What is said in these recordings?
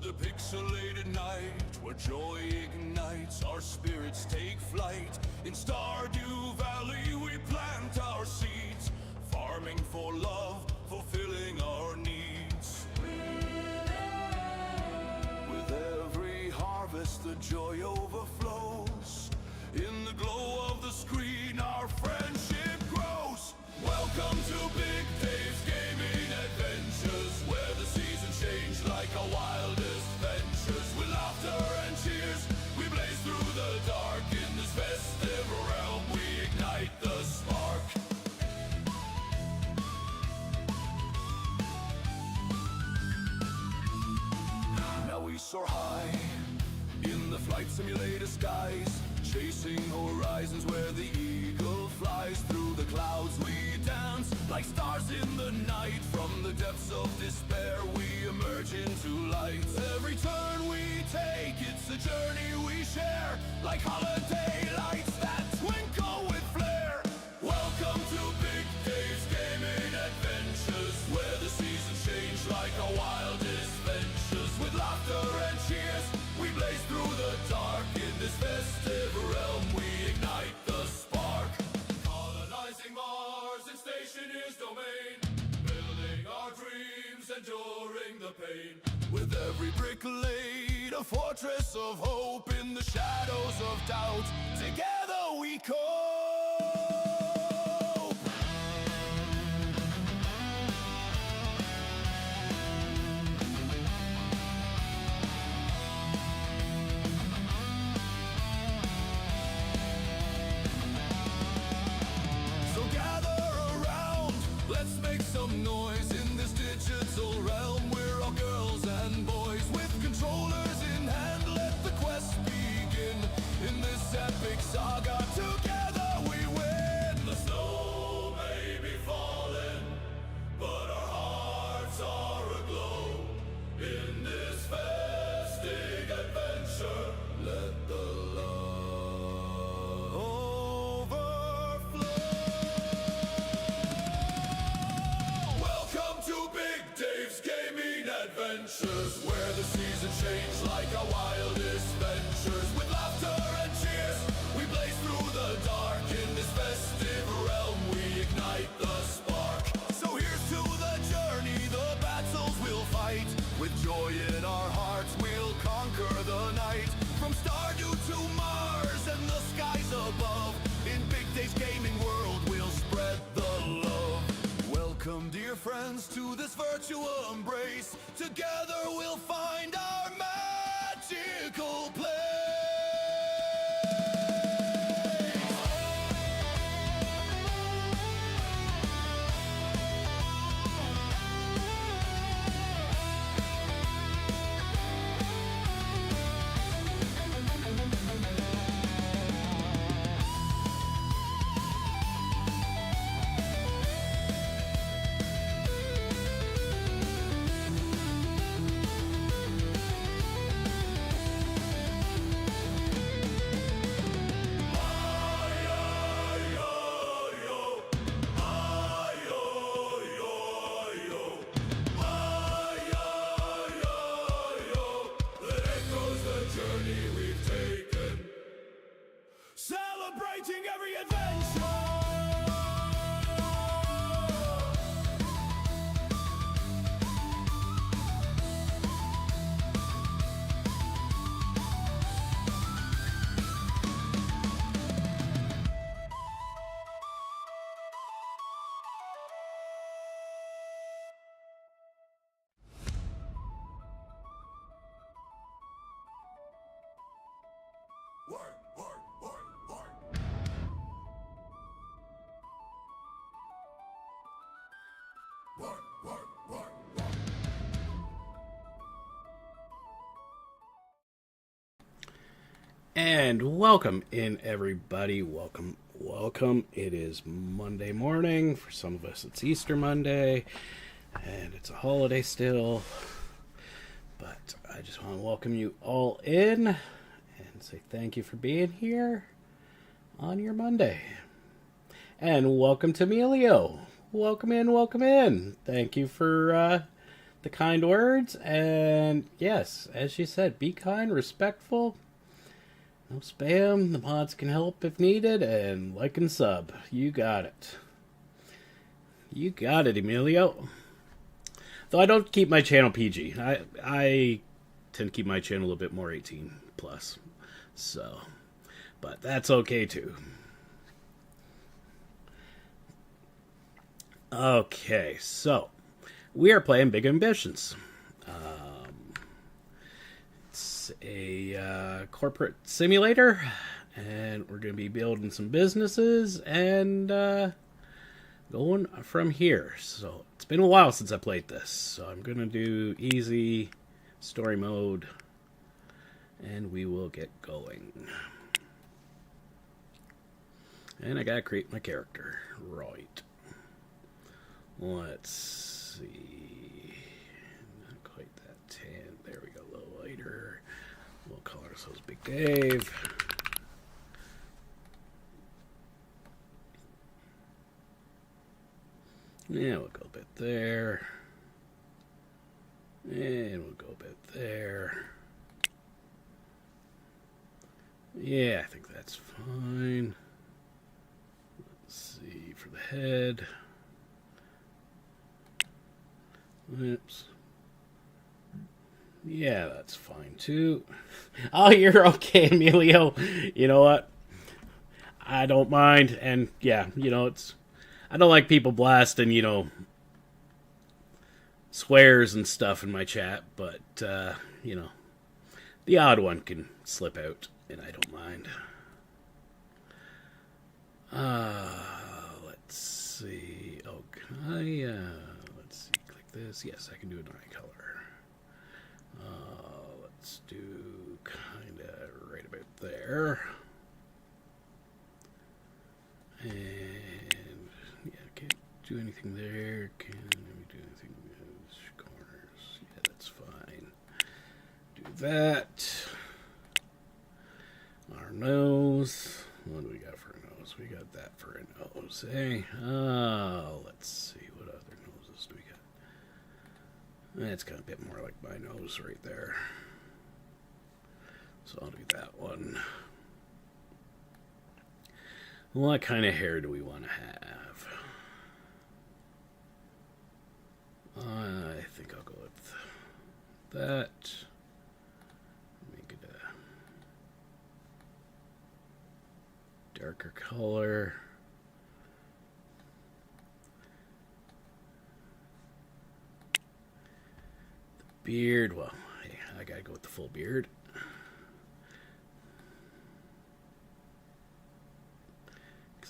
a pixelated night where joy ignites, our spirits take flight. In Stardew Valley we plant our seeds, farming for love, fulfilling our needs. With every harvest the joy overflows. In the glow of the screen our friendship grows. Welcome to Big Dave's Gaming Adventures, where the seasons change like our wildest ventures. With laughter and cheers we blaze through the dark. In this festive realm we ignite the spark. Now we soar high in the flight simulator skies, chasing horizons where the eagle flies. Through the clouds we dance like stars in the night. From the depths of despair we emerge into light. Every turn we take, it's a journey we share, like holiday lights that twinkle with flair. Welcome to Big Dave's Gaming Adventures, where the seasons change like our wildest ventures. With laughter and cheers we blaze through the dark. In this festive realm we ignite the spark. Colonizing Mars in Stationeer's domain, building our dreams, enduring the pain. With every brick laid, a fortress of hope. In the shadows of doubt, together we cope. So gather around, let's make some noise. In this digital realm we're all girls and boys. With controllers in hand, let the quest begin. In this epic saga, together we win. The snow may be falling, but our hearts are aglow. In this festive adventure, let the love overflow. Welcome to Big Dave's Gaming Adventures, where the seasons change like our wildest ventures. With laughter and cheers we blaze through the dark. In this festive realm we ignite the spark. So here's to the journey, the battles we'll fight. With joy in our hearts we'll conquer the night. From Stardew to Mars and the skies above, in Big Dave's gaming world we'll spread the love. Welcome dear friends to this virtual embrace. Together we'll find our magical place. Celebrating every adventure. Work, work, work, work. Work, work, work, work. And welcome in, everybody. Welcome. It is Monday morning. For some of us, it's Easter Monday, and it's a holiday still. But I just want to welcome you all in and say thank you for being here on your Monday. And welcome to Emilio. Welcome in. Thank you for the kind words. And yes, as she said, be kind, respectful. No spam. The mods can help if needed. And like and sub. You got it. You got it, Emilio. Though I don't keep my channel PG. I tend to keep my channel a bit more 18 plus. So, but that's okay too. Okay, so we are playing Big Ambitions. It's a corporate simulator, and we're going to be building some businesses and going from here. So it's been a while since I played this, so I'm going to do easy story mode, and we will get going. And I got to create my character. Right. Let's see. Not quite that tan. There we go. A little lighter. We'll call ourselves Big Dave. Yeah, we'll go a bit there. And we'll go a bit there. Yeah, I think that's fine. Let's see for the head. Oops. Yeah, that's fine too. Oh, you're okay, Emilio. You know what? I don't mind. And yeah, it's... I don't like people blasting, swears and stuff in my chat. But, the odd one can slip out. And I don't mind. Let's see. Oh, can I... let's see. Click this. Yes, I can do it in my color. Let's do kind of right about there. And yeah, can't do anything there. Can't do anything in those corners. Yeah, that's fine. Do that. Our nose. What do we got for a nose? We got that for a nose, eh? Let's see. What other noses do we got? That's got a bit more like my nose right there. So I'll do that one. What kind of hair do we want to have? I think I'll go with that. Make it a darker color. The beard, well, hey, I gotta go with the full beard.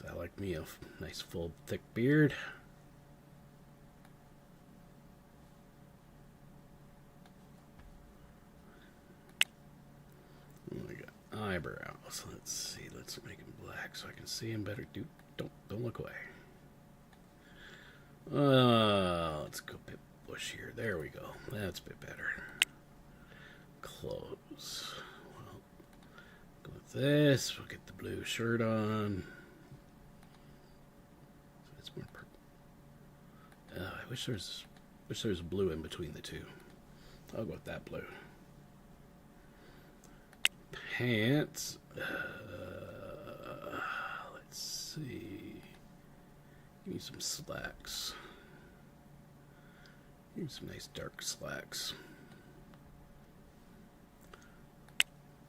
I like me a nice full thick beard. We got eyebrows. Let's see. Let's make them black so I can see them better. Don't look away. Let's go a bit bushier. There we go. That's a bit better. Clothes. Well, go with this. We'll get the blue shirt on. I wish there's blue in between the two. I'll go with that blue. Pants. Let's see. Give me some slacks. Give me some nice dark slacks.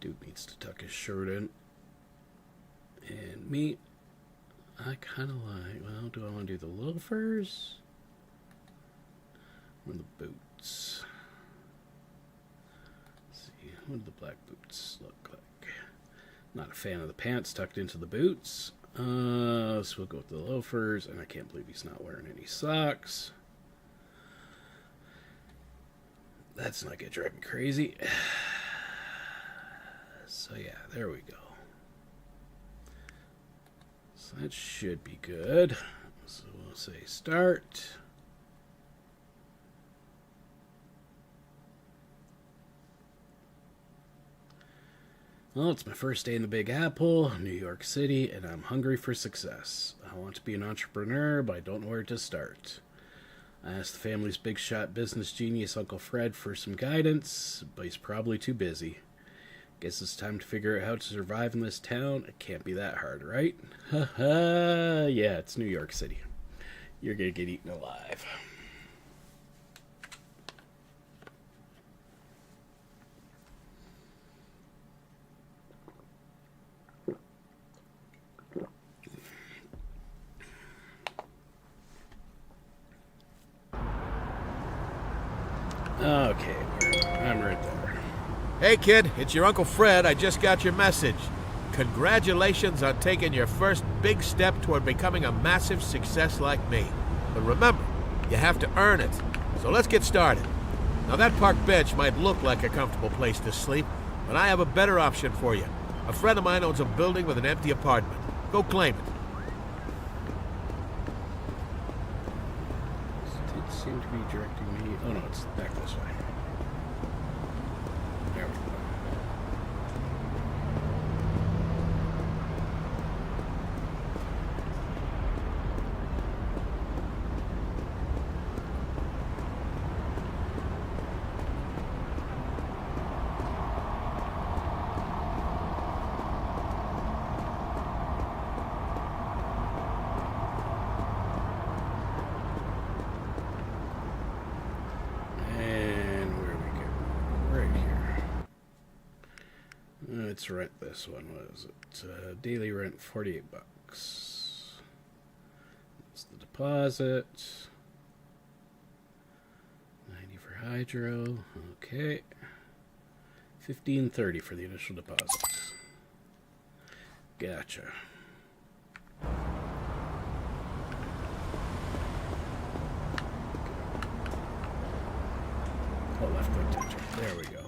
Dude needs to tuck his shirt in. And me, I kind of like, well, do I want to do the loafers? Or the boots? Let's see, what do the black boots look like? Not a fan of the pants tucked into the boots. So we'll go with the loafers, and I can't believe he's not wearing any socks. That's not gonna drive me crazy. So yeah, there we go. So that should be good. So we'll say start. Well, it's my first day in the Big Apple, New York City, and I'm hungry for success. I want to be an entrepreneur, but I don't know where to start. I asked the family's big shot business genius Uncle Fred for some guidance, but he's probably too busy. Guess it's time to figure out how to survive in this town. It can't be that hard, right? Ha ha! Yeah, it's New York City. You're gonna get eaten alive. Okay, I'm right there. Hey kid, it's your Uncle Fred. I just got your message. Congratulations on taking your first big step toward becoming a massive success like me. But remember, you have to earn it. So let's get started. Now that park bench might look like a comfortable place to sleep, but I have a better option for you. A friend of mine owns a building with an empty apartment. Go claim it. It seemed to be directing me. Oh no, it's back this way. There we go. Let's rent this one. What is it? Daily rent, $48. That's the deposit. 90 for hydro. Okay. $15.30 for the initial deposit. Gotcha. Oh, left click to enter. There we go.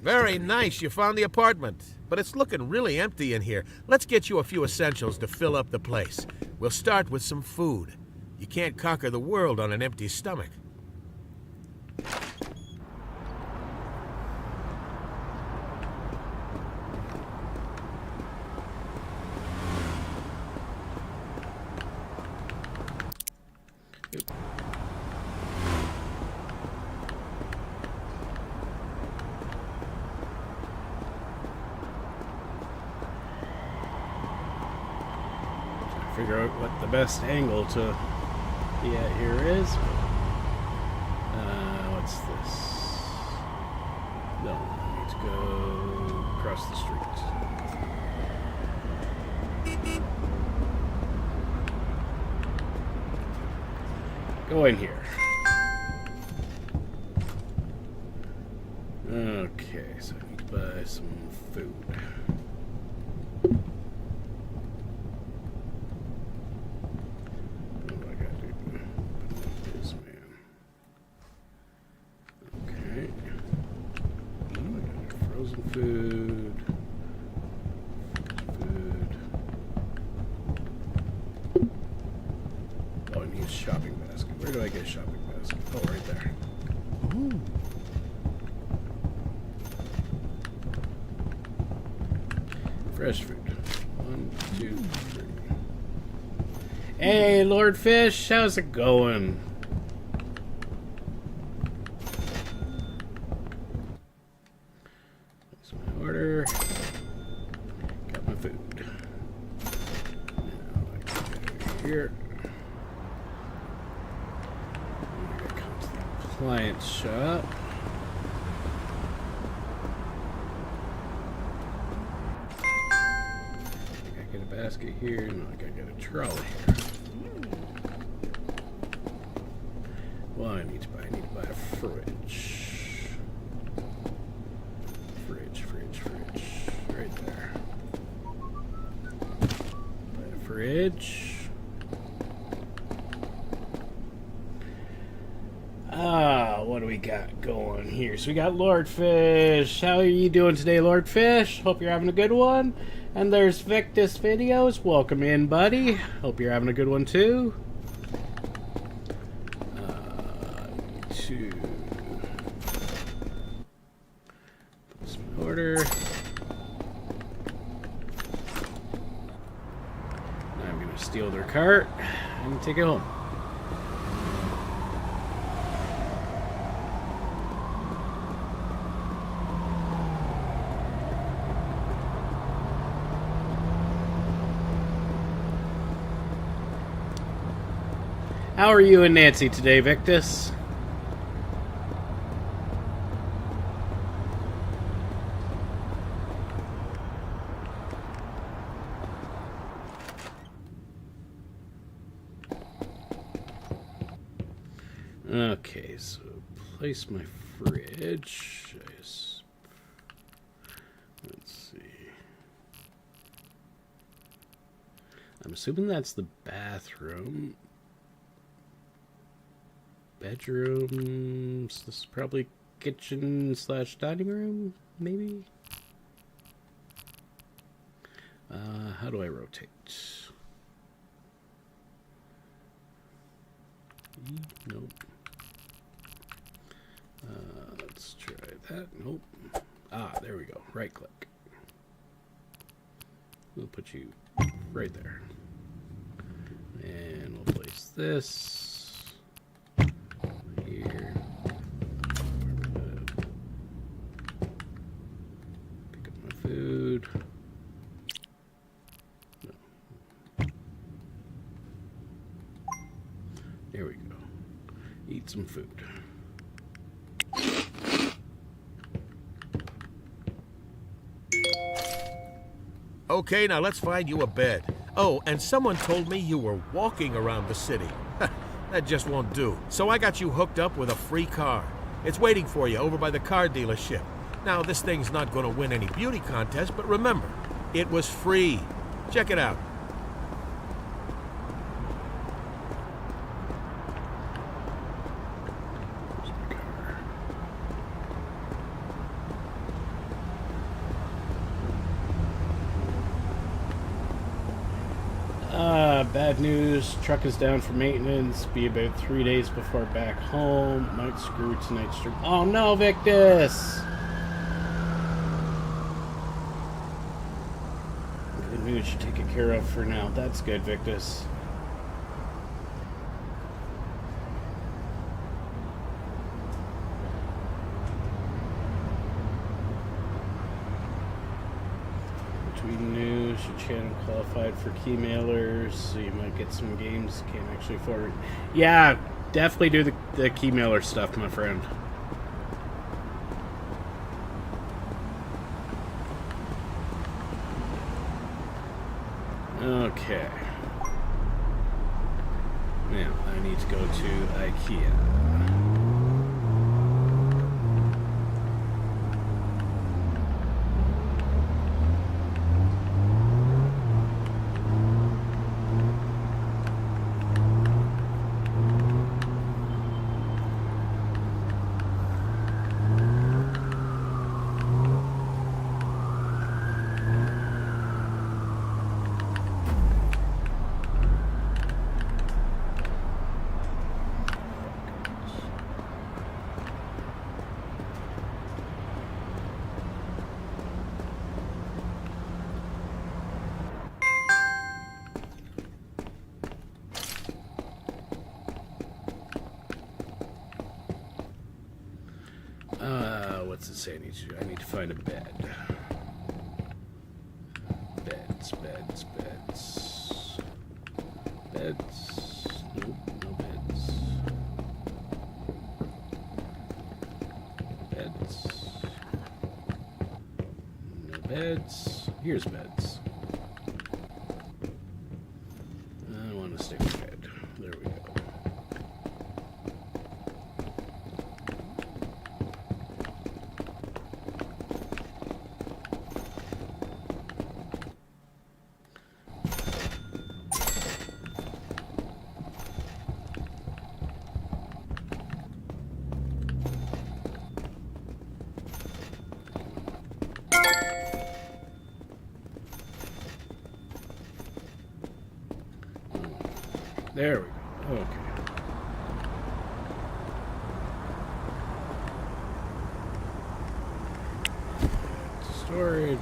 Very nice, you found the apartment. But it's looking really empty in here. Let's get you a few essentials to fill up the place. We'll start with some food. You can't conquer the world on an empty stomach. Figure out what the best angle to be at here is. What's this? No, I need to go across the street. Go in here. Okay, so I need to buy some food. Food. Oh, I need a shopping basket. Where do I get a shopping basket? Oh, right there. Ooh. Fresh food. 1, 2, 3. Hey, Lord Fish, how's it going? Order. Got my food. Now I can go here. I'm gonna come to the appliance shop. I think I get a basket here. No, I gotta get a trolley here. Well, I need to buy a fridge. Right there. Buy a fridge. What do we got going here? So we got Lord Fish. How are you doing today, Lord Fish? Hope you're having a good one. And there's Victus Videos. Welcome in, buddy. Hope you're having a good one too. Put some order. steal their cart and take it home. How are you and Nancy today, Victus? Okay, so place my fridge. Let's see. I'm assuming that's the bathroom. Bedrooms. This is probably kitchen / dining room, maybe? How do I rotate? Nope. Let's try that. Nope. Ah, there we go. Right click. We'll put you right there. And we'll place this here. Pick up my food. No. There we go. Eat some food. Okay, now let's find you a bed. Oh, and someone told me you were walking around the city. That just won't do. So I got you hooked up with a free car. It's waiting for you over by the car dealership. Now, this thing's not going to win any beauty contest, but remember, it was free. Check it out. Bad news. Truck is down for maintenance. Be about 3 days before back home. Might screw tonight's stream. Oh no, Victus! Good news. You take it care of for now. That's good, Victus. News, your channel qualified for key mailers, so you might get some games you can't actually afford. Yeah, definitely do the key mailer stuff, my friend. Okay. Now, I need to go to IKEA. What's it say? I need to find a bed. Beds. Nope, no beds. No beds. Here's beds. I want to stay with bed. There we go. There we go. Okay. Storage.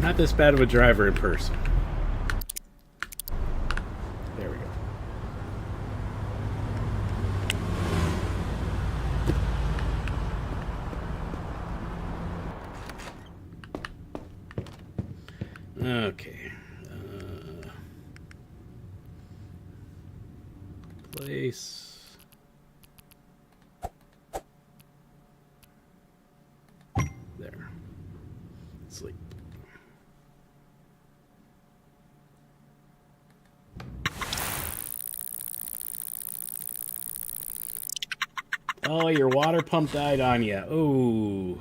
Not this bad of a driver in person. There we go. Okay. Place. There. Sleep. Oh, your water pump died on you. Oh.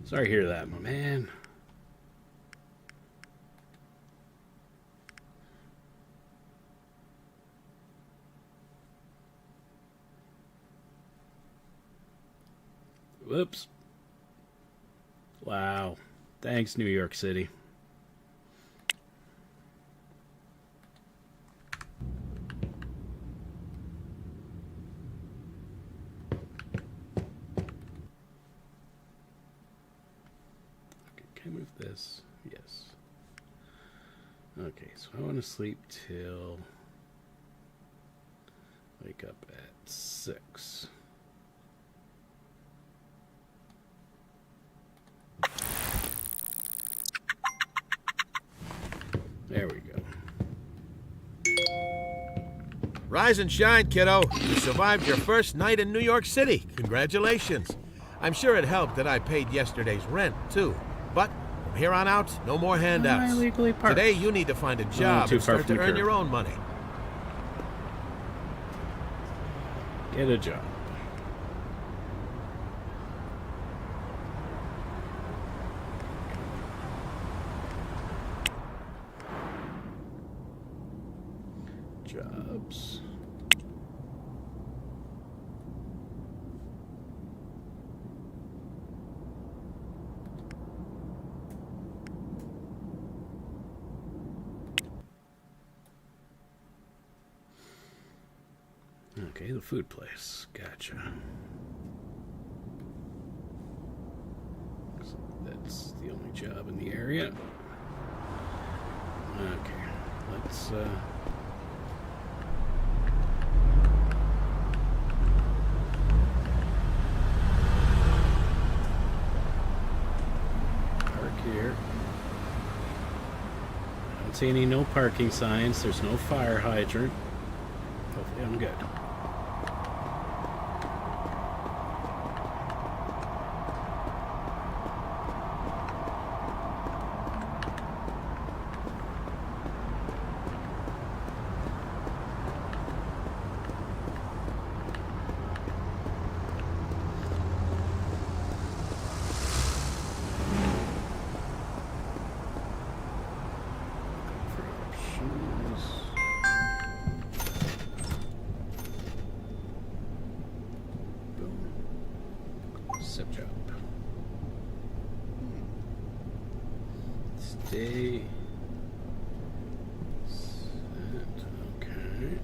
Sorry to hear that, my man. Whoops. Wow. Thanks, New York City. Okay, can I move this? Yes. Okay, so I want to sleep till wake up at 6. There we go. Rise and shine, kiddo. You survived your first night in New York City. Congratulations. I'm sure it helped that I paid yesterday's rent, too. But from here on out, no more handouts. Illegally parked. Today, you need to find a job too and far start from to the earn curb. your own money. Get a job. Jobs. Okay, the food place. Gotcha. So that's the only job in the area. Okay, let's park here. I don't see any no parking signs. There's no fire hydrant. Hopefully I'm good. For options. Boom. Sip job. Stay. Set. Okay.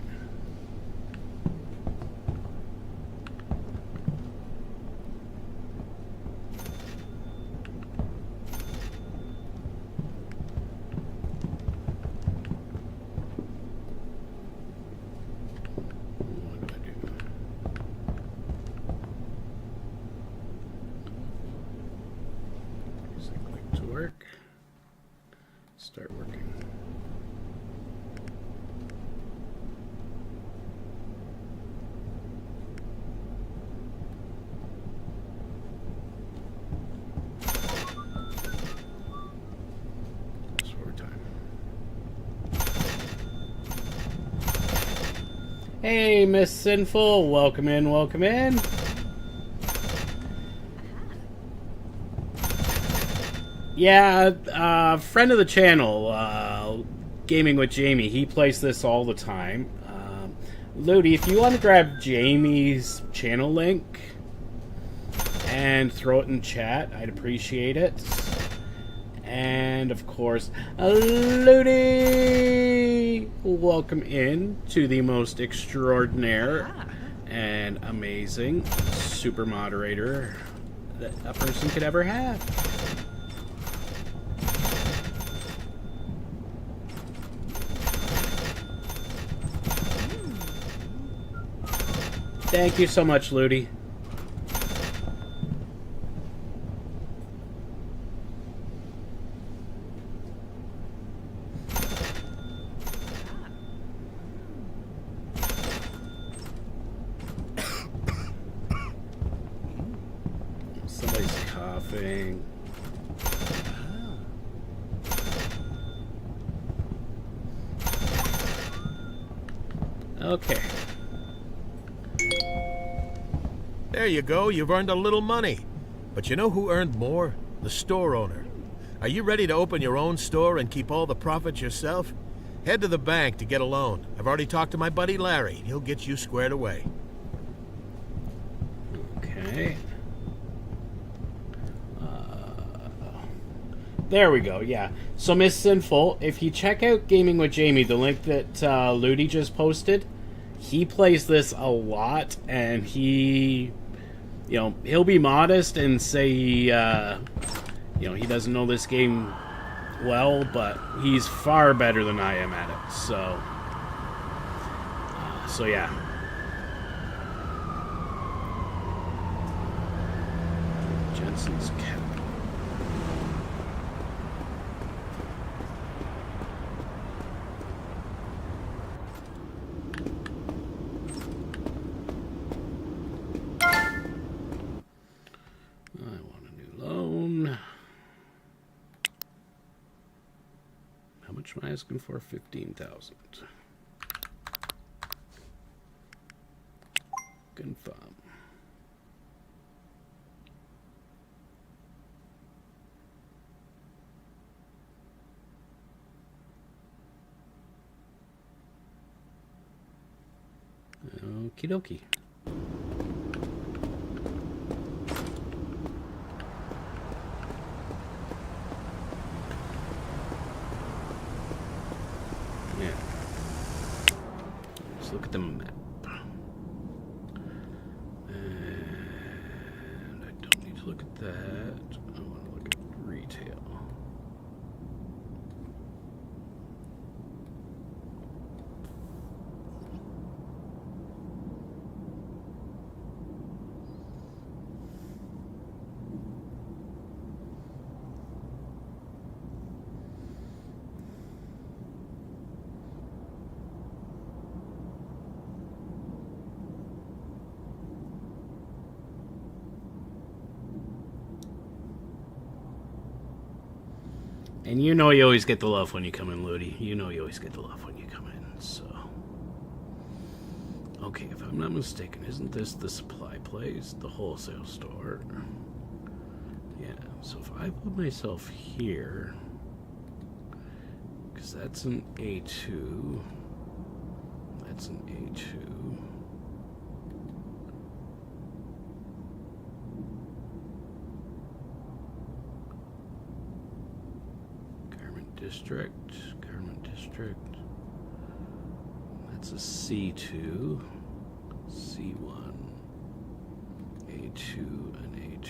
What do I do? Is it click to work? Start working. Just one more time. Hey, Miss Sinful, welcome in, welcome in. Yeah, friend of the channel, Gaming with Jamie, he plays this all the time. Ludi, if you want to grab Jamie's channel link and throw it in chat, I'd appreciate it. And, of course, Ludi! Welcome in to the most extraordinaire and amazing super moderator that a person could ever have. Thank you so much, Ludi. Somebody's coughing. Okay. There you go, you've earned a little money. But you know who earned more? The store owner. Are you ready to open your own store and keep all the profits yourself? Head to the bank to get a loan. I've already talked to my buddy Larry. He'll get you squared away. Okay. There we go, yeah. So, Miss Sinful, if you check out Gaming with Jamie, the link that Ludi just posted, he plays this a lot, and he, he'll be modest and say he doesn't know this game well, but he's far better than I am at it. So yeah. Jensen's cat. Am I asking for 15,000? Confirm. Okie dokie. Look at the map. And I don't need to look at that. I want to look at retail. And you know you always get the love when you come in, Ludi. You know you always get the love when you come in, so... Okay, if I'm not mistaken, isn't this the supply place? The wholesale store? Yeah, so if I put myself here... Because that's an A2. That's an A2. Garment district. That's a C2, C1, A2, and A2.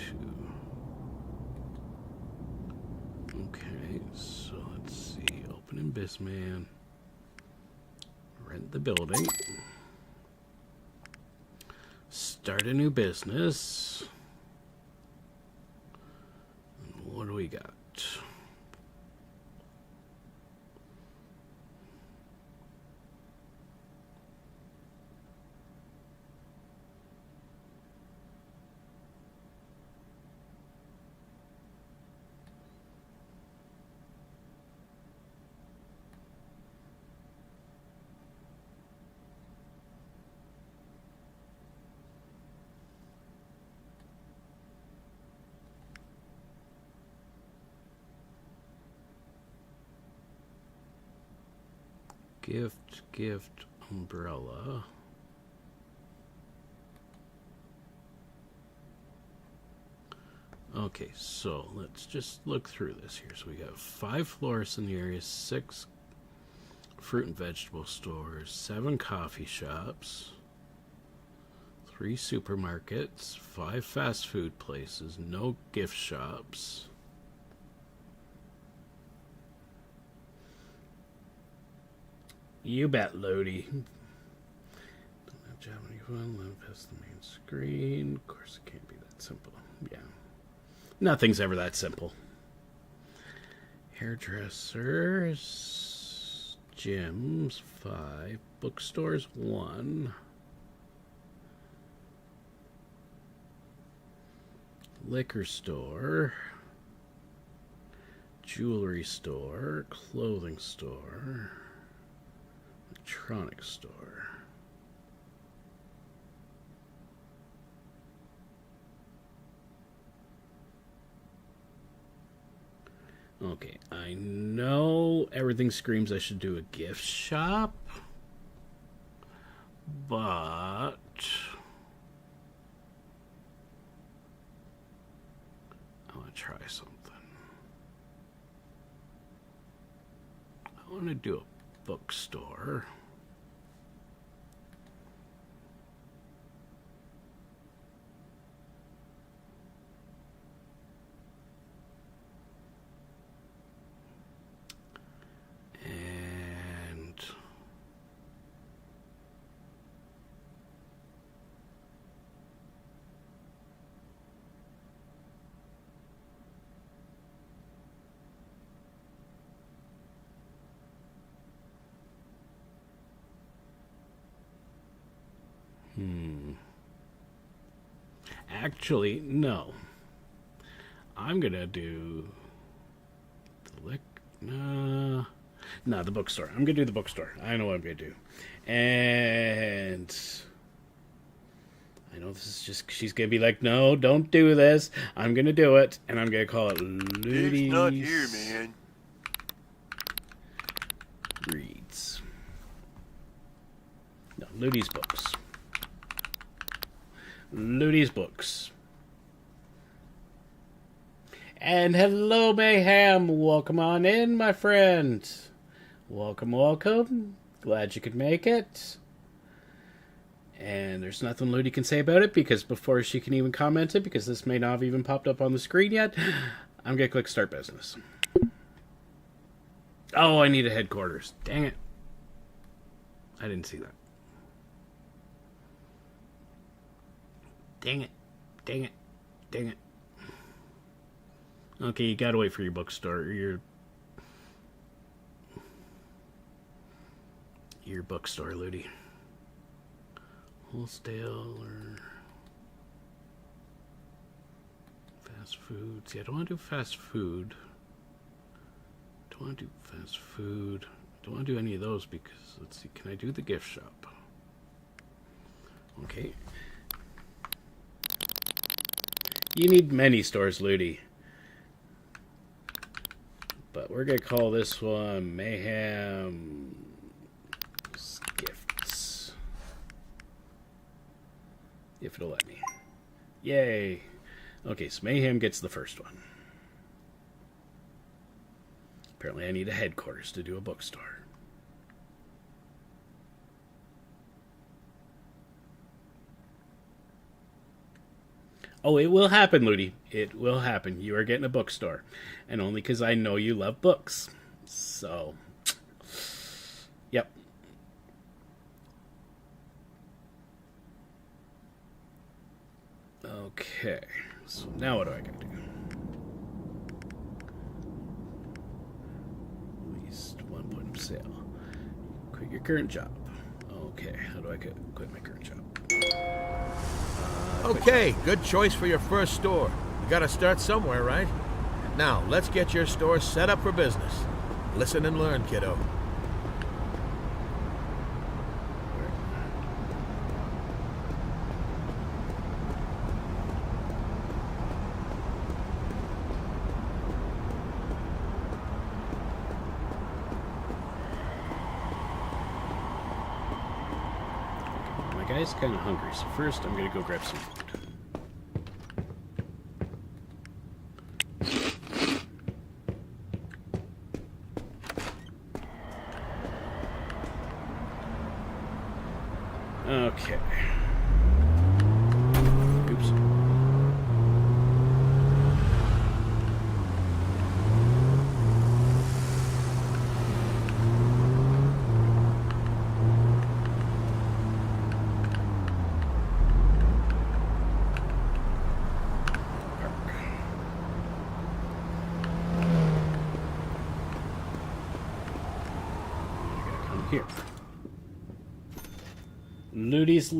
Okay, so let's see. Open in Bisman. Rent the building. Start a new business. And what do we got? Gift, umbrella. Okay, so let's just look through this here. So we got 5 florists in the area, 6 fruit and vegetable stores, 7 coffee shops, 3 supermarkets, 5 fast food places, no gift shops. You bet, Lodi. Japanese one, live past the main screen. Of course, it can't be that simple. Yeah. Nothing's ever that simple. Hairdressers, gyms, 5, bookstores, 1, liquor store, jewelry store, clothing store, electronics store. Okay, I know everything screams I should do a gift shop, but I want to try something. I want to do a bookstore. Actually, no. I'm gonna do the the bookstore. I'm gonna do the bookstore. I know what I'm gonna do. And I know this is just, she's gonna be like, no, don't do this. I'm gonna do it, and I'm gonna call it Ludy's. He's not here, man. Reads. No, Ludy's books. Ludy's books. And hello, Mayhem. Welcome on in, my friend. Welcome, welcome. Glad you could make it. And there's nothing Ludy can say about it, because before she can even comment it, because this may not have even popped up on the screen yet, I'm going to click Start Business. Oh, I need a headquarters. Dang it. I didn't see that. Dang it. Dang it. Dang it. Okay, you gotta wait for your bookstore. Your bookstore, Ludy. Wholesale or fast food. See, I don't want to do fast food. Don't want to do fast food. Don't want to do any of those because, let's see, can I do the gift shop? Okay. You need many stores, Ludy. But we're going to call this one Mayhem Gifts. If it'll let me. Yay. Okay, so Mayhem gets the first one. Apparently I need a headquarters to do a bookstore. Oh, it will happen, Ludy. It will happen. You are getting a bookstore. And only because I know you love books. So, yep. Okay. So now what do I gotta do? At least 1 point of sale. Quit your current job. Okay. How do I quit my current job? Okay, good choice for your first store. You gotta start somewhere, right? Now, let's get your store set up for business. Listen and learn, kiddo. My guy's kind of hungry, so first I'm gonna go grab some food. Okay. Oops. Here. Ludi's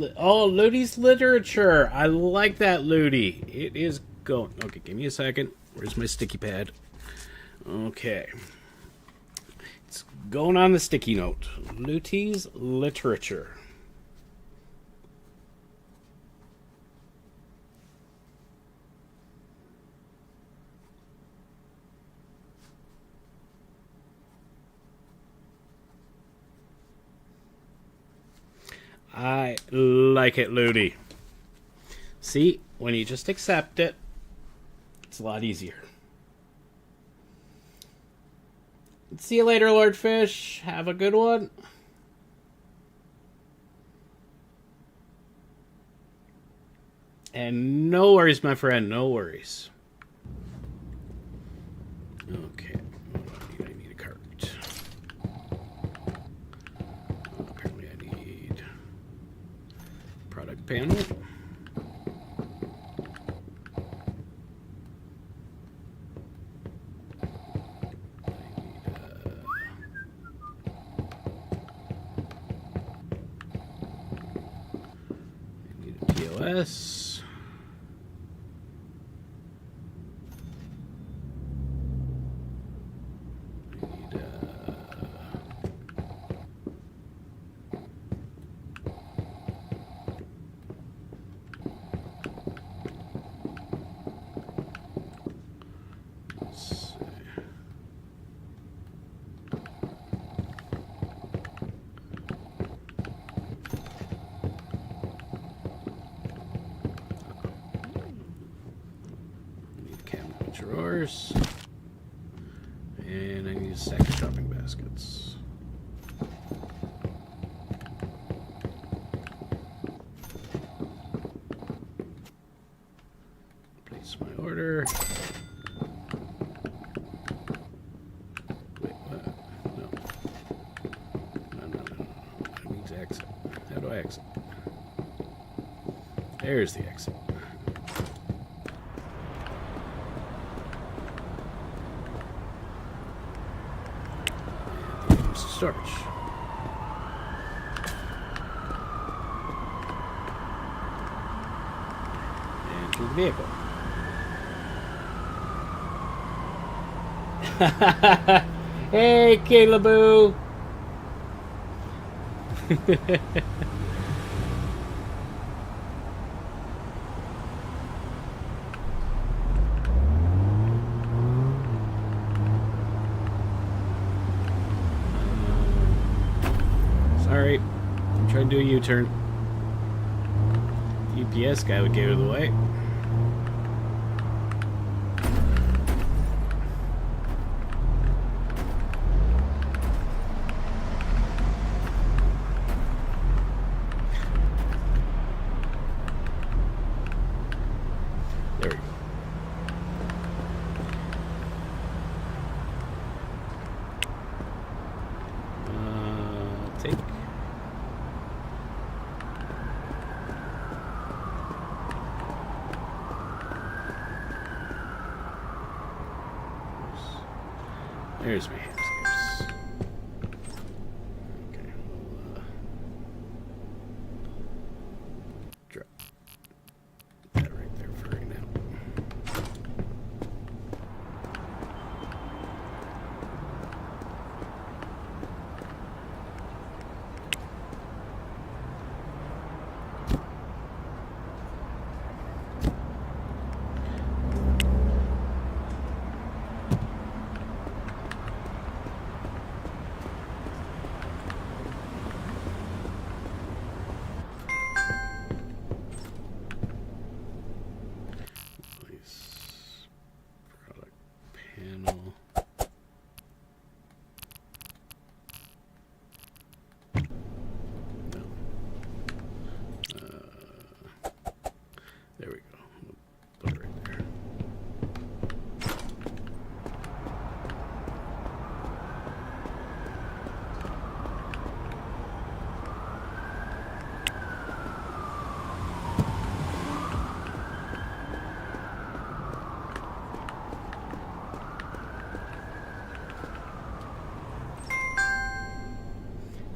literature. I like that, Ludi. It is going. Okay, give me a second. Where's my sticky pad? Okay. It's going on the sticky note. Ludi's literature. I like it, Ludi. See, when you just accept it, it's a lot easier. See you later, Lord Fish. Have a good one. And no worries, my friend. No worries. Okay. I need a cart. Apparently I need product panel. POS. Drawers, and I need a stack of shopping baskets. Place my order. Wait, what? No. I need to exit. How do I exit? There's the exit. Storage. And to the vehicle. Hey, Caleboo. Sorry, I'm trying to do a U-turn. UPS guy would get out of the way. There we go. Take. There's my hamsters. Okay, we'll drop that right there for right now.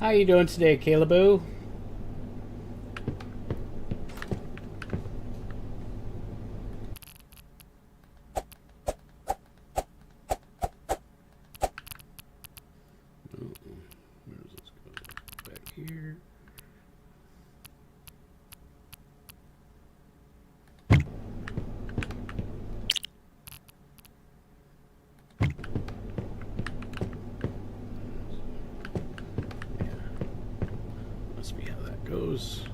How you doing today, Caleboo? Where's this go? Back here. Must be how that goes.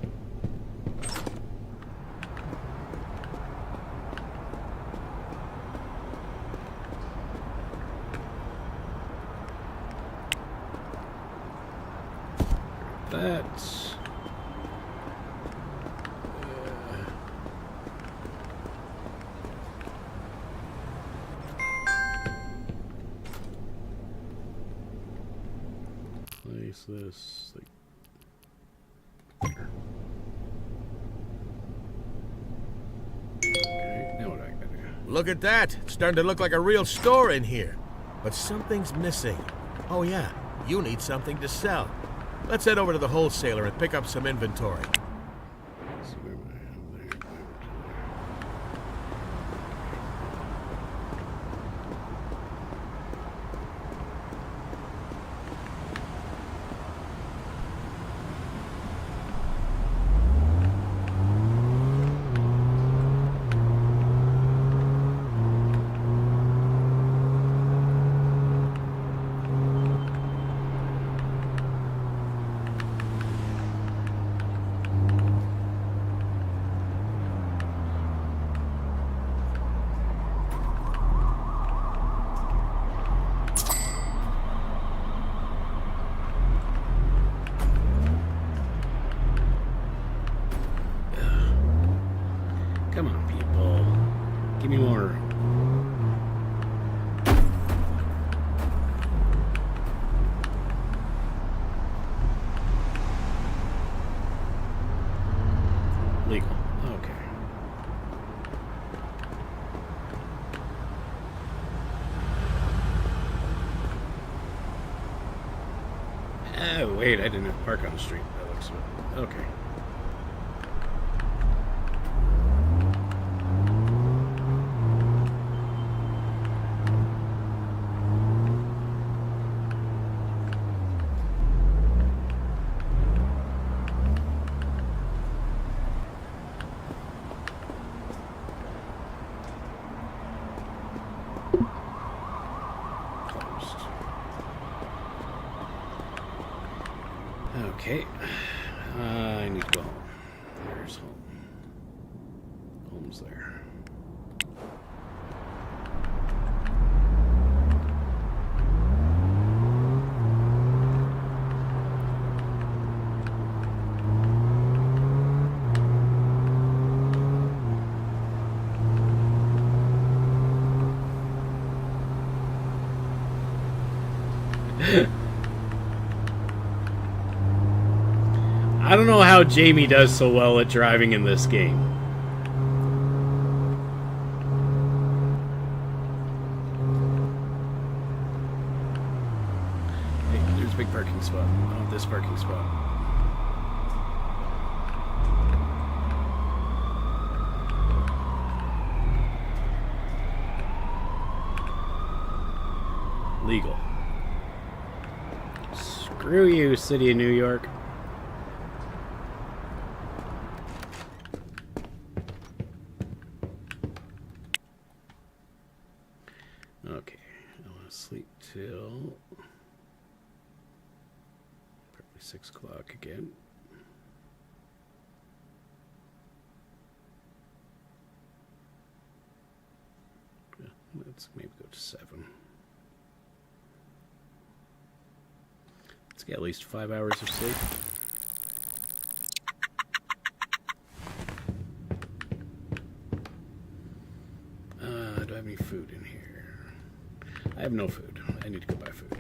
That. Place this like there. Okay, now what do I gotta do? Look at that. It's starting to look like a real store in here. But something's missing. Oh yeah, you need something to sell. Let's head over to the wholesaler and pick up some inventory. So where am I? There. Come on, people. Give me more. Legal. Okay. Oh, wait, I didn't have to park on the street. That looks okay. Closed. Okay. I need to go home. Where's home? Home's there. I don't know how Jamie does so well at driving in this game. Hey, there's a big parking spot. I want this parking spot. Legal. Screw you, City of New York. Okay, I want to sleep till probably 6 o'clock again. Yeah, let's maybe go to 7. Let's get at least 5 hours of sleep. Do I have any food in here? I have no food. I need to go buy food.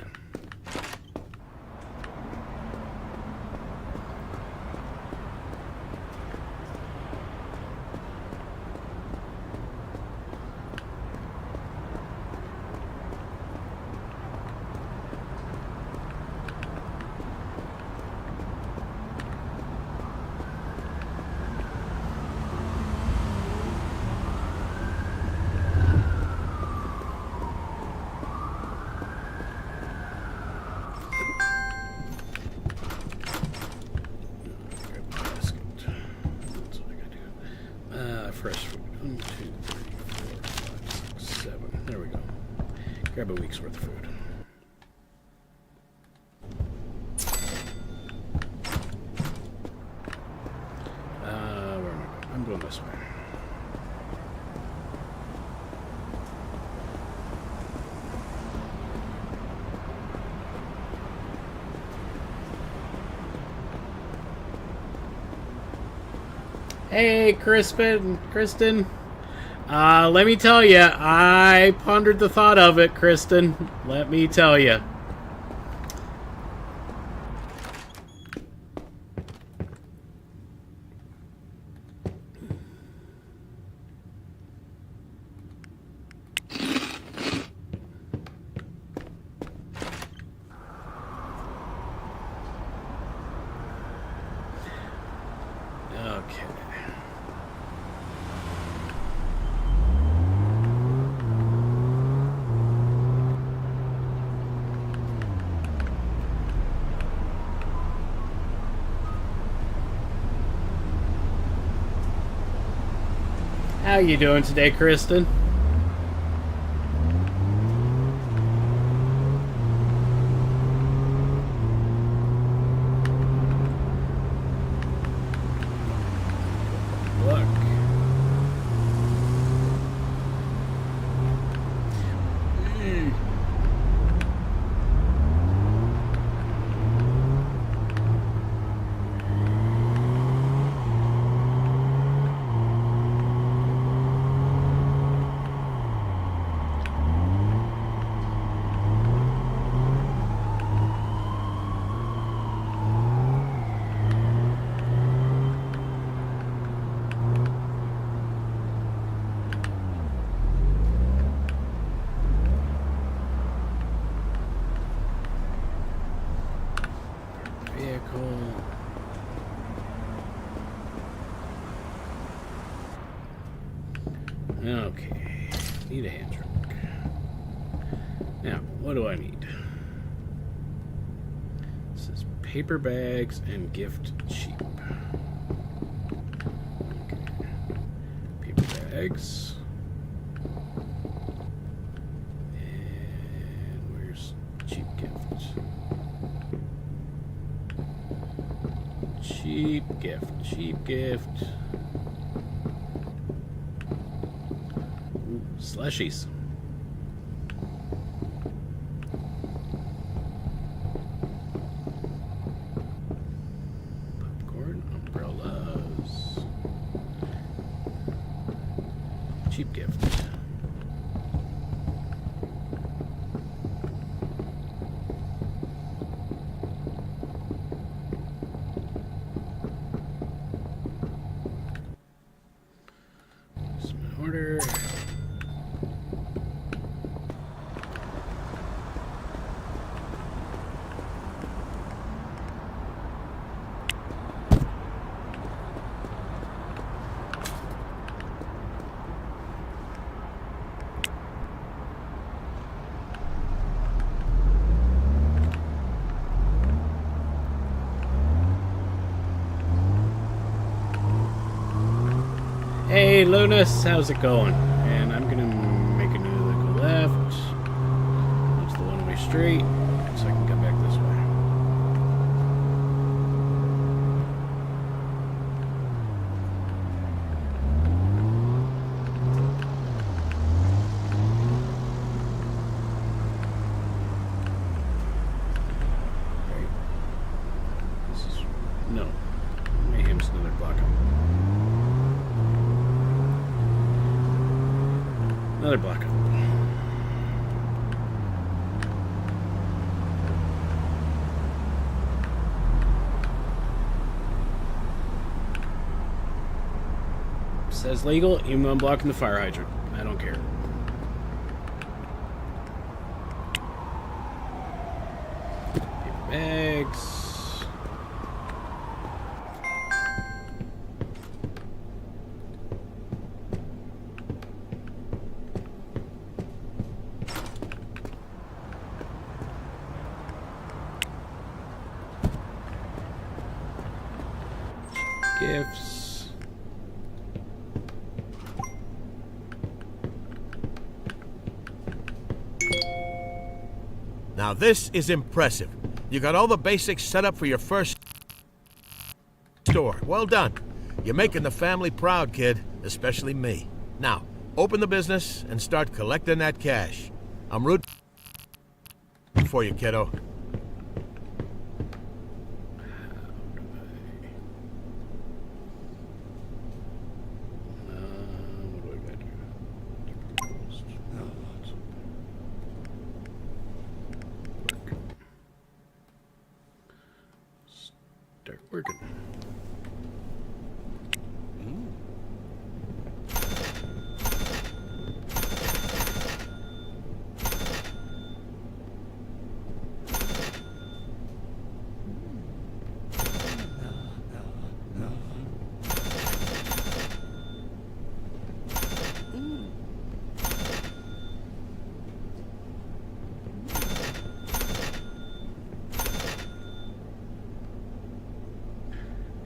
Grab a week's worth of food. Where am I going? I'm going this way. Hey, Kristen. Let me tell you, I pondered the thought of it, Kristen. Let me tell you. Okay. How you doing today, Kristen? Look. Vehicle. Okay. Need a hand truck. Now, what do I need? This is paper bags and gift cheap. Okay. Paper bags. And where's cheap gift? Cheap gift. Ooh, slushies. Popcorn, umbrellas. Cheap gift. Order. Hey, Lunas, how's it going? And I'm gonna make a new go left. It's the one-way street, so I can come back this way. Right. This is no. Mayhem's another block up. Another block up. Says legal, even though I'm blocking the fire hydrant. I don't care. Paper bags. Gifts. Now this is impressive. You got all the basics set up for your first store. Well done. You're making the family proud, kid, especially me. Now, open the business and start collecting that cash. I'm rooting for you, kiddo. What do I gotta do? Start working.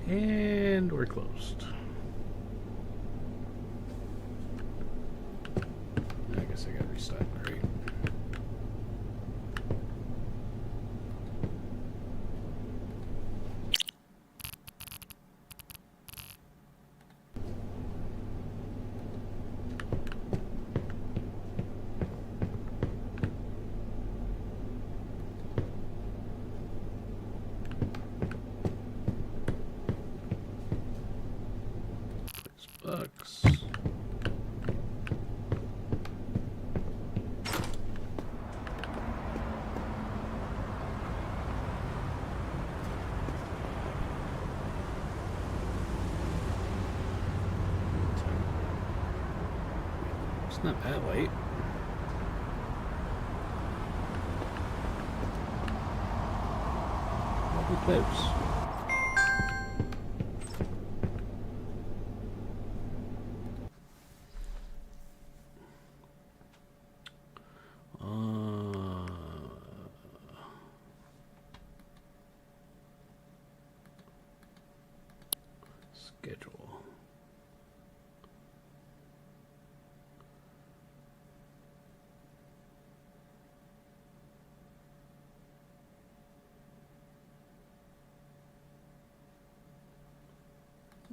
And we're closed. I guess I gotta restart, right? $6. It's not that late. I'll be close. Schedule.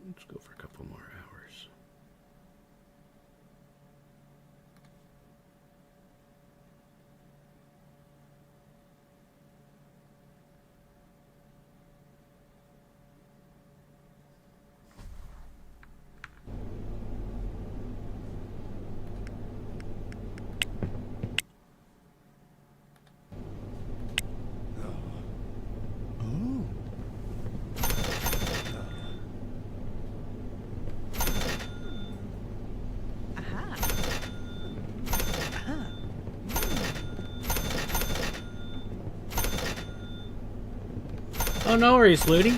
Let's go for a couple more hours. Oh, no worries, Looty.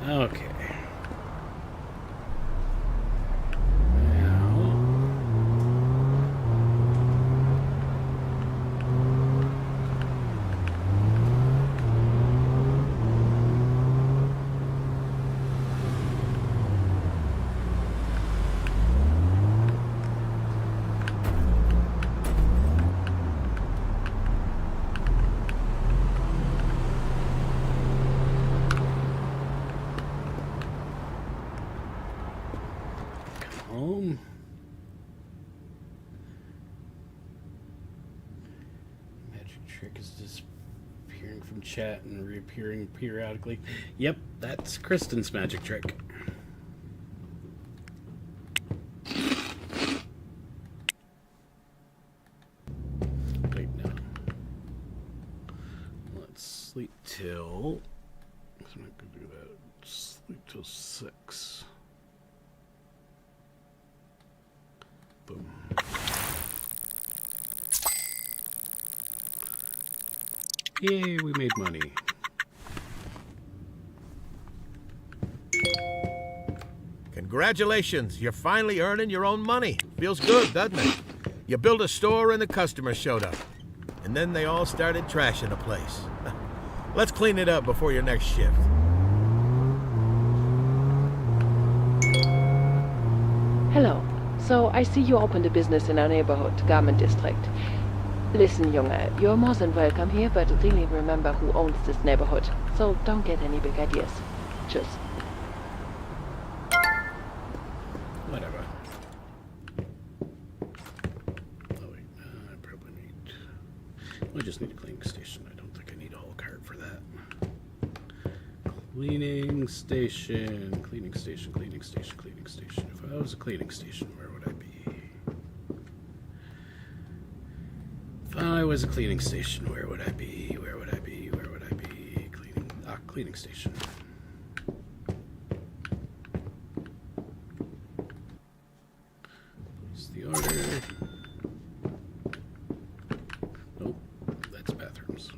Okay. Home. Magic trick is disappearing from chat and reappearing periodically. Yep, that's Kristen's magic trick. Wait, no. Let's sleep till... I'm not gonna do that. Sleep till 6. Boom. Yay, we made money. Congratulations, you're finally earning your own money. Feels good, doesn't it? You built a store and the customers showed up. And then they all started trashing the place. Let's clean it up before your next shift. Hello. So I see you opened a business in our neighborhood, garment district. Listen, Junge, you're more than welcome here, but really remember who owns this neighborhood. So don't get any big ideas. Tschüss. Whatever. Oh wait, I probably need... I just need a cleaning station. I don't think I need a whole cart for that. Cleaning station, cleaning station, cleaning station, cleaning station. If I was a cleaning station, where would I be? If I was a cleaning station, where would I be? Where would I be? Where would I be? Cleaning station. Place the order. Nope, that's bathrooms.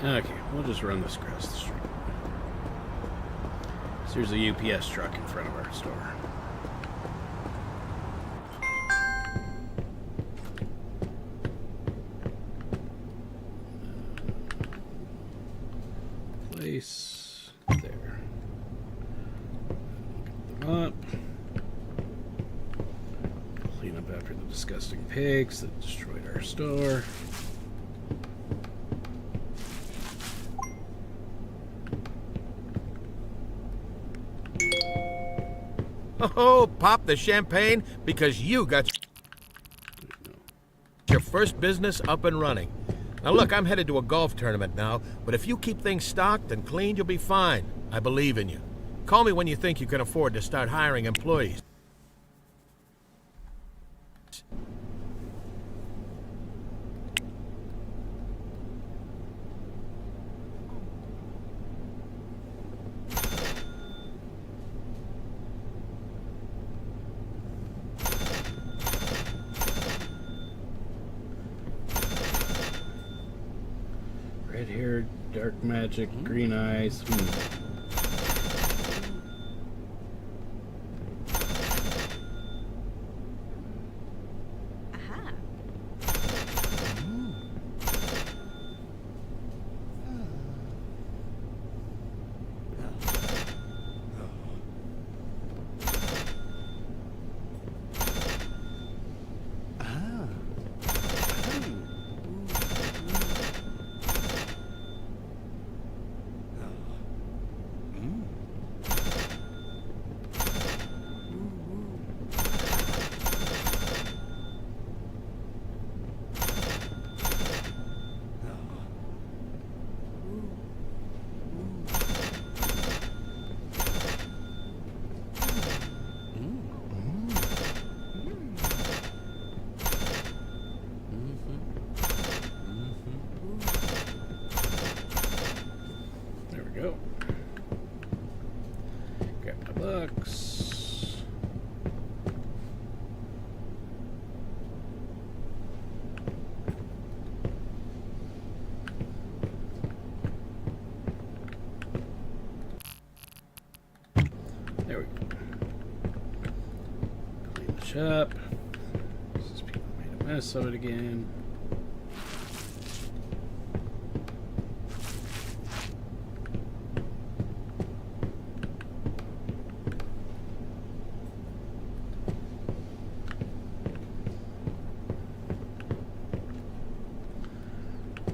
Okay, we'll just run this across the street. So there's a UPS truck in front of our store. Place there. Get them up. Clean up after the disgusting pigs that destroyed our store. Oh, pop the champagne because you got your first business up and running. Now look, I'm headed to a golf tournament now, but if you keep things stocked and cleaned, you'll be fine. I believe in you. Call me when you think you can afford to start hiring employees. Red hair, dark magic, green eyes. There we go. Grab my bucks. There we go. Clean the shop. Since people made a mess of it again.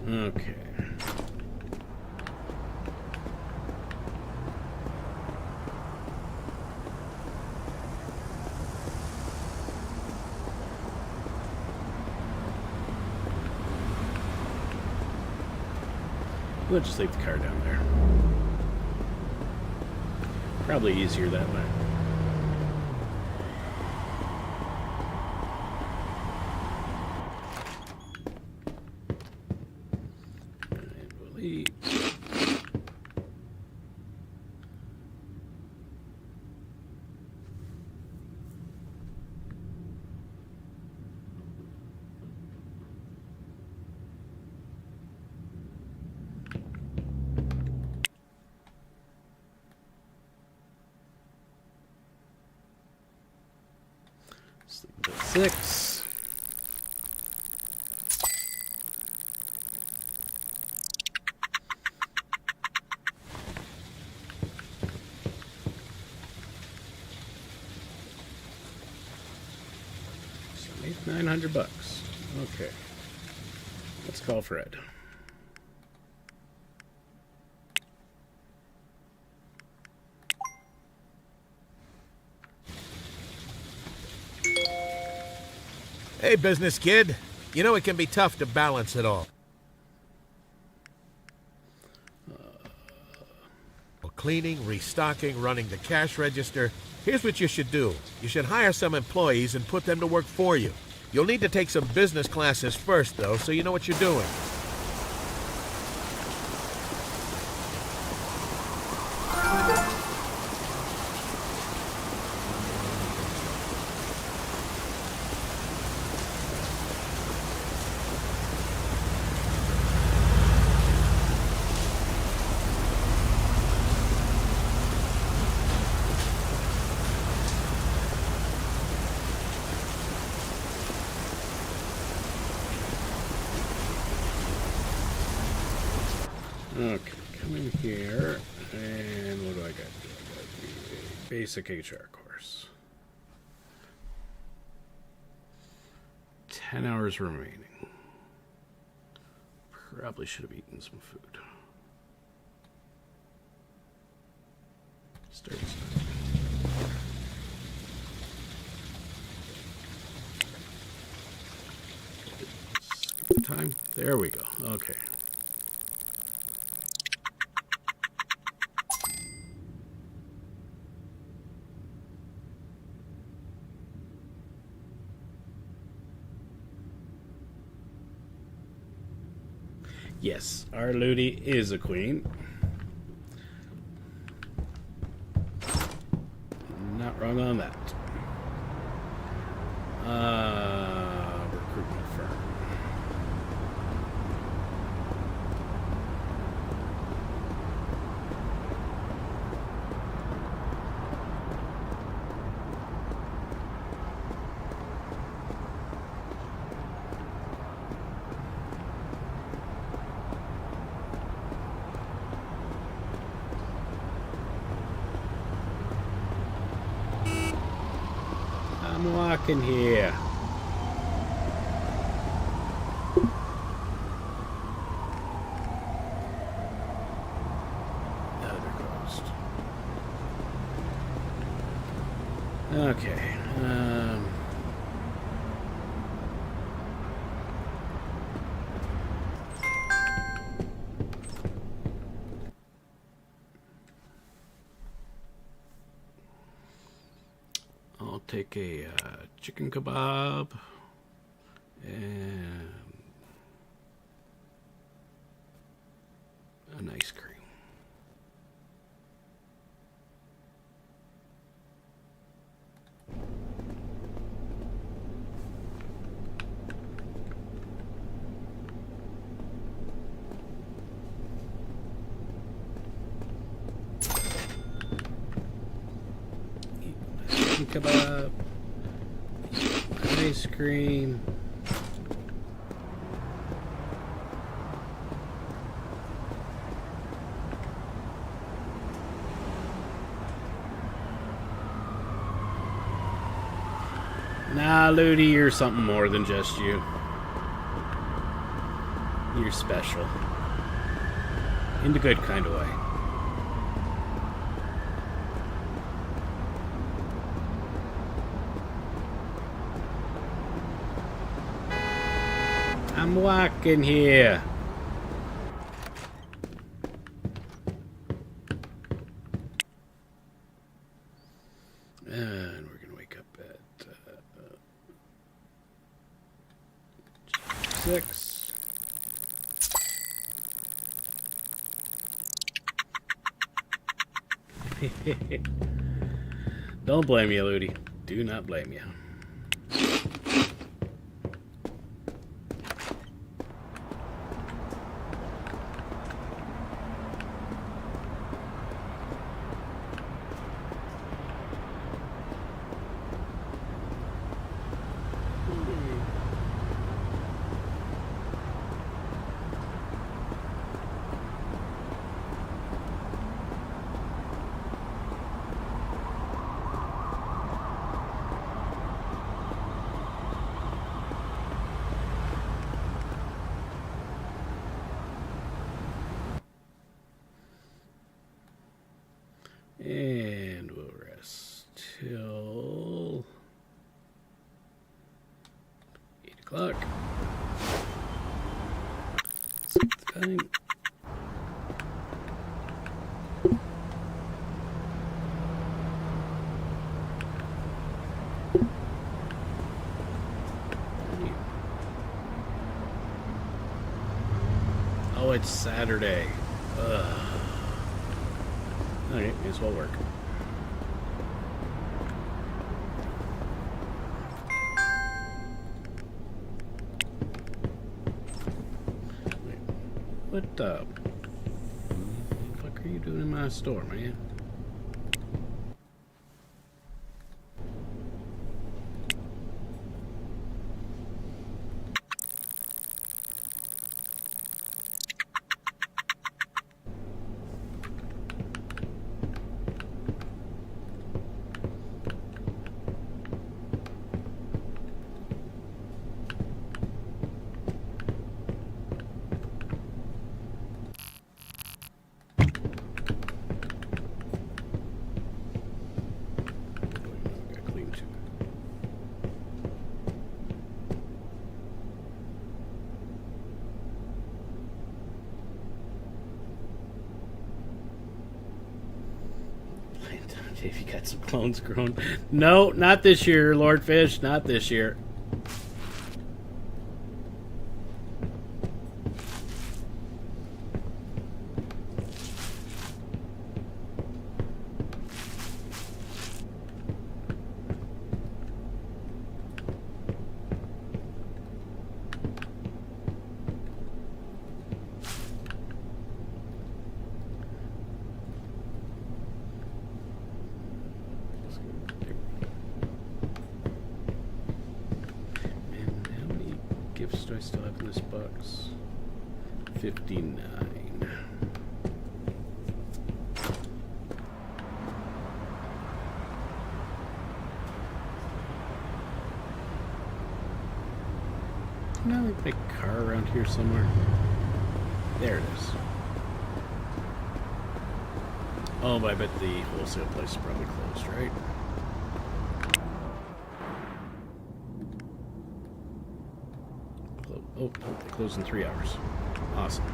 Okay. We'll just leave the car down there. Probably easier that way. And we'll eat. Sleep at 6. $100. Okay. Let's call Fred. Hey, business kid. You know it can be tough to balance it all. Cleaning, restocking, running the cash register. Here's what you should do. You should hire some employees and put them to work for you. You'll need to take some business classes first, though, so you know what you're doing. Okay, come in here, and what do I got? I got the basic HR course. 10 hours remaining. Probably should have eaten some food. Start. Skip the time. There we go. Okay. Yes, our Ludi is a queen. Not wrong on that. Recruitment firm. I'm walking here. Oh, they're closed. Okay. I'll take a chicken kebab and an ice cream. Chicken kebab, ice cream. Nah, Ludi, you're something more than just you. You're special. In the good kind of way. I'm walking here. And we're gonna wake up at 6. Don't blame you, Ludi. Do not blame you. And we'll rest till 8 o'clock. It's coming. Oh, it's Saturday. Ugh. Okay, may as well work. Wait, what the fuck are you doing in my store, man? If you got some clones grown. No, not this year, Lord Fish. Not this year. Gifts do I still have in this box? 59. Can I like make a car around here somewhere? There it is. Oh, but I bet the wholesale place is probably closed, right? Oh, they close in 3 hours. Awesome.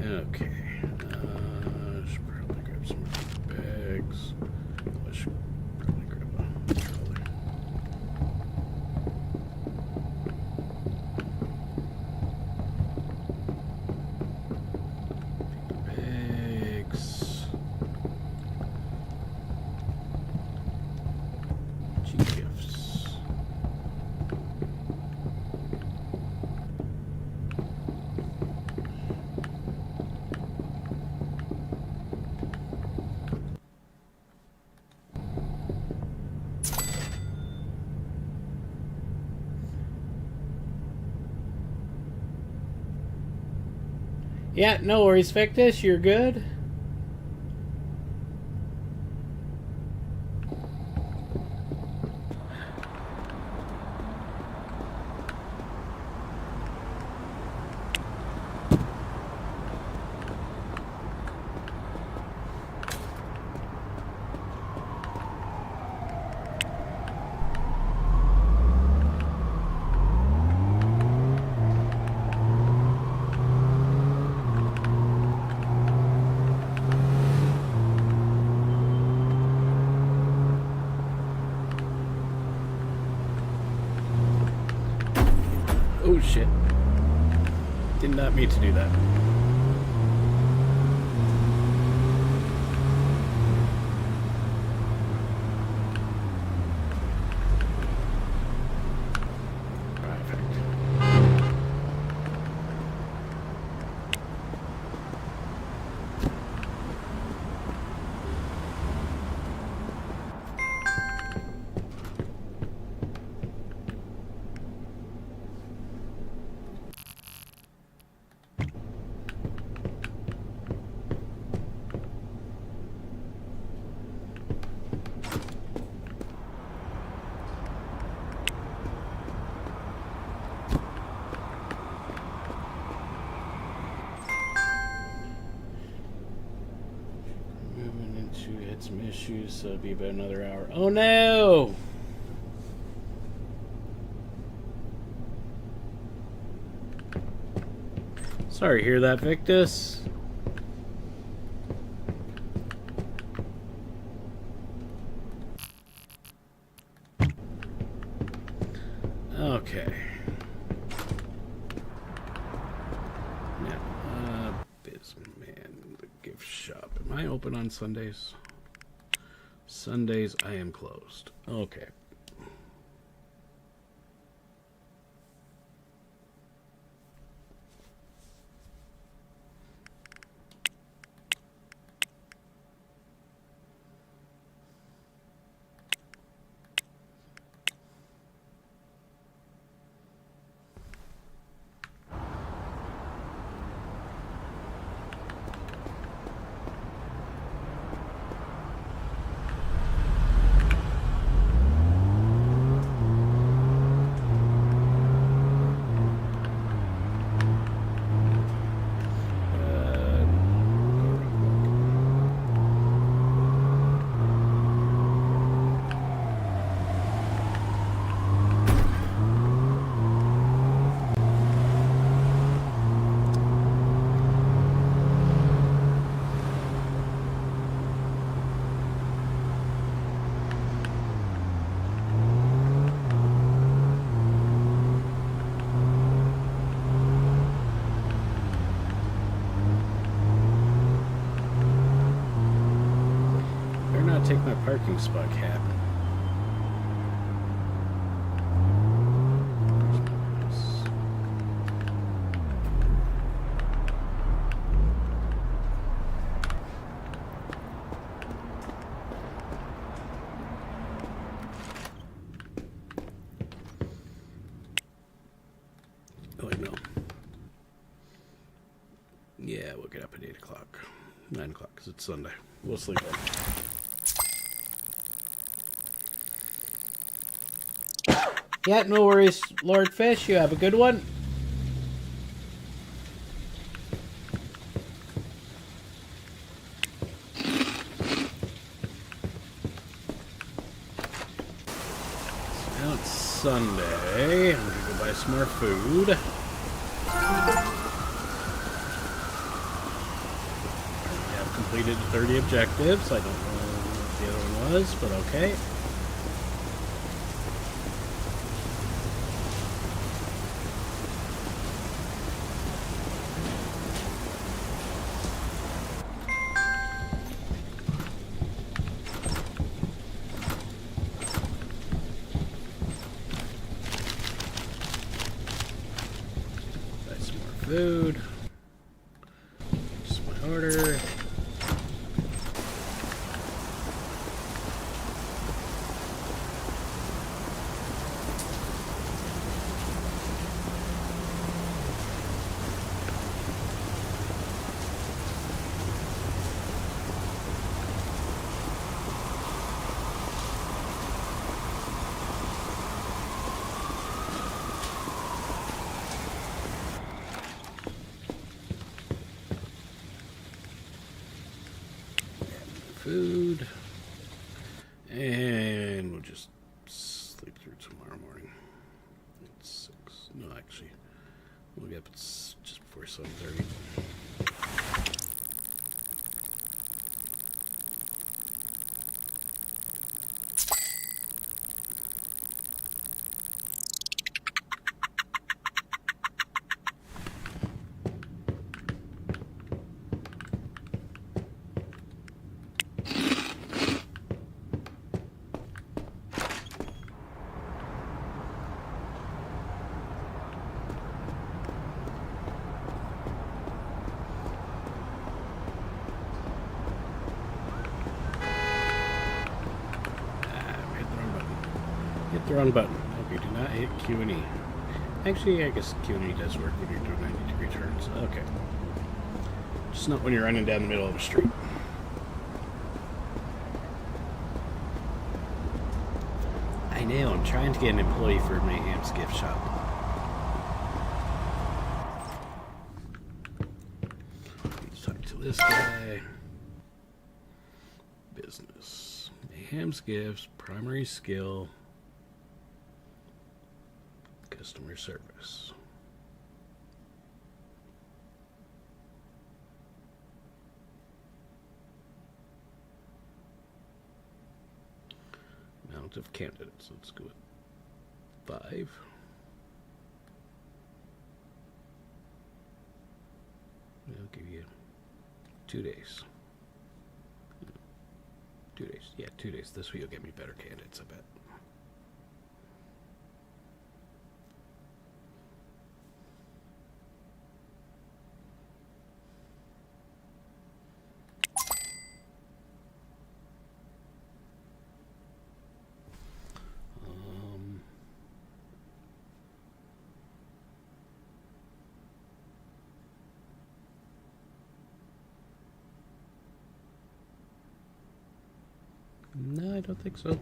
Okay. Should probably grab some of these bags. I should probably grab a trolley. Bags. Gifts. Yeah, no worries, Victus. You're good. Oh shit. Did not mean to do that. had some issues, so it'll be about another hour. Oh no! Sorry to hear that, Victus. Okay. Now, Bizman, the gift shop. Am I open on Sundays? Sundays, I am closed. Okay. Take my parking spot cap. Oh, no. Yeah, we'll get up at 8 o'clock. 9 o'clock, because it's Sunday. We'll sleep in. Yeah, no worries, Lord Fish. You have a good one. So now it's Sunday. I'm gonna go buy some more food. I have completed 30 objectives. I don't know what the other one was, but okay. Food. Just my order. Food, and we'll just sleep through tomorrow morning. It's 6. No, actually, we'll get up just before 7:30. Hit the wrong button. Okay, do not hit Q and E. Actually, I guess Q and E does work when you're doing 90-degree turns. Okay. Just not when you're running down the middle of a street. I know, I'm trying to get an employee for Mayhem's gift shop. Let's talk to this guy. Business. Ham's Gifts, primary skill, customer service. Amount of candidates. Let's go with 5. I'll give you 2 days. 2 days. Yeah, 2 days. This way you'll get me better candidates, I bet. No, I don't think so.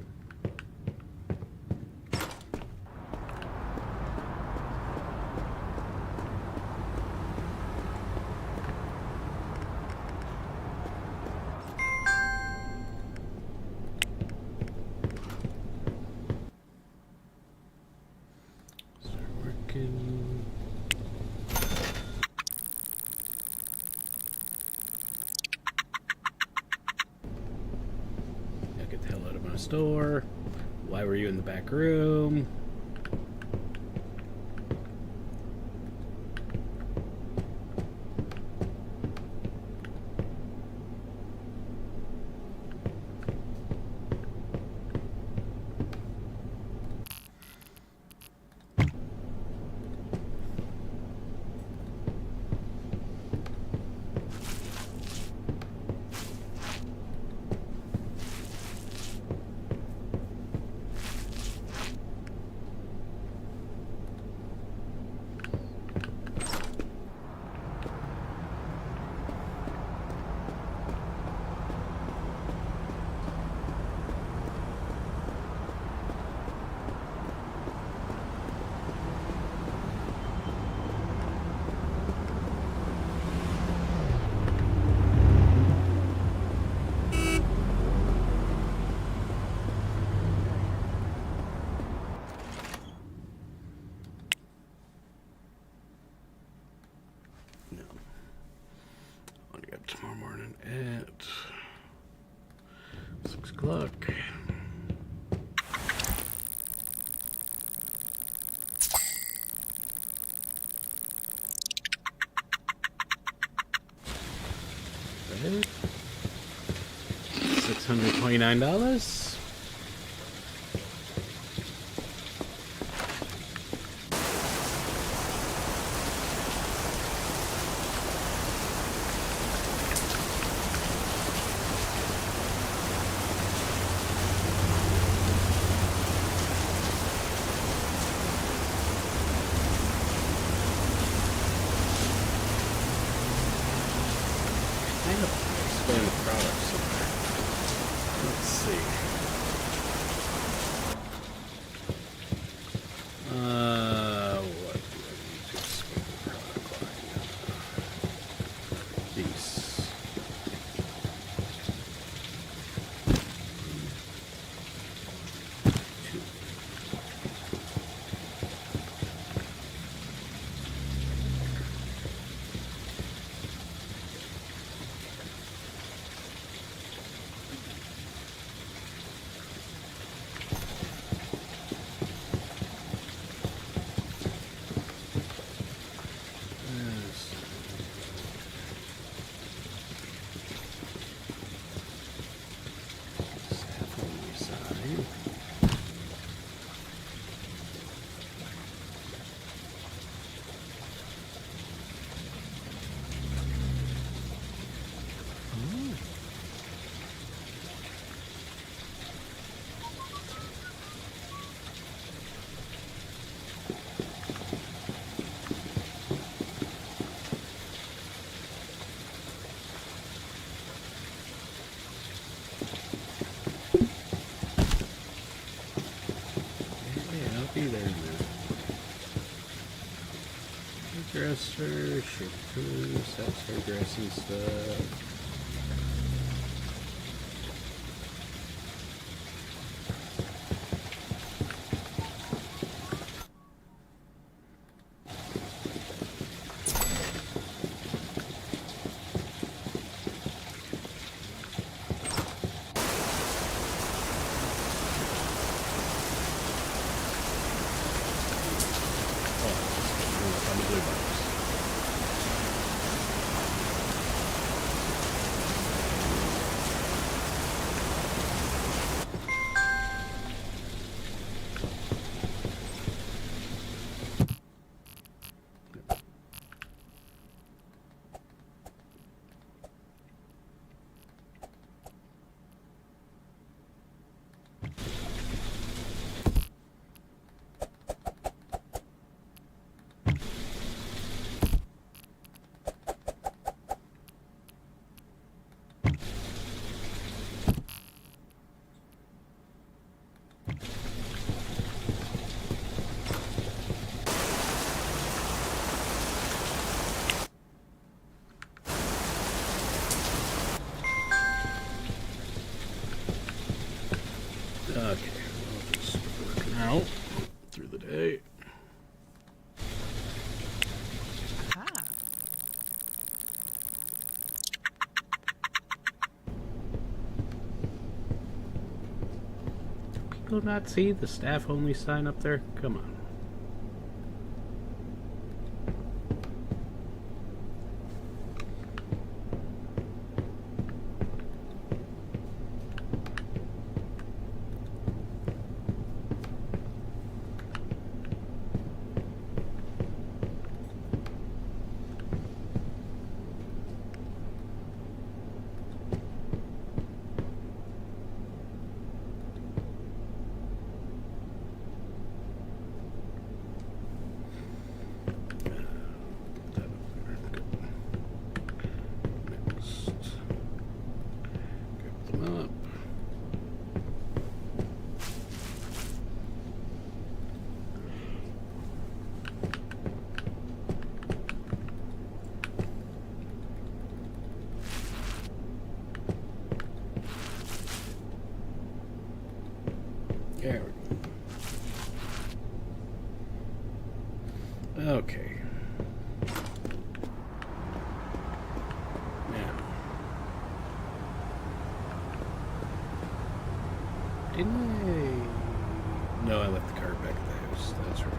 Start working. Get the hell out of my store. Why were you in the back room? No. I'll get tomorrow morning at 6 o'clock. $629. Explain the product somewhere. Let's see. What do I need to explain the product line? These. Two. Be there now. Dresser, shampoo, that's for dressing stuff. people not see the staff only sign up there? Come on. There we go. Okay. Now. Didn't I? No, I left the card back at the house. That's right.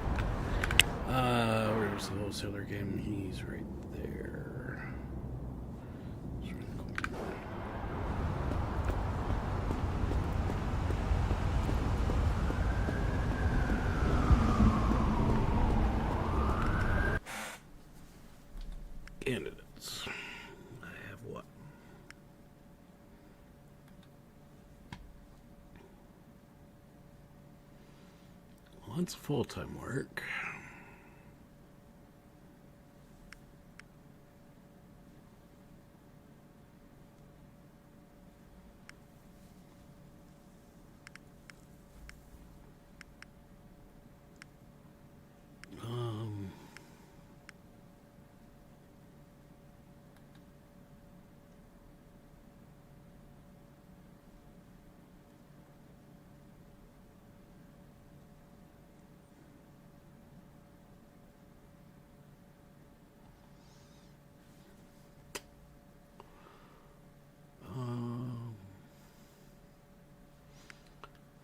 Where's the wholesaler again? He's right there. Candidates. I have what? Well, it's full-time work.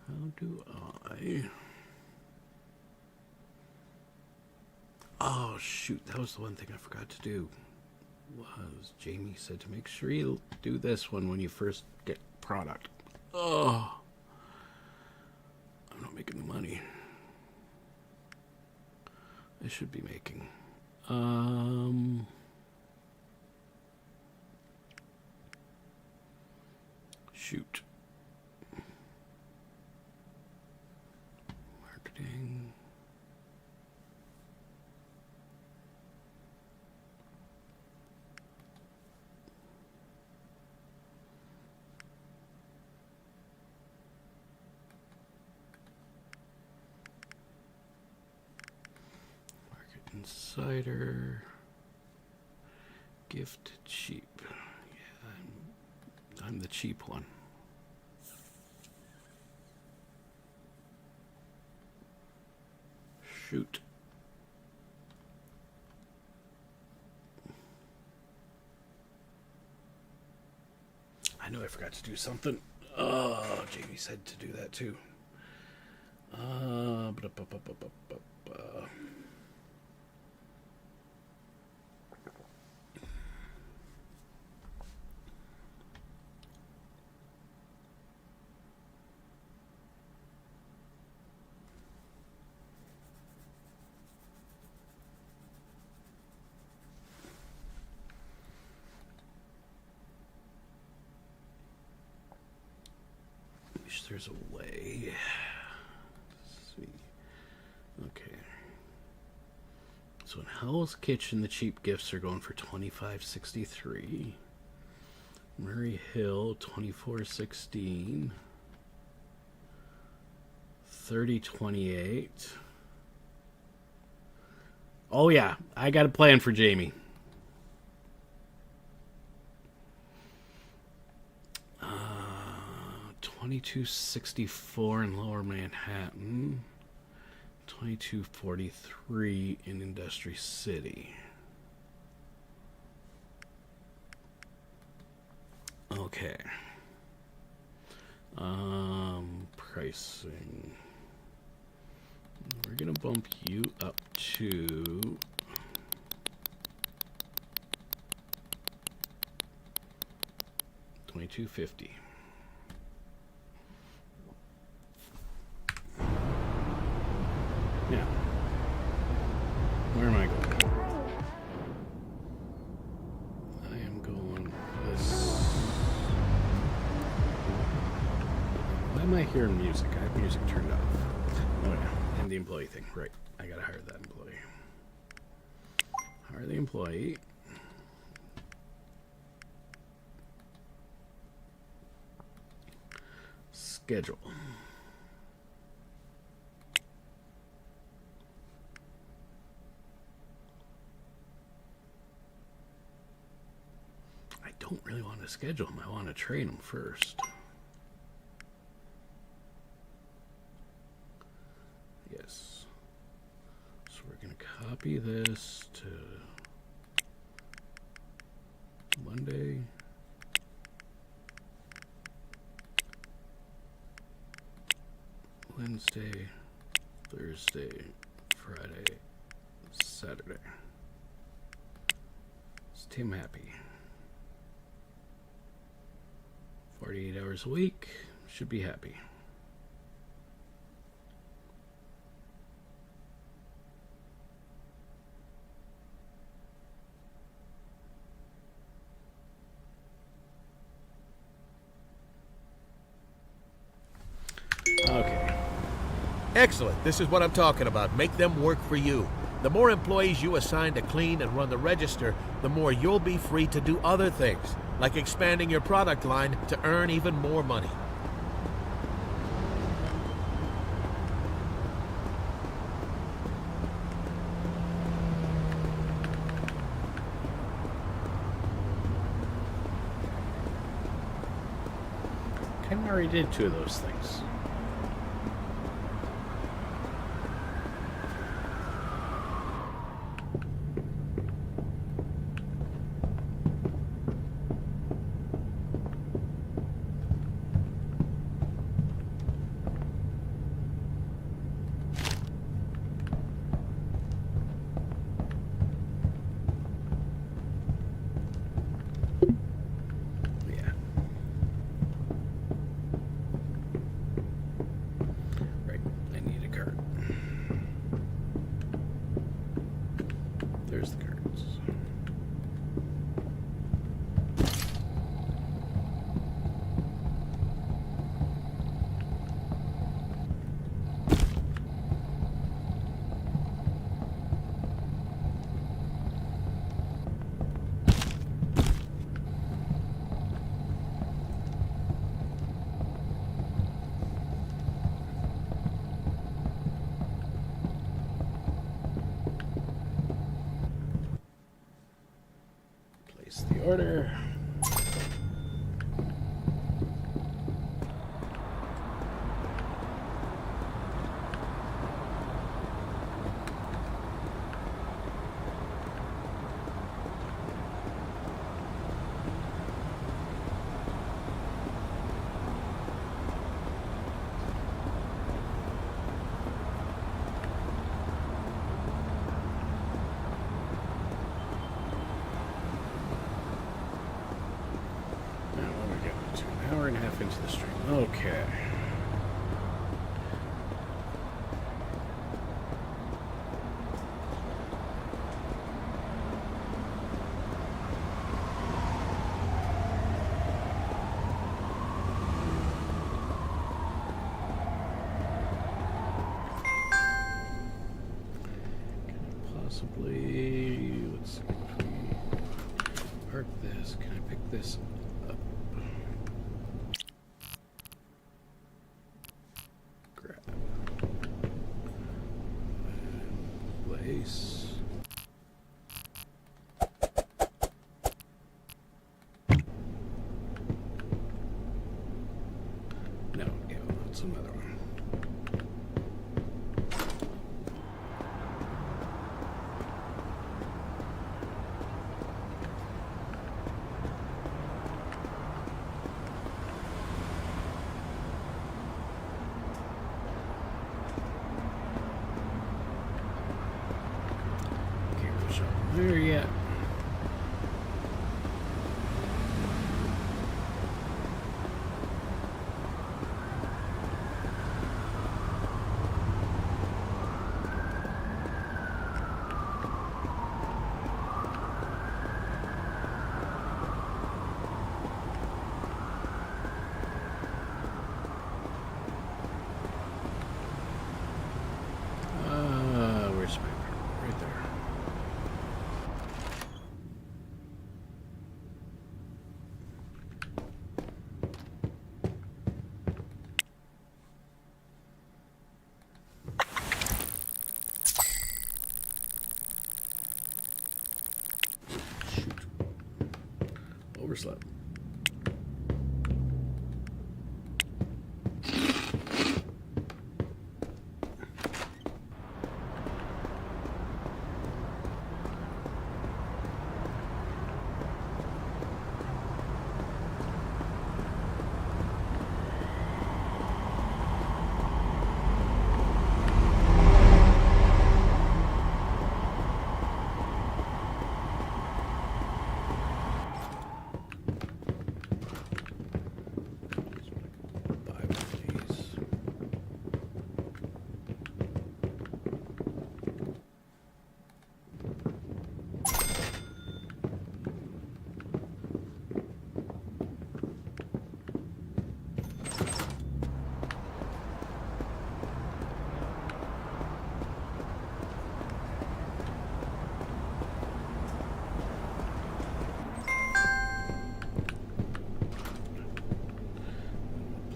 How do I? Oh shoot, that was the one thing I forgot to do. Was Jamie said to make sure you do this one when you first get product. Oh, I'm not making the money I should be making. Shoot. Marketing. Market Insider. Gift cheap. Yeah, I'm the cheap one. Shoot. I know I forgot to do something. Oh, Jamie said to do that too. Wish there's a way. Let's see. Okay. So in Hell's Kitchen, the cheap gifts are going for $25.63. Murray Hill, $24.16. $30.28. Oh yeah, I got a plan for Jamie. $22.64 in Lower Manhattan. $22.43 in Industry City. Okay. pricing. We're gonna bump you up to $22.50. Now, where am I going? I am going this. Why am I hearing music? I have music turned off. Oh yeah, and the employee thing. Right, I gotta hire that employee. Hire the employee. Schedule. I don't really want to schedule them. I want to train them first. Yes. So we're going to copy this to Monday. Wednesday, Thursday, Friday, Saturday. Is Tim happy? 48 hours a week, should be happy. Okay. Excellent. This is what I'm talking about. Make them work for you. The more employees you assign to clean and run the register, the more you'll be free to do other things, like expanding your product line to earn even more money. Kind of already did two of those things. Yeah. Right. I need a cart. There's the carts. Place the order. Now what are we going to? An hour and a half into the stream. Okay. Possibly, let's see if we park this. Can I pick this up? Grab. Place. No, yeah, that's another one. there yet. Where's my paper? Right there. Shoot. Overslept.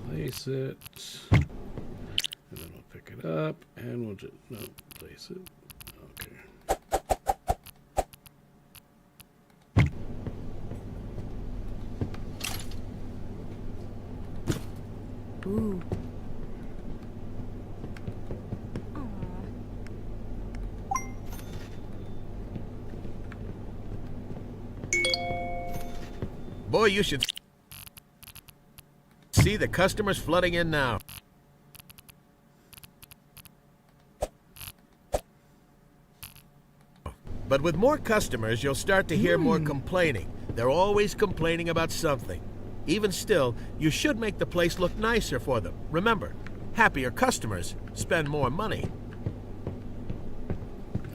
Place it, and then we'll pick it up, and we'll just place it. Okay. Ooh. Boy, you should see the customers flooding in now. But with more customers, you'll start to hear more complaining. They're always complaining about something. Even still, you should make the place look nicer for them. Remember, happier customers spend more money.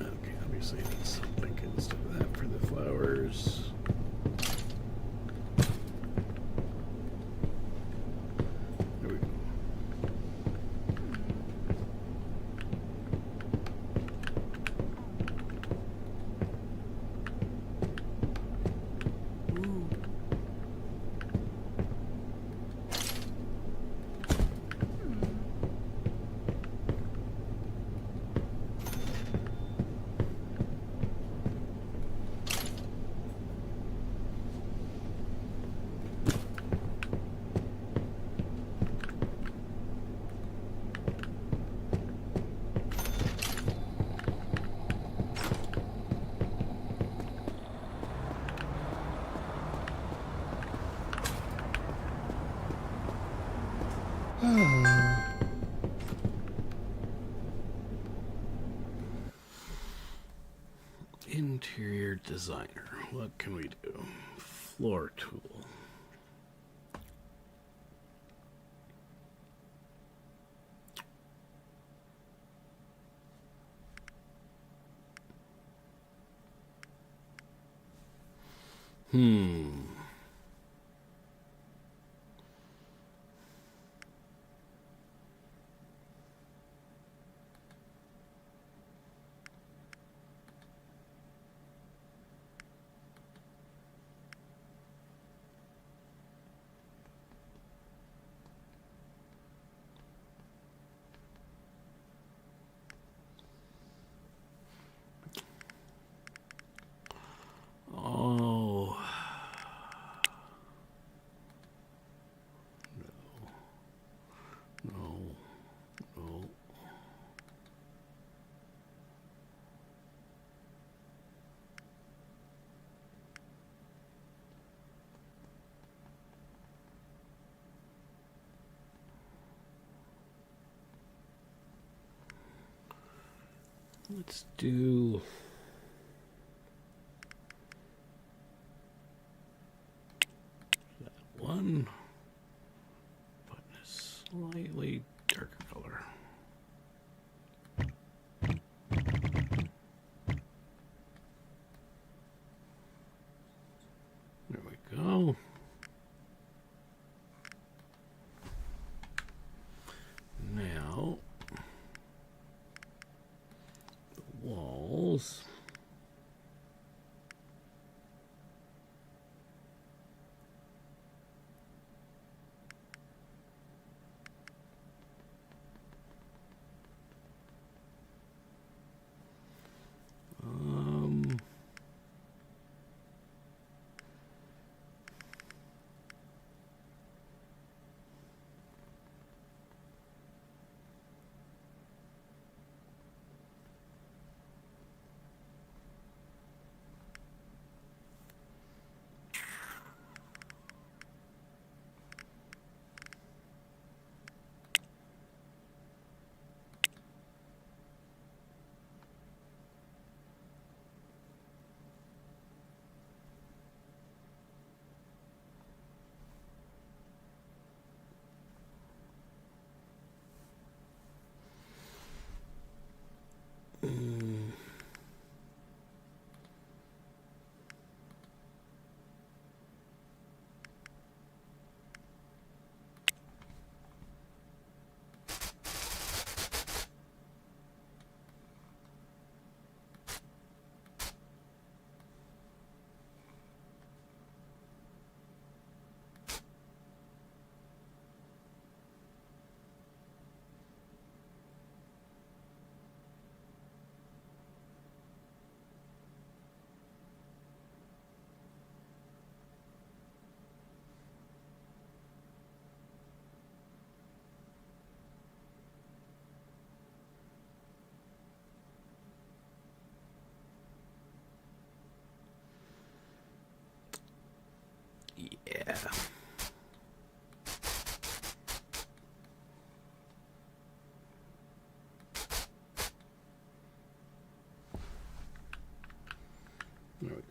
Okay, obviously I need something instead of that for the flowers. There we go. Interior designer. What can we do? Floor tool. Oh. No. No. Let's do one, but in a slightly darker color. There we go. Now, the walls. Yeah. There we go.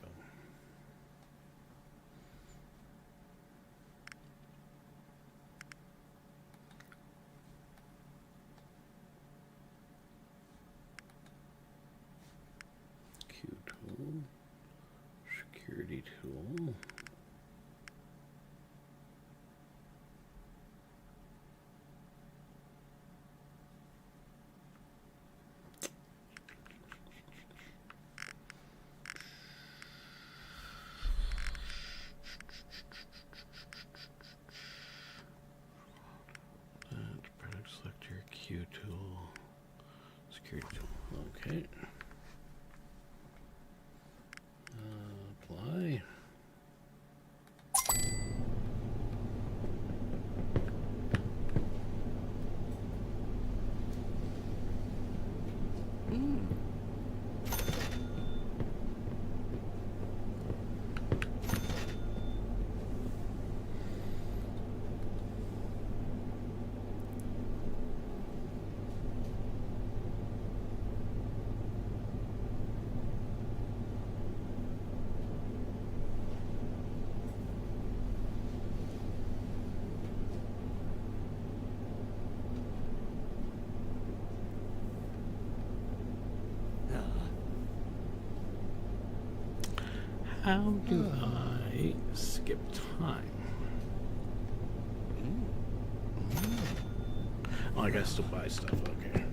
Q tool, security tool. Product selector, Q tool, security tool. Okay. Apply. How do I skip time? Oh, I gotta still buy stuff. Okay.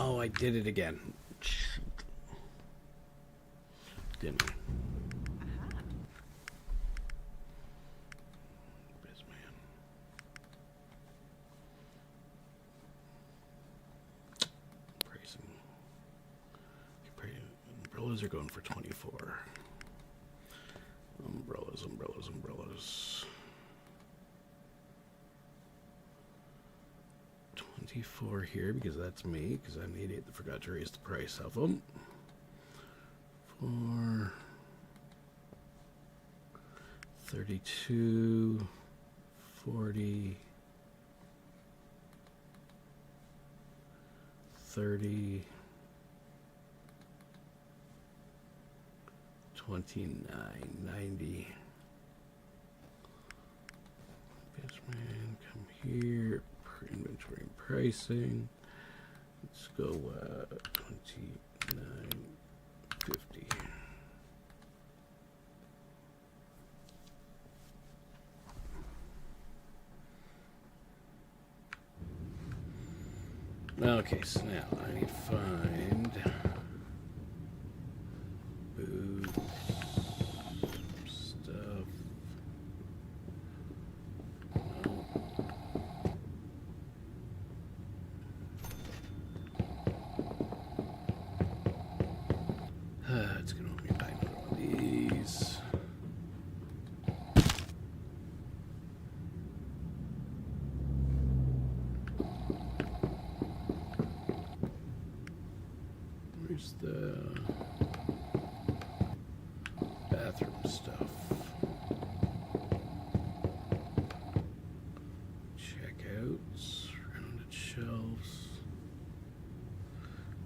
Oh, I did it again. Didn't I? Bizman. Pricing. Umbrellas are going for 24. Umbrellas, umbrellas, umbrellas. 24 here because that's me, because I'm the idiot that forgot to raise the price of them. 4, 32, 40, 30, 29, 90. Bitchman, come here. Inventory and pricing. Let's go 29.50. Okay, so now I need to find boots, stuff. It's gonna want me to buy another one of these. Where's the bathroom stuff? Checkouts, rounded shelves,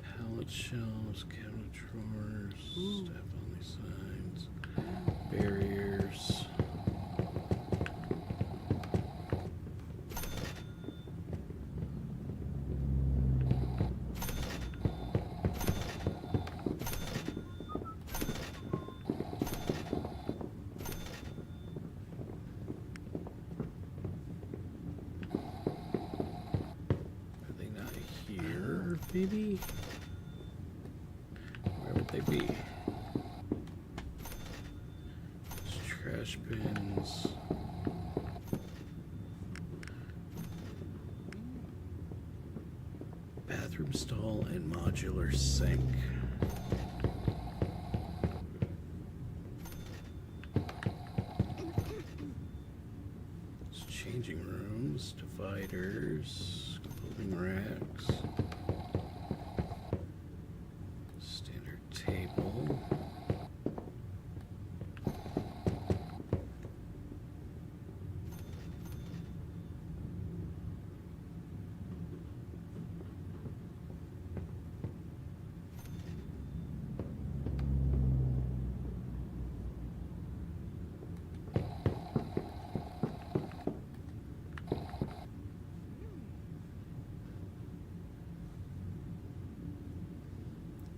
pallet shelves, cabinet drawers, staff only signs, barriers. Are they not here, maybe? Where would they be? There's trash bins. Bathroom stall and modular sink. It's changing rooms, dividers, clothing racks. Standard table.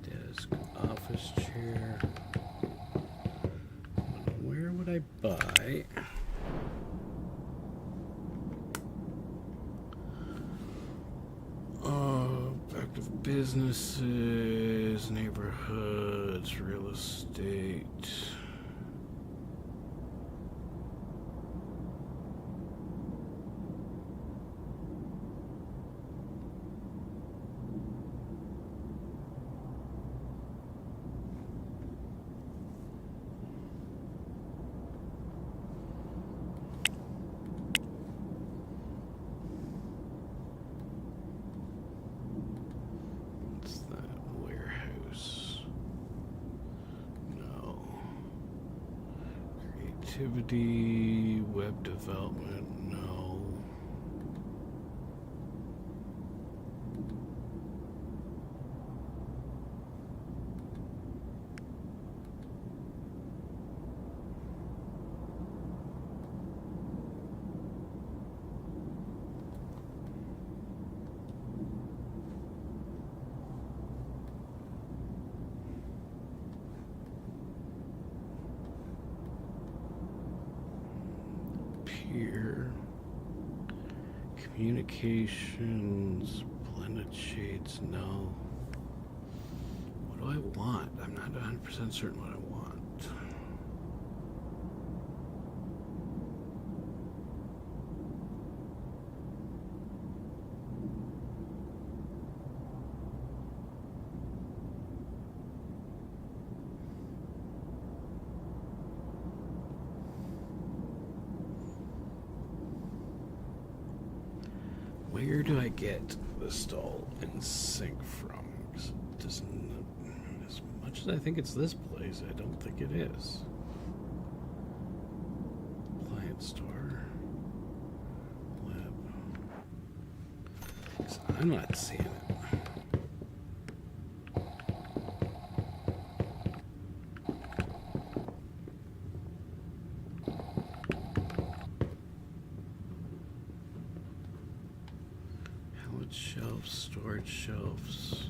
Desk, office chair. Where would I buy? Active businesses, neighborhoods, real estate. What's that? Warehouse. No. Creativity, web development, no. Here. Communications, blended shades, no. What do I want? I'm not 100% certain what I want. where do I get the stall and sink from? 'Cause it doesn't, as much as I think it's this place, I don't think it is. Appliance store. Lab. 'Cause I'm not seeing it. Shelves, storage shelves.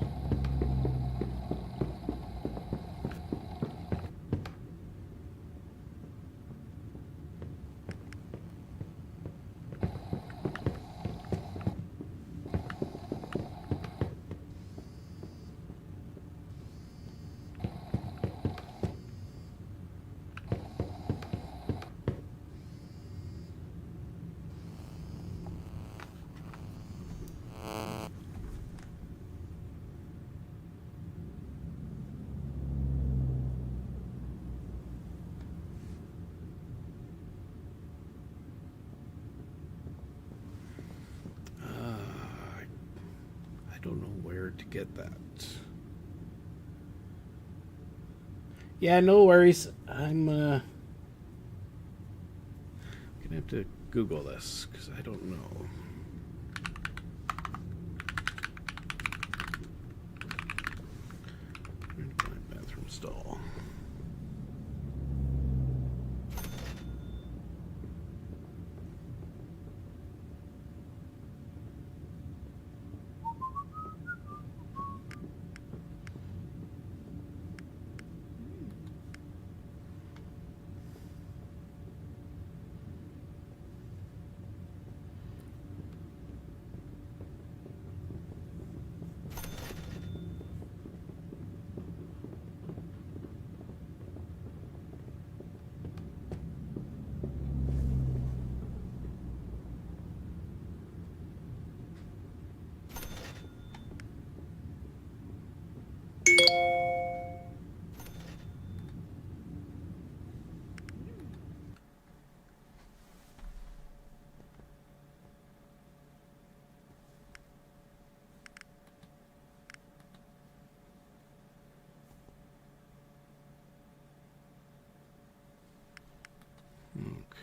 I don't know where to get that. Yeah, no worries. I'm gonna have to Google this because I don't know. Where to find bathroom stall?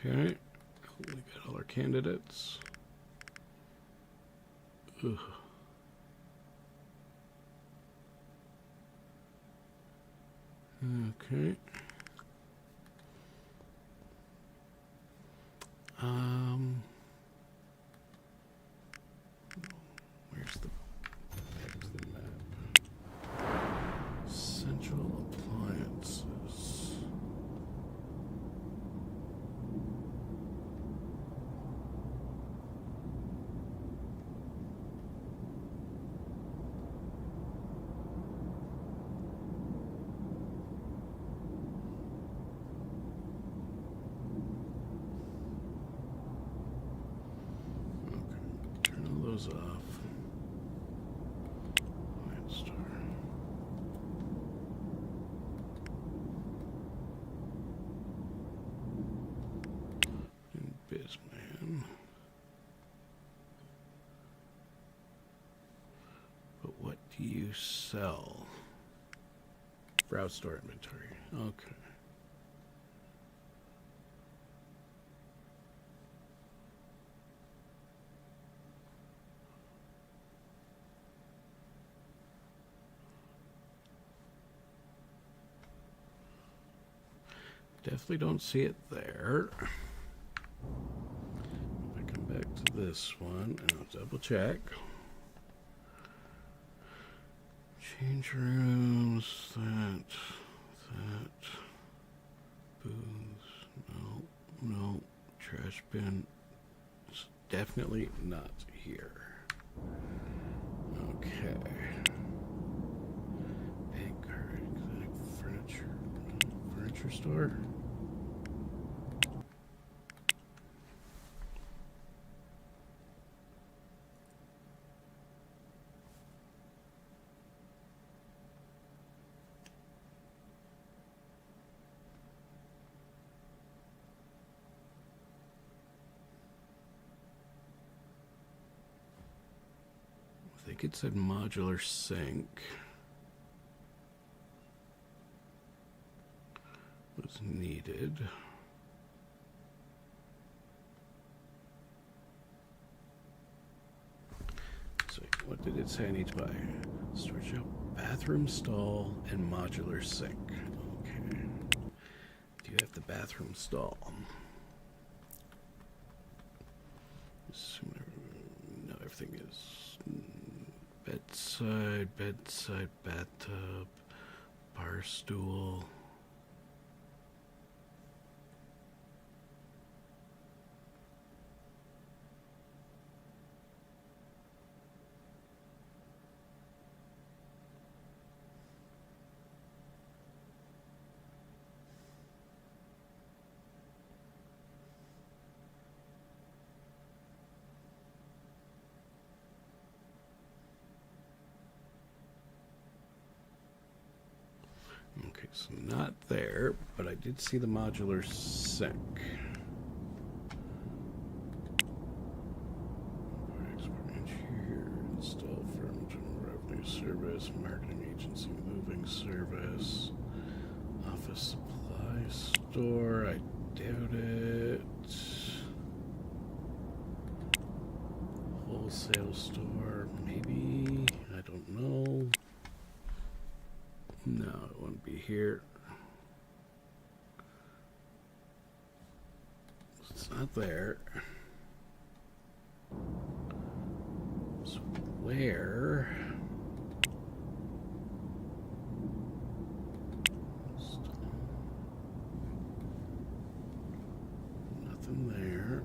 Okay, we got all our candidates. Ugh. Okay. Where's the back to the map? Central appliances. Turn all those off. Light star. And Bizman. But what do you sell? Browse store inventory. Okay. Definitely don't see it there. If I come back to this one, and I'll double check. Change rooms, that, booths, no, trash bin. It's definitely not here. Okay. Bank card, furniture store. think it said modular sink was needed. So what did it say I need to buy? Storage shelf, bathroom stall, and modular sink. Okay. Do you have the bathroom stall? No, everything is bedside, bathtub, bar stool. Okay, so not there, but I did see the modular sink. Here, install firm general revenue service, marketing agency, moving service, office supply store. I doubt it. Wholesale store, maybe. I don't know. No, it wouldn't be here. It's not there. So where? Nothing there.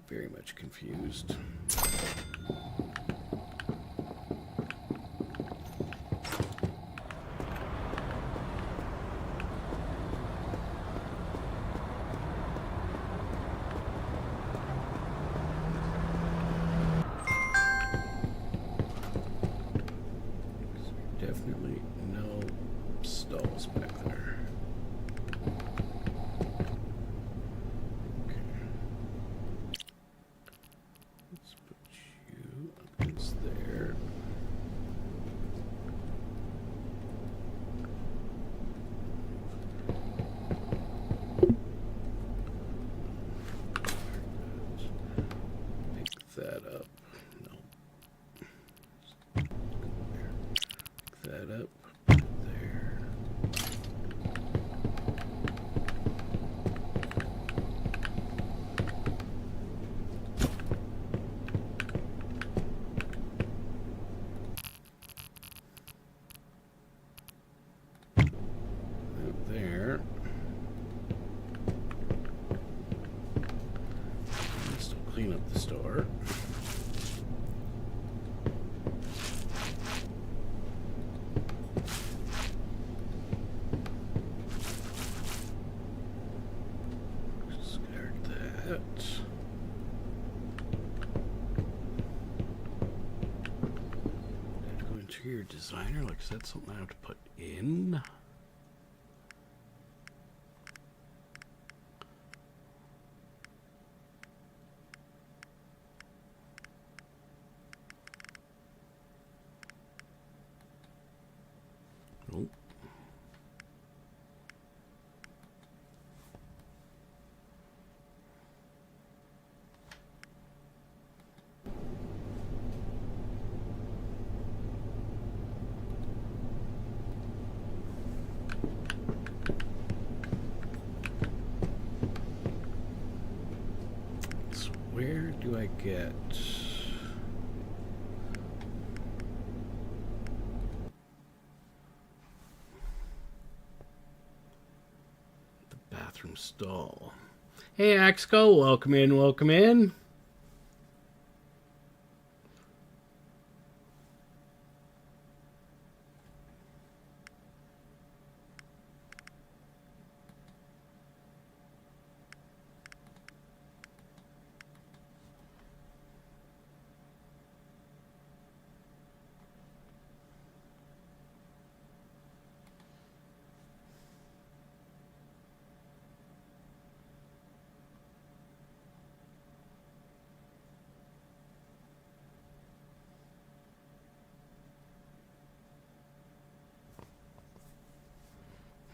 Very much confused. Definitely no stalls back there. There. Pick that up. No. Pick that up. Put it there. There. Still clean up the store. Discard that. Go interior designer. Like, is that something I have to put in? Nope. So where do I get bathroom stall? Hey, Axco, welcome in, welcome in.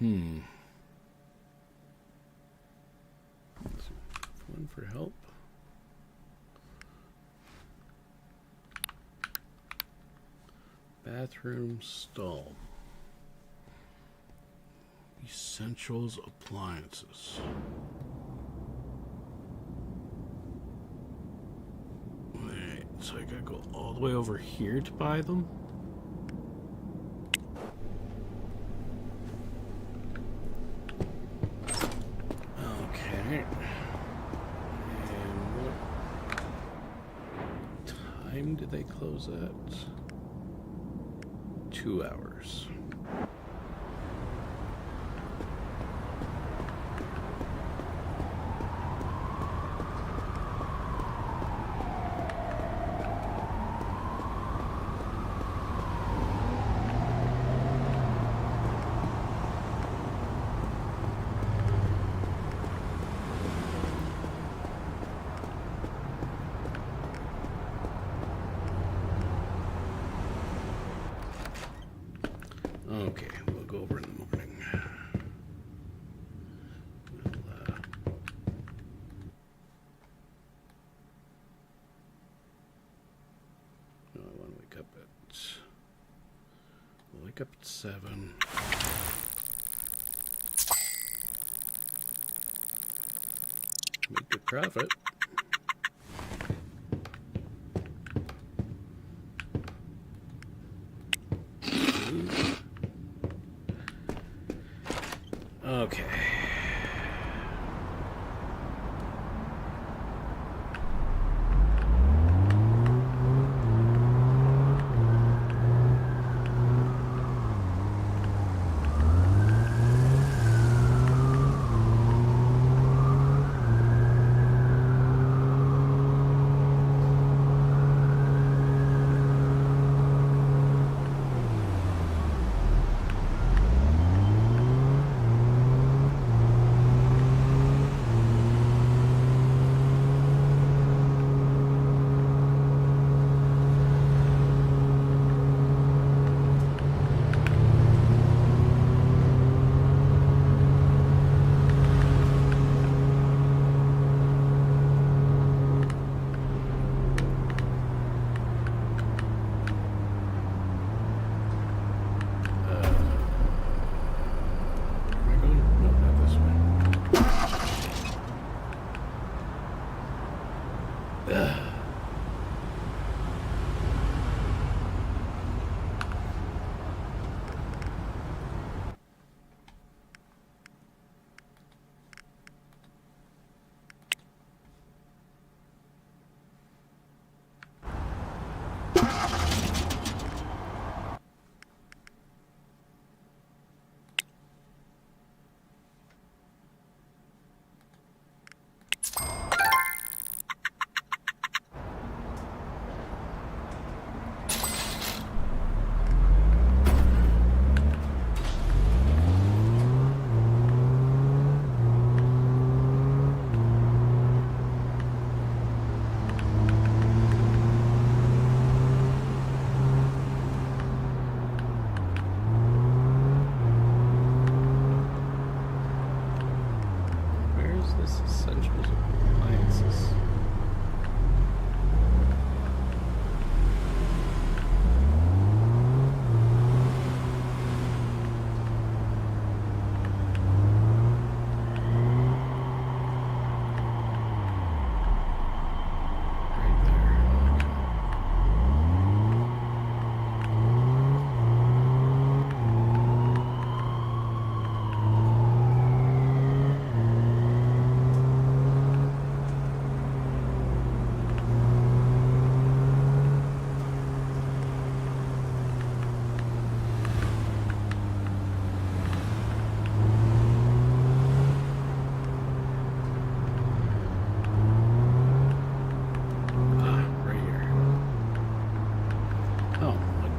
One for help. Bathroom stall. Essentials appliances. Wait, so I gotta go all the way over here to buy them? Okay. And what time did they close at? 2 hours. Okay, we'll go over in the morning. No, I want to wake up at... We'll wake up at 7. Make good profit. Okay.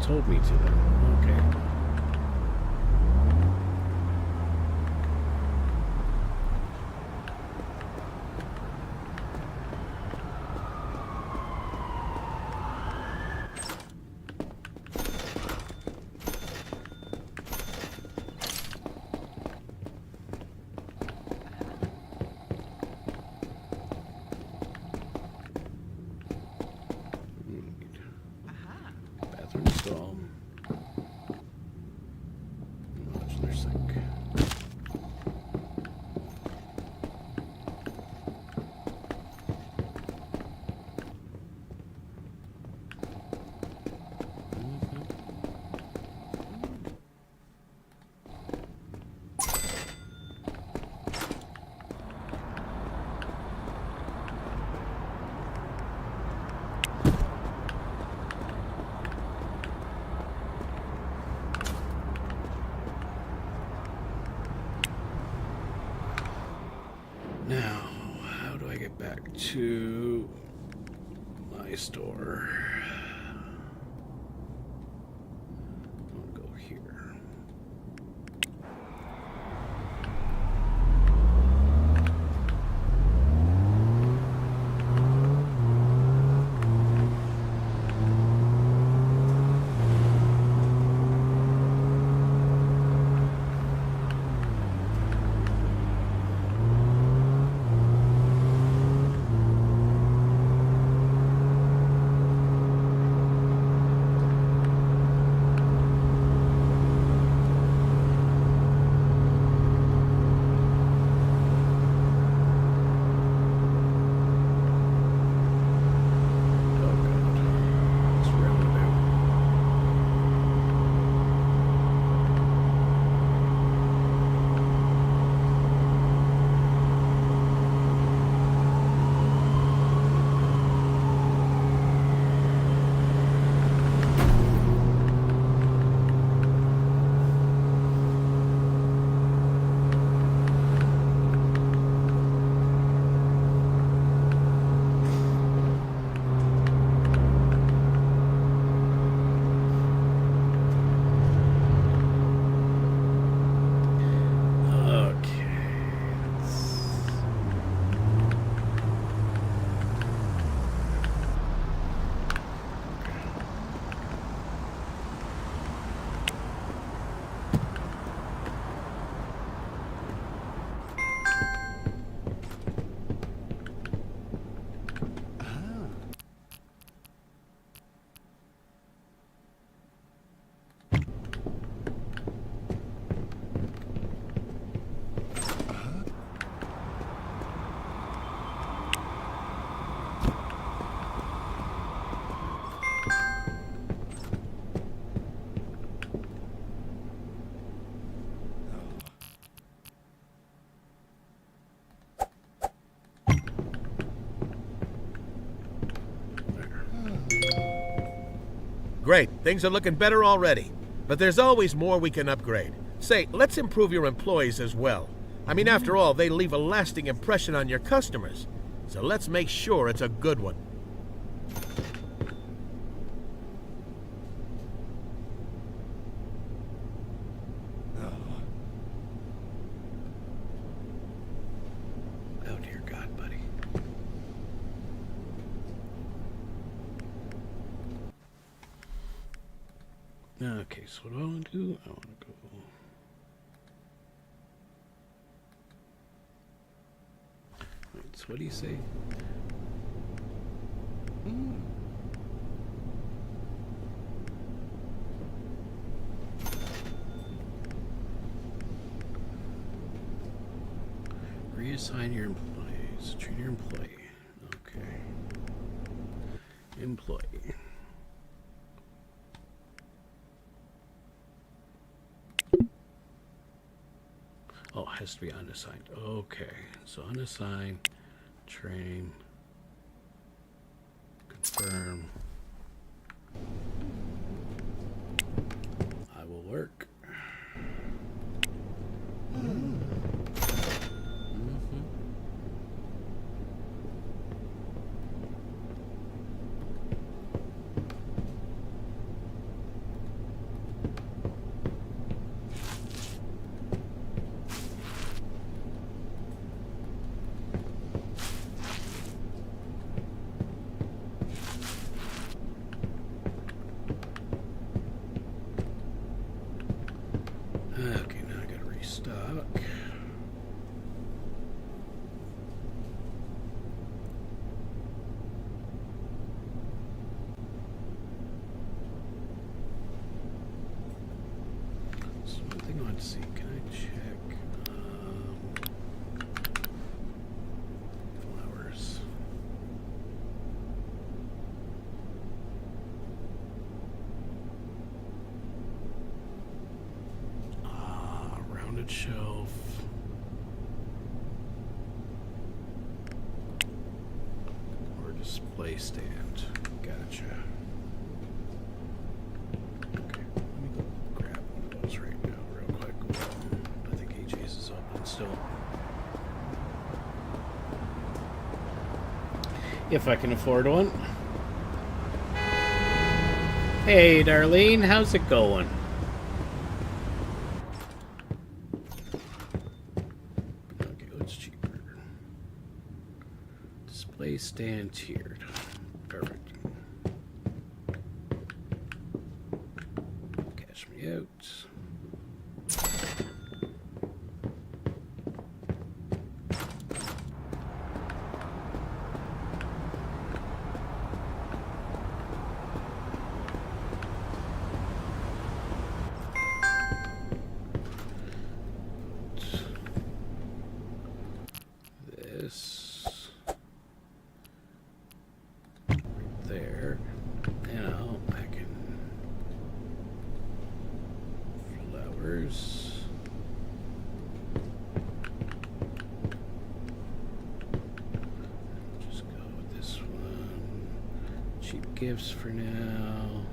told me to then. Okay. So, watch their sink. Now, how do I get back to my store? I'll go here. Oh god. It's roundabout. Okay. Great, things are looking better already. But there's always more we can upgrade. Say, let's improve your employees as well. I mean, after all, they leave a lasting impression on your customers. So let's make sure it's a good one. Oh dear God, buddy. Okay, so what do I want to do? I want to go. Wait, so what do you say? Reassign your employees. Train your employee. Okay. Employee. Oh, it has to be unassigned. Okay. So unassigned, train, confirm. I will work. Wood shelf. Or display stand. Gotcha. Okay, let me go grab one of those right now, real quick. I think AJ's is open still. If I can afford one. Hey, Darlene, how's it going? Okay, what's cheaper? Display stand tiered. Perfect. Cash me out. This right there. Now I can flowers. Just go with this one. Cheap gifts for now.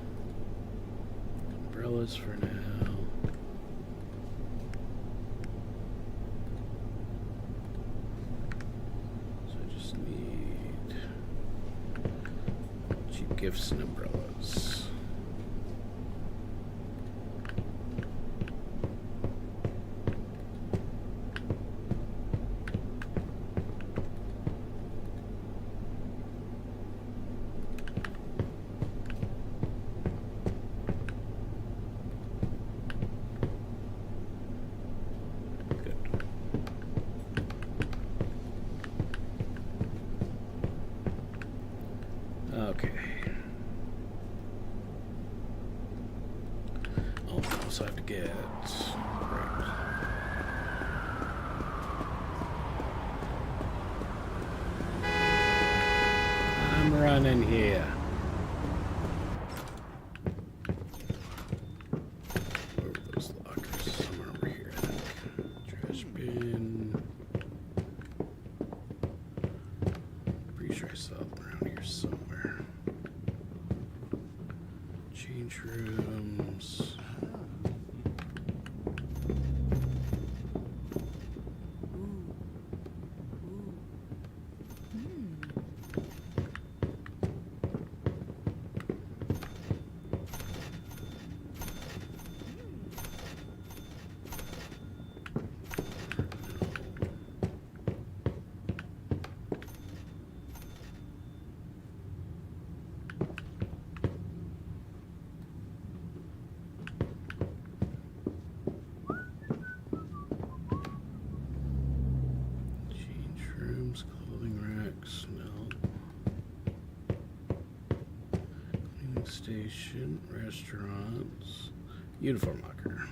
Umbrellas for now. Gifts and umbrellas. Good. Okay. Also have to get right. I'm running here. Where were those lockers? Somewhere over here, I think. Trash bin. Pretty sure I saw them around here somewhere. Change rooms. Clothing racks, no. Cleaning station, restaurants, uniform locker.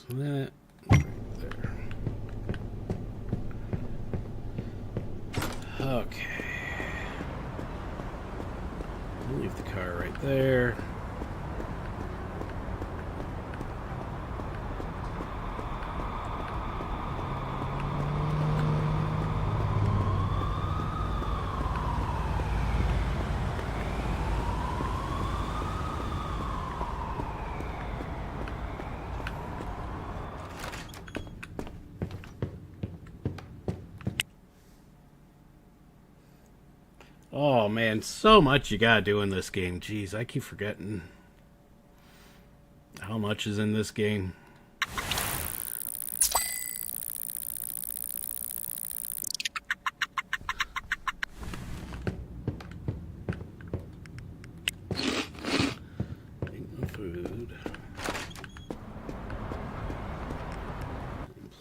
That right there. Okay. I'll leave the car right there. Oh man, so much you gotta do in this game. Jeez, I keep forgetting how much is in this game. Ain't no food.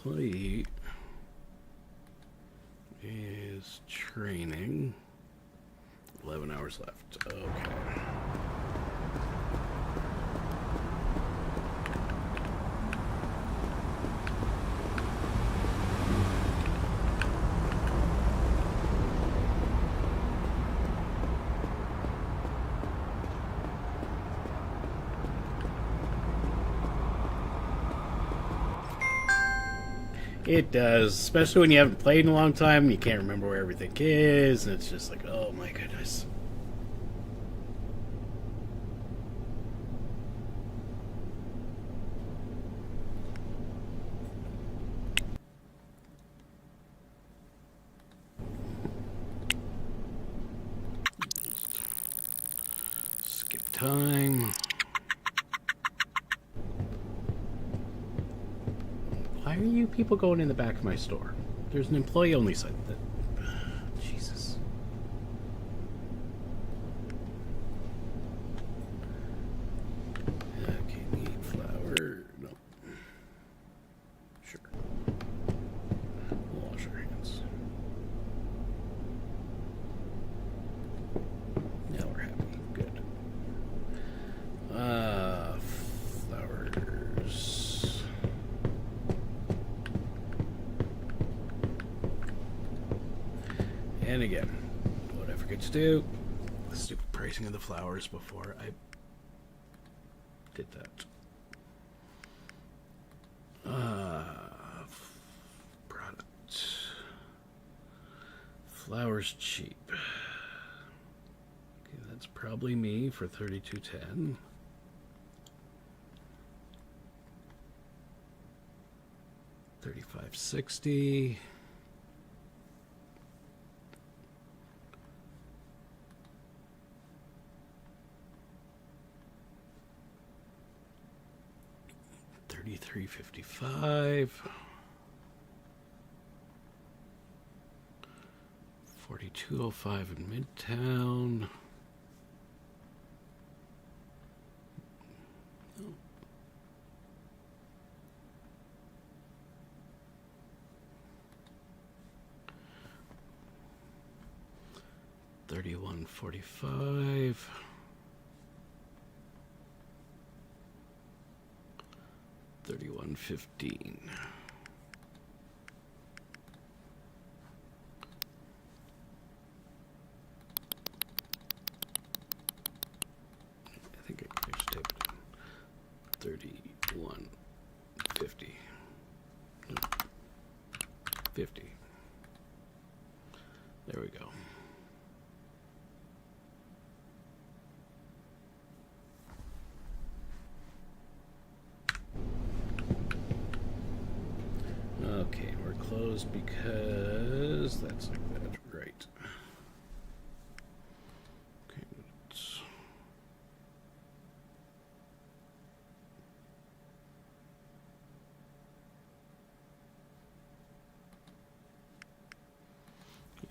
employee is training. 11 hours left. Okay. It does, especially when you haven't played in a long time and you can't remember where everything is, and it's just like, oh my goodness. Skip time. Why are you people going in the back of my store? There's an employee-only site. Jesus. Okay, need flour. No. Sure. We'll wash our hands. Now we're happy. Good. Flowers. And again, what I forget to do, the stupid pricing of the flowers before I did that. Product. Flowers cheap. Okay, that's probably me for $32.10. $35.60. $33.55. $42.05 in Midtown. $31.45. $31.15. I think I just typed $31.50. No, 50. There we go. Okay, we're closed because that's like that, right? Okay, let's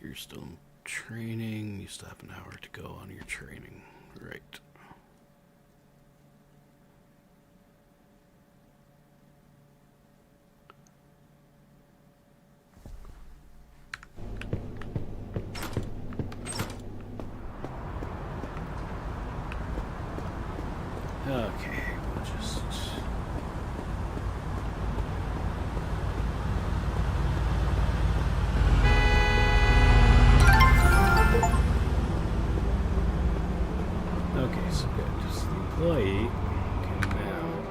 you're still in training. You still have an hour to go on your training, right? Okay, we'll just... Okay, so good. Just the employee can now...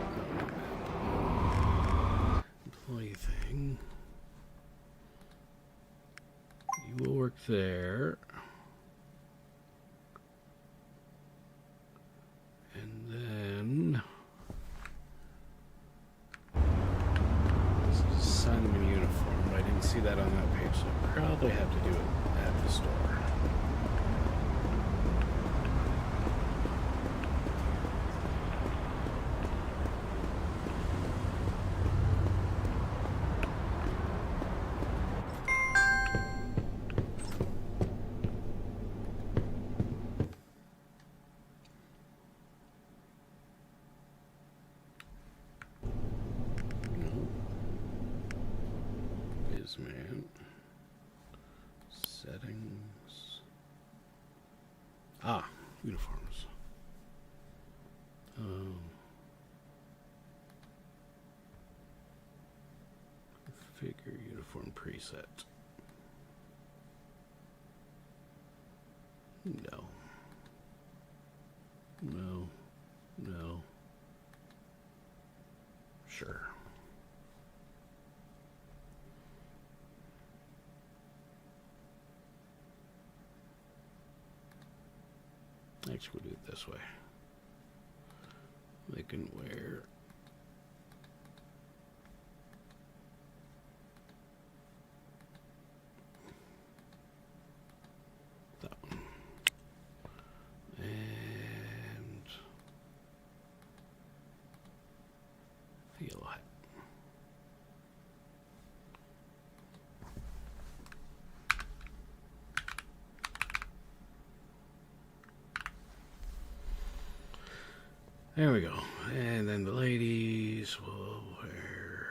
employee thing. You will work there. Sign them in uniform, but I didn't see that on that page, so I probably have to do it at the store. Settings, man. Settings. Ah, uniforms. Figure uniform preset. No. No. No. Sure. Actually, we'll do it this way. They can wear that one. And the yellow hat. There we go. And then the ladies will wear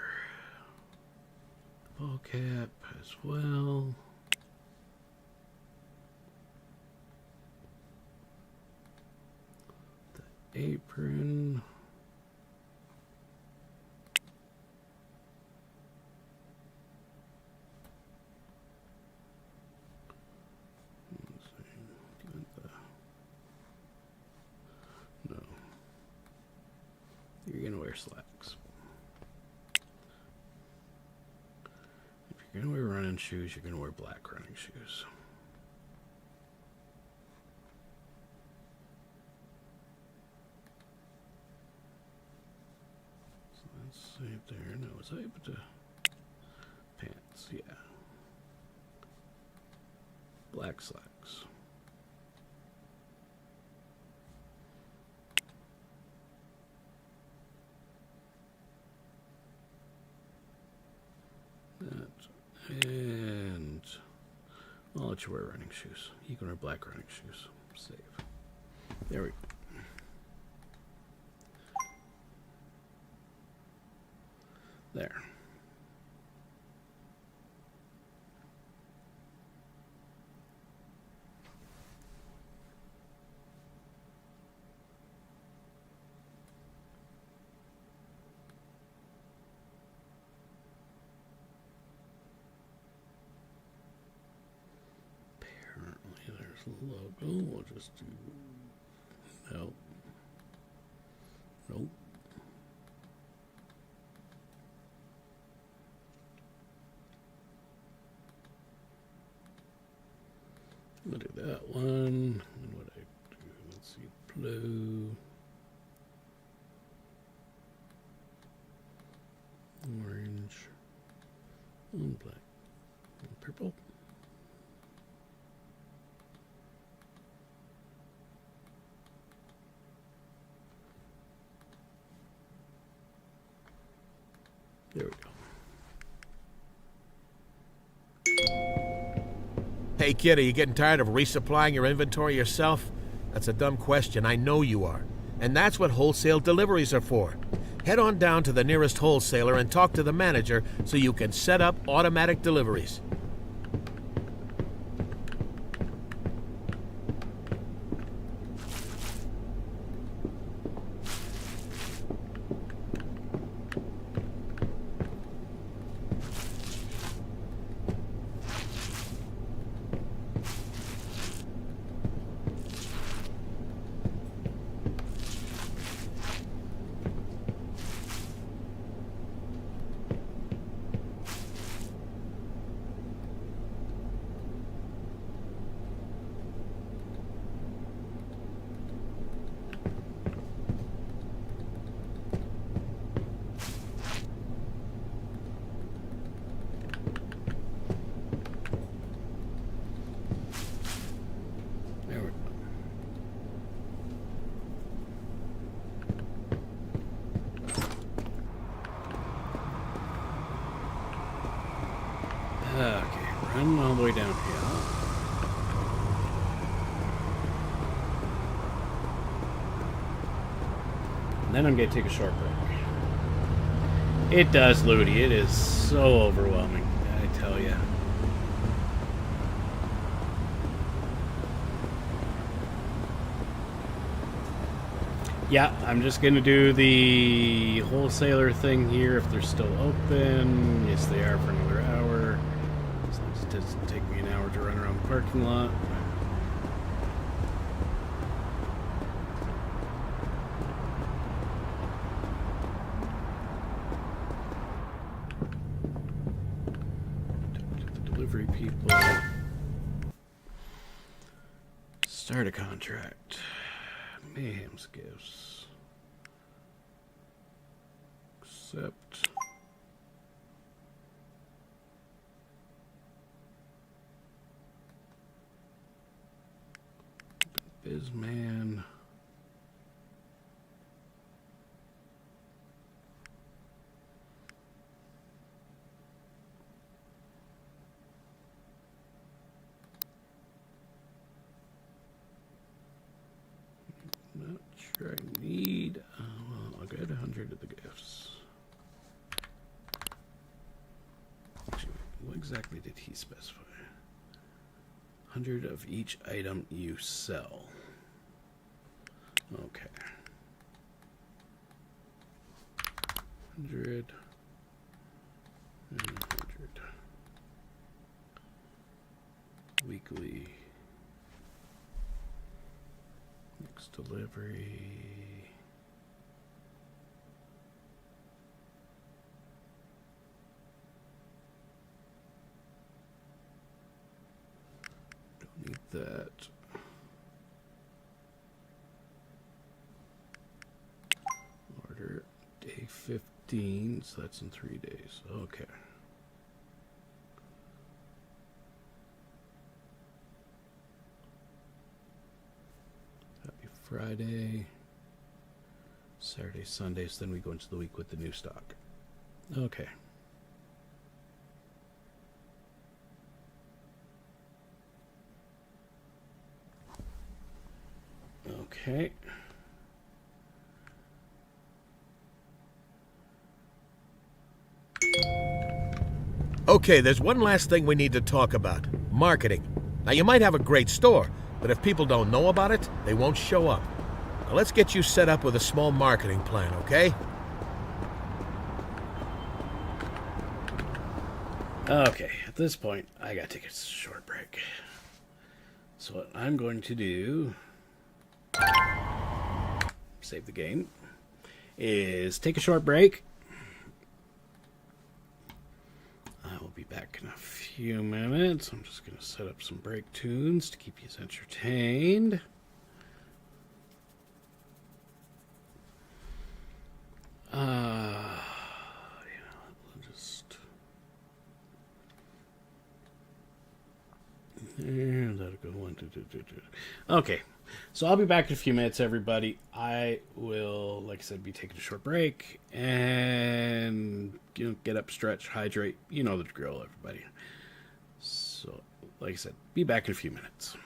ball cap as well. The apron. Let's see. Do you want the... No. You're going to wear slacks. If you're going to wear running shoes, you're going to wear black running shoes. So that's saved there. No, was I able to... Pants, yeah. Black slacks. And I'll let you wear running shoes. You can wear black running shoes. Save. There we go. There. Logo, we'll just do no. Nope. We'll do that one. And what I do, let's see, blue, orange, and black, and purple. There we go. Hey kid, are you getting tired of resupplying your inventory yourself? That's a dumb question, I know you are. And that's what wholesale deliveries are for. Head on down to the nearest wholesaler and talk to the manager so you can set up automatic deliveries. Okay, run all the way downhill. And then I'm going to take a short break. It does, Ludi. It is so overwhelming. I tell you. Yeah, I'm just going to do the wholesaler thing here if they're still open. Yes, they are for another hour. As long as it doesn't take me an hour to run around the parking lot. Talk to the delivery people. Start a contract. Mayhem's gifts. Accept. Bizman. Not sure I need. Well, I'll get 100 of the gifts. Actually, what exactly did he specify? 100 of each item you sell. Okay. 100 and 100. Weekly. Next delivery. Don't need that. Order day 15, so that's in 3 days. Okay. Friday, Saturday, Sunday, so then we go into the week with the new stock. Okay. Okay. Okay, there's one last thing we need to talk about. Marketing. Now, you might have a great store, but if people don't know about it, they won't show up. Now, let's get you set up with a small marketing plan, okay? Okay, at this point, I gotta take a short break. So what I'm going to do, save the game, is take a short break. I will be back in a few minutes. I'm just going to set up some break tunes to keep you entertained. We'll just... And that'll go 1, 2, 2, 2, 2. Okay, so I'll be back in a few minutes, everybody. I will, like I said, be taking a short break and get up, stretch, hydrate. You know the drill, everybody. So, like I said, be back in a few minutes.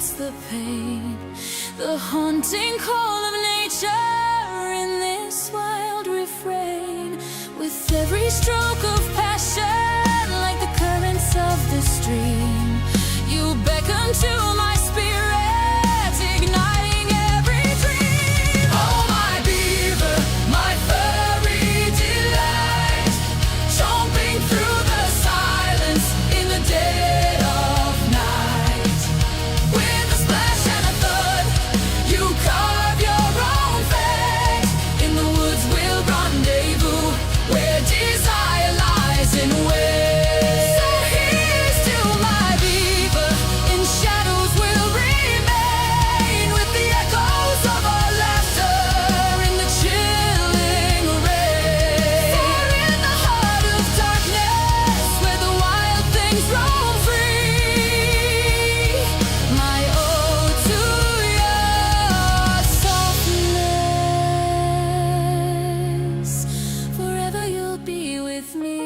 erase the pain, the haunting call of nature in this wild refrain. With every stroke of passion, like the currents of the stream, you beckon to my spirit, igniting every dream. Oh, my beaver, my furry delight, chomping through the silence in the dead of night. With a splash and a thud, you carve your own fate. In the woods we'll rendezvous, where desire lies in wait. So here's to my beaver, in shadows we'll remain, with the echoes of our laughter in the chilling rain. For in the heart of darkness, where the wild things roam free, my ode to your softness, forever you'll be with me.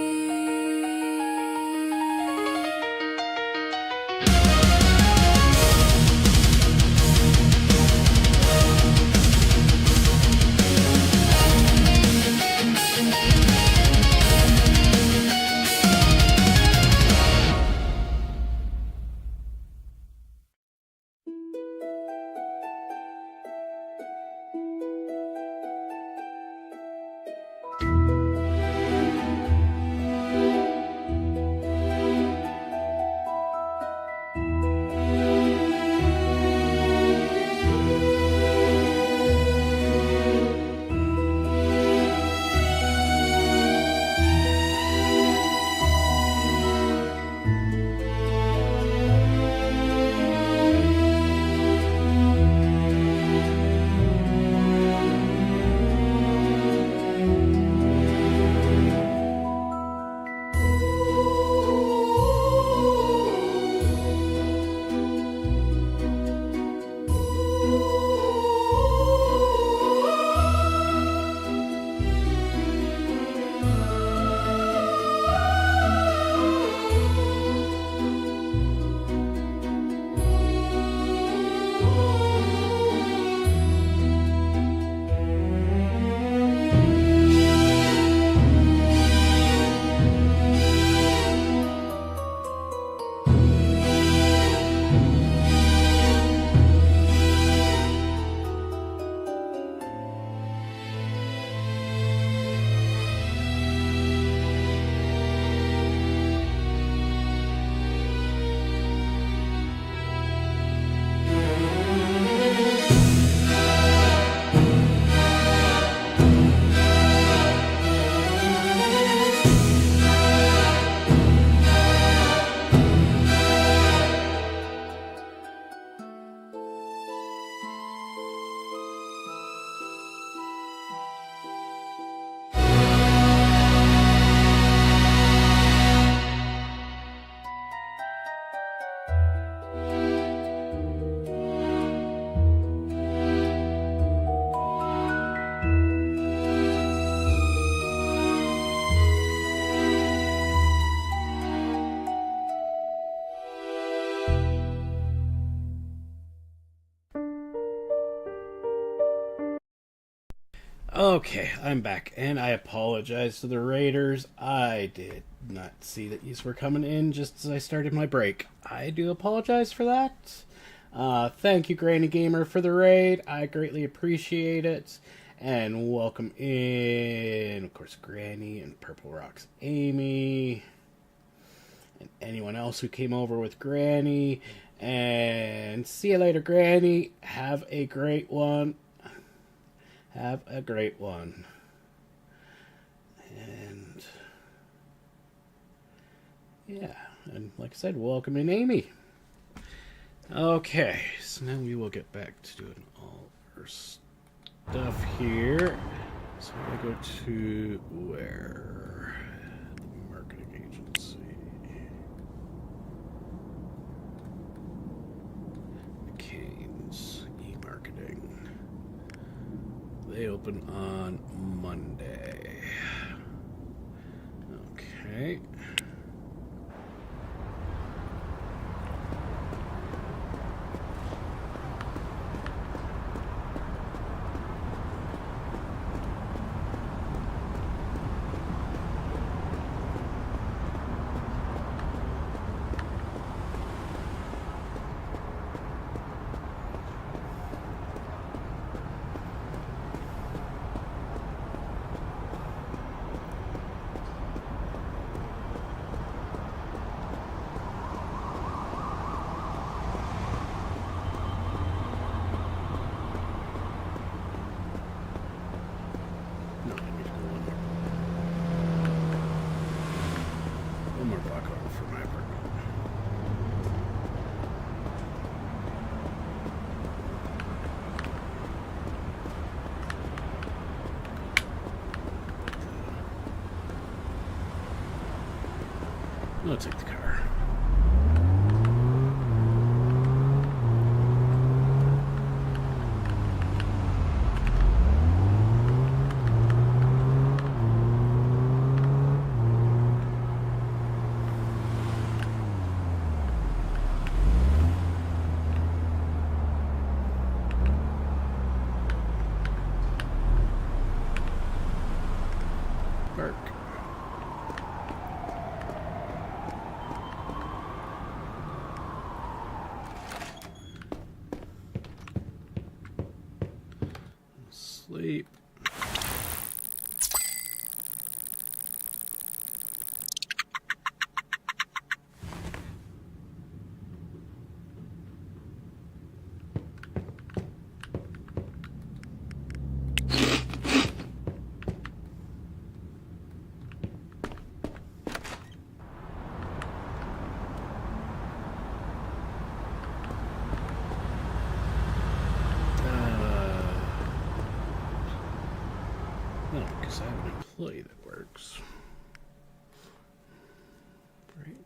Okay, I'm back, and I apologize to the Raiders. I did not see that you were coming in just as I started my break. I do apologize for that. Thank you, Granny Gamer, for the raid. I greatly appreciate it. And welcome in, of course, Granny and Purple Rocks Amy. And anyone else who came over with Granny. And see you later, Granny. Have a great one. Have a great one. And yeah, and like I said, welcome in Amy. Okay, so now we will get back to doing all our stuff here. So I go to where? The marketing agency. McCain's e-marketing. They open on Monday. Okay. block over from my apartment. I'll take the car. Park. Sleep. No, because I have an employee that works. Right?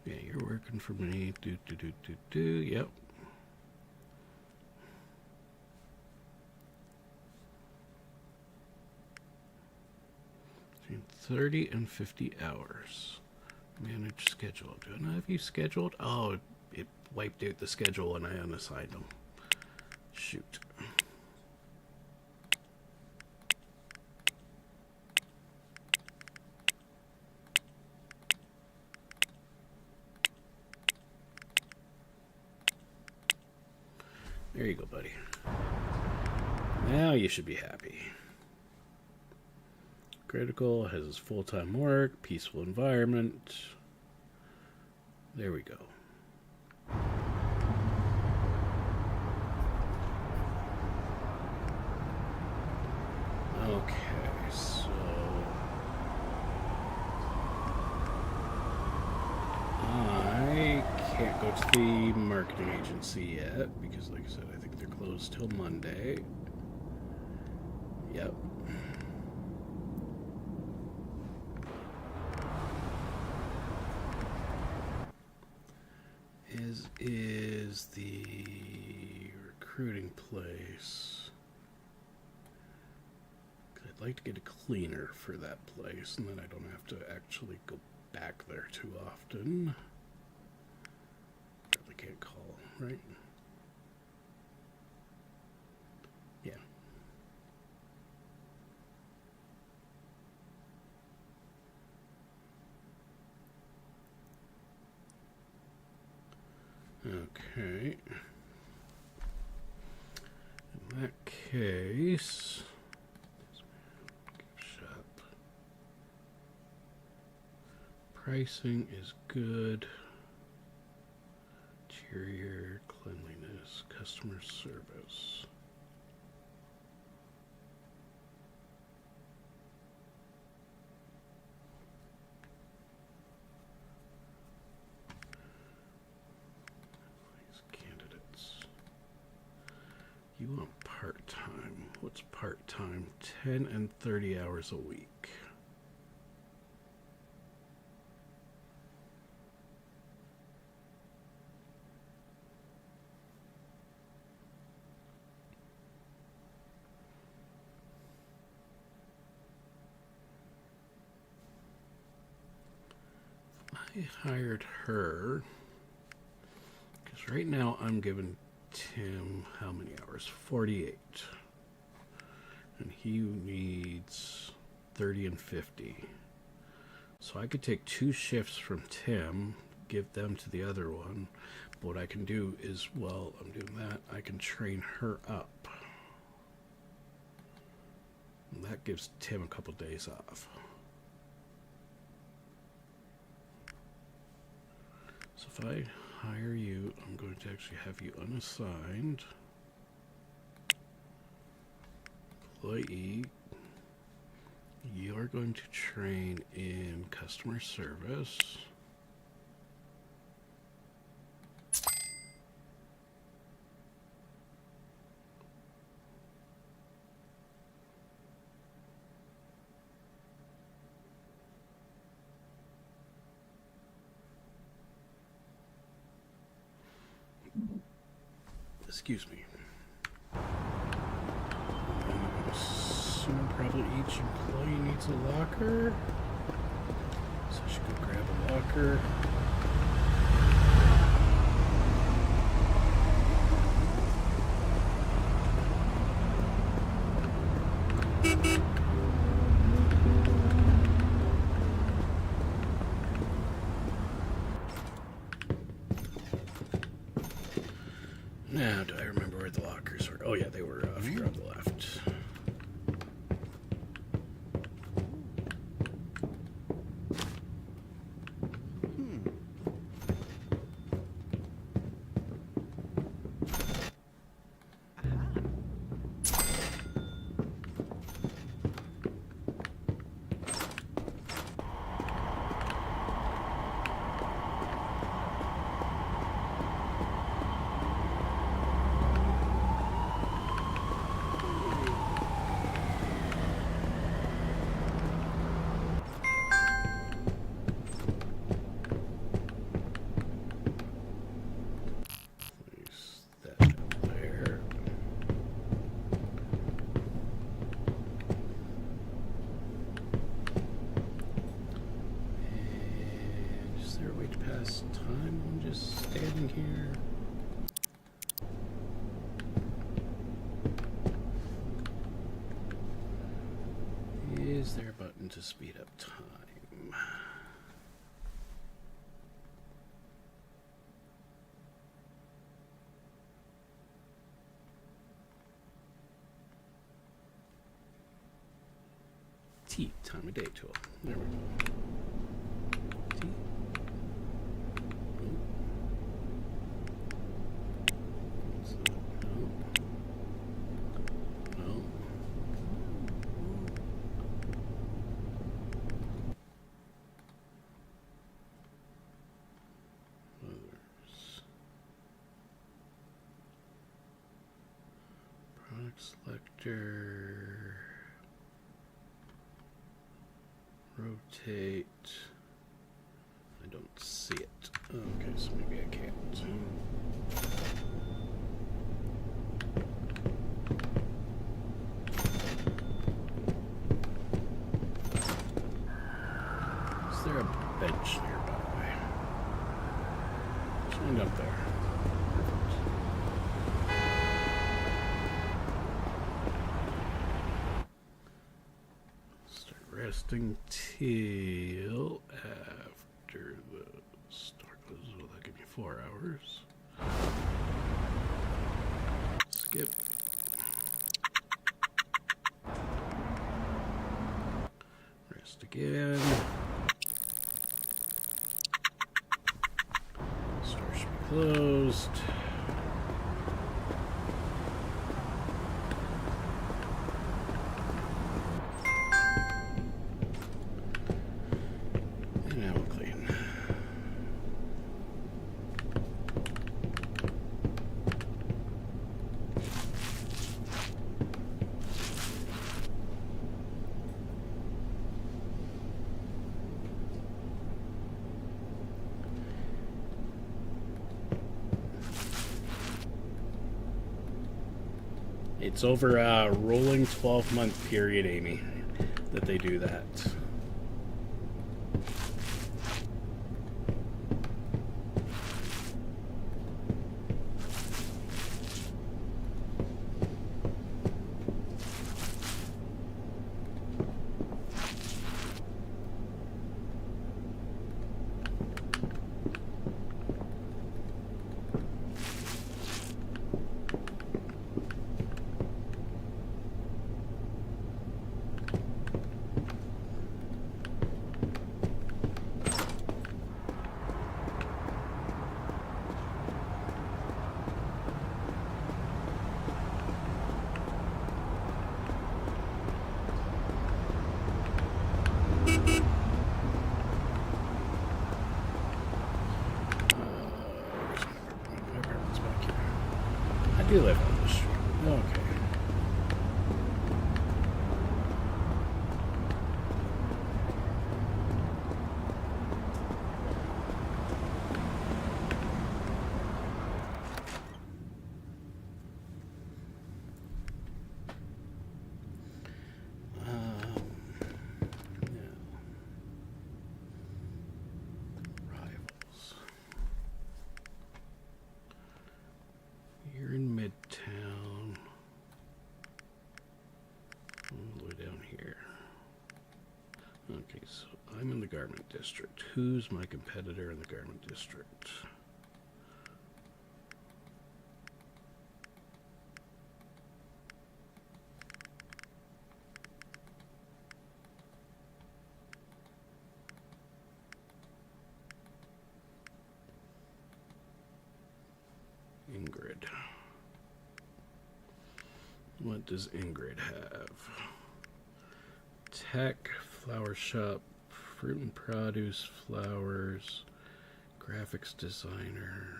Yeah, you're working for me. Yep. Between 30 and 50 hours. Manage schedule. Do I not have you scheduled? Oh, it wiped out the schedule when I unassigned them. Shoot. There you go, buddy. Now you should be happy. Critical, has his full-time work, peaceful environment. There we go. Okay, so I can't go to the marketing agency yet because, like I said, I think they're closed till Monday. Yep. Is the recruiting place. I'd like to get a cleaner for that place, and then I don't have to actually go back there too often. Probably can't call, right? Yeah. Okay. In that case, shop. Pricing is good. Interior, cleanliness, customer service. You want part-time. What's part-time? 10 and 30 hours a week. I hired her, because right now I'm giving Tim how many hours? 48. And he needs 30 and 50. So I could take 2 shifts from Tim, give them to the other one. But what I can do is, while I'm doing that, I can train her up. And that gives Tim a couple days off. So if I hire you, I'm going to actually have you unassigned. Employee. You're going to train in customer service. Excuse me. I assume probably each employee needs a locker. So I should go grab a locker. Now, do I remember where the lockers were? Oh yeah, they were off here on the left. Place that up there. And is there a way to pass time? I'm just standing here. Is there a button to speed up time? T, time of day tool. There we go. T. Oh. What's that? No. No. Others. Product selector. Rotate. I don't see it. Okay, so maybe I can't. Is there a bench nearby? There's one up there. Start resting till after the store closes. Will that give me 4 hours? Skip. Rest again. Store should be closed. And now we're clean. It's over a rolling 12-month period, Amy, that they do that. You live on the street. Okay. Rivals. You're in Midtown. All the way down here. Okay, so I'm in the garment district. Who's my competitor in the garment district? Ingrid. What does Ingrid have? Tech, flower shop, fruit and produce, flowers, graphics designer.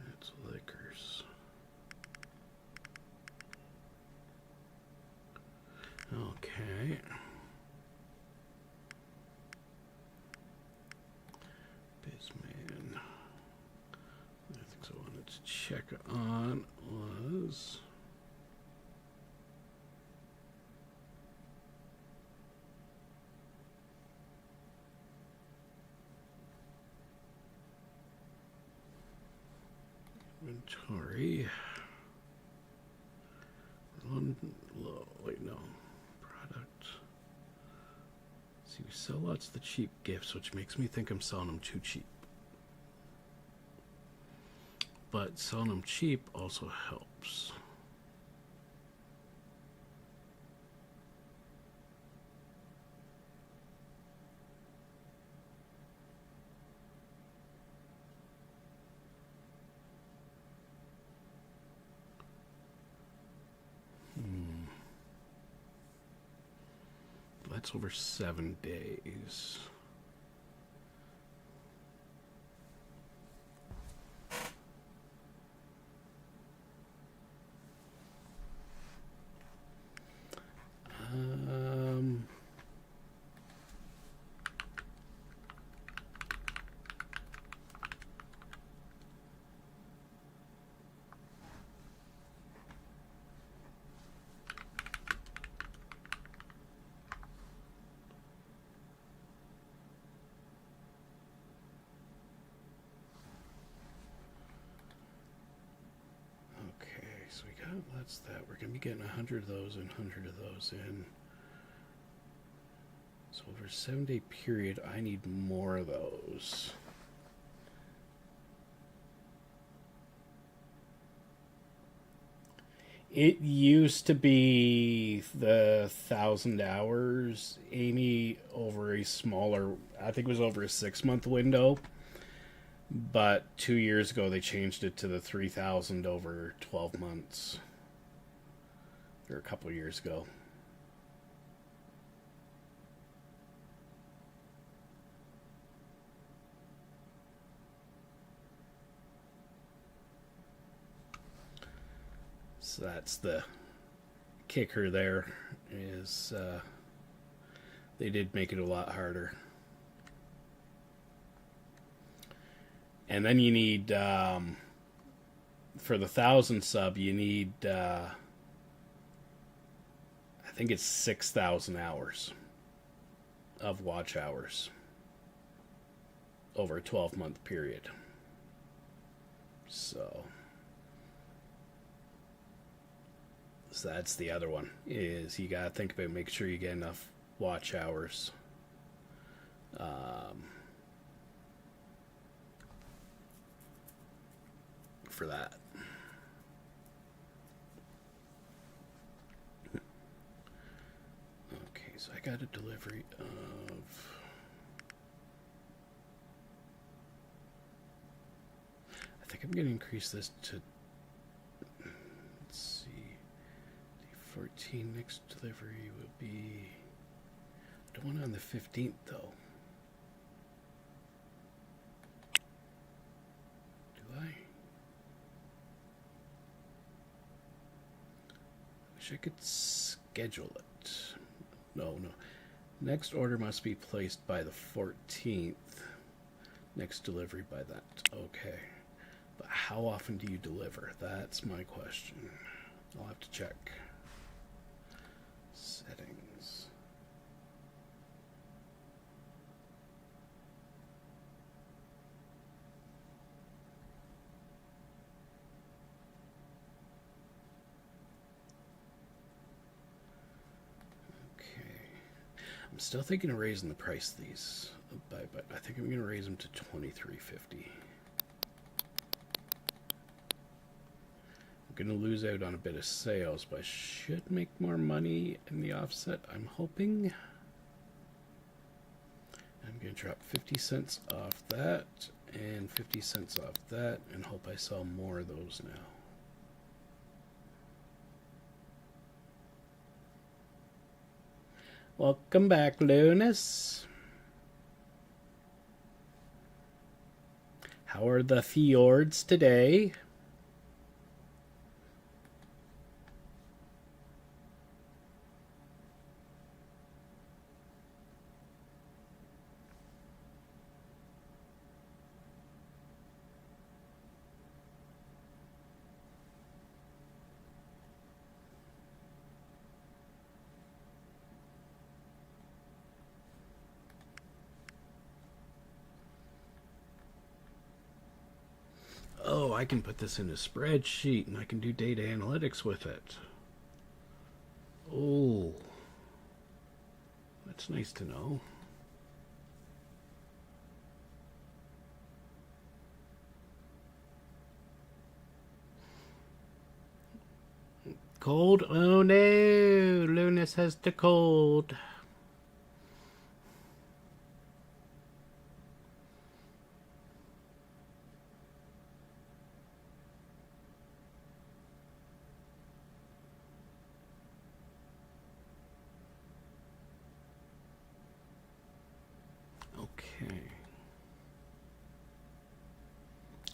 That's liquors. Okay. Bizman. I think so. I wanted to check on was inventory. Wait, no. Product. See, we sell lots of the cheap gifts, which makes me think I'm selling them too cheap. But selling them cheap also helps. That's over 7 days. So we got, that's that. We're going to be getting 100 of those and 100 of those in. So over a 7-day period, I need more of those. It used to be the 1,000 hours, Amy, over a smaller, I think it was over a 6-month window. But 2 years ago, they changed it to the 3,000 over 12 months. Or a couple of years ago. So that's the kicker there, is they did make it a lot harder. And then you need, for the 1,000 sub, you need, I think it's 6,000 hours of watch hours over a 12-month period. So that's the other one, is you got to think about, make sure you get enough watch hours. For that. Okay, so I got a delivery of, I think I'm going to increase this to, let's see, 14. Next delivery will be... I don't want it on the 15th, though. Do I? Wish I could schedule it. No. Next order must be placed by the 14th. Next delivery by that. Okay. But how often do you deliver? That's my question. I'll have to check. Settings. Okay. I'm still thinking of raising the price of these, but I think I'm going to raise them to $23.50. I'm going to lose out on a bit of sales, but I should make more money in the offset, I'm hoping. I'm going to drop 50 cents off that and 50 cents off that and hope I sell more of those now. Welcome back, Lunas. How are the fjords today? Oh, I can put this in a spreadsheet and I can do data analytics with it. Oh, that's nice to know. Cold? Oh no, Lunas has the cold.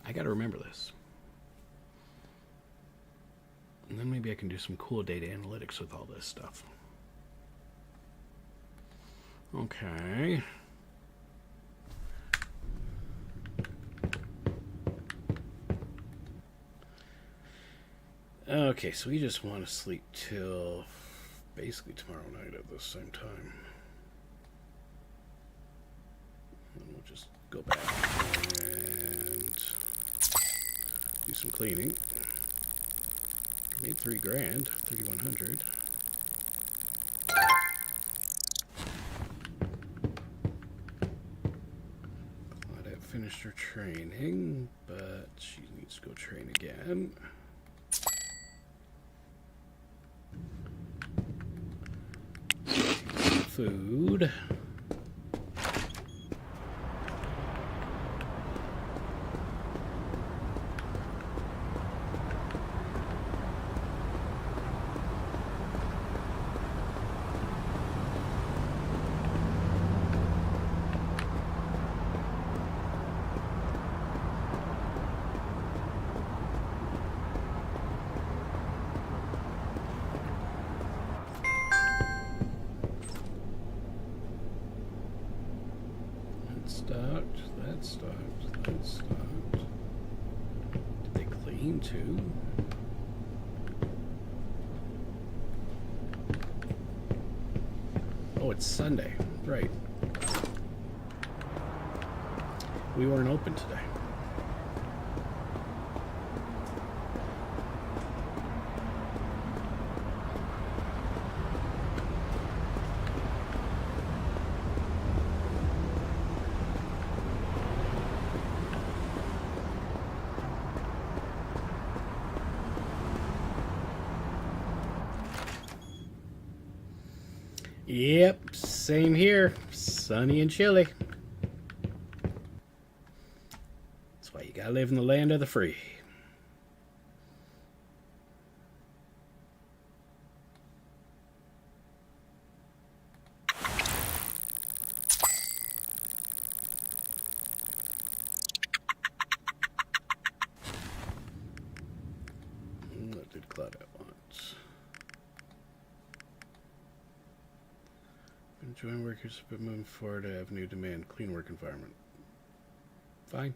I gotta remember this. And then maybe I can do some cool data analytics with all this stuff. Okay. Okay, so we just want to sleep till basically tomorrow night at the same time. And we'll just go back and do some cleaning. Made $3,000, 3,100. Claudette finished her training, but she needs to go train again. Food. That's stopped. Did they clean too? Oh, it's Sunday. Right. We weren't open today. Yep, same here. Sunny and chilly. That's why you gotta live in the land of the free. Join workers, but moving forward, I have new demand. Clean work environment. Fine.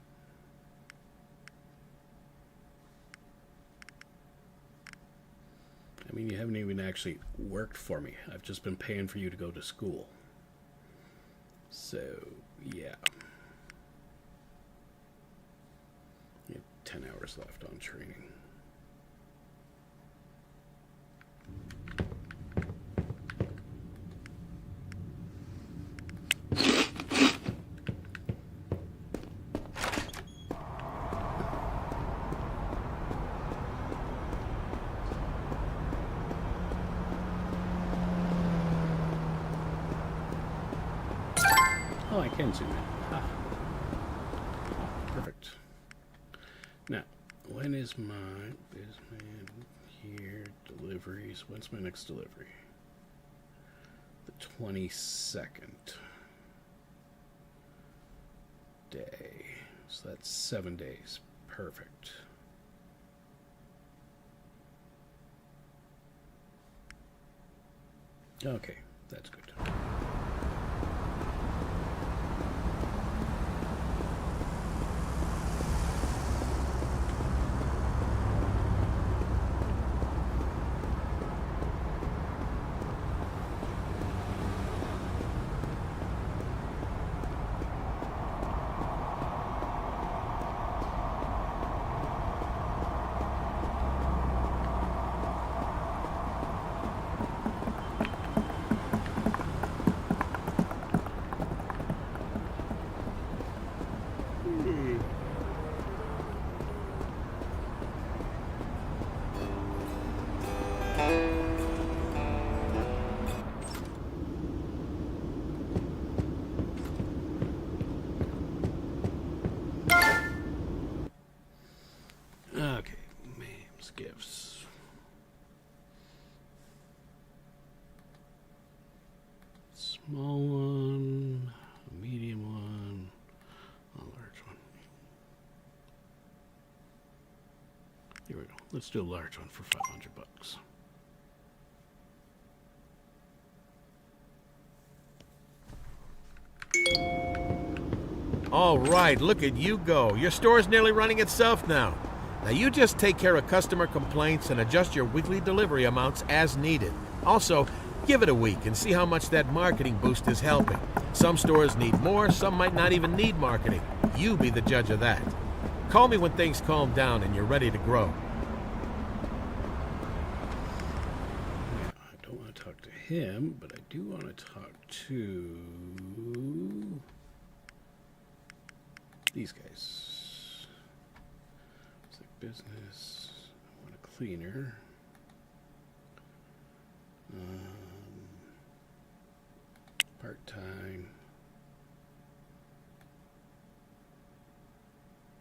I mean, you haven't even actually worked for me. I've just been paying for you to go to school. So, yeah. You have 10 hours left on training. Oh, I can zoom in. Ah. Perfect. Now, when is my business here? Deliveries. When's my next delivery? The 22nd day. So that's 7 days. Perfect. Okay, that's good. Okay, ma'am's gifts. Small one, a medium one, a large one. Here we go. Let's do a large one for $500. All right, look at you go. Your store's nearly running itself now. Now you just take care of customer complaints and adjust your weekly delivery amounts as needed. Also, give it a week and see how much that marketing boost is helping. Some stores need more, some might not even need marketing. You be the judge of that. Call me when things calm down and you're ready to grow. Now, I don't want to talk to him, but I do want to talk to these guys. It's like business. I want a cleaner. Part-time.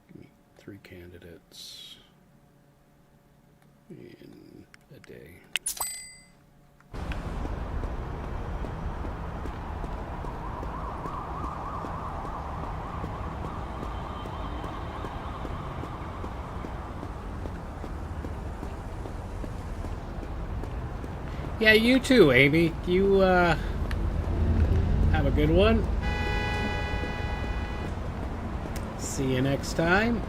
Give me 3 candidates in a day. Yeah, you too, Amy. You, have a good one. See you next time.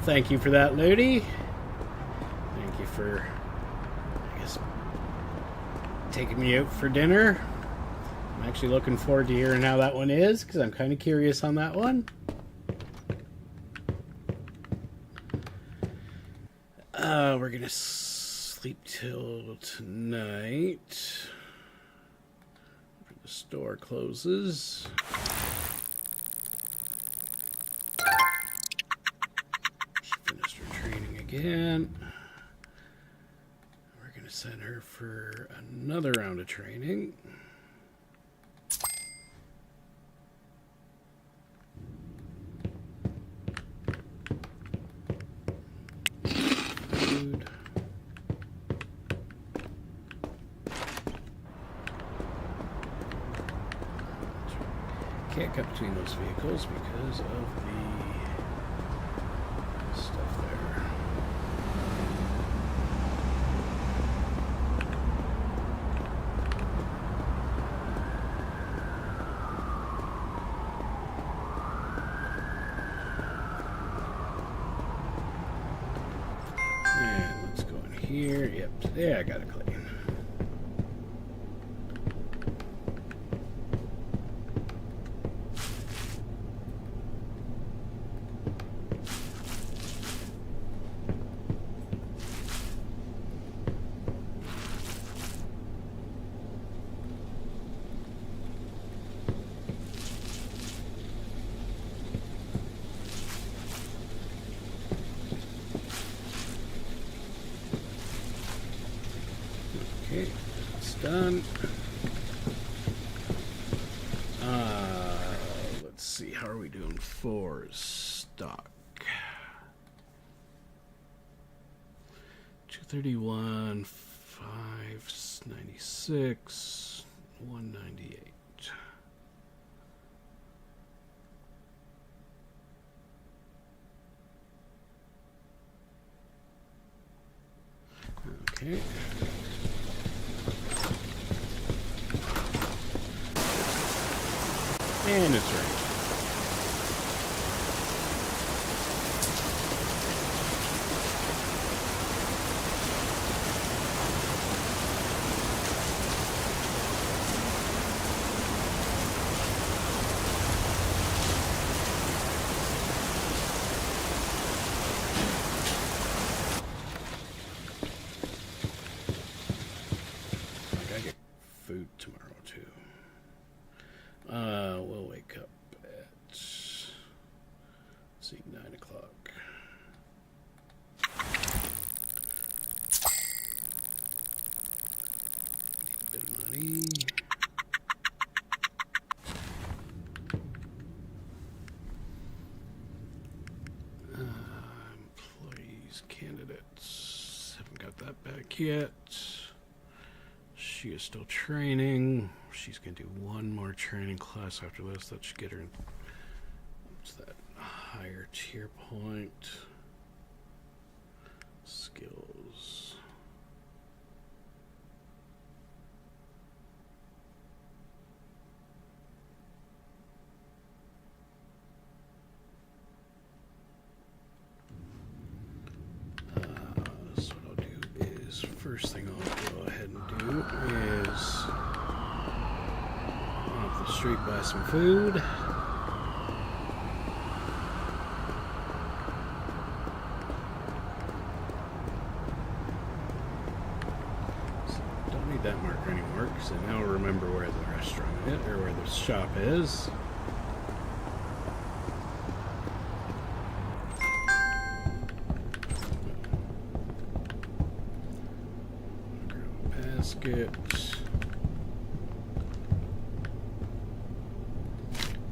Thank you for that, Ludi. Thank you for, I guess, taking me out for dinner. I'm actually looking forward to hearing how that one is, because I'm kind of curious on that one. We're gonna sleep till tonight. After the store closes. She finished her training again. We're gonna send her for another round of training. Can't cut between those vehicles because of the stuff there. Yeah, I got it clean. Okay, it's done. Let's see, how are we doing for stock? 231, 596, 198. Okay. And it's right. I gotta get food tomorrow too. We'll wake up at, let's see, 9 o'clock. Bit of money. Employees, candidates. Haven't got that back yet. She is still training. She's going to do one more training class after this. That should get her, what's that, higher tier point. Skills. So what I'll do is, first thing I'll go ahead and do is run up the street, buy some food. So don't need that marker anymore because I now remember where the restaurant is, or where the shop is. Basket.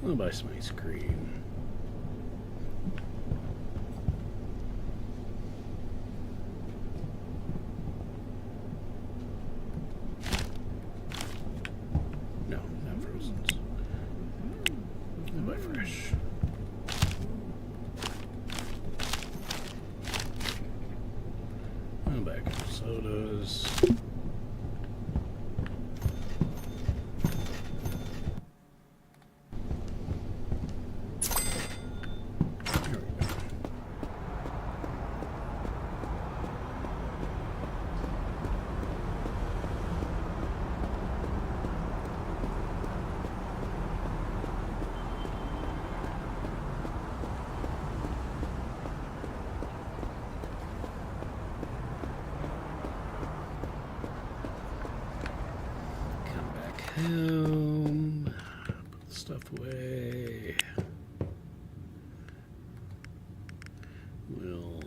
I'll buy some ice cream. No, not frozen. I'll buy fresh. I'll buy a couple sodas. Home. Put the stuff away. We'll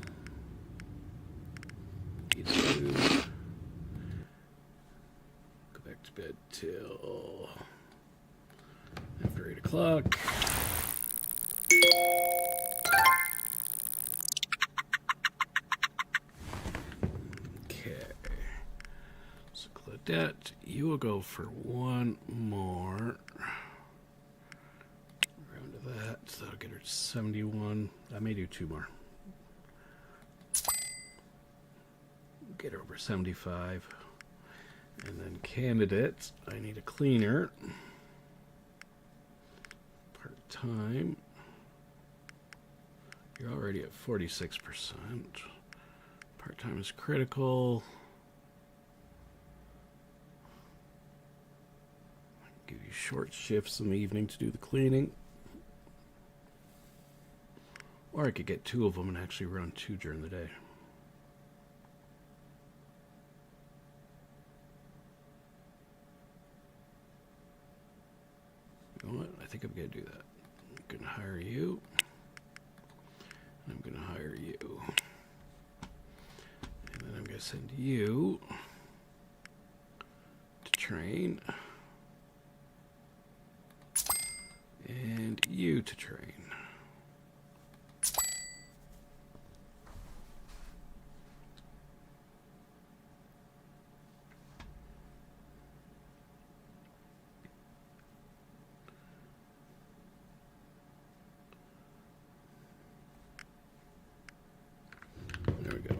eat food. Go back to bed till after 8 o'clock. Okay. So Claudette, you will go for one more. Round to that. So that'll get her to 71. I may do two more. Get her over 75. And then candidates, I need a cleaner. Part-time. You're already at 46%. Part-time is critical. short shifts in the evening to do the cleaning. Or I could get 2 of them and actually run 2 during the day. You know what? I think I'm going to do that. I'm going to hire you. And I'm going to hire you. And then I'm going to send you to train. And you to train. There we go.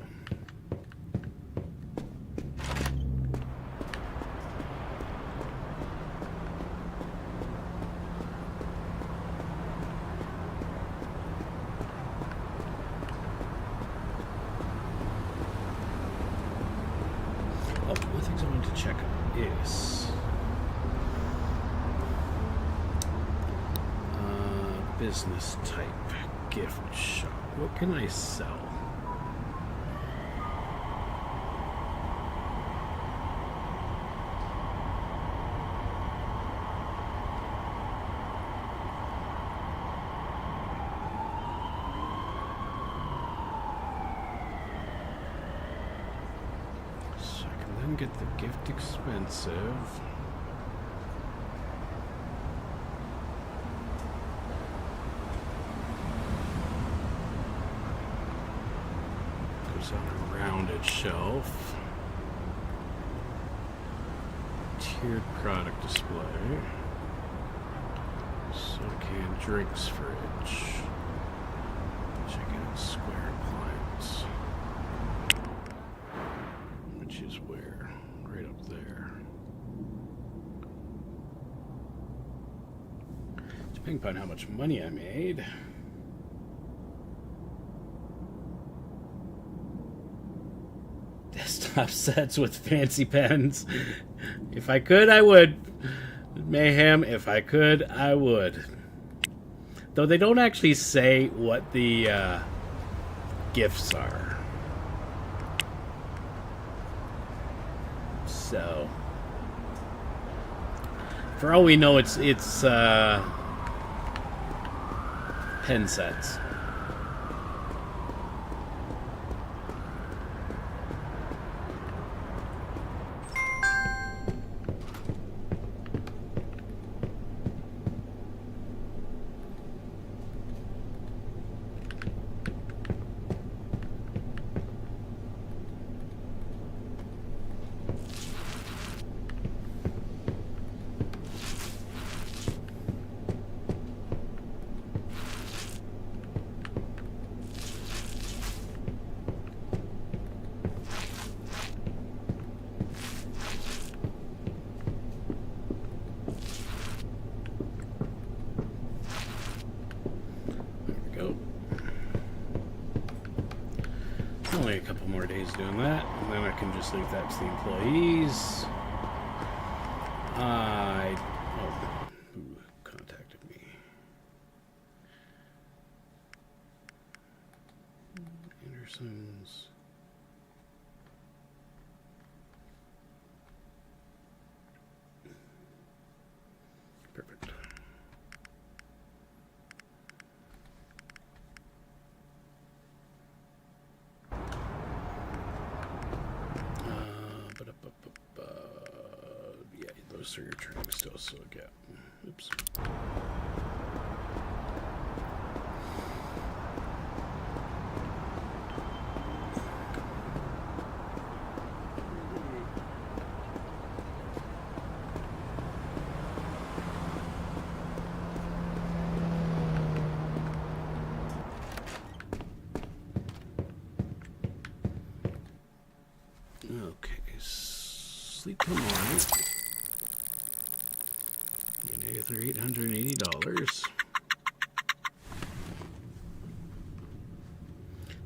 Oh, one of the things I wanted to check out is business type gift shop. What can I sell? So I can then get the gift expensive. Goes on a rounded shelf. Tiered product display. So can drinks fridge. Check out square appliance. Which is where? Right up there. Depending upon how much money I made. Desktop sets with fancy pens. If I could, I would. Mayhem, if I could, I would. Though they don't actually say what the gifts are. So, for all we know, it's pen sets. Only a couple more days doing that, and then I can just leave that to the employees. Who contacted me? Anderson's. Perfect. Yeah, those are your training still, so yeah. Oops. Okay, sleep till morning. Another $880.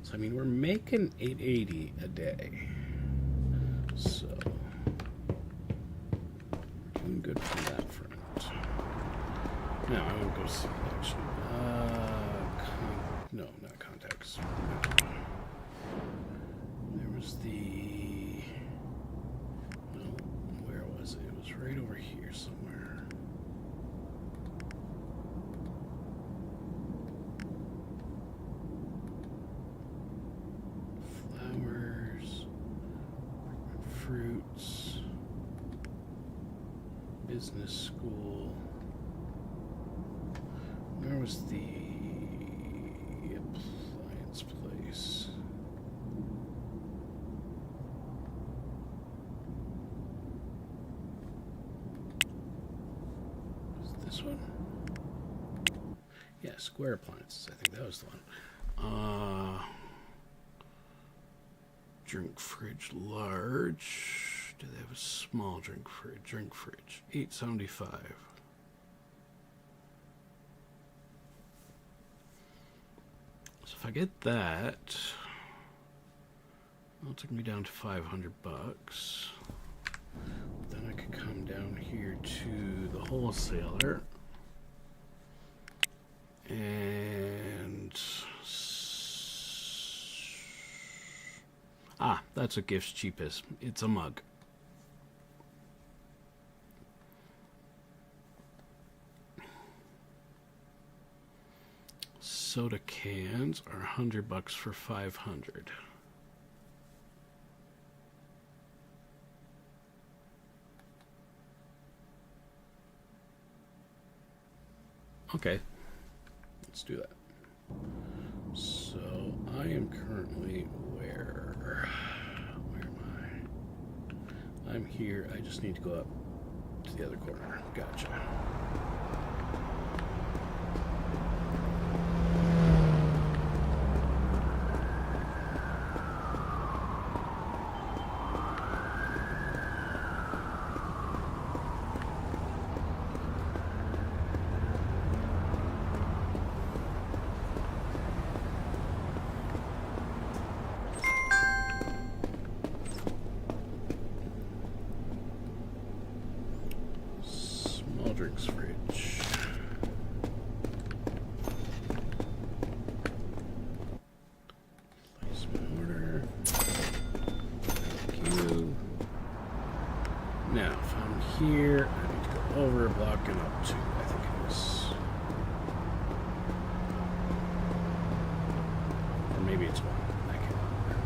So I mean, we're making $880 a day. So we're doing good from that front. No, I won't go see it, actually. No, not contacts. There was the... No, where was it? It was right over here somewhere. Flowers, fruits, business school. Where was the appliance place? Was it this one? Yeah, Square Appliances. I think that was the one. Drink fridge large. Do they have a small drink fridge? Drink fridge. $8.75. So if I get that, it'll take me down to $500. Then I could come down here to the wholesaler and that's what gift's cheap is. It's a mug. Soda cans are $100 for 500. Okay, let's do that. So I am currently where am I? I'm here. I just need to go up to the other corner. Gotcha. Drinks fridge. Place my order. Thank you. Now, if I'm here, I need to go over a block and up to, I think it was, or maybe it's one. I can't remember.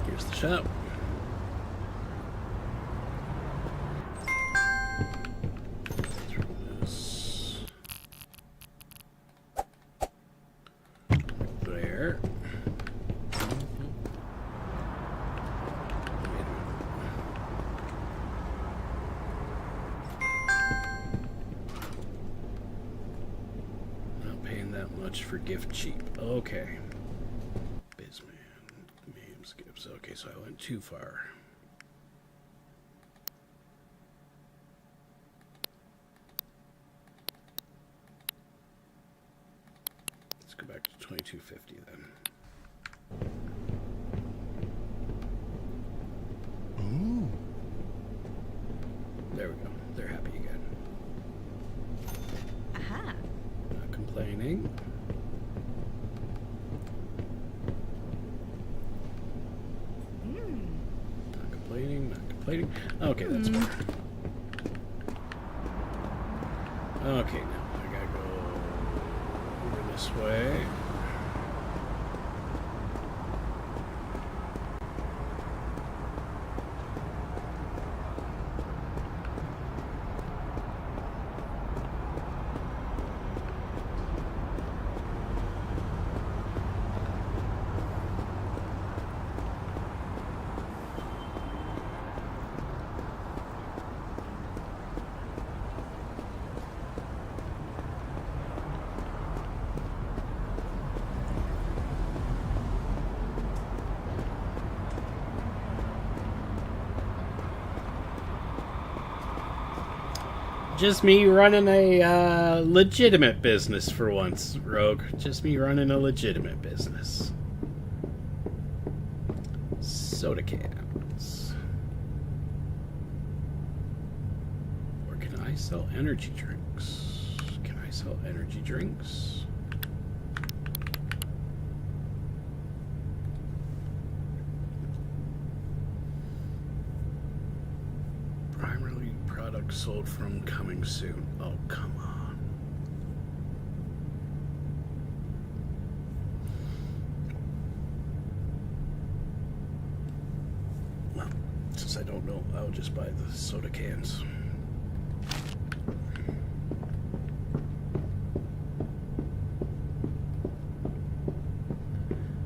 Here's the shop. Through this. There. Not paying that much for gift cheap. Okay. Bizman. Name skips. Okay, so I went too far. Let's go back to 2250 then. Ooh. There we go. They're happy again. Aha. Not complaining. Not complaining. Okay, that's better. Okay, now I gotta go over this way. Just me running a legitimate business for once, Rogue. Just me running a legitimate business. Soda cans. Or can I sell energy drinks? Can I sell energy drinks? Primarily products sold from coming soon. Oh, come on. Well, since I don't know, I'll just buy the soda cans.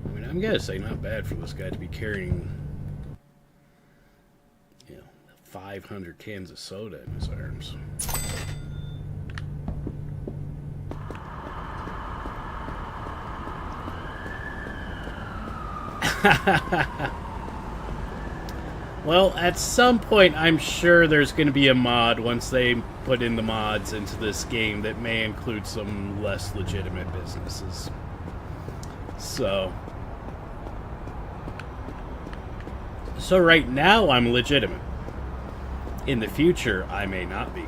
I mean, I'm gonna say not bad for this guy to be carrying 500 cans of soda in his arms. Well, at some point, I'm sure there's going to be a mod once they put in the mods into this game that may include some less legitimate businesses. So right now, I'm legitimate. In the future, I may not be.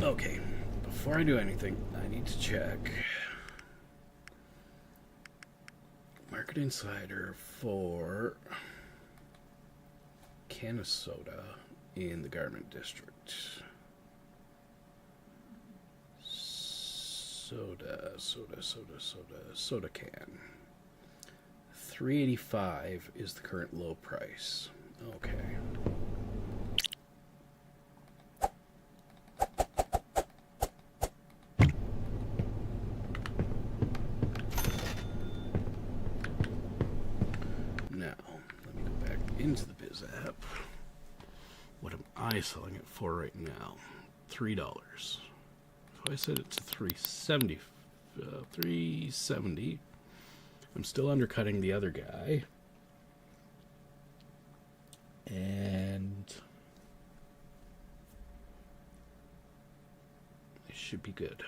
Okay, before I do anything, I need to check. Market Insider for can of soda in the Garment District. Soda can. $3.85 is the current low price. Okay. Into the Biz app. What am I selling it for right now? $3. If I set it to $3.70, I'm still undercutting the other guy. And it should be good.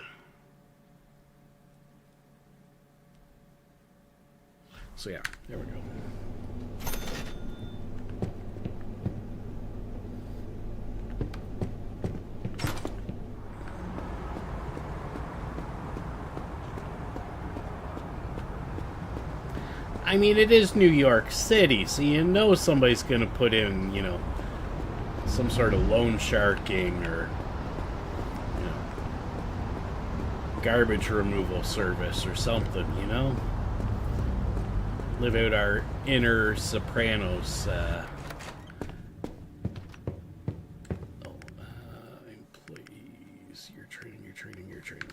So yeah, there we go. I mean, it is New York City, so you know somebody's going to put in, some sort of loan sharking or, garbage removal service or something, Live out our inner Sopranos, employees. You're training.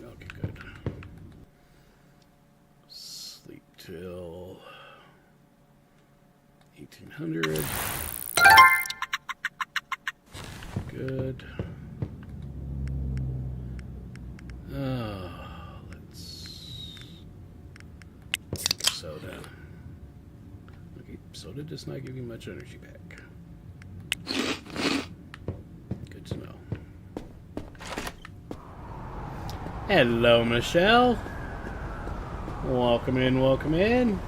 Okay, good. Sleep till 1800. Good. Let's drink soda. Okay, soda does not give you much energy back. Good to know. Hello, Michelle. Welcome in.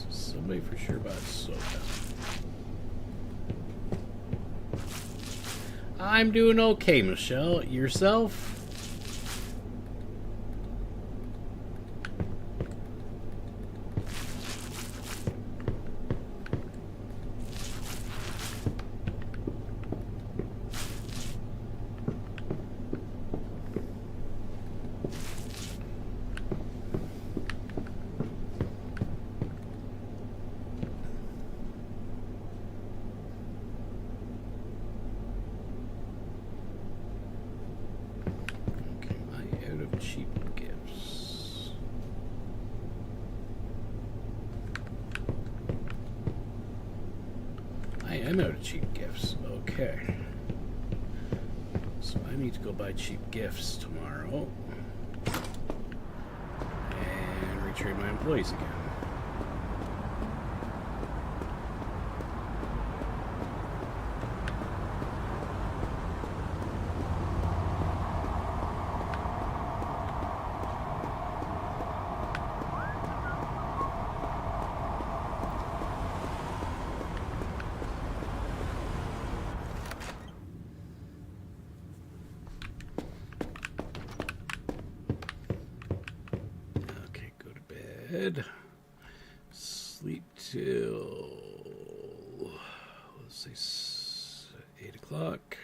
Somebody for sure bought soda. I'm doing okay, Michelle. Yourself? cheap gifts. I am out of cheap gifts. Okay. So I need to go buy cheap gifts tomorrow. And retrain my employees again. Sleep till, let's say 8 o'clock.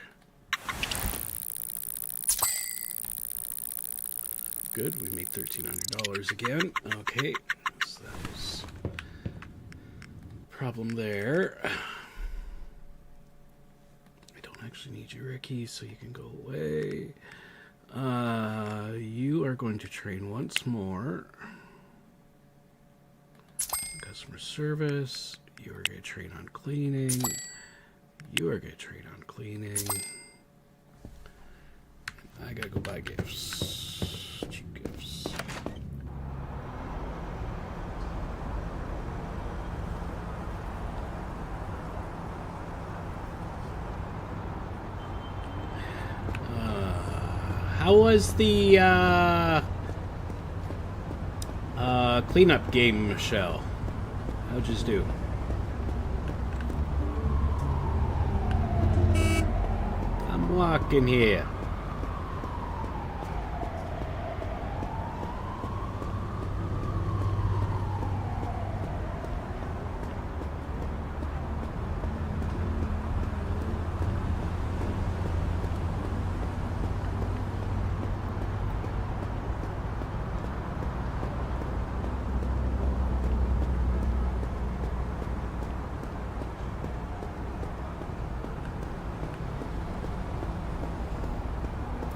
Good, we made $1,300 again. Okay, so that was problem there. I don't actually need you, Ricky, so you can go away. You are going to train once more. Customer service. You are going to train on cleaning. You are going to train on cleaning. I gotta go buy gifts. Cheap gifts. How was the cleanup game, Michelle? How'd you do? I'm walking here.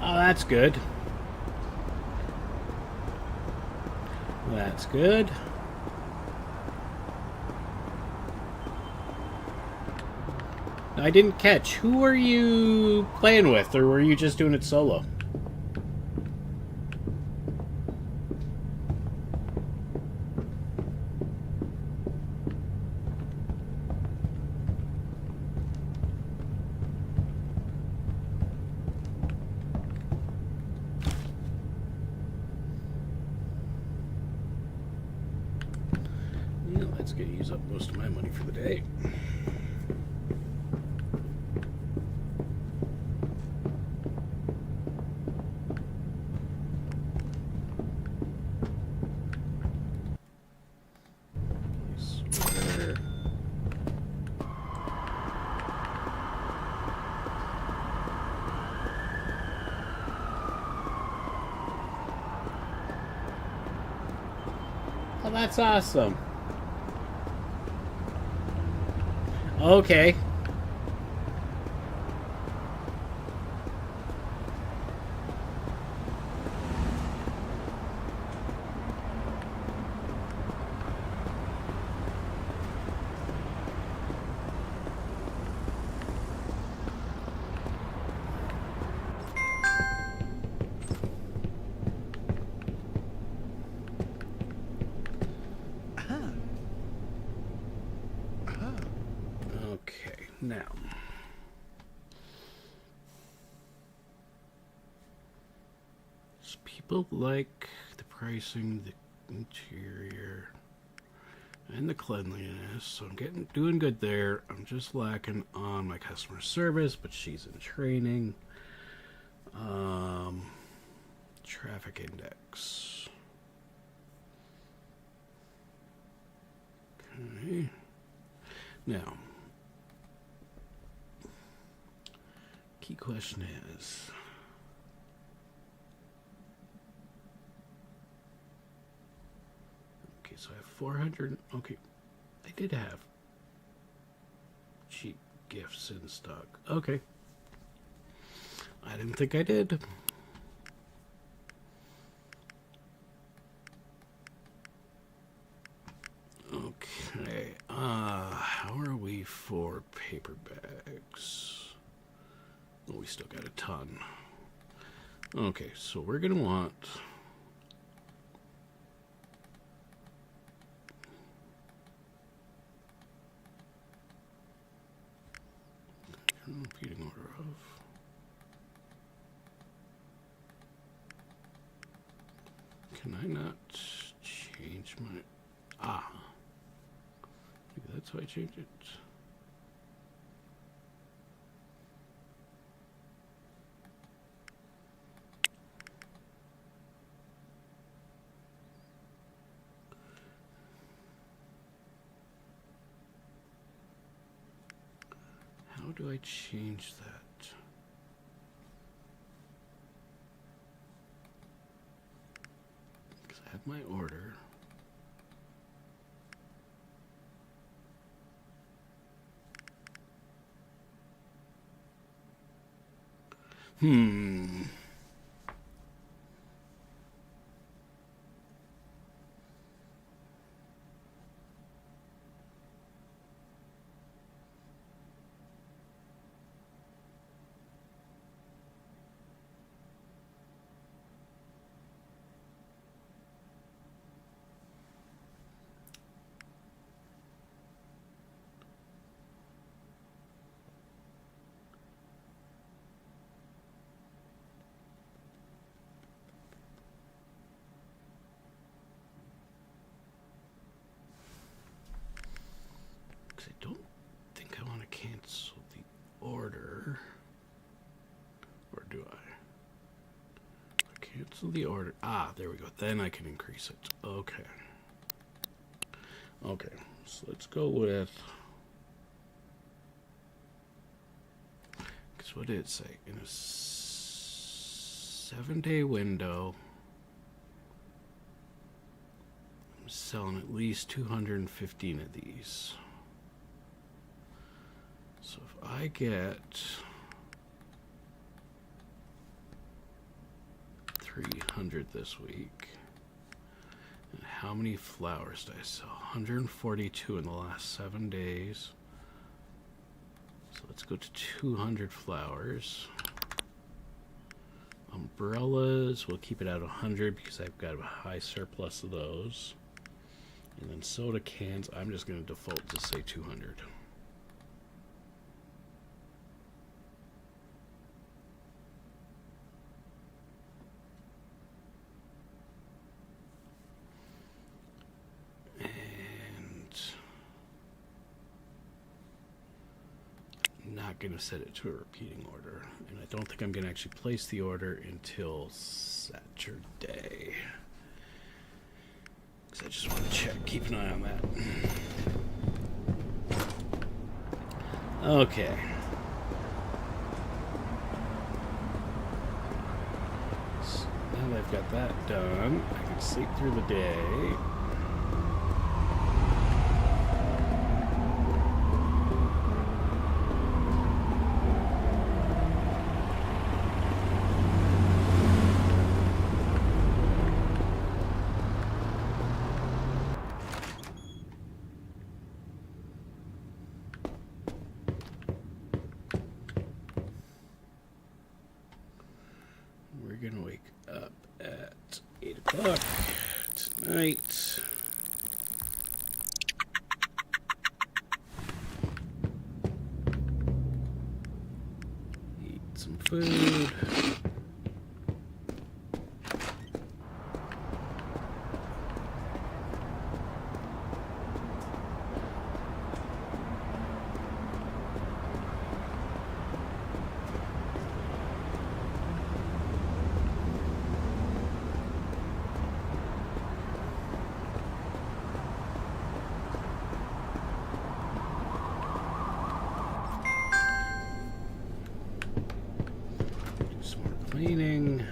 Oh, that's good. That's good. I didn't catch. Who are you playing with, or were you just doing it solo? Let's get use up most of my money for the day. Sweater. Oh, that's awesome. Okay. Okay, now. People like the pricing, the interior, and the cleanliness, so I'm doing good there. I'm just lacking on my customer service, but she's in training. Traffic index. Okay. Now, key question is, okay, so I have 400. Okay, I did have cheap gifts in stock. Okay, I didn't think I did. 24 paper bags. Oh, we still got a ton. Okay, so we're going to want... repeating order of... Can I not change my... Ah. Maybe that's how I change it. How do I change that? Because I have my order. I don't think I want to cancel the order. Or do I? Cancel the order. Ah, there we go. Then I can increase it. Okay. Okay, so let's go with... Because what did it say? In a 7-day window, I'm selling at least 215 of these. So if I get 300 this week, and how many flowers did I sell? 142 in the last 7 days. So let's go to 200 flowers. Umbrellas, we'll keep it at 100 because I've got a high surplus of those. And then soda cans, I'm just going to default to say 200. Not going to set it to a repeating order, and I don't think I'm going to actually place the order until Saturday, because I just want to check, keep an eye on that. Okay. So now that I've got that done, I can sleep through the day. Gonna wake up at 8 o'clock tonight. Eat some food. Cleaning.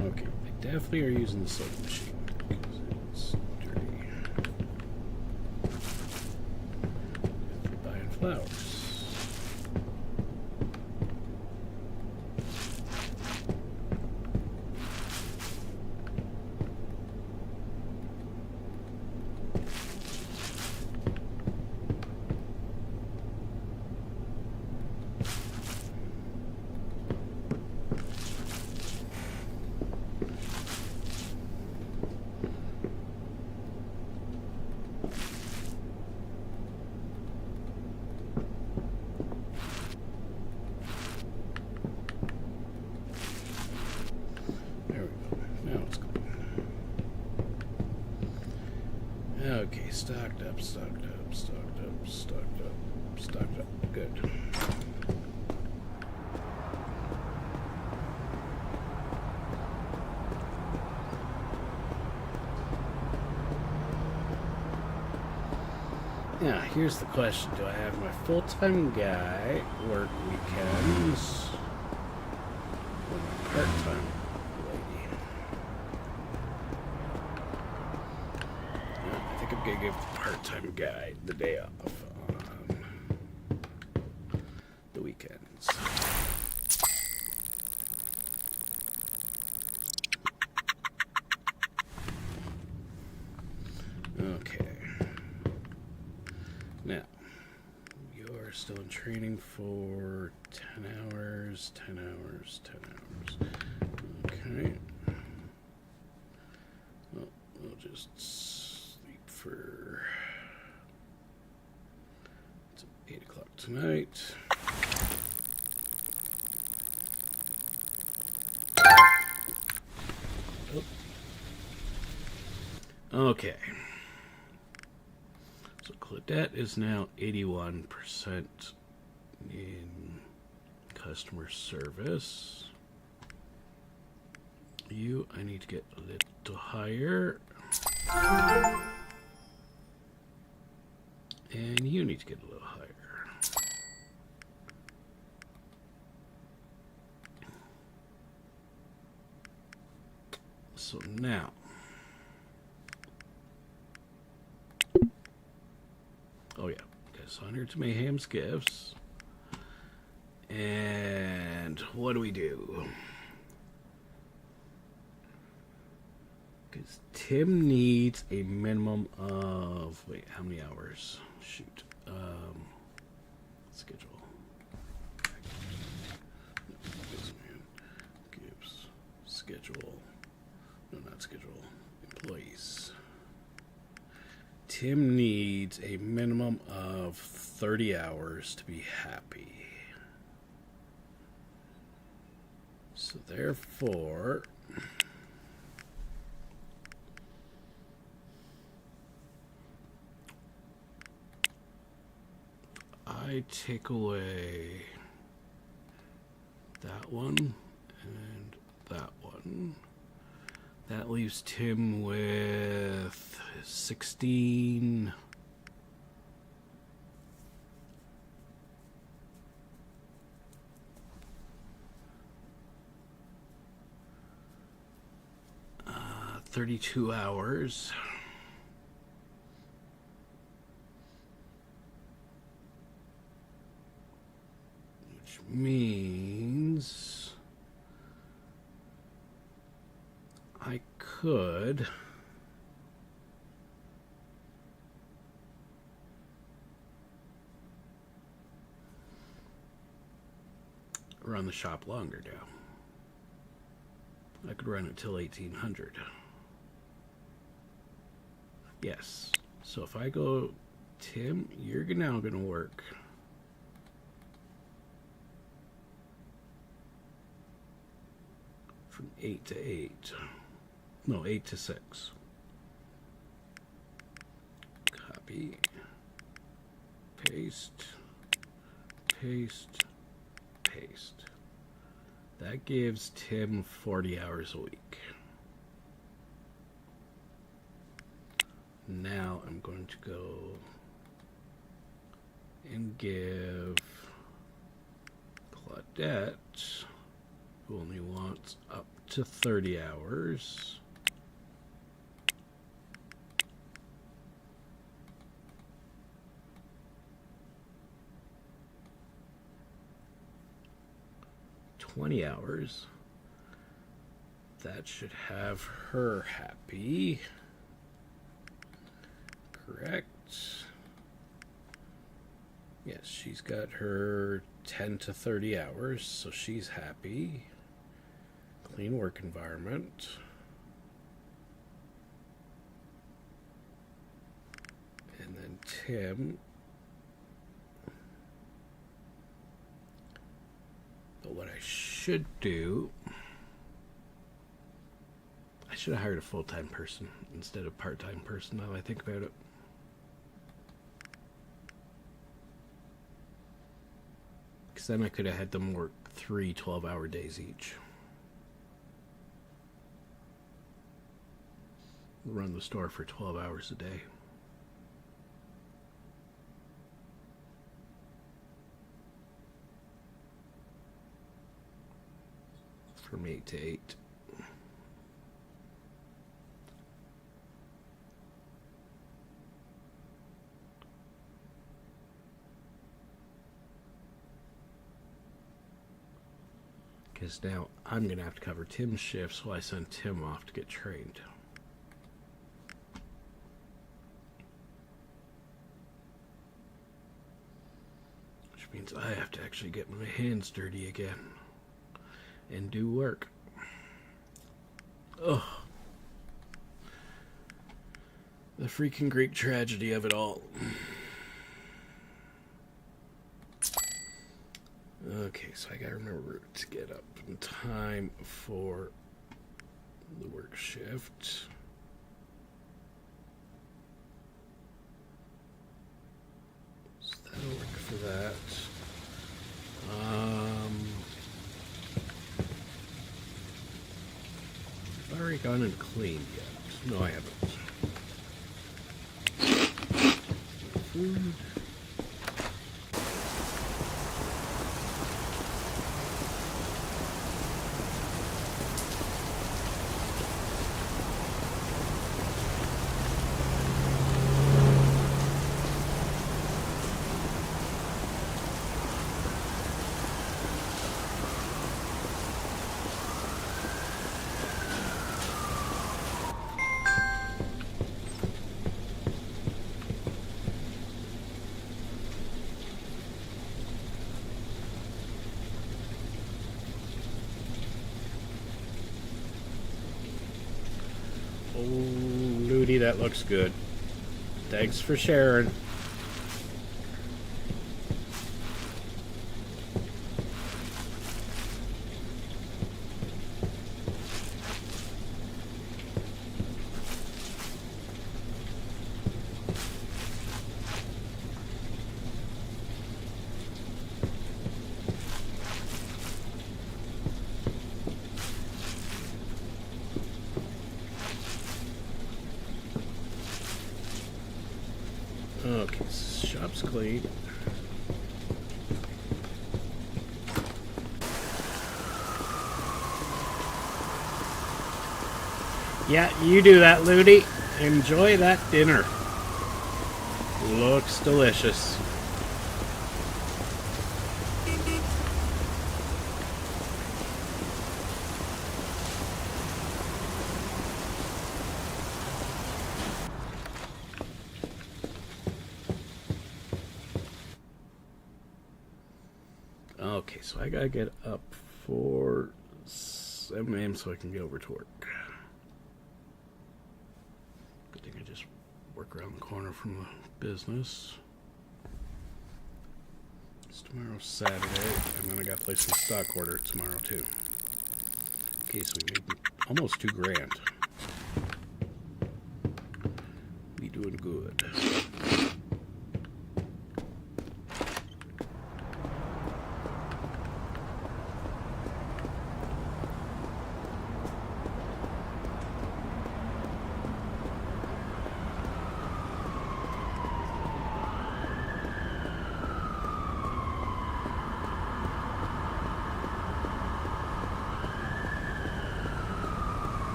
Okay, they definitely are using the soap machine because it's dirty. Definitely buying flowers. There we go. Now it's going. Okay, stocked up, stocked up, stocked up, stocked up, stocked up. Good. Now, here's the question. Do I have my full-time guy work weekends or my part-time lady? I think I'm going to give the part-time guy the day off on the weekends. Okay. Now, you're still in training for 10 hours, 10 hours, 10 hours. Okay. Well, we'll just sleep for... It's 8 o'clock tonight. Oh. Okay. So Claudette is now 81% in customer service. You, I need to get a little higher. And you need to get a little higher. So now, oh yeah, guess 100 to Mayhem's gifts. And what do we do? Because Tim needs a minimum of, wait, how many hours? Shoot. Schedule. Gives schedule. No, not schedule. Employees. Tim needs a minimum of 30 hours to be happy. So therefore, I take away that one and that one. That leaves Tim with 16. Uh, 32 hours. Which means I could run the shop longer now. I could run it till 1800. Yes. So if I go, Tim, you're now going to work from 8 to 8. No, 8 to 6. Copy. Paste. Paste. Paste. That gives Tim 40 hours a week. Now I'm going to go and give Claudette, who only wants up to 30 hours, $20 hours. That should have her happy. Correct. Yes, she's got her 10 to 30 hours, so she's happy. Clean work environment. And then Tim. But what I should do, I should have hired a full-time person instead of part-time person, now I think about it. Because then I could have had them work 3 12-hour days each. Run the store for 12 hours a day. From 8 to 8. Because now I'm going to have to cover Tim's shift, so I send Tim off to get trained. Which means I have to actually get my hands dirty again and do work. Ugh. The freaking Greek tragedy of it all. Okay, so I gotta remember to get up in time for the work shift. So that'll work for that. I've already gone and cleaned yet. No, I haven't. Food. Oh, Ludi, that looks good. Thanks for sharing. Okay, shop's clean. Yeah, you do that, Ludi. Enjoy that dinner. Looks delicious. Okay, so I gotta get up for 7 a.m. so I can get over to work. Good thing I just work around the corner from the business. It's tomorrow's Saturday, and then I gotta place some stock order tomorrow too. Okay, so we made almost $2,000. We doing good.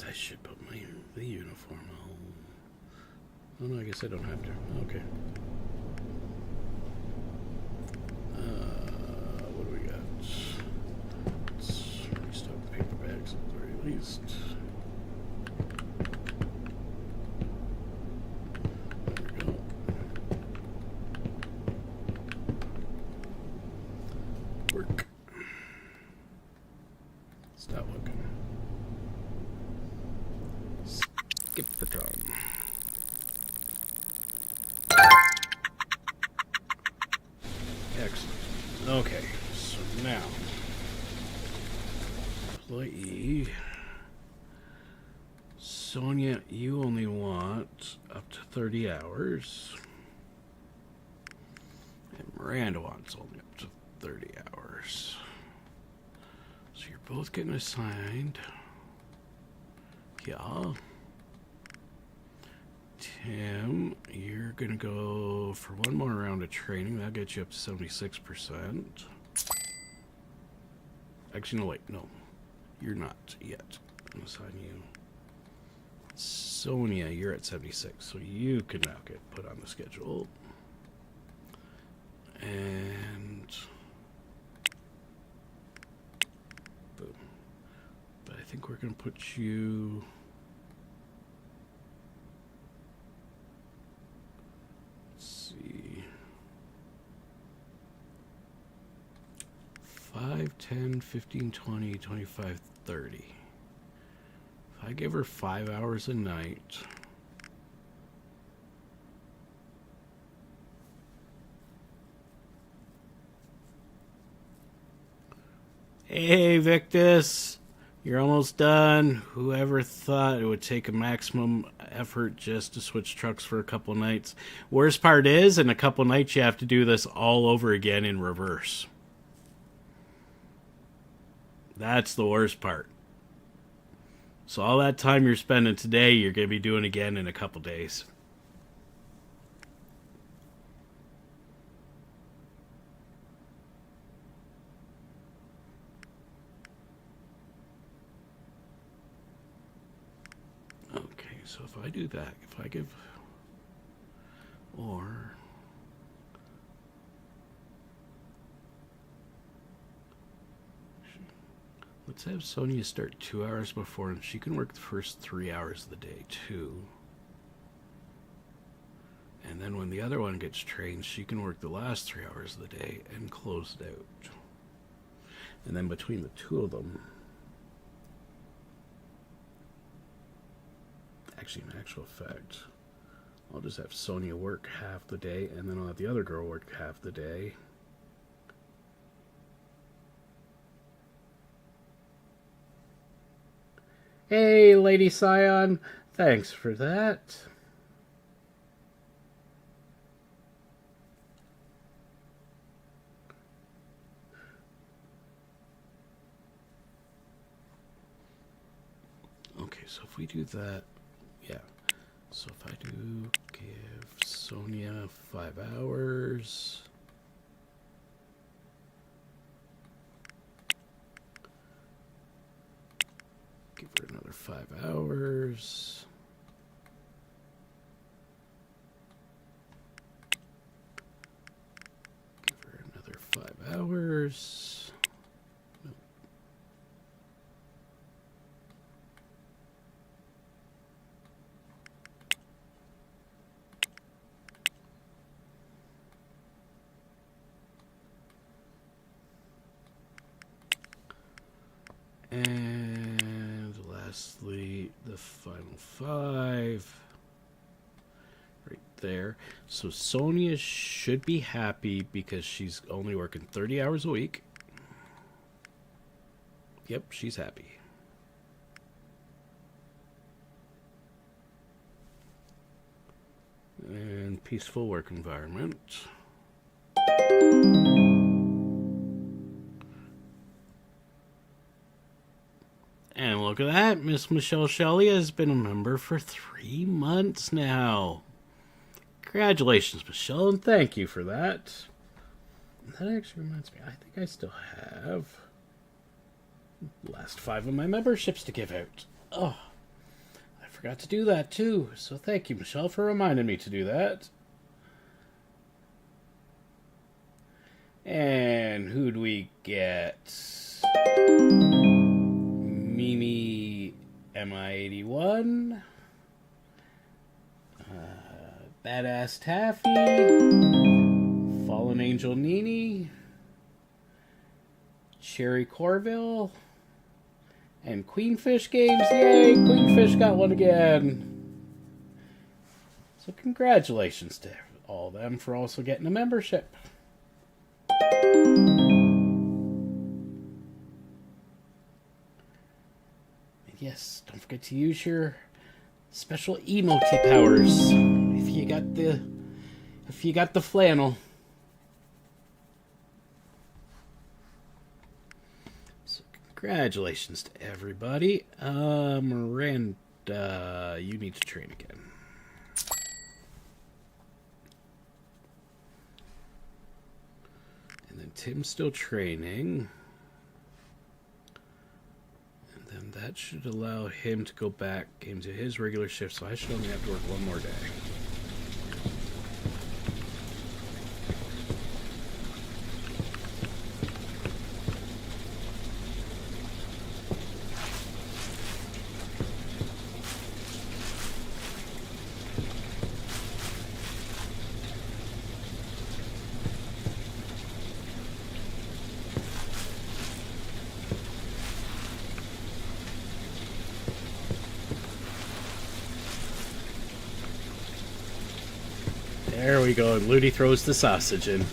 I should put the uniform on. Oh no, I guess I don't have to. Okay. What do we got? Let's restock the paper bags at the very skip the tongue. Excellent. Okay, so now, employee Sonia, you only want up to 30 hours. And Miranda wants only up to 30 hours. So you're both getting assigned. Yeah. Tim, you're going to go for one more round of training. That'll get you up to 76%. Actually, no, wait. No. You're not yet. I'm going to assign you. Sonia, you're at 76, so you can now get put on the schedule. And boom. But I think we're going to put you... Let's see. 5, 10, 15, 20, 25, 30. If I give her 5 hours a night... Hey, Victus, you're almost done. Whoever thought it would take a maximum effort just to switch trucks for a couple nights? Worst part is, in a couple nights, you have to do this all over again in reverse. That's the worst part. So all that time you're spending today, you're going to be doing again in a couple days. Okay, so if I do that, if I give... Or... Let's have Sonia start 2 hours before, and she can work the first 3 hours of the day, too. And then when the other one gets trained, she can work the last 3 hours of the day and close it out. And then between the two of them... Actually, in actual fact, I'll just have Sonia work half the day, and then I'll have the other girl work half the day. Hey, Lady Scion, thanks for that. Okay, so if we do that, yeah. So if I do give Sonia 5 hours... Give her another 5 hours. Give her another 5 hours. Nope. And lastly, the final 5 right there. So Sonia should be happy because she's only working 30 hours a week. Yep, she's happy. And peaceful work environment. And look at that, Miss Michelle Shelley has been a member for 3 months now. Congratulations, Michelle, and thank you for that. That actually reminds me, I think I still have the last 5 of my memberships to give out. Oh, I forgot to do that too, so thank you, Michelle, for reminding me to do that. And who do we get? Mimi MI81, Badass Taffy, Fallen Angel Nini, Cherry Corville, and Queenfish Games. Yay, Queenfish got one again. So congratulations to all of them for also getting a membership. And yes, don't forget to use your special emoji powers if you got the flannel. So congratulations to everybody. Miranda, you need to train again. And then Tim's still training. And then that should allow him to go back into his regular shift, so I should only have to work one more day. There we go, and Ludi throws the sausage in.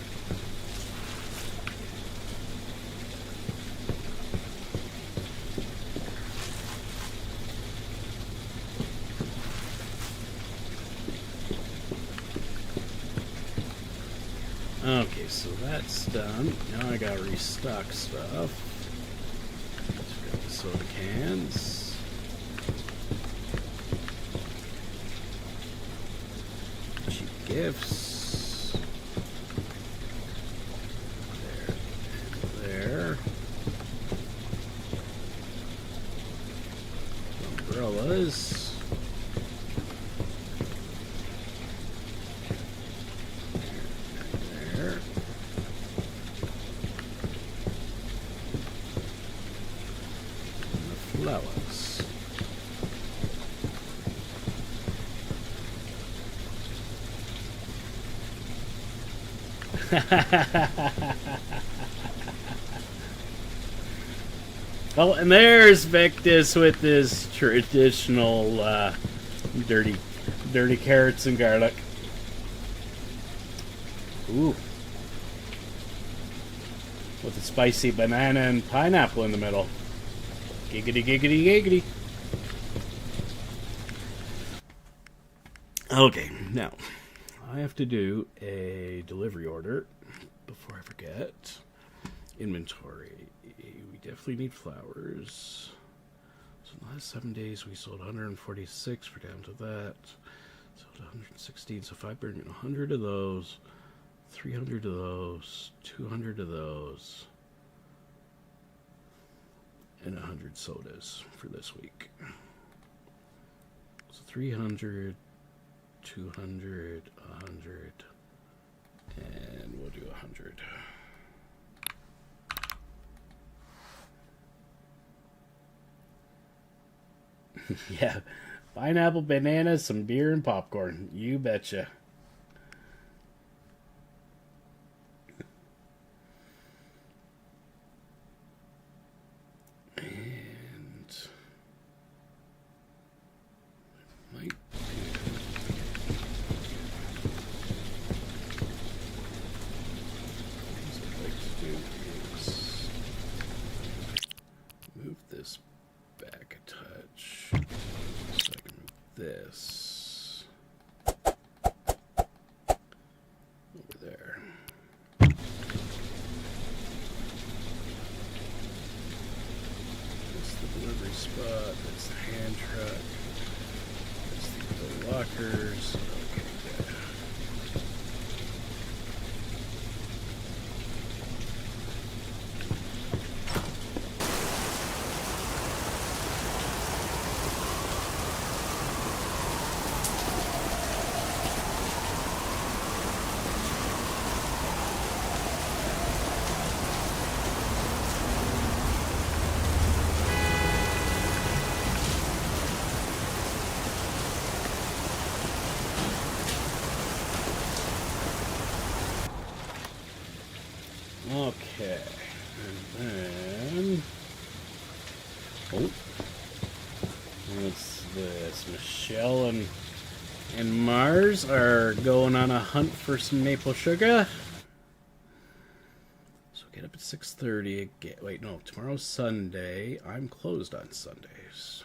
Okay, so that's done. Now I gotta restock stuff. Let's grab the soda cans. Gifts. There. Umbrellas. There. And the flowers. Oh, and there's Victus with his traditional dirty carrots and garlic. Ooh. With a spicy banana and pineapple in the middle. Giggity, giggity, giggity. Okay, now I have to do a delivery order before I forget. Inventory. We definitely need flowers. So in the last 7 days we sold 146. We're down to that. Sold 116. So if I bring in 100 of those, 300 of those, 200 of those, and 100 sodas for this week. So 300, 200, 100, and we'll do 100. Yeah, pineapple, bananas, some beer, and popcorn. You betcha. And might move this back a touch so I can move this over there. That's the delivery spot, that's the hand truck, that's the lockers. Okay, good. Okay, and then, oh, what's this? Michelle and and Mars are going on a hunt for some maple sugar. So get up at 6:30. Wait, no, tomorrow's Sunday. I'm closed on Sundays.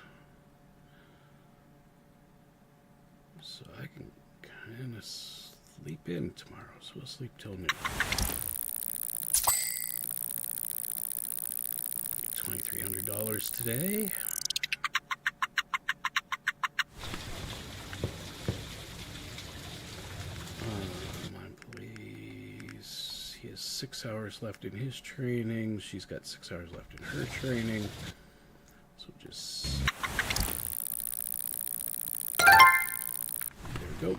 So I can kind of sleep in tomorrow. So we'll sleep till noon. $2,300 today. Come on, please. He has 6 hours left in his training. She's got 6 hours left in her training. So just... There we go.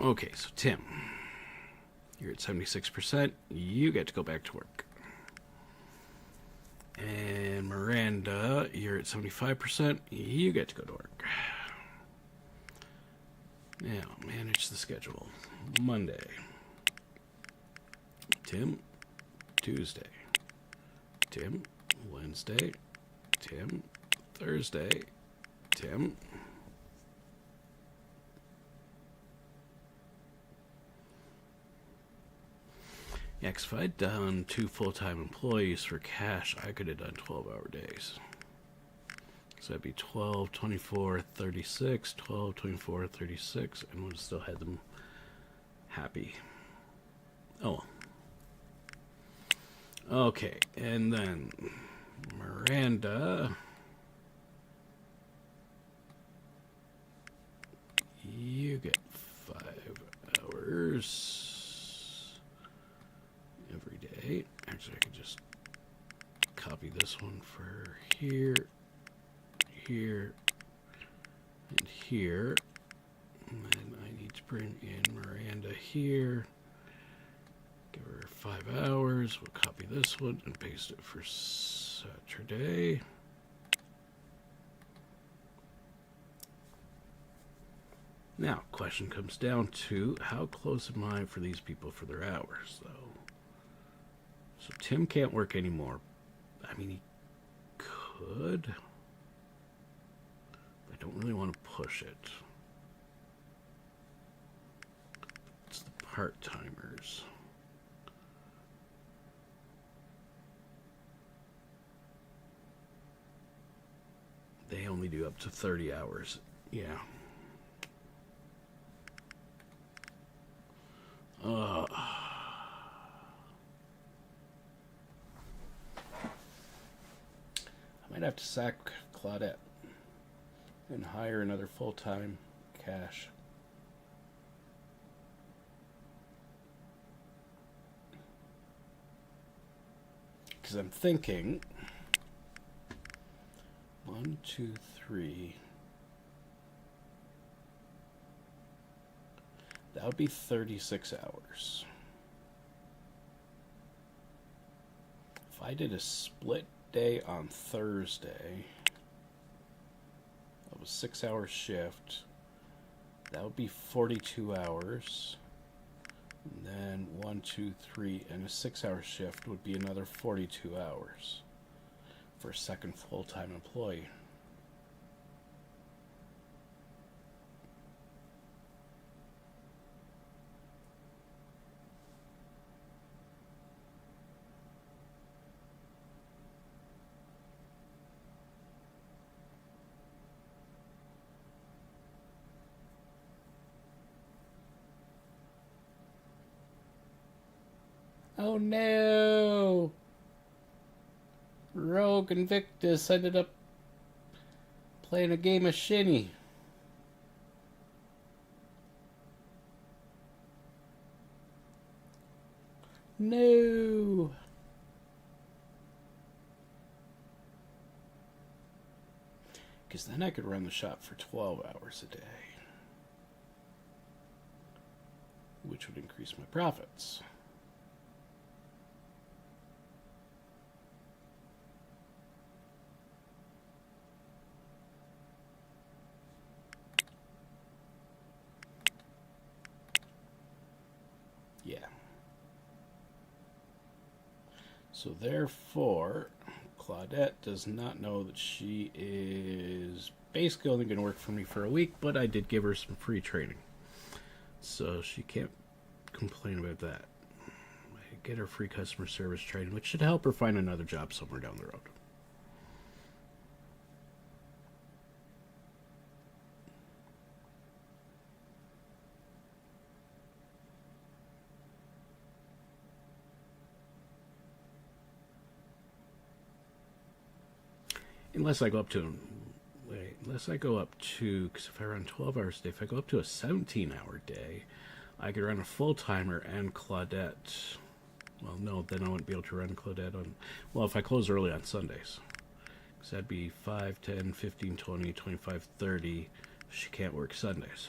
Okay, so Tim, you're at 76%. You get to go back to work. And Miranda, you're at 75%. You get to go to work. Now, manage the schedule. Monday. Tim. Tuesday. Tim. Wednesday. Tim. Thursday. Tim. Yeah, because if I'd done 2 full-time employees for cash, I could have done 12-hour days. So that'd be 12, 24, 36, 12, 24, 36, and would have still had them happy. Oh. Okay, and then Miranda, you get 5 hours every day. Actually, I could just copy this one for here, here, and here. And then I need to bring in Miranda here. Give her 5 hours. We'll copy this one and paste it for Saturday. Now, question comes down to how close am I for these people for their hours, though? So Tim can't work anymore. I mean, he could. I don't really want to push it. It's the part-timers. They only do up to 30 hours. Yeah. I might have to sack Claudette and hire another full-time cash. Because I'm thinking 1, 2, 3. That would be 36 hours. If I did a split day on Thursday of a 6-hour shift, that would be 42 hours. And then 1, 2, 3, and a 6-hour shift would be another 42 hours for a second full-time employee. Oh no! Rogue and Victus ended up playing a game of shinny. No! Because then I could run the shop for 12 hours a day, which would increase my profits. Yeah. So therefore, Claudette does not know that she is is basically only going to work for me for a week, but I did give her some free training. So she can't complain about that. I get her free customer service training, which should help her find another job somewhere down the road. Unless I go up to, because if I run 12 hours a day, if I go up to a 17-hour day, I could run a full-timer and Claudette. Well, no, then I wouldn't be able to run Claudette on, well, if I close early on Sundays. Because that'd be 5, 10, 15, 20, 25, 30. She can't work Sundays.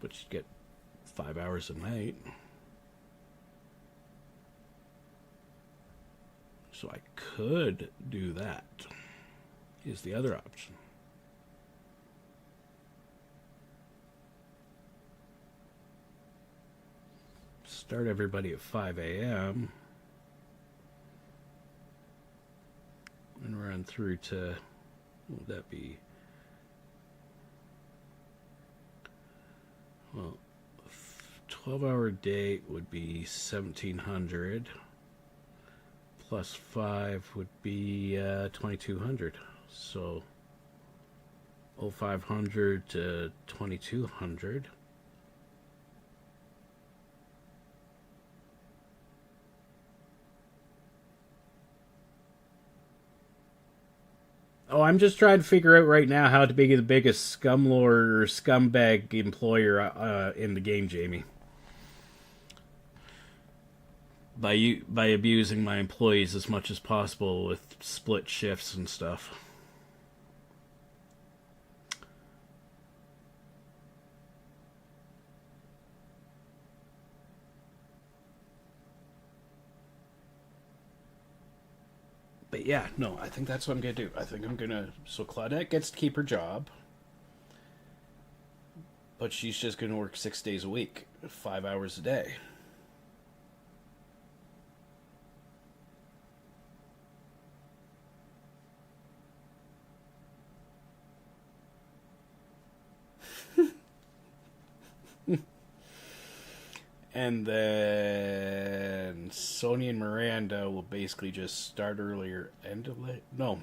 But she'd get 5 hours a night. So I could do that, is the other option. Start everybody at 5 a.m. and run through to, what would that be? Well, 12-hour day would be 1,700. Plus 5 would be 2,200. So 0,500 to 2,200. Oh, I'm just trying to figure out right now how to be the biggest scumlord or scumbag employer in the game, Jamie. By abusing my employees as much as possible with split shifts and stuff. But yeah, no, I think that's what I'm going to do. I think I'm going to... So Claudette gets to keep her job. But she's just going to work 6 days a week, 5 hours a day. And then Sonia and Miranda will basically just start earlier, end of late. No.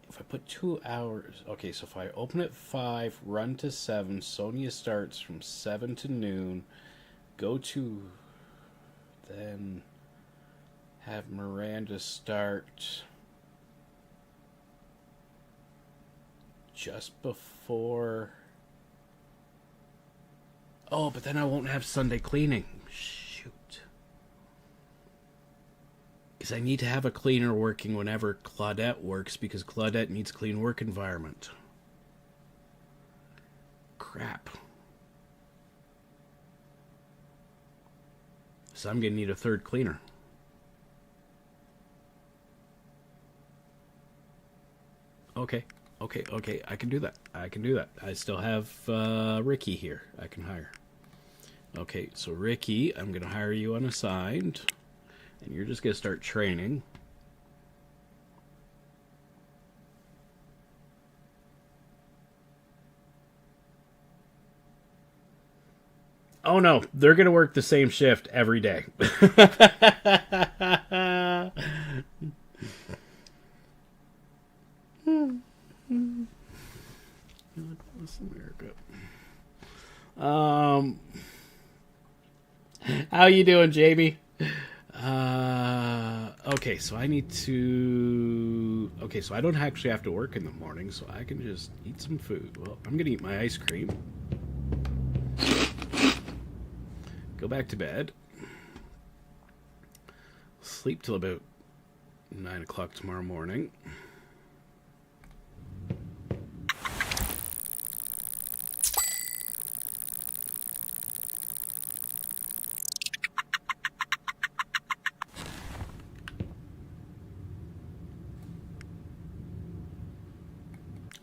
If I put 2 hours... Okay, so if I open at 5, run to 7, Sonia starts from 7 to noon, go to... Then have Miranda start just before... Oh, but then I won't have Sunday cleaning. Shoot. Because I need to have a cleaner working whenever Claudette works, because Claudette needs a clean work environment. Crap. So I'm going to need a third cleaner. Okay, I can do that. I still have Ricky here I can hire. Okay, so Ricky, I'm going to hire you unassigned, and you're just going to start training. Oh no, they're going to work the same shift every day. God bless America. How you doing, Jamie? Okay, so I need to... Okay, so I don't actually have to work in the morning, so I can just eat some food. Well, I'm going to eat my ice cream. Go back to bed. Sleep till about 9 o'clock tomorrow morning.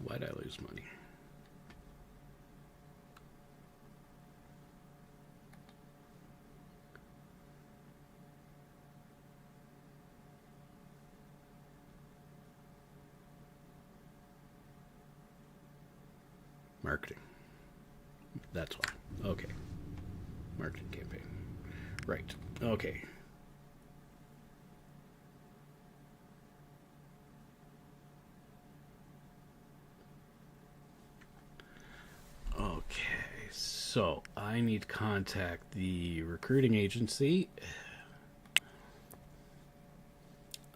Why'd I lose money? Marketing. That's why. Okay. Marketing campaign. Right. Okay. Okay. So I need to contact the recruiting agency.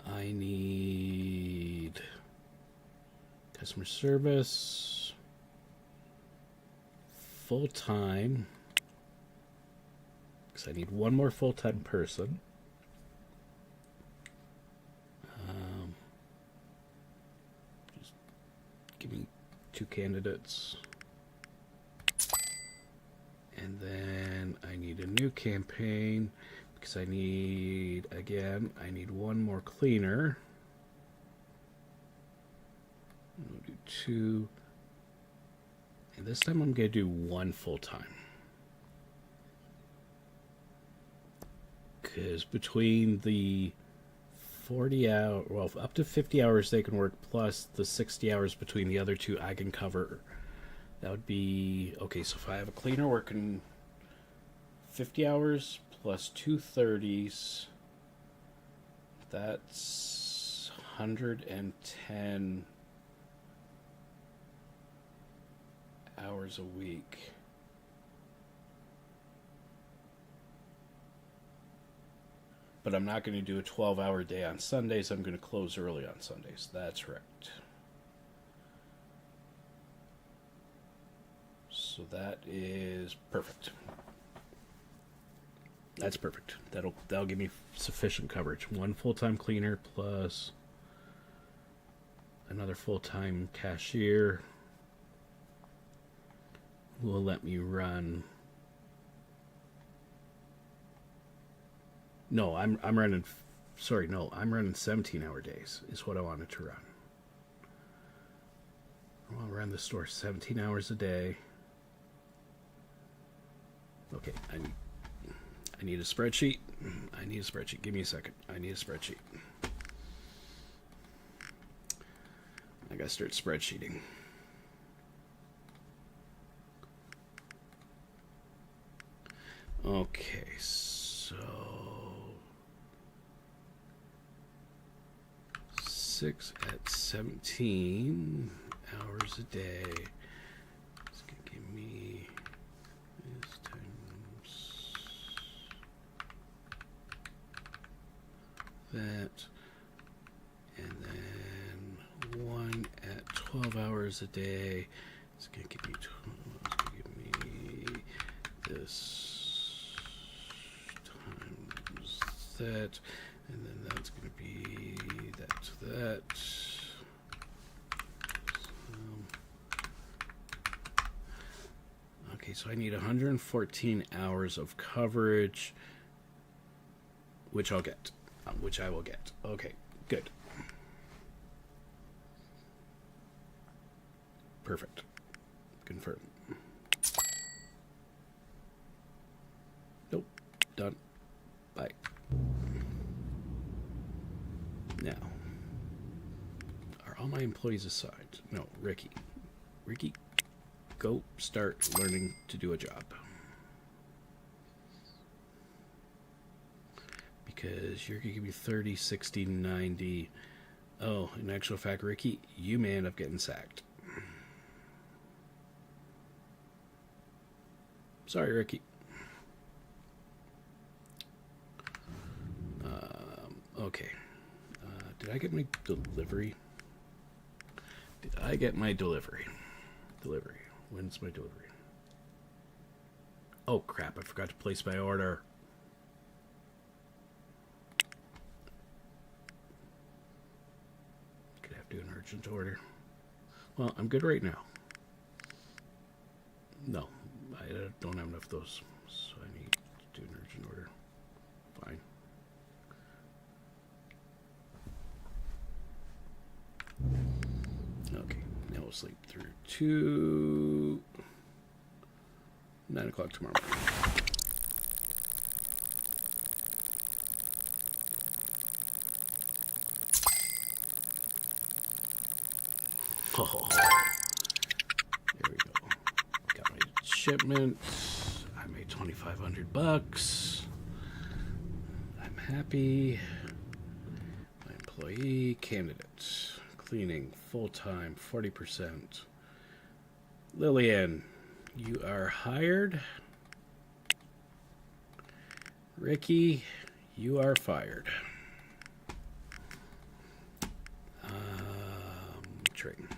I need customer service, full-time, because I need one more full-time person. Just give me 2 candidates. And then I need a new campaign because I need one more cleaner. We'll do 2. And this time I'm going to do 1 full-time. Because between the 40 hours, well, up to 50 hours they can work, plus the 60 hours between the other 2 I can cover. That would be, okay, so if I have a cleaner working 50 hours plus 2 30s, that's 110 hours a week. But I'm not going to do a 12-hour day on Sundays. I'm going to close early on Sundays. That's right. So that is perfect. That's perfect. That'll give me sufficient coverage. 1 full-time cleaner plus another full-time cashier will let me run. No, I'm running. Sorry, no, I'm running 17-hour days. Is what I wanted to run. I'll run the store 17 hours a day. Okay, I need a spreadsheet. I need a spreadsheet. Give me a second. I need a spreadsheet. I gotta start spreadsheeting. Okay, so 6 at 17 hours a day. It's gonna give me this times that, and then 1 at 12 hours a day. It's gonna give me this times that, and then that's going to be that. Okay, so I need 114 hours of coverage, which I'll get, which I will get. Okay, good. Perfect. Confirm. Nope. Done. Bye. Now, are all my employees assigned? No, Ricky. Ricky, go start learning to do a job. Because you're going to give me 30, 60, 90. Oh, in actual fact, Ricky, you may end up getting sacked. Sorry, Ricky. Okay. Did I get my delivery? Did I get my delivery? Delivery. When's my delivery? Oh, crap. I forgot to place my order. Could have to do an urgent order. Well, I'm good right now. No, I don't have enough of those, so I need to do an urgent order. Fine. Okay, now we'll sleep through to 9 o'clock tomorrow morning. Oh, there we go. shipment. I made $2,500. I'm happy. My employee candidate. Cleaning full-time 40%. Lillian, you are hired. Ricky, you are fired. Trading.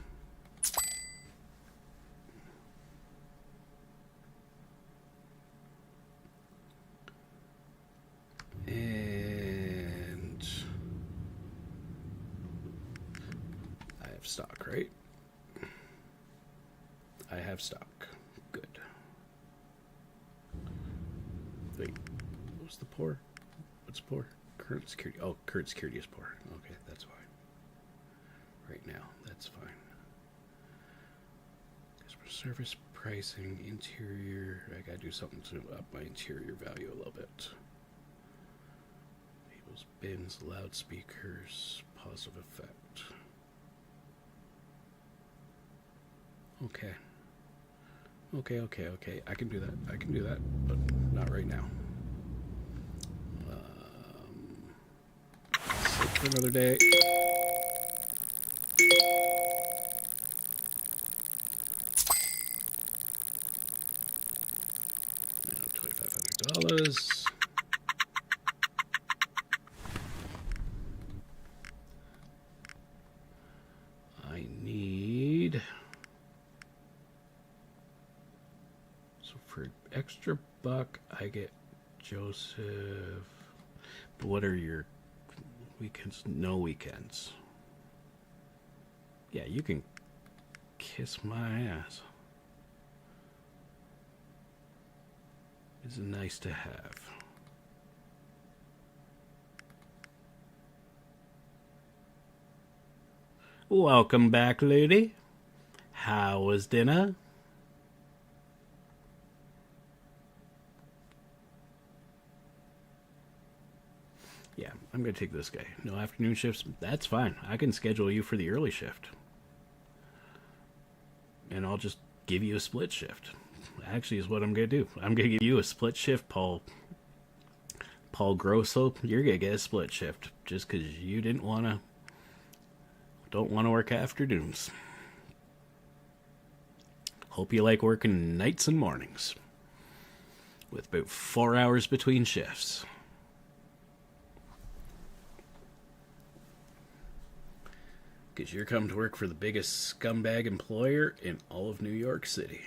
And I have stock, right? I have stock. Good. Wait, what was the poor? What's poor? Current security. Oh, current security is poor. Okay, that's fine. Right now, that's fine. Customer service, pricing, interior. I gotta do something to up my interior value a little bit. Tables, bins, loudspeakers, positive effect. Okay. Okay. I can do that, but not right now. Save for another day. $2,500. I need. So for extra buck, I get Joseph. But what are your weekends? No weekends. Yeah, you can kiss my ass. It's nice to have. Welcome back, lady. How was dinner? Yeah, I'm going to take this guy. No afternoon shifts. That's fine. I can schedule you for the early shift. And I'll just give you a split shift. Actually is what I'm going to do. I'm going to give you a split shift, Paul Grosso. You're going to get a split shift just because you don't want to work afternoons. Hope you like working nights and mornings with about 4 hours between shifts. Because you're coming to work for the biggest scumbag employer in all of New York City.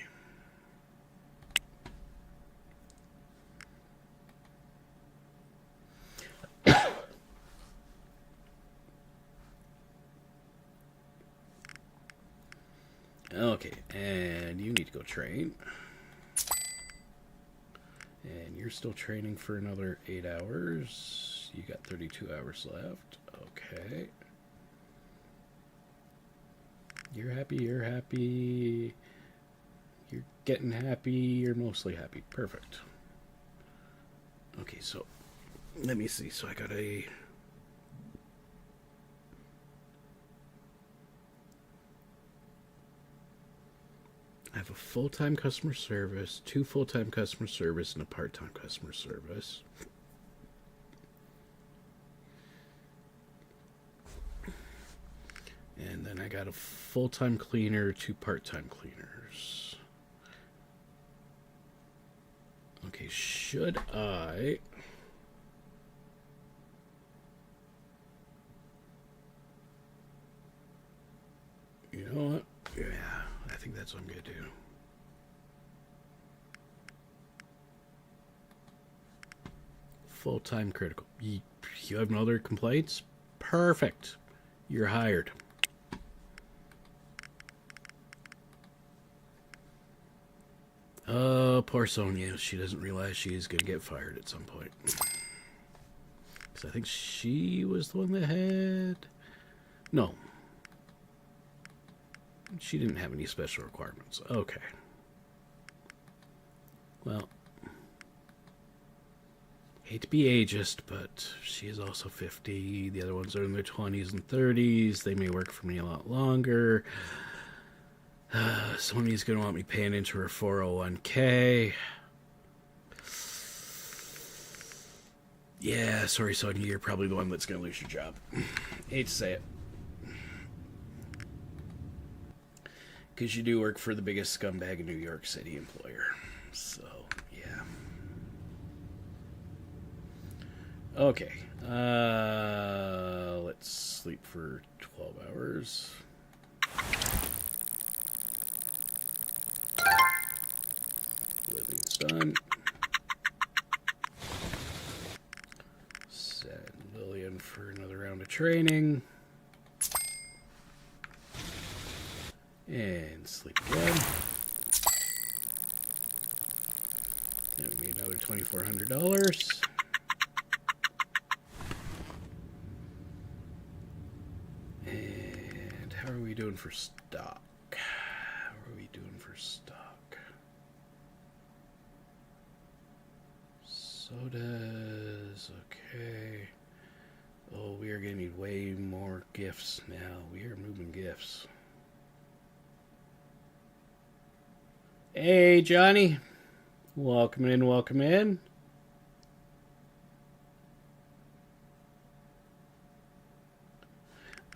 Okay, and you need to go train. And you're still training for another 8 hours. You got 32 hours left. Okay. You're happy, you're happy. You're getting happy, you're mostly happy. Perfect. Okay, so let me see. So I got a... I have a full-time customer service, 2 full-time customer service, and a part-time customer service. And then I got a full-time cleaner, 2 part-time cleaners. Okay, should I... You know what? Yeah, I think that's what I'm going to do. Full-time critical. You have no other complaints? Perfect. You're hired. Oh, poor Sonia. She doesn't realize she's going to get fired at some point. Because I think she was the one that had... No. She didn't have any special requirements. Okay. Well, hate to be ageist, but she is also 50. The other ones are in their 20s and 30s. They may work for me a lot longer. Sony's going to want me paying into her 401k. Yeah, sorry, Sonia, you're probably the one that's going to lose your job. Hate to say it. Because you do work for the biggest scumbag in New York City employer. So, yeah. Okay. Let's sleep for 12 hours. Whitley's done. Set Lillian for another round of training. And sleep again. That would be another $2,400. And how are we doing for stock? Sodas, okay. Oh, we are going to need way more gifts now. We are moving gifts. Hey, Johnny. Welcome in, welcome in.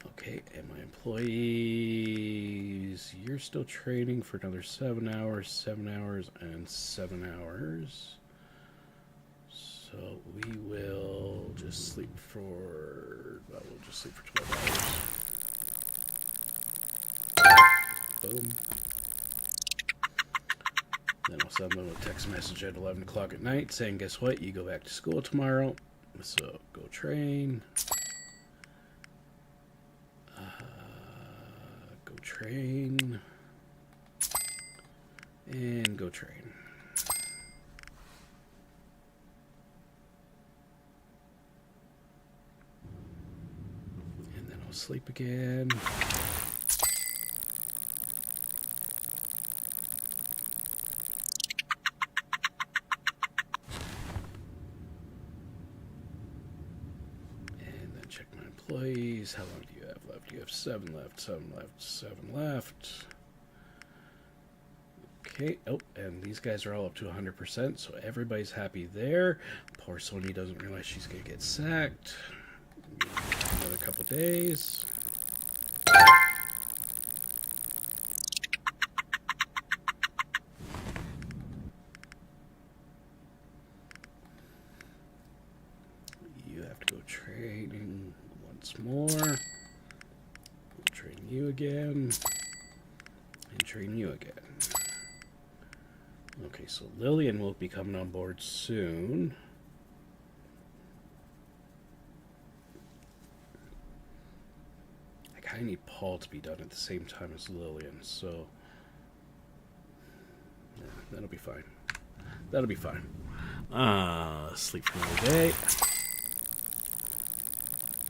Okay, and my employees, you're still training for another 7 hours, 7 hours, and 7 hours. So we will just sleep for, well, we'll just sleep for 12 hours. Boom. Then I'll send them a text message at 11 o'clock at night saying, guess what, you go back to school tomorrow. So go train. Go train. And go train. Sleep again. And then check my employees. How long do you have left? You have 7 left, 7 left, 7 left. Okay. Oh, and these guys are all up to 100%, so everybody's happy there. Poor Sony doesn't realize she's going to get sacked. Another couple days. You have to go training once more. We'll train you again. And train you again. Okay, so Lillian will be coming on board soon. I need Paul to be done at the same time as Lillian, so yeah, that'll be fine. That'll be fine. Sleep for another day.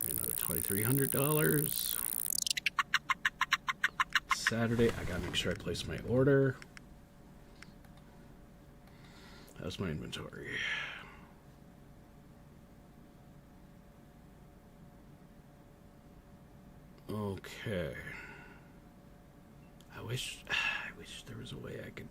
Another $2,300. Saturday, I gotta make sure I place my order. How's my inventory? Okay. I wish there was a way I could.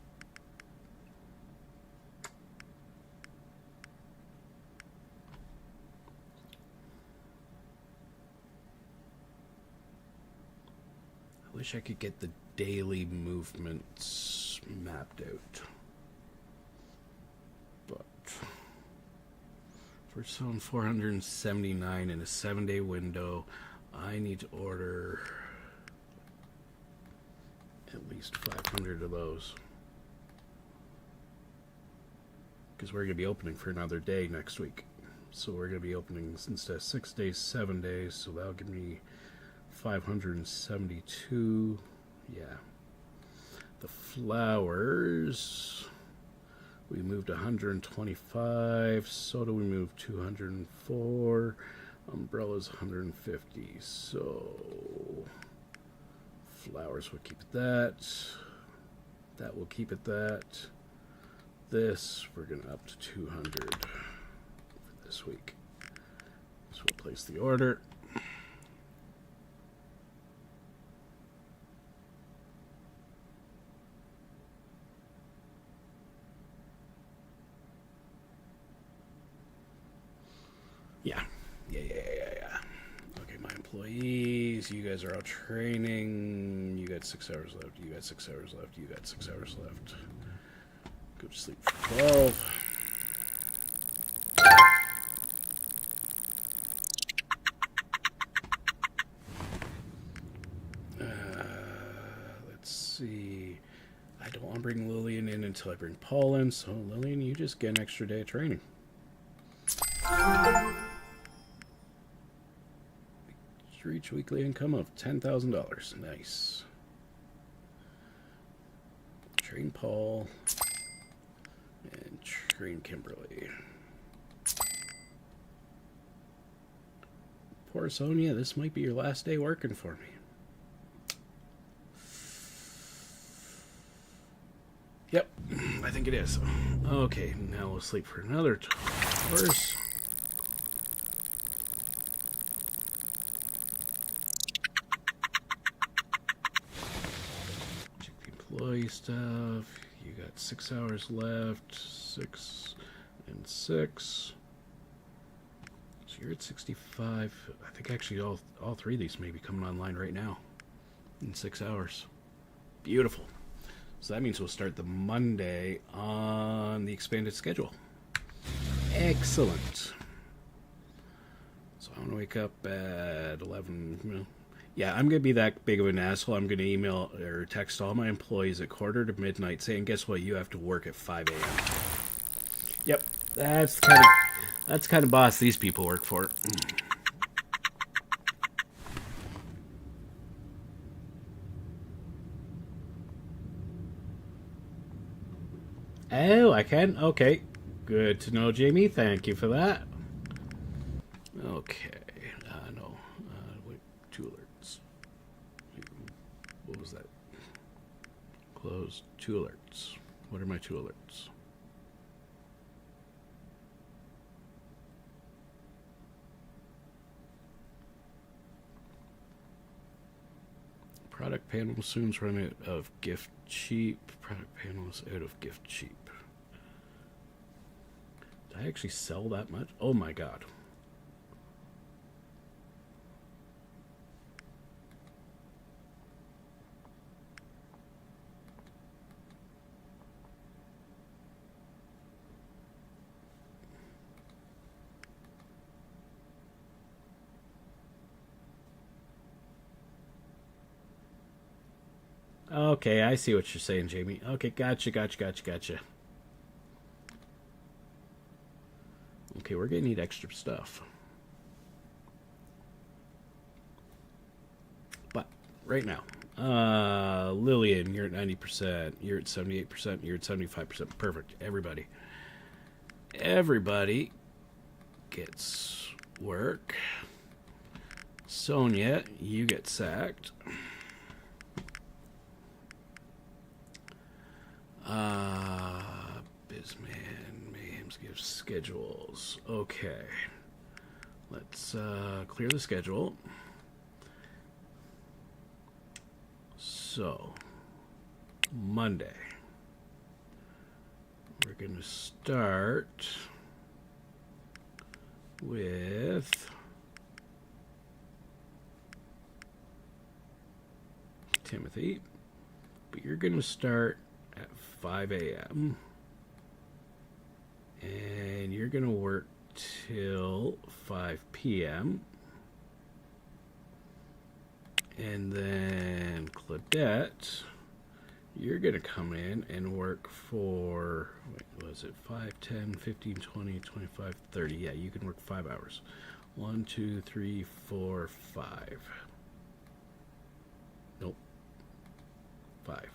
I wish I could get the daily movements mapped out. But for selling 479 in a 7-day window, I need to order at least 500 of those. Because we're going to be opening for another day next week. So we're going to be opening instead of 6 days, 7 days. So that'll give me 572. Yeah. The flowers, we moved 125. Soda, we moved 204. Umbrellas 150, so flowers will keep it that. That will keep it that. This, we're going to up to 200 for this week. So we'll place the order. Yeah. Yeah. Okay, my employees, you guys are all training. You got 6 hours left. You got 6 hours left. You got 6 hours left. Go to sleep for 12. Let's see. I don't want to bring Lillian in until I bring Paul in, so Lillian, you just get an extra day of training. Reach weekly income of $10,000. Nice. Train Paul and train Kimberly. Poor Sonia, this might be your last day working for me. Yep, I think it is. Okay, now we'll sleep for another 12 hours. Check the employee stuff. You got 6 hours left. 6 and 6. So you're at 65. I think actually all three of these may be coming online right now in 6 hours. Beautiful. So that means we'll start the Monday on the expanded schedule. Excellent. So I'm going to wake up at 11. Yeah, I'm going to be that big of an asshole. I'm going to email or text all my employees at 12:45 saying, guess what? You have to work at 5 a.m. Yep, that's the kind of boss these people work for. Oh, I can? Okay. Good to know, Jamie. Thank you for that. Okay. No. Wait, 2 alerts. What was that? Close 2 alerts. What are my 2 alerts? Product panel soon's run out of gift cheap. Product panel is out of gift cheap. Did I actually sell that much? Oh my god. Okay, I see what you're saying, Jamie. Okay, gotcha. Okay, we're gonna need extra stuff. But, right now, Lillian, you're at 90%, you're at 78%, you're at 75%. Perfect, everybody. Everybody gets work. Sonia, you get sacked. Bizman, Mayhem's gives schedules. Okay. Let's clear the schedule. So, Monday. We're going to start with Timothy. But you're going to start at 5 a.m. and you're going to work till 5 p.m. And then Claudette, you're going to come in and work for, wait, was it 5, 10, 15, 20, 25, 30? Yeah, you can work 5 hours. 1, 2, 3, 4, 5. Nope. 5.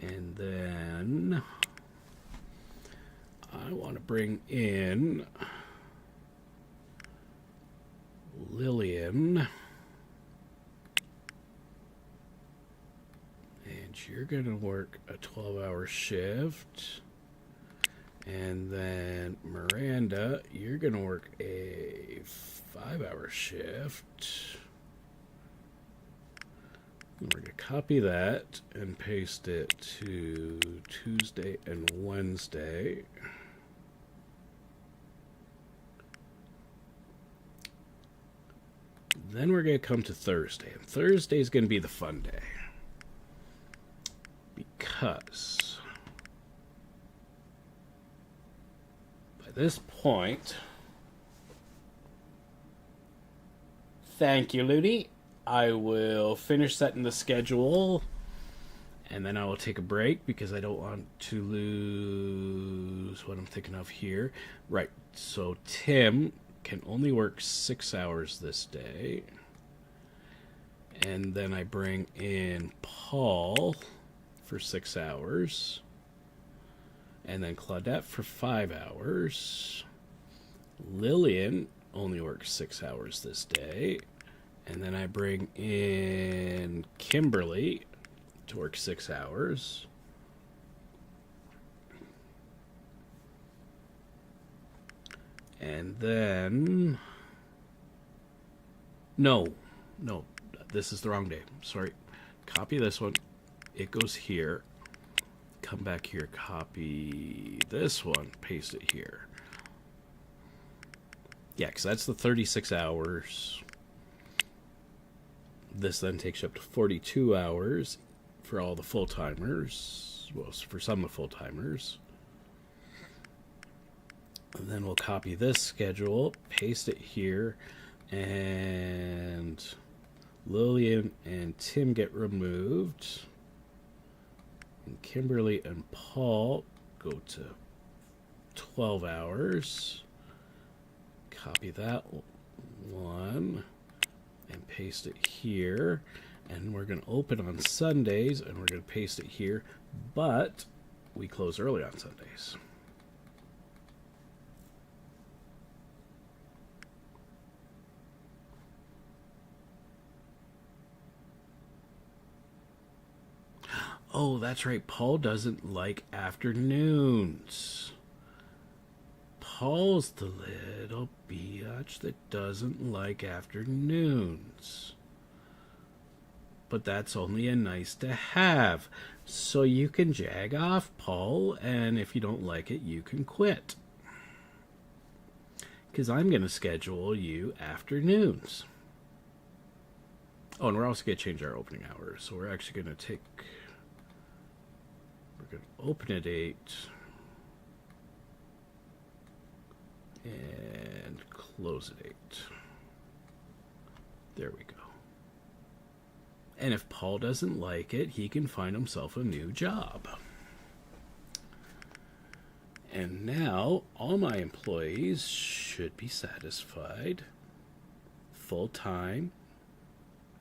And then I want to bring in Lillian. And you're going to work a 12-hour shift. And then Miranda, you're going to work a 5-hour shift. And we're going to copy that and paste it to Tuesday and Wednesday. Then we're going to come to Thursday. And Thursday is going to be the fun day. Because by this point, thank you, Looney. I will finish setting the schedule, and then I will take a break because I don't want to lose what I'm thinking of here. Right, so Tim can only work 6 hours this day. And then I bring in Paul for 6 hours. And then Claudette for 5 hours. Lillian only works 6 hours this day. And then I bring in Kimberly to work 6 hours. And then... No, this is the wrong day. Sorry. Copy this one. It goes here. Come back here, copy this one, paste it here. Yeah, because that's the 36 hours. This then takes you up to 42 hours for all the full-timers. Well, for some of the full-timers. And then we'll copy this schedule, paste it here, and Lillian and Tim get removed. And Kimberly and Paul go to 12 hours. Copy that one and paste it here. And we're going to open on Sundays and we're going to paste it here. But we close early on Sundays. Oh, that's right. Paul doesn't like afternoons. Paul's the little biatch that doesn't like afternoons. But that's only a nice to have. So you can jag off, Paul, and if you don't like it, you can quit. Because I'm going to schedule you afternoons. Oh, and we're also going to change our opening hours. So we're actually going to we're going to open at 8 and close at 8. There we go. And if Paul doesn't like it, he can find himself a new job. And now all my employees should be satisfied. Full-time,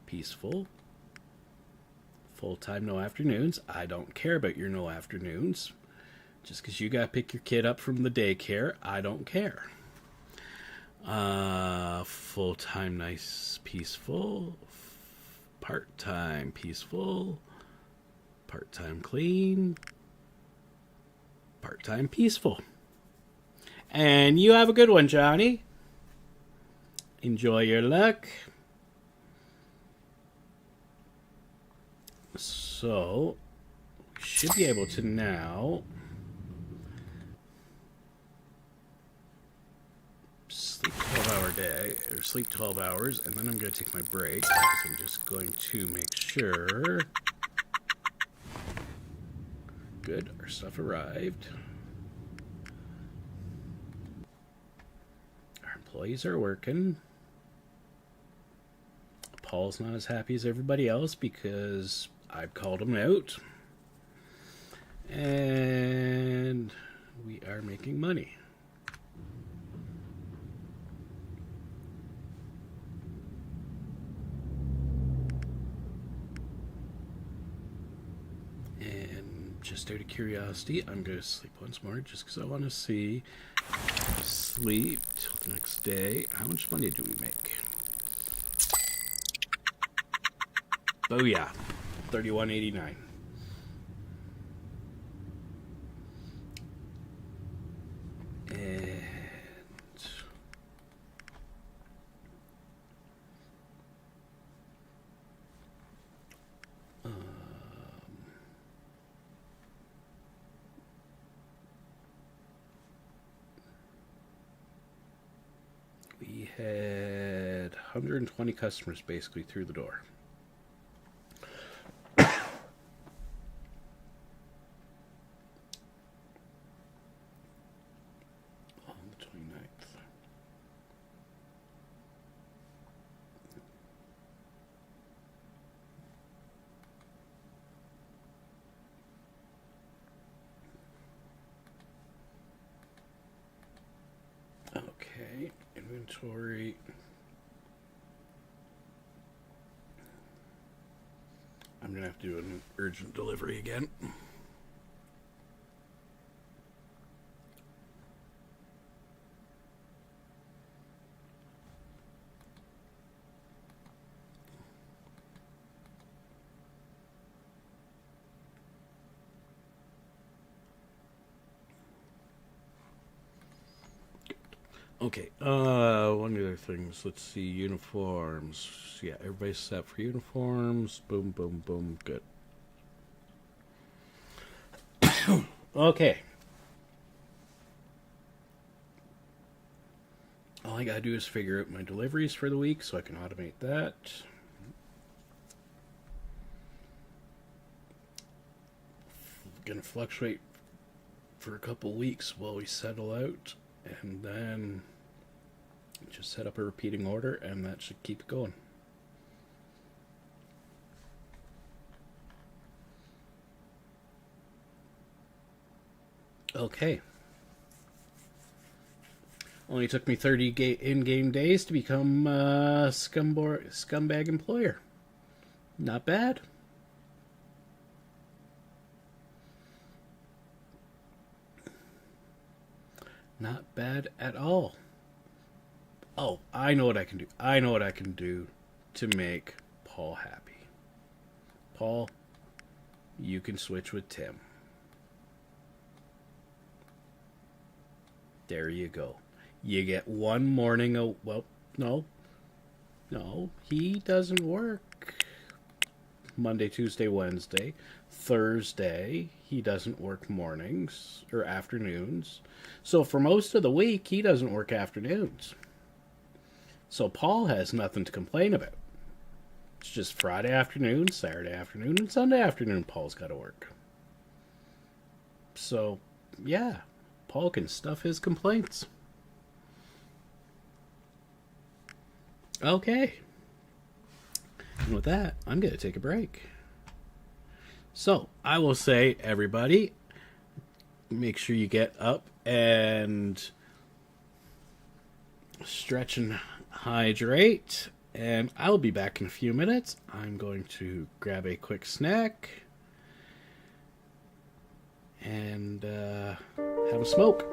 peaceful. Full-time, no afternoons. I don't care about your no afternoons. Just because you got to pick your kid up from the daycare, I don't care. Full-time, nice, peaceful. Part-time, peaceful. Part-time, clean. Part-time, peaceful. And you have a good one, Johnny. Enjoy your luck. So, we should be able to now sleep 12-hour day, or sleep 12 hours, and then I'm going to take my break, because I'm just going to make sure. Good, our stuff arrived. Our employees are working. Paul's not as happy as everybody else because I've called him out. And we are making money. And just out of curiosity, I'm going to sleep once more just because I want to see. Sleep till the next day. How much money do we make? Oh yeah, $31.89. had 120 customers basically through the door. On the 29th. Okay, inventory. I'm going to have to do an urgent delivery again. Okay, one of the other things. Let's see, uniforms. Yeah, everybody's set for uniforms. Boom, boom, boom. Good. Okay. All I gotta do is figure out my deliveries for the week so I can automate that. Gonna fluctuate for a couple weeks while we settle out, and then just set up a repeating order, and that should keep it going. Okay. Only took me 30 in-game days to become a scumbag employer. Not bad. Not bad at all. Oh, I know what I can do. I know what I can do to make Paul happy. Paul, you can switch with Tim. There you go. You get one morning. Well, no, he doesn't work Monday, Tuesday, Wednesday. Thursday, he doesn't work mornings or afternoons. So for most of the week, he doesn't work afternoons. So Paul has nothing to complain about. It's just Friday afternoon, Saturday afternoon, and Sunday afternoon Paul's got to work. So, yeah, Paul can stuff his complaints. Okay. And with that, I'm going to take a break. So, I will say, everybody, make sure you get up and stretch and hydrate. And I'll be back in a few minutes. I'm going to grab a quick snack and have a smoke.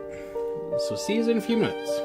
So, see you in a few minutes.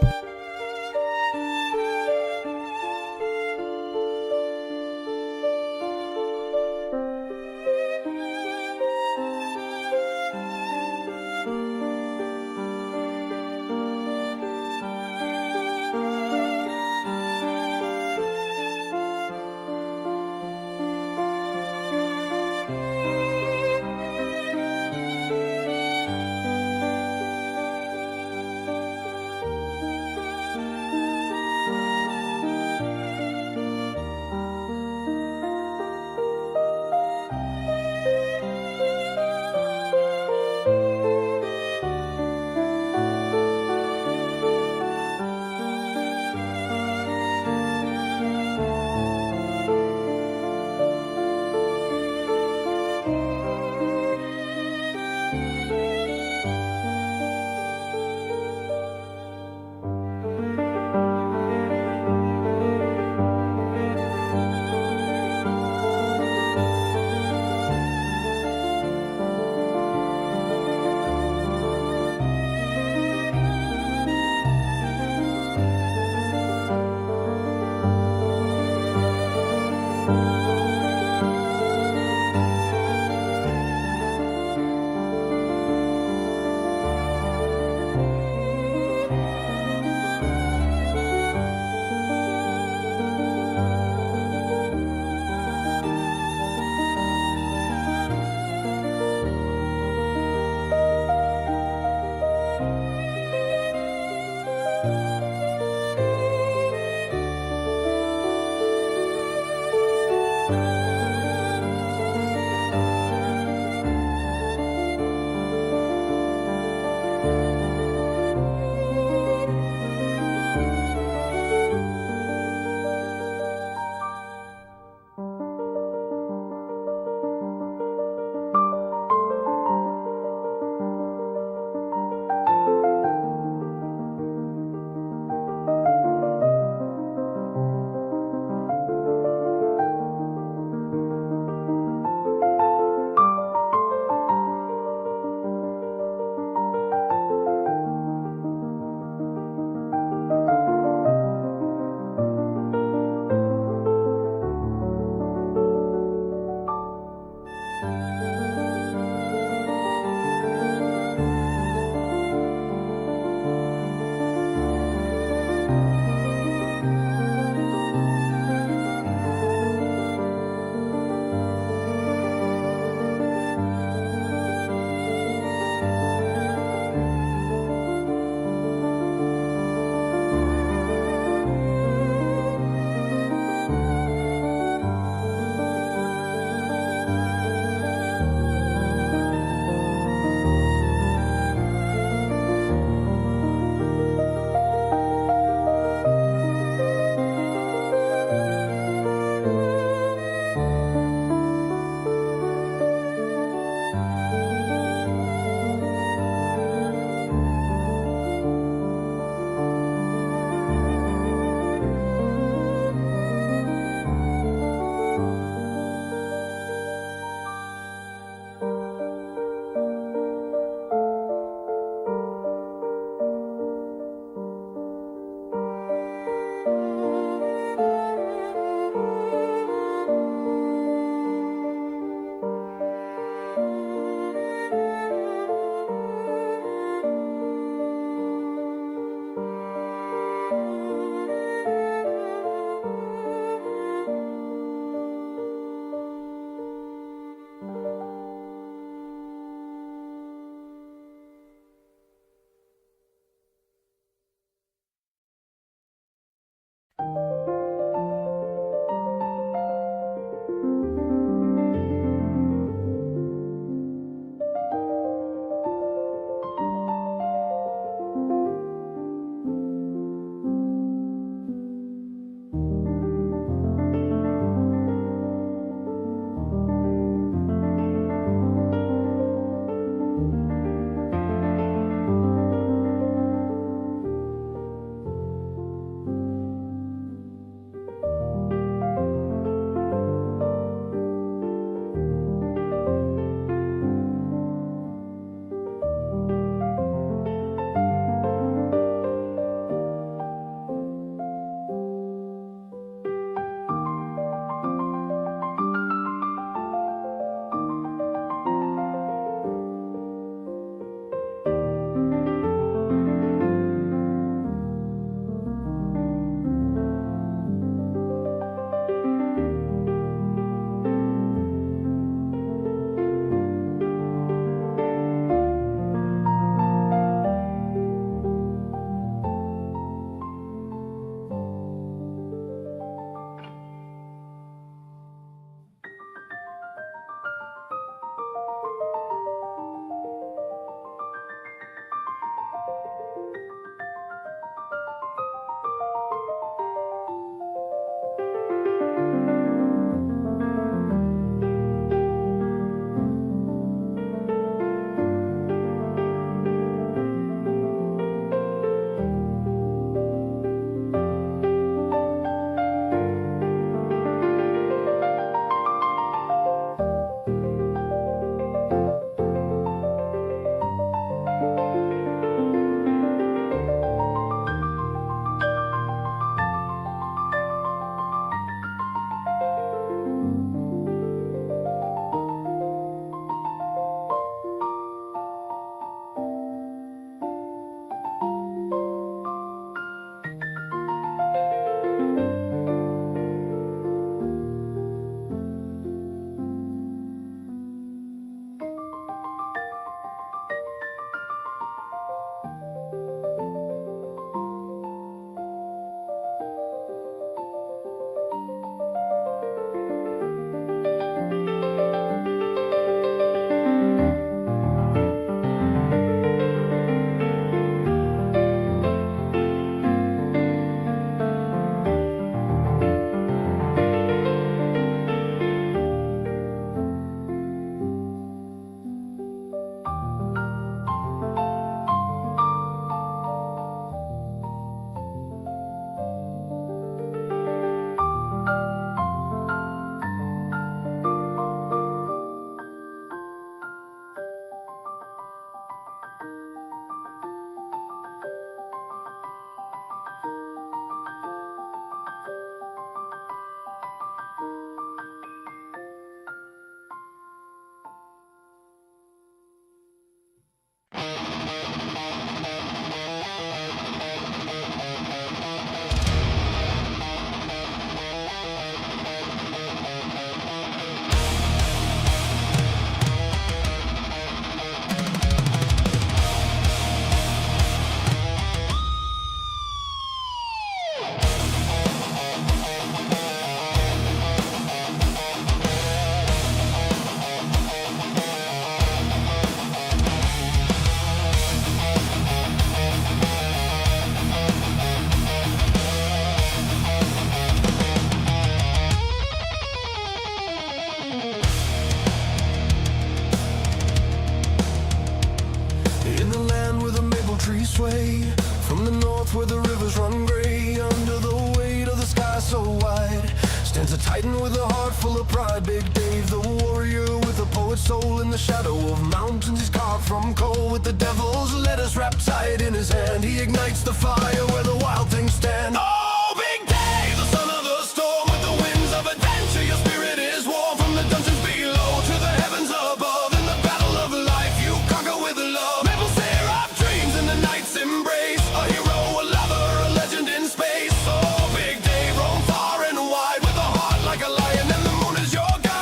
Hidden with a heart full of pride, Big Dave, the warrior with a poet's soul. In the shadow of mountains he's carved from coal. With the devil's letters wrapped tight in his hand, he ignites the fire where the wild things stand. Oh, Big Dave, the son of the storm, with the winds of adventure, your spirit is warm. From the dungeons below to the heavens above, in the battle of life you conquer with love. Maple syrup dreams in the night's embrace, a hero, a lover, a legend in space. Oh, Big Dave, roam far and wide with a heart like a lion, and the moon is your guide.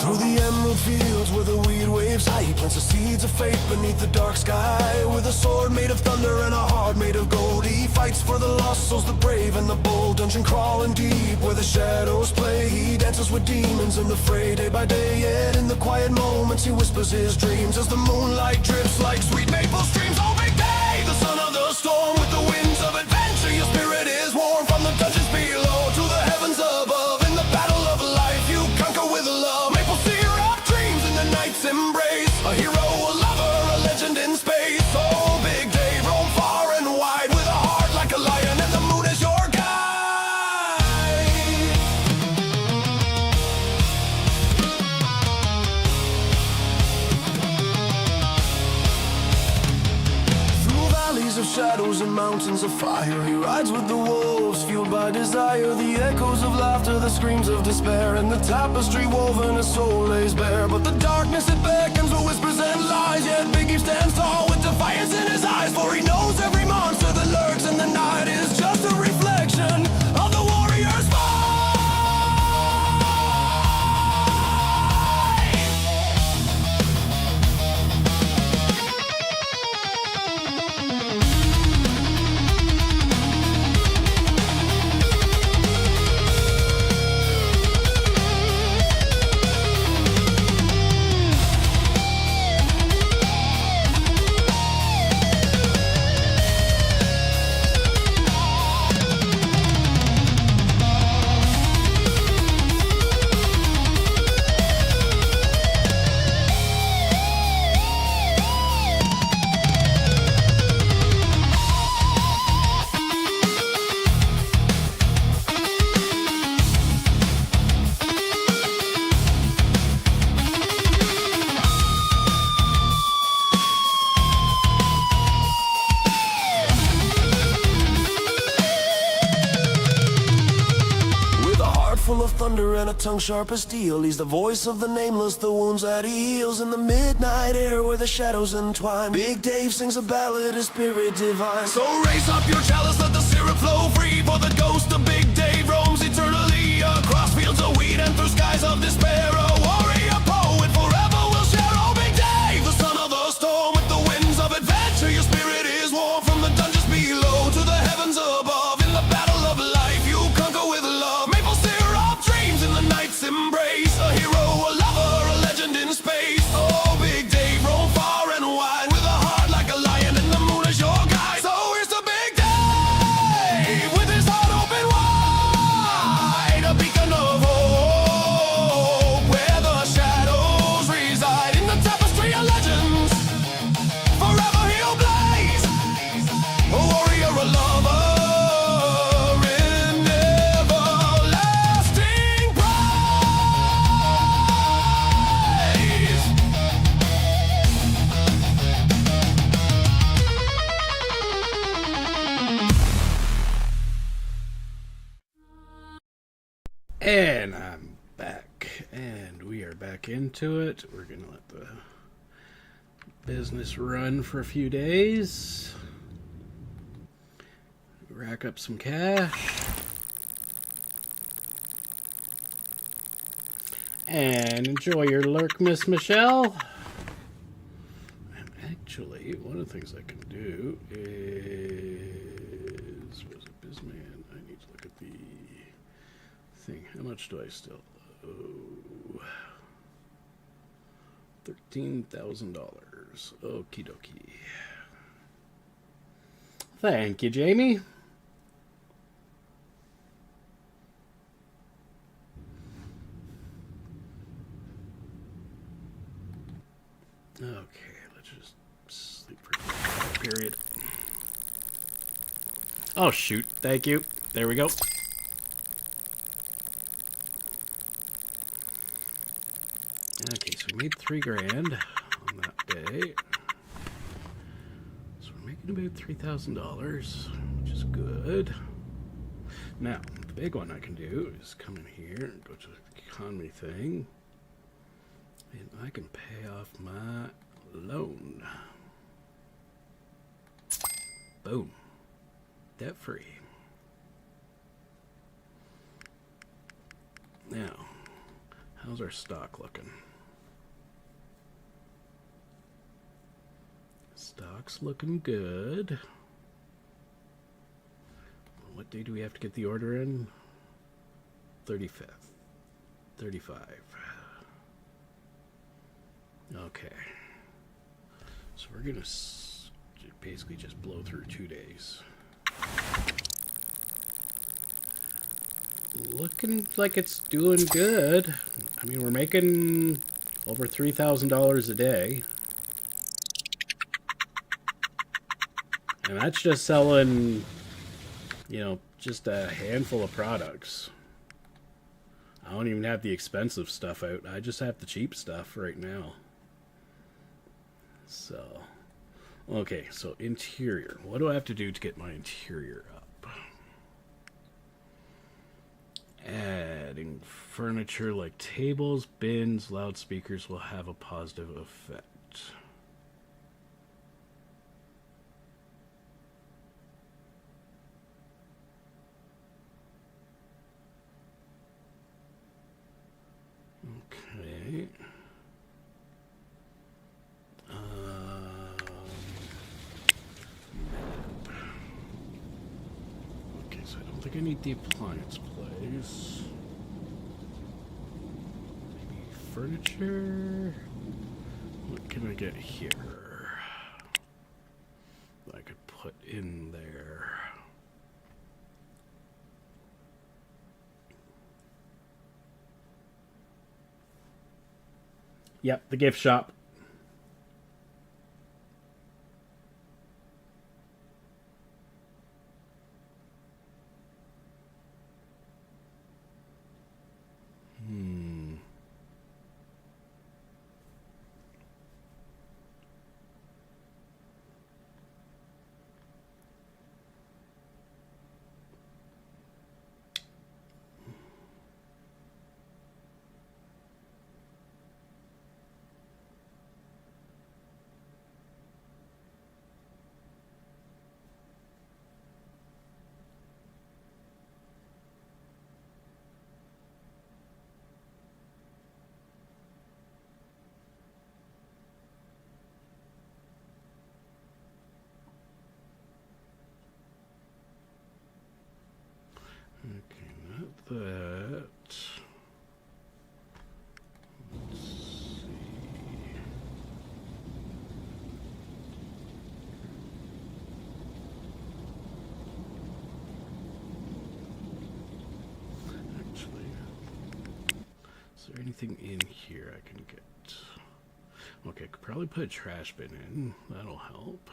Through the emerald fields where the weed waves high, he plants the seeds of faith beneath the dark sky. With a sword made of thunder and a heart made of gold, he fights for the lost souls, the brave and the bold. Dungeon crawling deep where the shadows play, he dances with demons in the fray day by day. Yet in the quiet moments he whispers his dreams as the moonlight drips like sweet maple streams. Oh, Big Dave, the son of the storm, with the winds of adventure, your spirit is warm. From the dungeons below to the heavens above, in the battle of life you conquer with love. Maple syrup dreams in the night's embrace, a hero, a lover, a legend in space. Oh, Big Dave, roam far and wide with a heart like a lion, and the moon is your guide. Through valleys of shadows and mountains of fire, he rides with the wolves, fueled by desire. The echoes of laughter, the screams of despair, and the tapestry woven his soul lays bare. But the darkness it beckons with whispers and lies, yet Biggie stands tall with defiance in his eyes. For he knows every monster that lurks in the night is just a reflection of the warrior's fight. Full of thunder and a tongue sharp as steel, he's the voice of the nameless, the wounds that he heals. In the midnight air where the shadows entwine, Big Dave sings a ballad, his spirit divine. So raise up your chalice, let the syrup flow free, for the ghost of Big Dave roams eternally across fields of wheat and through skies of despair. A warrior poet forever will share. Oh, Big Dave, the son of the storm, with the winds of adventure, your spirit is warm. From the dungeons below to the heavens above, in the battle of life you conquer with love. Maple syrup dreams in the night's embrace, a hero, a lover, a legend in space. Oh, Big Dave, roam far and wide with a heart like a lion, and the moon is your guide. So here's to Big Dave with his heart open wide, a beacon of hope where the shadows reside. In the tapestry of legends forever he'll blaze, a warrior, a lover, in everlasting praise. And I'm back, and we are back into it. We're gonna let the business run for a few days, rack up some cash, and enjoy your lurk, Miss Michelle. And actually, one of the things I can do is, was it Bizman? I need to look at the thing. How much do I still owe? $13,000. Okie dokie. Thank you, Jamie. period. Oh, shoot. Thank you. There we go. Okay, so we made $3,000 on that day. So we're making about $3,000, which is good. Now, the big one I can do is come in here and go to the economy thing. And I can pay off my loan. Boom. Debt free. Now, how's our stock looking? Stock's looking good. What day do we have to get the order in? 35th. 35. Okay. So we're going to basically just blow through 2 days. Looking like it's doing good. I mean, we're making over $3,000 a day. And that's just selling, just a handful of products. I don't even have the expensive stuff out. I just have the cheap stuff right now. So, okay, so interior. What do I have to do to get my interior up? Adding furniture like tables, bins, loudspeakers will have a positive effect. Okay. Okay, so I don't think I need the appliance place. Maybe furniture. What can I get here that I could put in there? Yep, the gift shop. Okay, not that. Let's see. Actually, is there anything in here I can get? Okay, I could probably put a trash bin in. That'll help.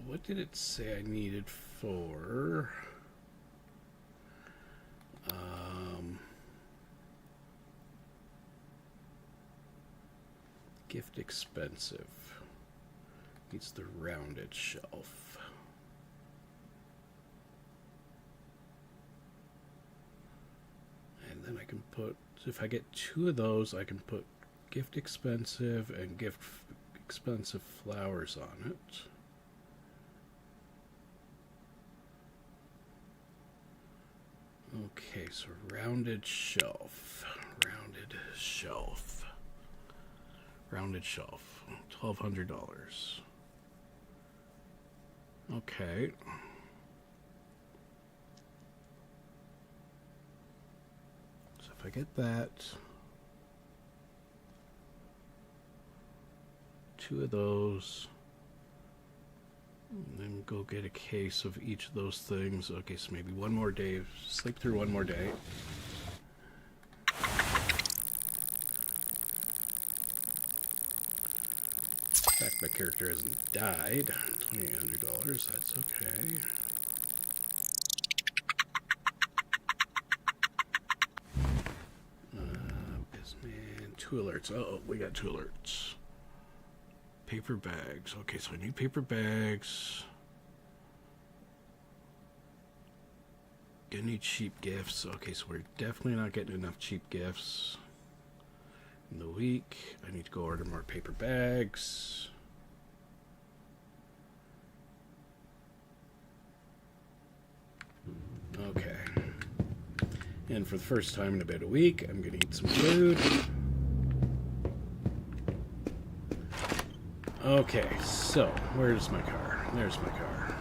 What did it say I needed for? Gift expensive. Needs the rounded shelf. And then I can put, if I get 2 of those, I can put gift expensive and gift expensive flowers on it. Okay, so rounded shelf. Rounded shelf. Rounded shelf, $1,200. Okay. So if I get that, 2 of those, and then go get a case of each of those things. Okay, so maybe one more day. Sleep through one more day. In fact, my character hasn't died. $2,800, that's okay. Businessman, 2 alerts. Oh, we got 2 alerts. Paper bags. Okay, so I need paper bags. Gonna need cheap gifts. Okay, so we're definitely not getting enough cheap gifts in the week. I need to go order more paper bags. Okay. And for the first time in about a week, I'm gonna eat some food. Okay, so where's my car? There's my car.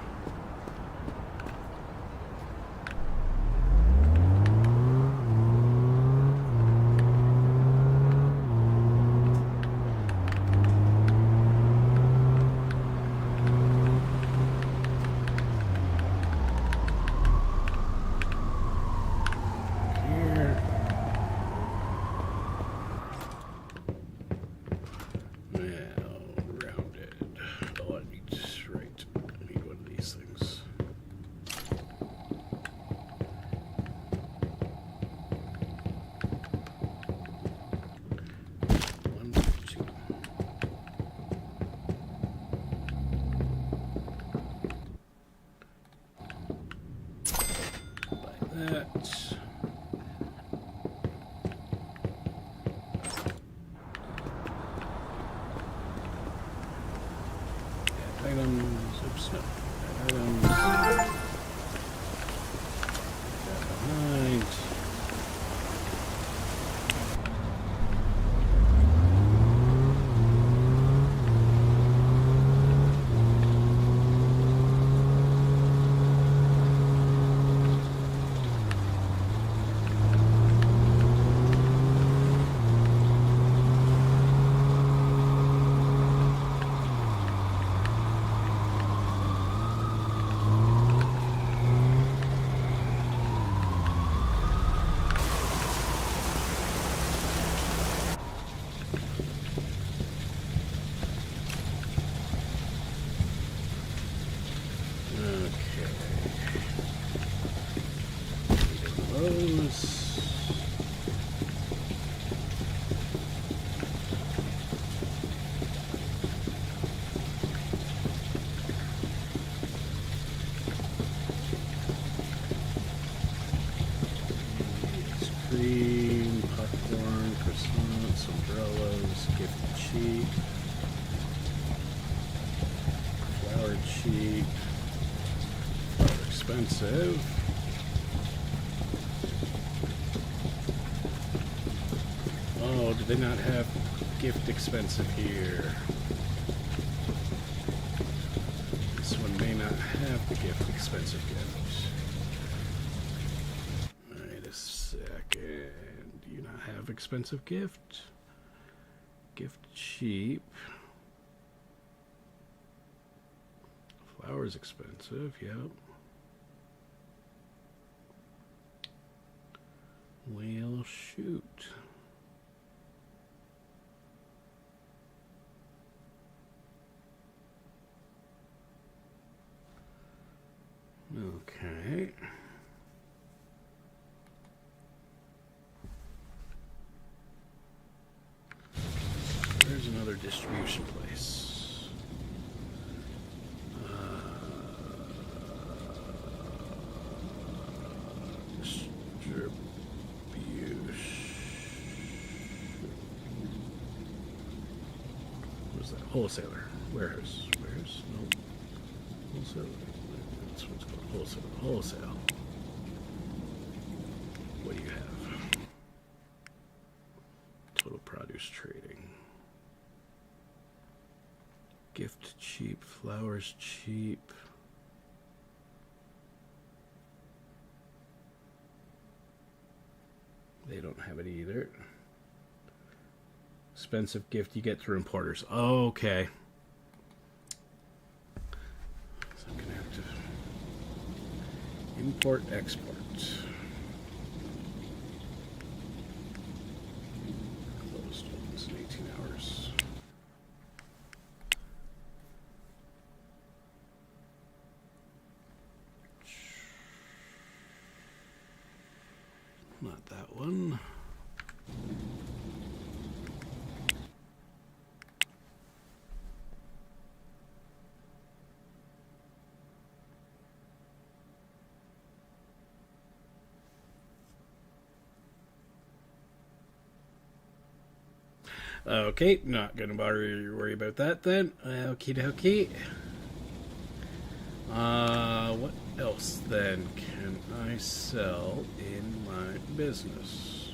Cream, popcorn, croissants, umbrellas, gift sheet, flour sheet, flour expensive. Oh, do they not have gift expensive here? This one may not have the gift expensive gift. Do you not have expensive gift? Gift cheap. Flowers expensive, yep. Well, shoot. Okay. There's another distribution place. Distribution. What's that? Wholesaler. Warehouse. Warehouse? Nope. Wholesaler. That's what's called wholesale. Wholesale. What do you have? Total produce trading. Gift cheap, flowers cheap. They don't have it either. Expensive gift you get through importers. Okay. So I'm gonna have to import, export. Closed opens in 18 hours. Not that one. Okay, not gonna bother you to worry about that then. Okie dokie. What else then can I sell in my business?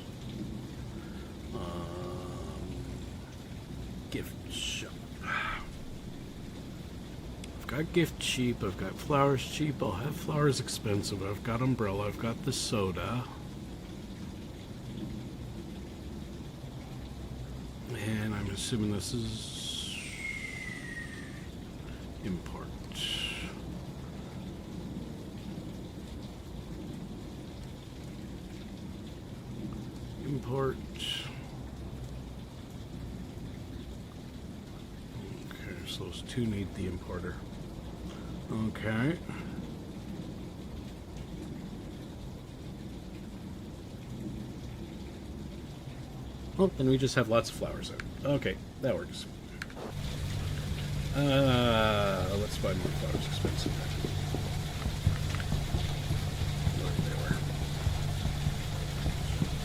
Gift shop. I've got gift cheap, I've got flowers cheap, I'll have flowers expensive, I've got umbrella, I've got the soda. And I'm assuming this is import. Import. Okay, so those two need the importer. Okay. Oh, then we just have lots of flowers out. Okay, that works. Let's buy more flowers expensive. Where they were.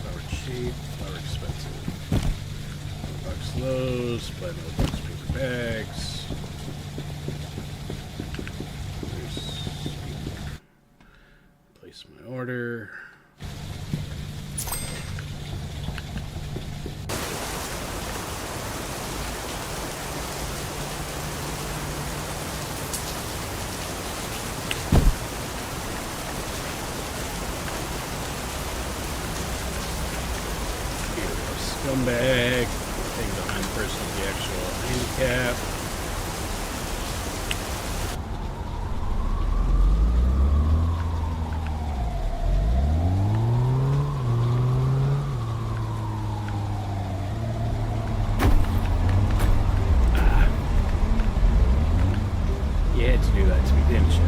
Flower cheap, flower expensive. $1 those, buy another box paper bags. Place my order. Scumbag. Thing behind the person with the actual handicap. You had to do that to me, didn't you?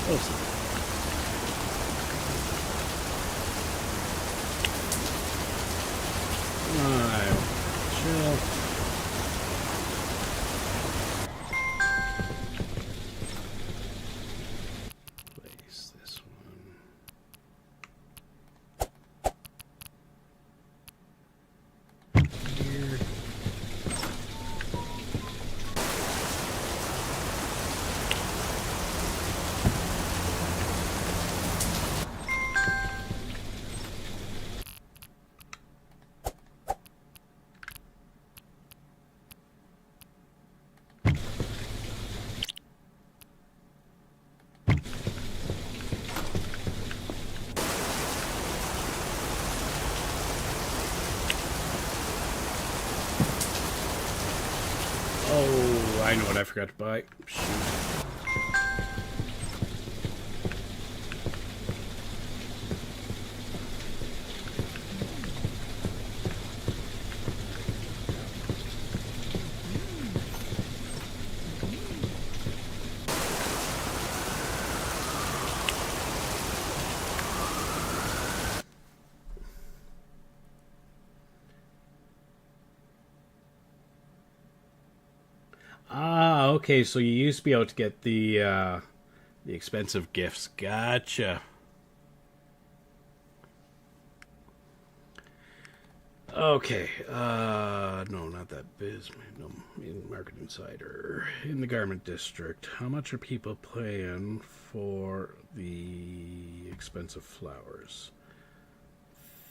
Awesome. Alright, chill. Place this one. Here. Oh, I know what I forgot to buy. Shoot. Ah, okay, so you used to be able to get the expensive gifts. Gotcha. Okay, no, not that biz. No, in Market Insider. In the Garment District, how much are people paying for the expensive flowers?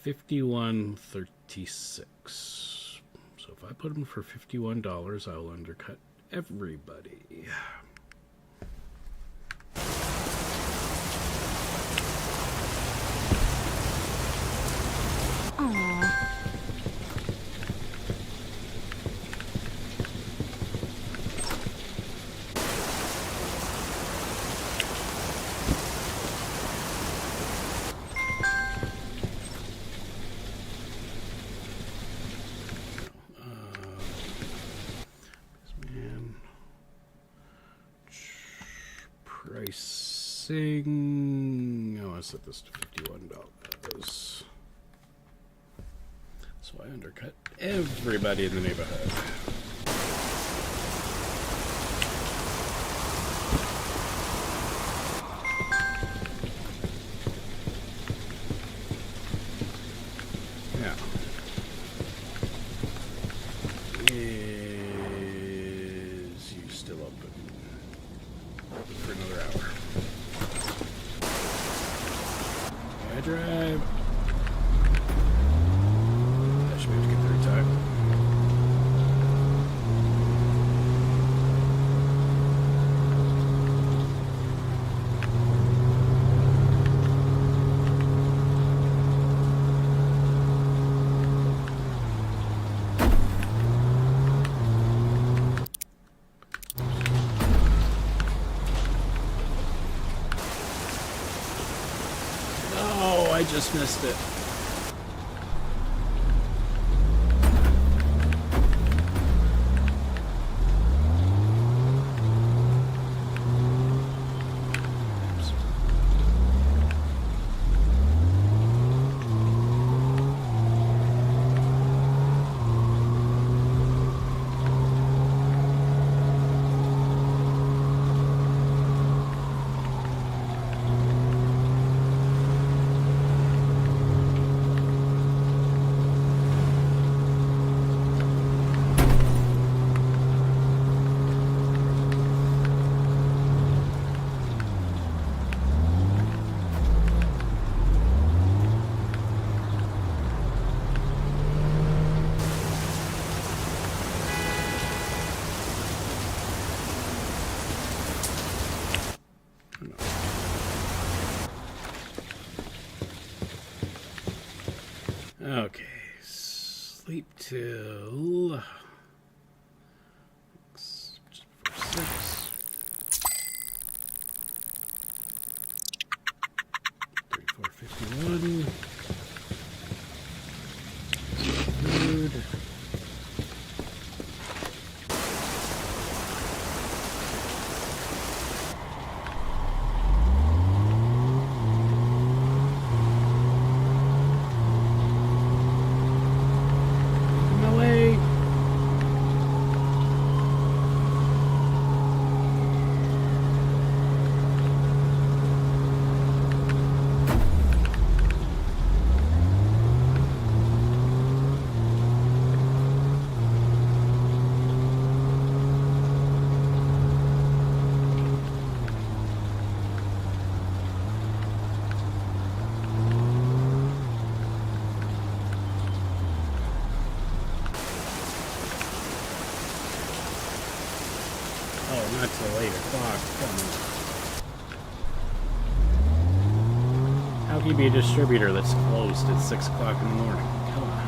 $51.36. So if I put them for $51, I'll undercut everybody. Man. Pricing. Oh, I set this to $51. So I undercut everybody in the neighborhood. Yeah. Is you still open? Open for another hour. I drive. I should be able to get there in time. Oh, I just missed it. Okay, sleep till just before 6. 34:51. Food. My way. Oh, not till 8 o'clock. Come on. How can you be a distributor that's closed at 6 o'clock in the morning? Come on.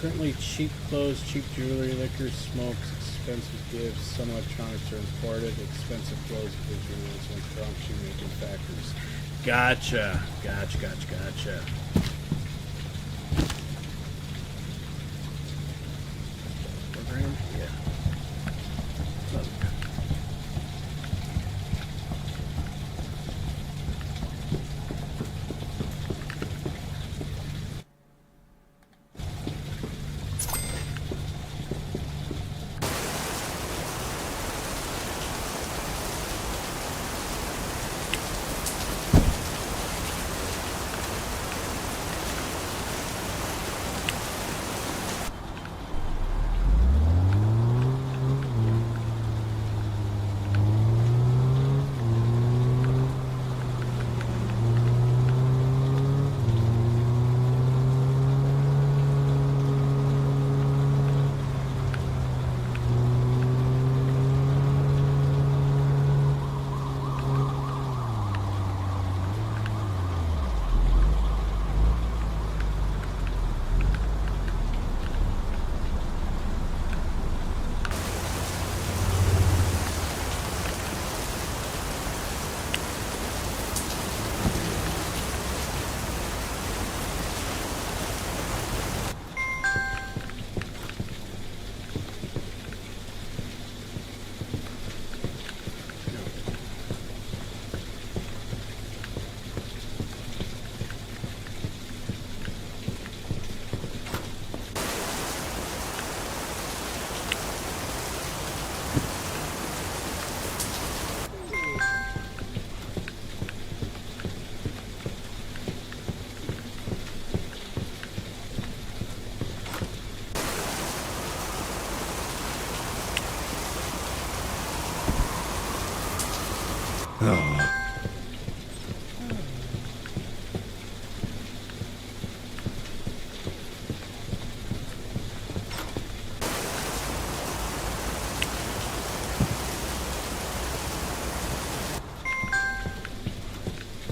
Currently, cheap clothes, cheap jewelry, liquor, smokes, expensive gifts, some electronics are imported, expensive clothes, visuals, and strong shoemaking factories. Gotcha. Program? Yeah. Love it.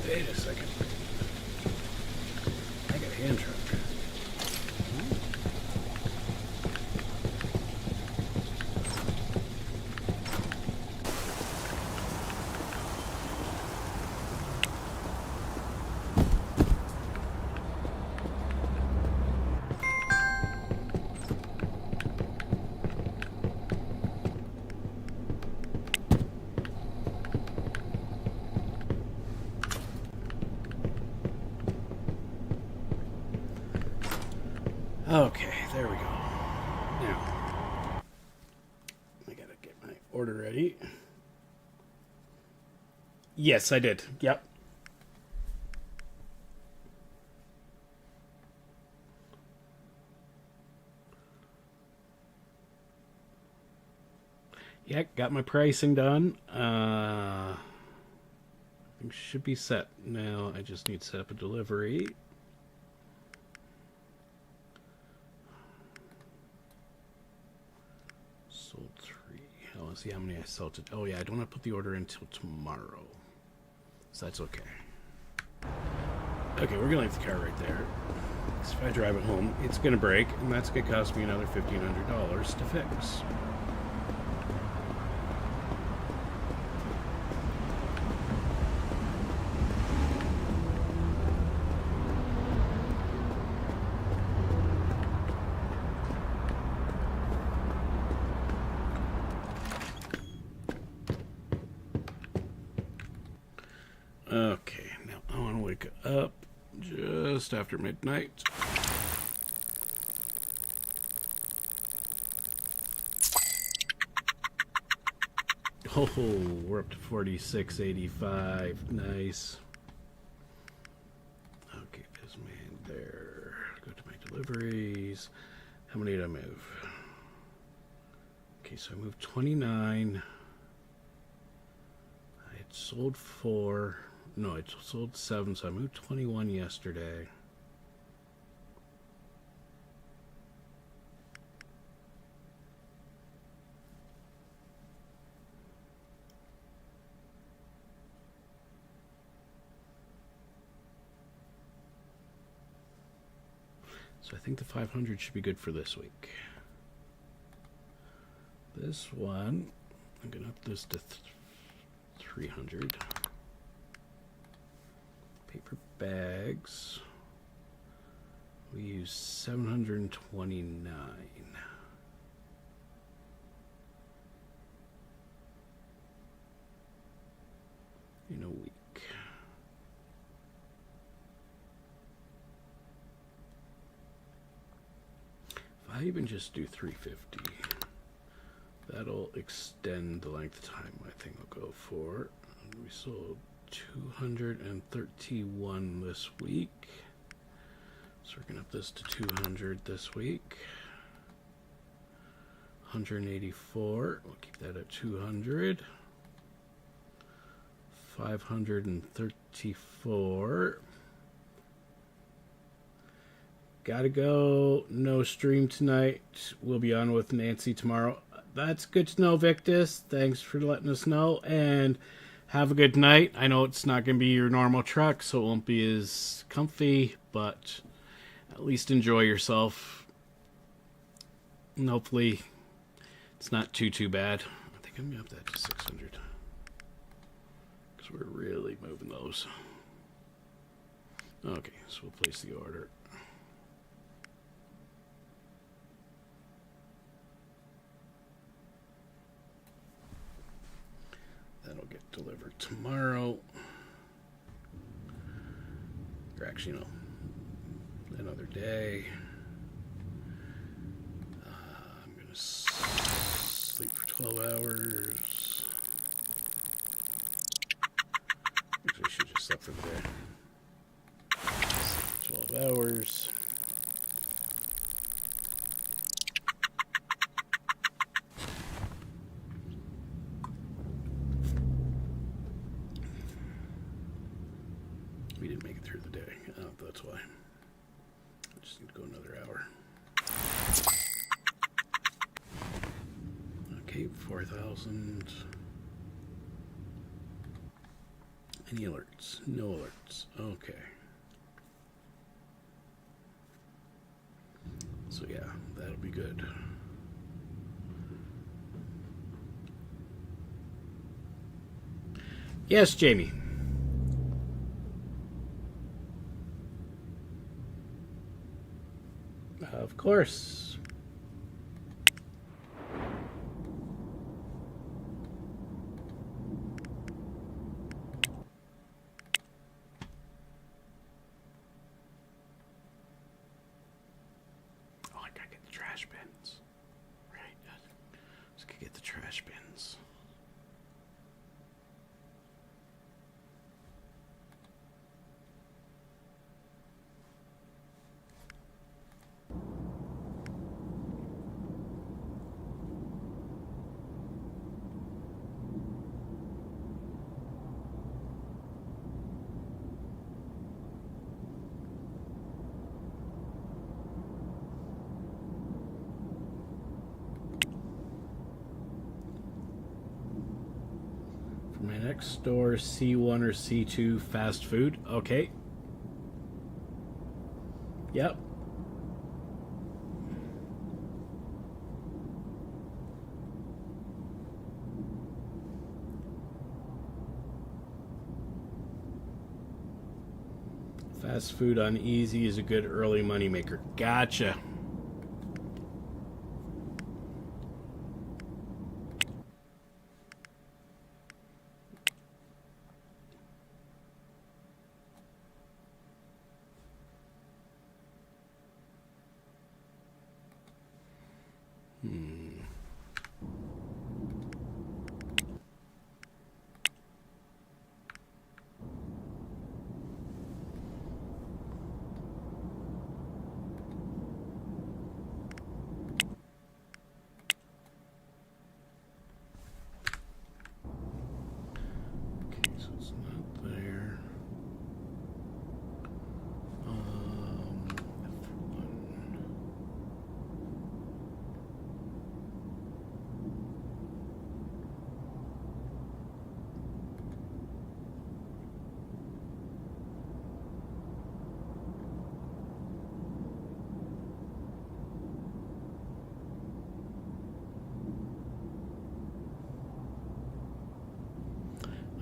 Wait a second. I got a hand truck. Okay, there we go. Now, I gotta get my order ready. Yes, I did. Yep. Yeah, got my pricing done. Everything should be set. Now I just need to set up a delivery. Sold 3. Oh, let's see how many I sold. Oh yeah, I don't have to put the order in until tomorrow. So that's okay. Okay, we're gonna leave the car right there. Because if I drive it home, it's gonna break, and that's gonna cost me another $1,500 to fix. Okay, now I want to wake up just after midnight. Oh, we're up to 46.85. Nice. Okay, there's man there. Go to my deliveries. How many did I move? Okay, so I moved 29. I had sold 4. No, I sold 7, so I moved 21 yesterday. So I think the 500 should be good for this week. This one, I'm going to up this to 300. Paper bags. We use 729 in a week. If I even just do 350, that'll extend the length of time I think I'll go for. We sold 231 this week. So we're going to up this to 200 this week. 184. We'll keep that at 200. 534. Gotta go. No stream tonight. We'll be on with Nancy tomorrow. That's good to know, Victus. Thanks for letting us know. And have a good night. I know it's not going to be your normal truck, so it won't be as comfy, but at least enjoy yourself. And hopefully it's not too bad. I think I'm going to up that to 600. Because we're really moving those. Okay, so we'll place the order. That'll get delivered tomorrow. Or actually, no. Another day. I'm going to sleep for 12 hours. Actually, I should just sleep for the day. 12 hours. We didn't make it through the day. Oh, that's why. I just need to go another hour. Okay, 4,000. Any alerts? No alerts. Okay. So yeah, that'll be good. Yes, Jamie. Of course. Oh, I gotta get the trash bins. Right. Just gotta get the trash bins. My next store, C1 or C2 fast food. Okay. Yep. Fast food on easy is a good early money maker. Gotcha.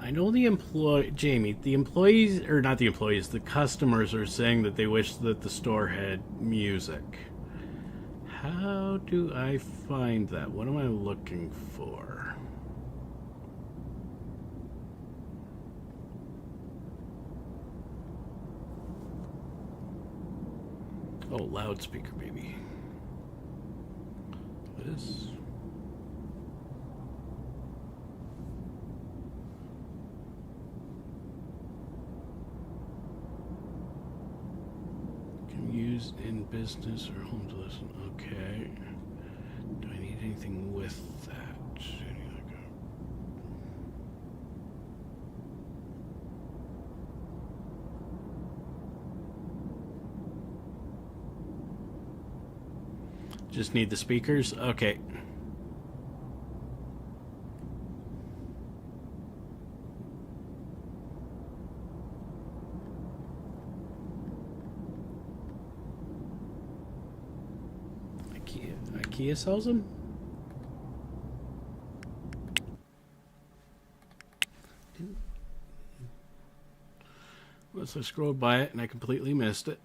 I know the Jamie, the employees, or not the employees, the customers are saying that they wish that the store had music. How do I find that? What am I looking for? Oh, loudspeaker, maybe. This. Can use in business or home to listen. Okay. Do I need anything with that? Just need the speakers? Okay. IKEA sells them? Unless I scrolled by it and I completely missed it.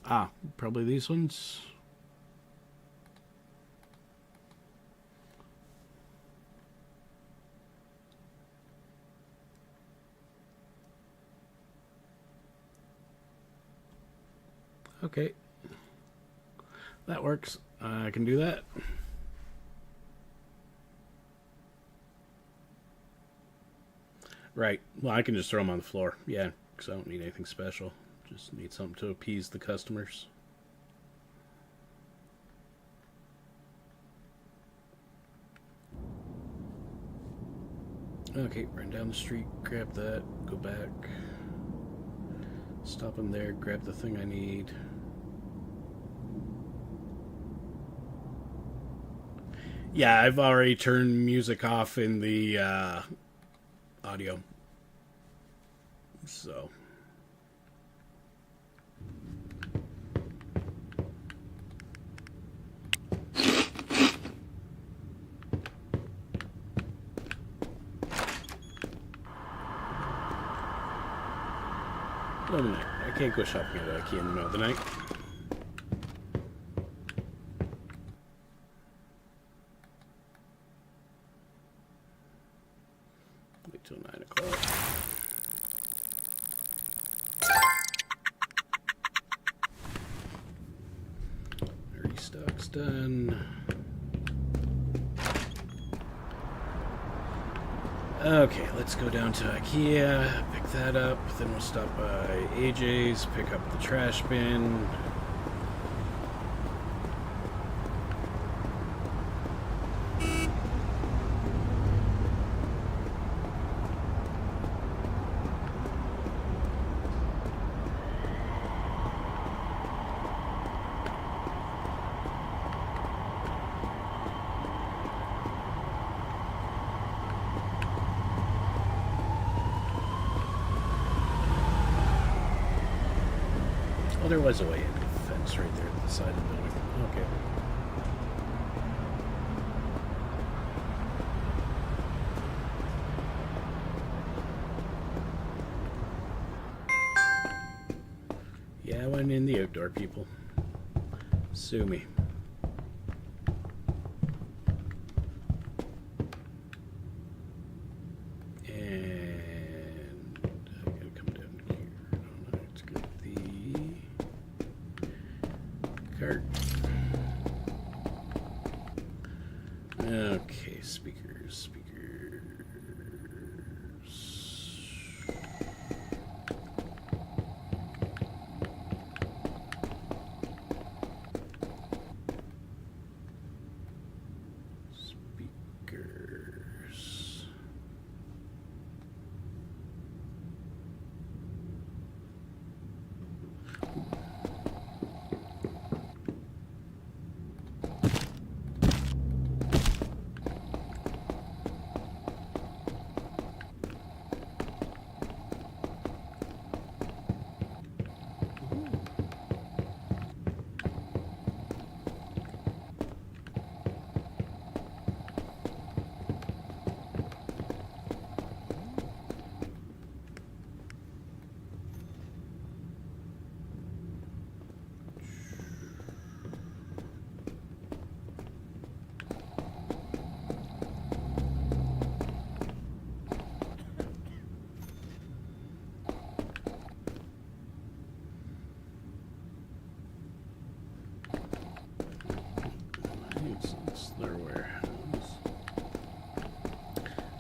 Ah, probably these ones. Okay. That works. I can do that. Right. Well, I can just throw them on the floor. Yeah, because I don't need anything special. Just need something to appease the customers. Okay, run down the street, grab that, go back. Stop them there, grab the thing I need. Yeah, I've already turned music off in the audio. So... middle of the night. I can't go shopping at IKEA in the middle of the night. Wait till 9 o'clock. Restock's done. Okay, let's go down to IKEA, pick that up, then we'll stop by AJ's, pick up the trash bin. Oh, there was a way in. Fence right there at the side of the building. Okay. Yeah, I went in the outdoor, people. Sue me. Okay, speakers.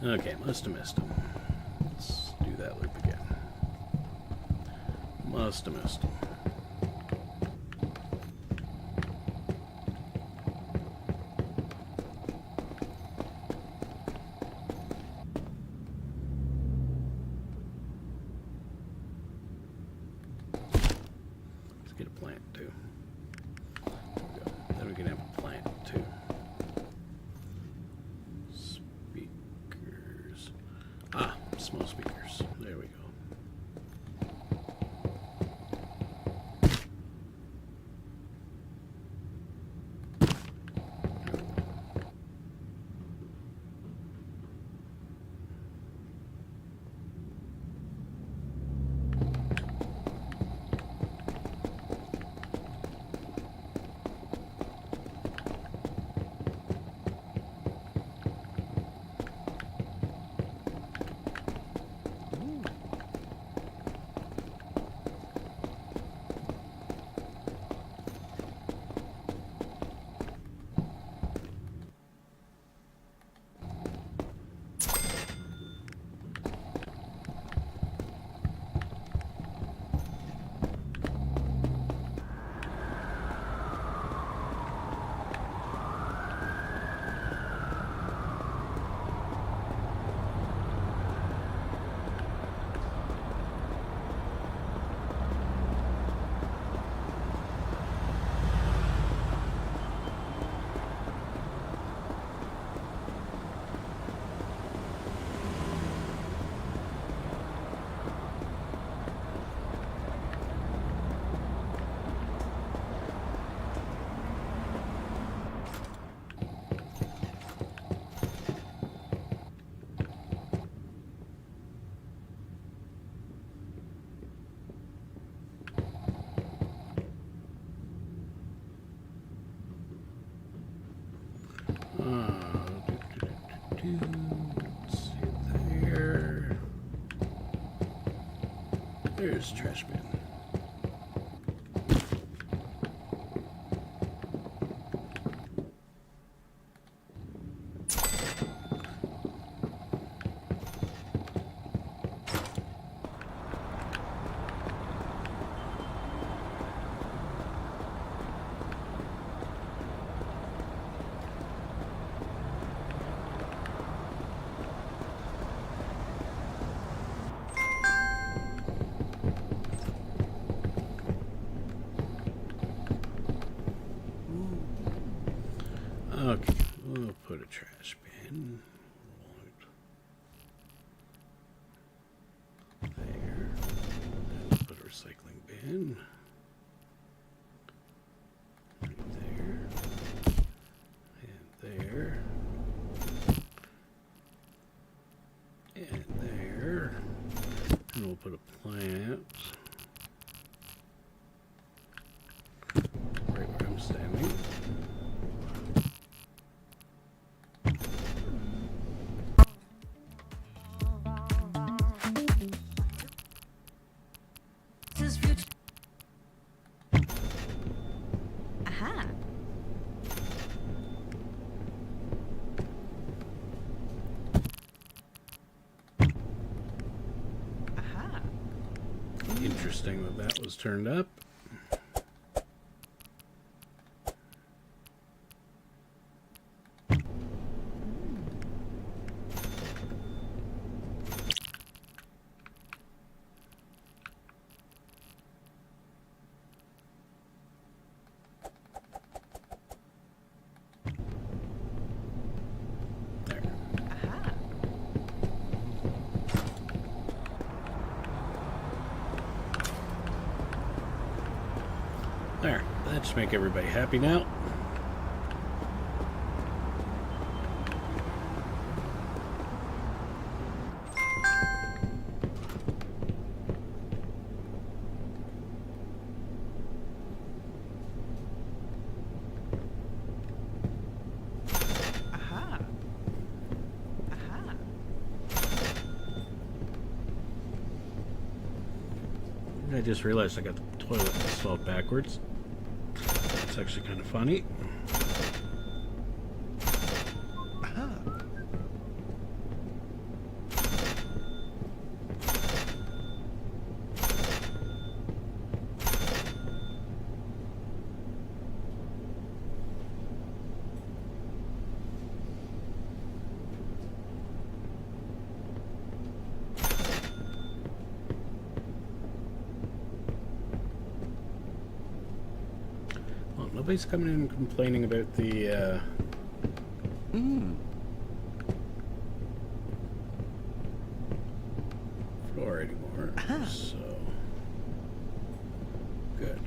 Okay, must have missed him. Let's do that loop again. Must have missed him. Let's get a plant too. There we go. Then we can have a plant too. Speakers. Ah, small speakers. There we go. Let's see there. There's trash bin. Okay, we'll put a trash bin there. Put a recycling bin right there and there and there. And we'll put a plant right where I'm standing. Aha. Aha. Interesting that that was turned up. There. Aha. There. That should make everybody happy now. Aha. Aha. I just realized I got the toilet installed backwards. It's actually kind of funny. Aha. Nobody's coming in and complaining about the floor anymore. So good.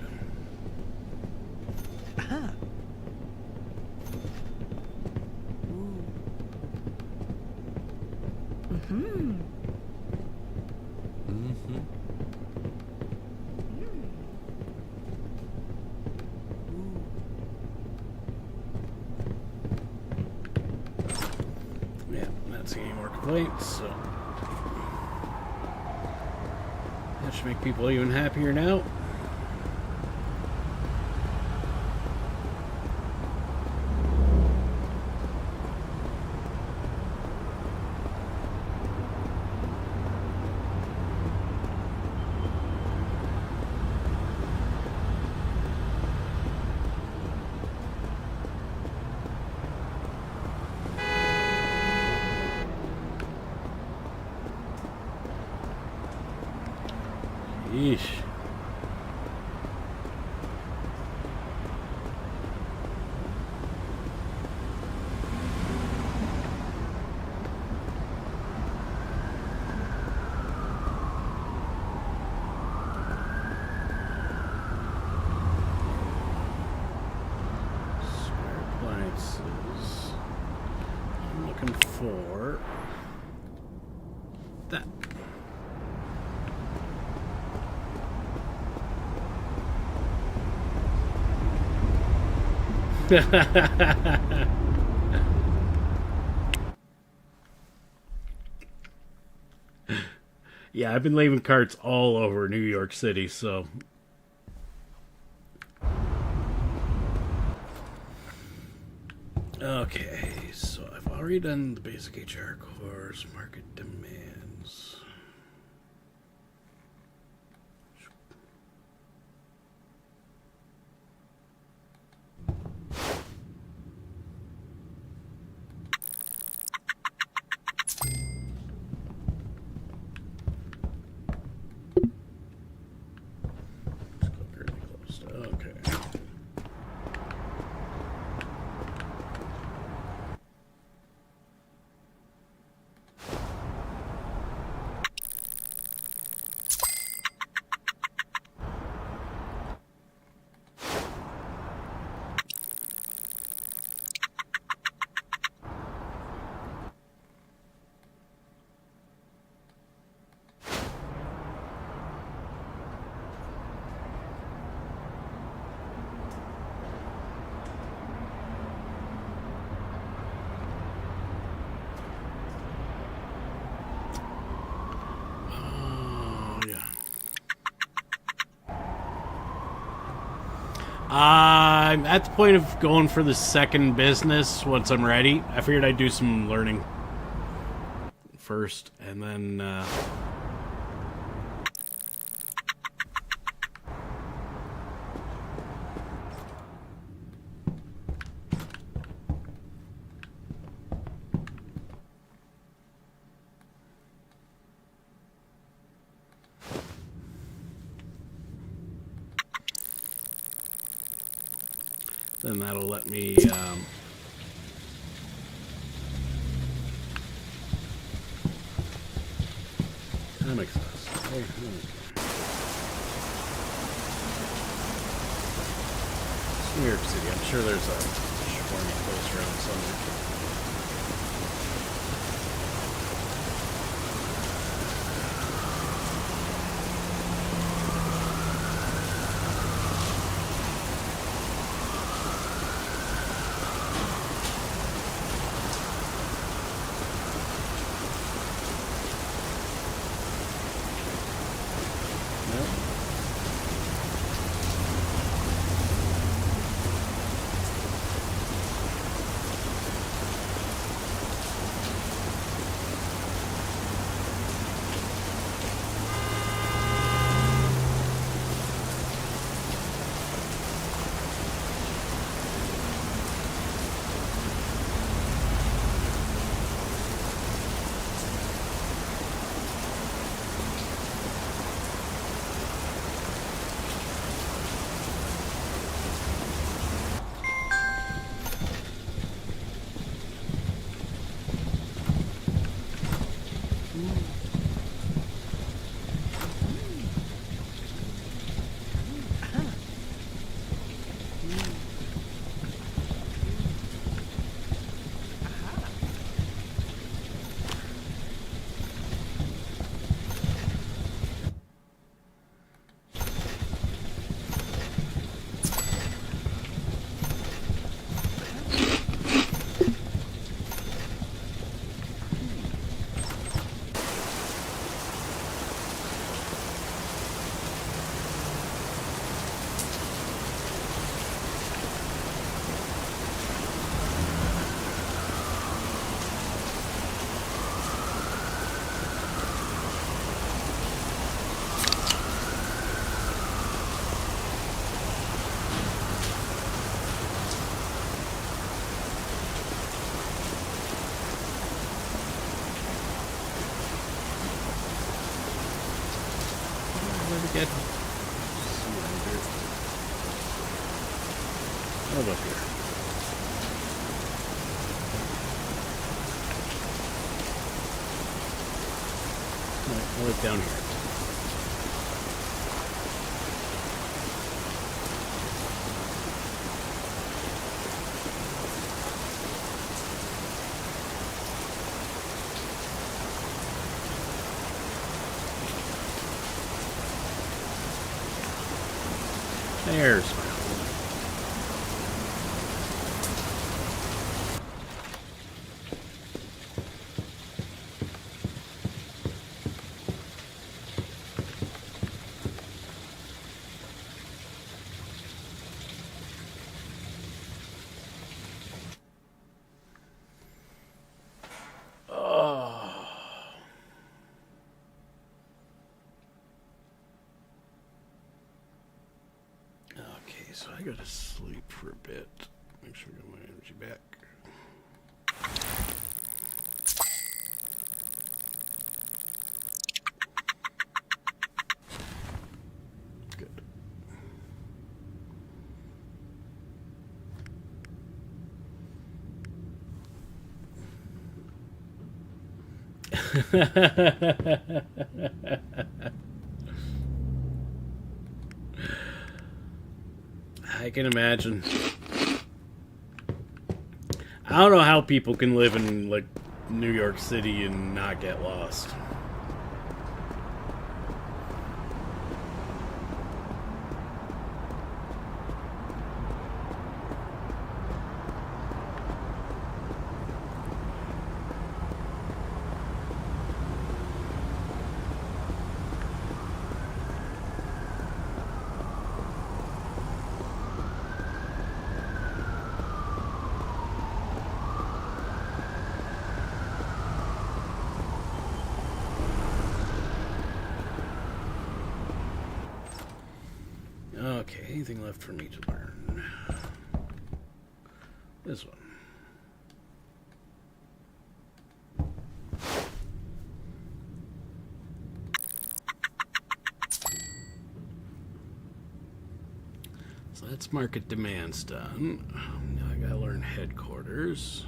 Yeah, not seeing any more complaints, so that should make people even happier now. Yeesh. Spare appliances. I'm looking for that. Yeah, I've been leaving carts all over New York City, so okay, so I've already done the basic HR course, market demands. Really close. Okay. I'm at the point of going for the second business once I'm ready. I figured I'd do some learning first, and then that'll let me that makes sense. Okay. It's New York City. I'm sure there's a shawarma place around somewhere. where to get cider. How about here? I like down here. There's my home. Okay, so I gotta sleep for a bit. Make sure I get my energy back. Good. I can imagine. I don't know how people can live in like New York City and not get lost. Okay, anything left for me to learn? This one. So that's market demands done. Now I gotta learn headquarters.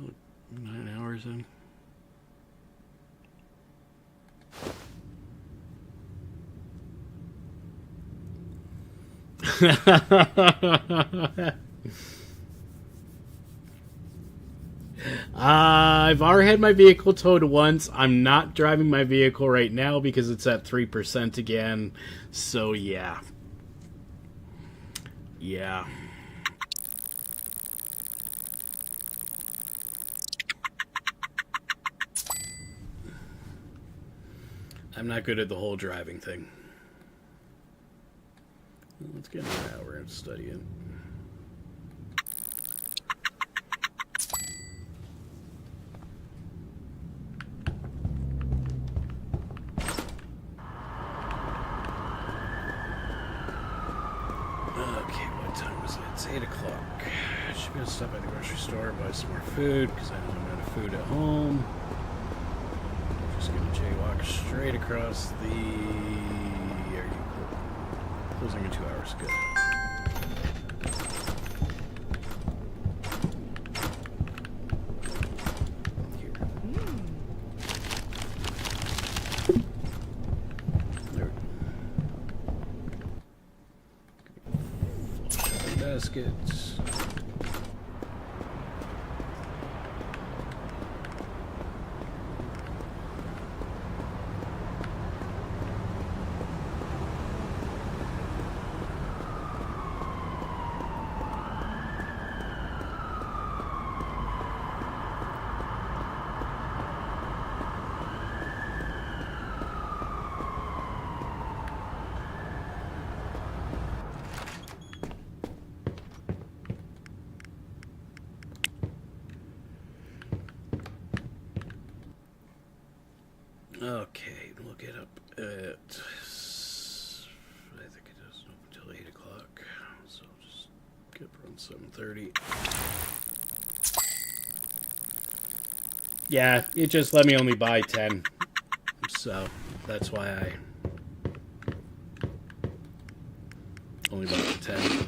Well, 9 hours in. I've already had my vehicle towed once. I'm not driving my vehicle right now because it's at 3% again. So yeah. Yeah. I'm not good at the whole driving thing. Let's get an hour and study it. Okay, what time is it? It's 8 o'clock. Should be able to stop at the grocery store, buy some more food, because I don't have enough food at home. I'm just going to jaywalk straight across the... Are you closing in 2 hours? Good. Here. There we go. Baskets. 130. Yeah, it just let me only buy 10. So that's why I only bought the 10.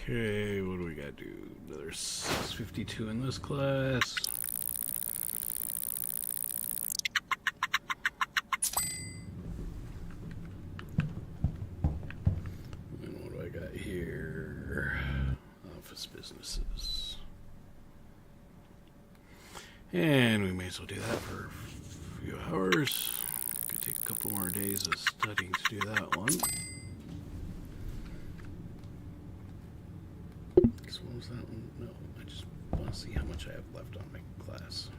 Okay, what do we gotta do? Another 652 in this class. And what do I got here? Office businesses. And we may as well do that for a few hours. Could take a couple more days of studying to do that one. What was that one? No, I just want to see how much I have left on my class.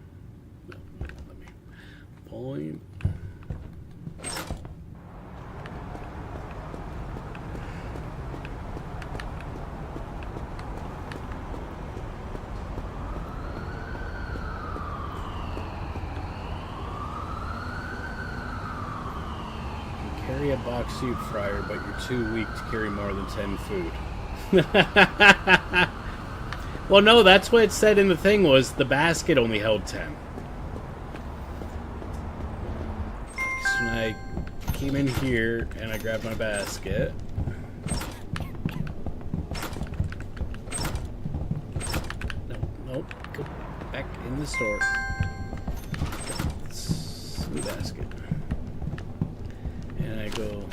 No, let me. Point. You carry a box soup fryer, but you're too weak to carry more than 10 food. Well, no, that's what it said in the thing, was the basket only held 10. So when I came in here and I grabbed my basket, nope, go back in the store. New basket. And I go,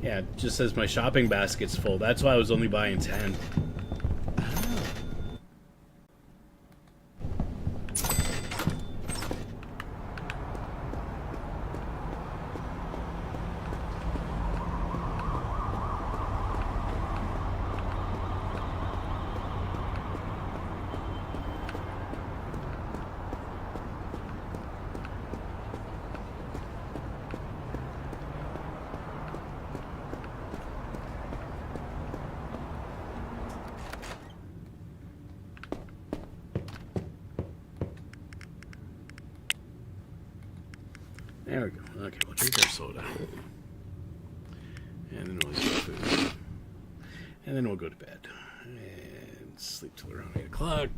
yeah, it just says my shopping basket's full. That's why I was only buying 10. There we go. Okay, we'll drink our soda. And then we'll eat food. And then we'll go to bed. And sleep till around 8 o'clock.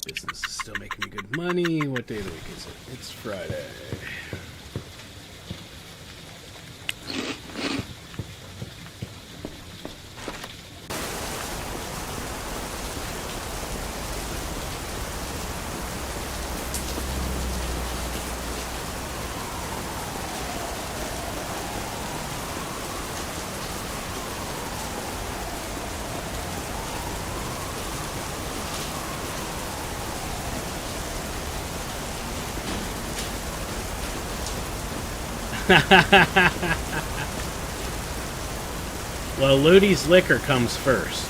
Business is still making me good money. What day of the week is it? It's Friday. Well, Ludi's Liquor comes first.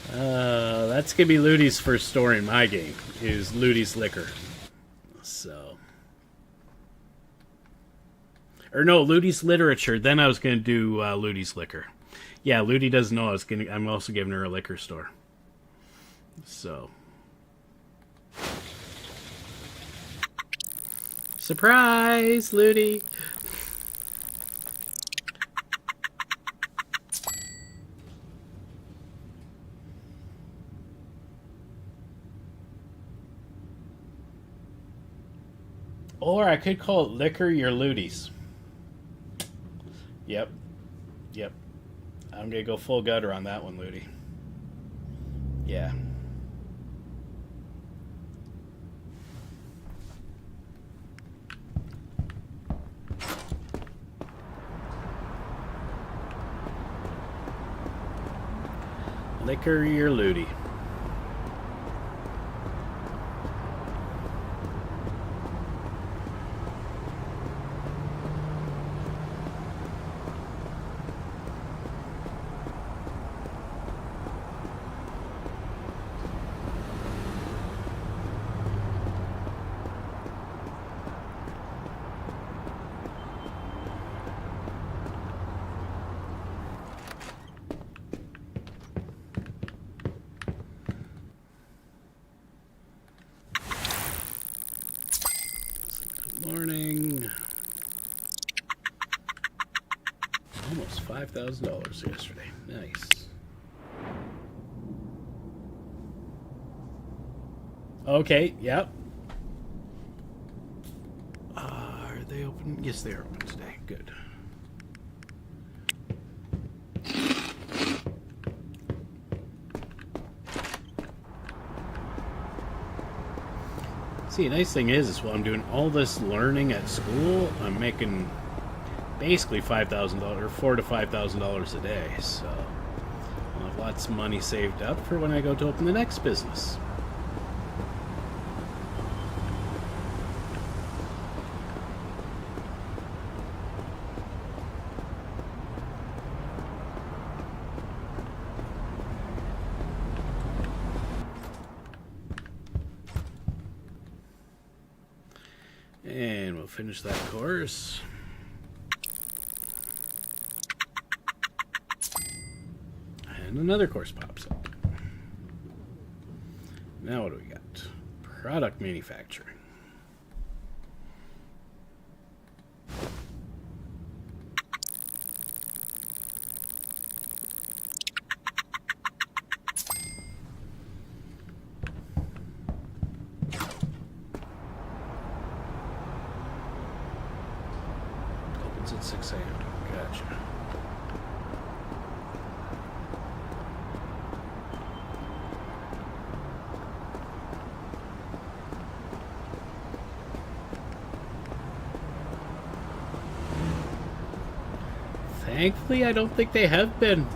That's gonna be Ludi's first store in my game, is Ludi's Liquor. So, or no, Ludi's Literature. Then I was gonna do Ludi's Liquor. Yeah, Ludi doesn't know I'm also giving her a liquor store. So, surprise, Ludi. Or I could call it Liquor Your Ludi's. Yep. I'm gonna go full gutter on that one, Ludi. Yeah. liquor your looty. Morning. Almost $5,000 yesterday. Nice. Okay, yep. Are they open? Yes, they are open today. Good. See, the nice thing is while I'm doing all this learning at school, I'm making basically $5,000, $4,000 to $5,000 a day. So I'll have lots of money saved up for when I go to open the next business. And we'll finish that course. And another course pops up. Now what do we got? Product manufacturing. Opens at 6 a.m. Gotcha. Thankfully, I don't think they have been.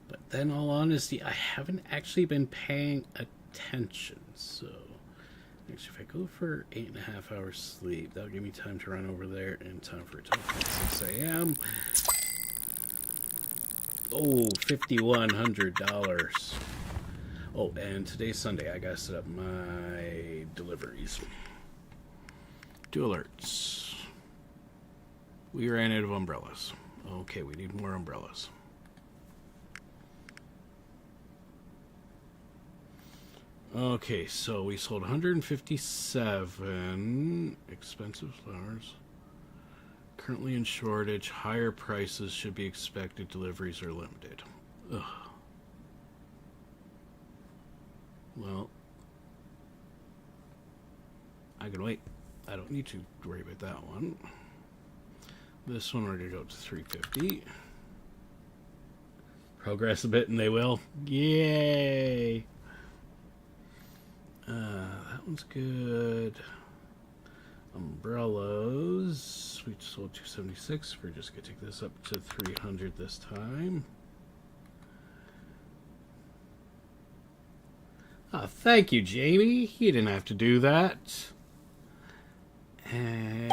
But then, in all honesty, I haven't actually been paying attention, so... Actually, if I go for 8.5 hours sleep, that'll give me time to run over there and time for it to open at 6 a.m. Oh, $5,100. Oh, and today's Sunday. I gotta set up my deliveries. Do alerts. We ran out of umbrellas. Okay, we need more umbrellas. Okay, so we sold 157 expensive flowers. Currently in shortage. Higher prices should be expected. Deliveries are limited. Ugh. Well, I can wait. I don't need to worry about that one. This one we're going to go up to 350. Progress a bit and they will. Yay! That one's good. Umbrellas. We sold 276. We're just going to take this up to 300 this time. Oh, thank you, Jamie. You didn't have to do that. And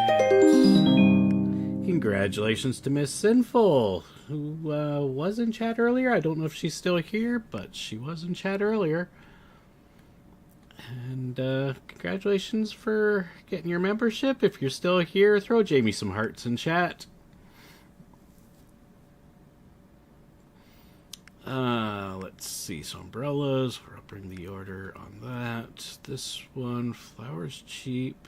congratulations to Miss Sinful, who was in chat earlier. I don't know if she's still here, but she was in chat earlier. And congratulations for getting your membership. If you're still here, throw Jamie some hearts in chat. Let's see. So umbrellas. We're upping the order on that. This one, flowers cheap.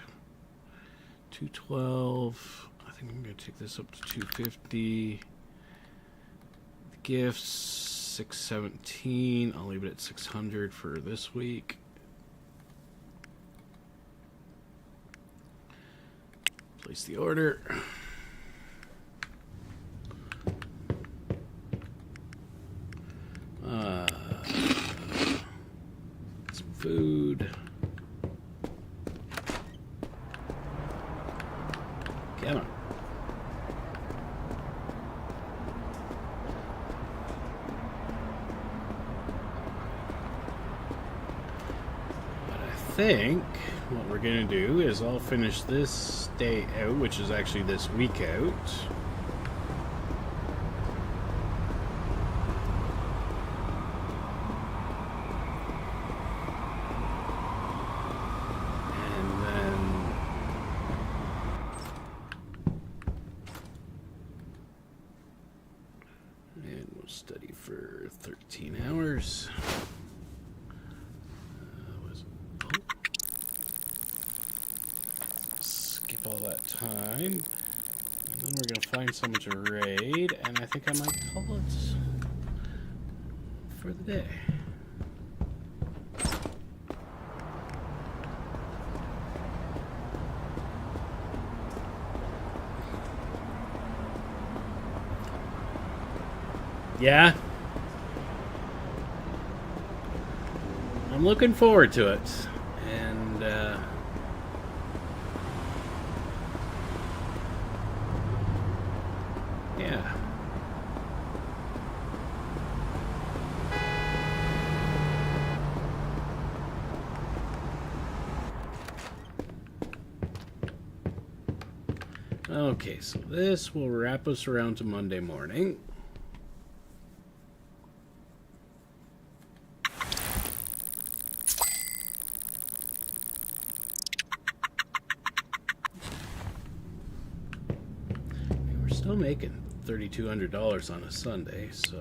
212. I think I'm going to take this up to 250. The gifts, 617. I'll leave it at 600 for this week. Place the order. Some food. Come on. But I think what we're going to do is I'll finish this day out, which is actually this week out. Study for 13 hours. Skip all that time. And then we're going to find someone to raid, and I think I might call it for the day. Yeah. I'm looking forward to it. And, yeah. Okay, so this will wrap us around to Monday morning. Still making $3,200 on a Sunday, so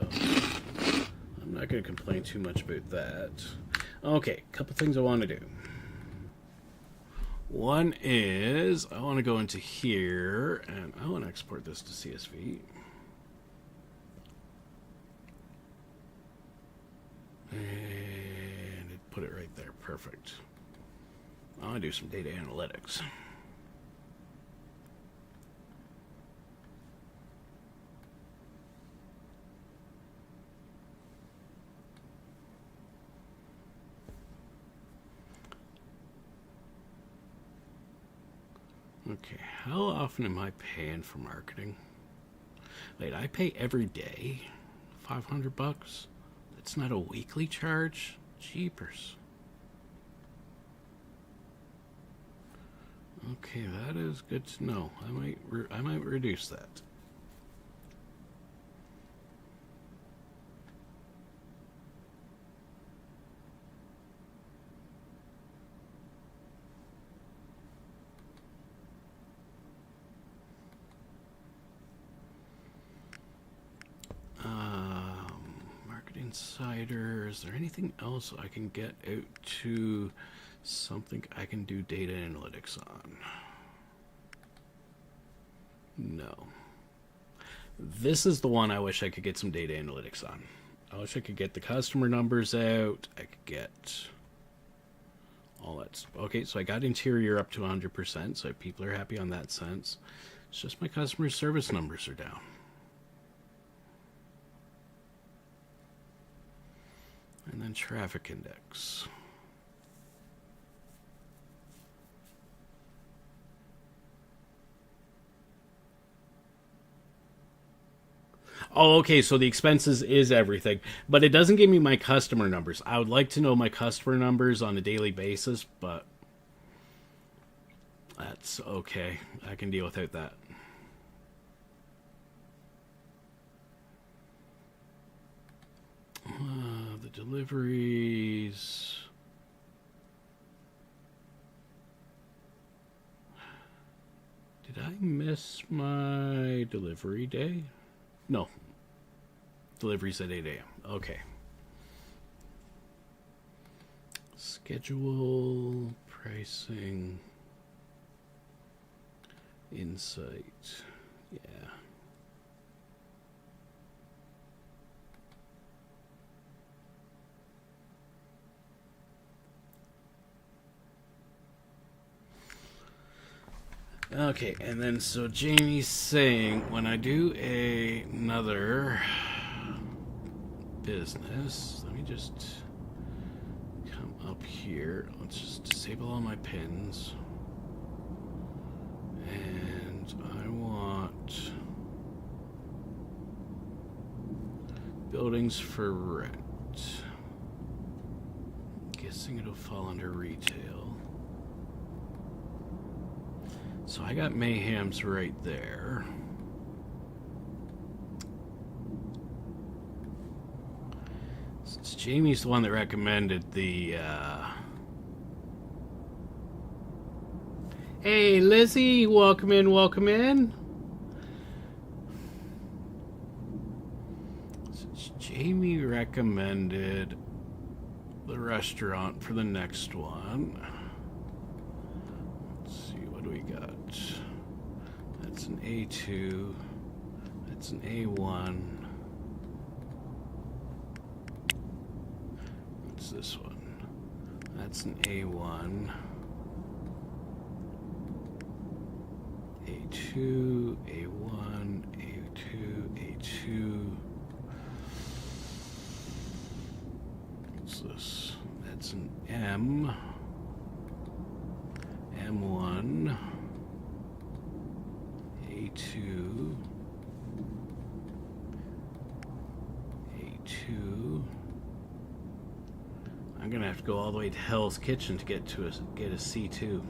I'm not going to complain too much about that. Okay, a couple things I want to do. One is I want to go into here and I want to export this to CSV. And put it right there. Perfect. I want to do some data analytics. Okay, how often am I paying for marketing? Wait, I pay every day? $500? That's not a weekly charge? Jeepers. Okay, that is good to know. I might reduce that. Insider. Is there anything else I can get out to something I can do data analytics on? No. This is the one I wish I could get some data analytics on. I wish I could get the customer numbers out. I could get all that stuff. Okay, so I got interior up to 100%, so people are happy on that sense. It's just my customer service numbers are down. And then traffic index. Oh, okay, so the expenses is everything. But it doesn't give me my customer numbers. I would like to know my customer numbers on a daily basis, but that's okay. I can deal without that. The deliveries. Did I miss my delivery day? No. Deliveries at 8 a.m. Okay. Schedule, pricing, insight. Yeah. Okay, and then so Jamie's saying when I do another business. Let me just come up here. Let's just disable all my pins. And I want buildings for rent. Guessing it'll fall under retail. So I got Mayhem's right there. Since Jamie's the one that recommended the Hey Lizzie, welcome in, welcome in. Since Jamie recommended the restaurant for the next one. Let's see, what do we got? That's an A2. That's an A1. What's this one? That's an A1. A2, A1, A2, A2. What's this? That's an M. M1. A2. A2. I'm gonna have to go all the way to Hell's Kitchen to get a C2.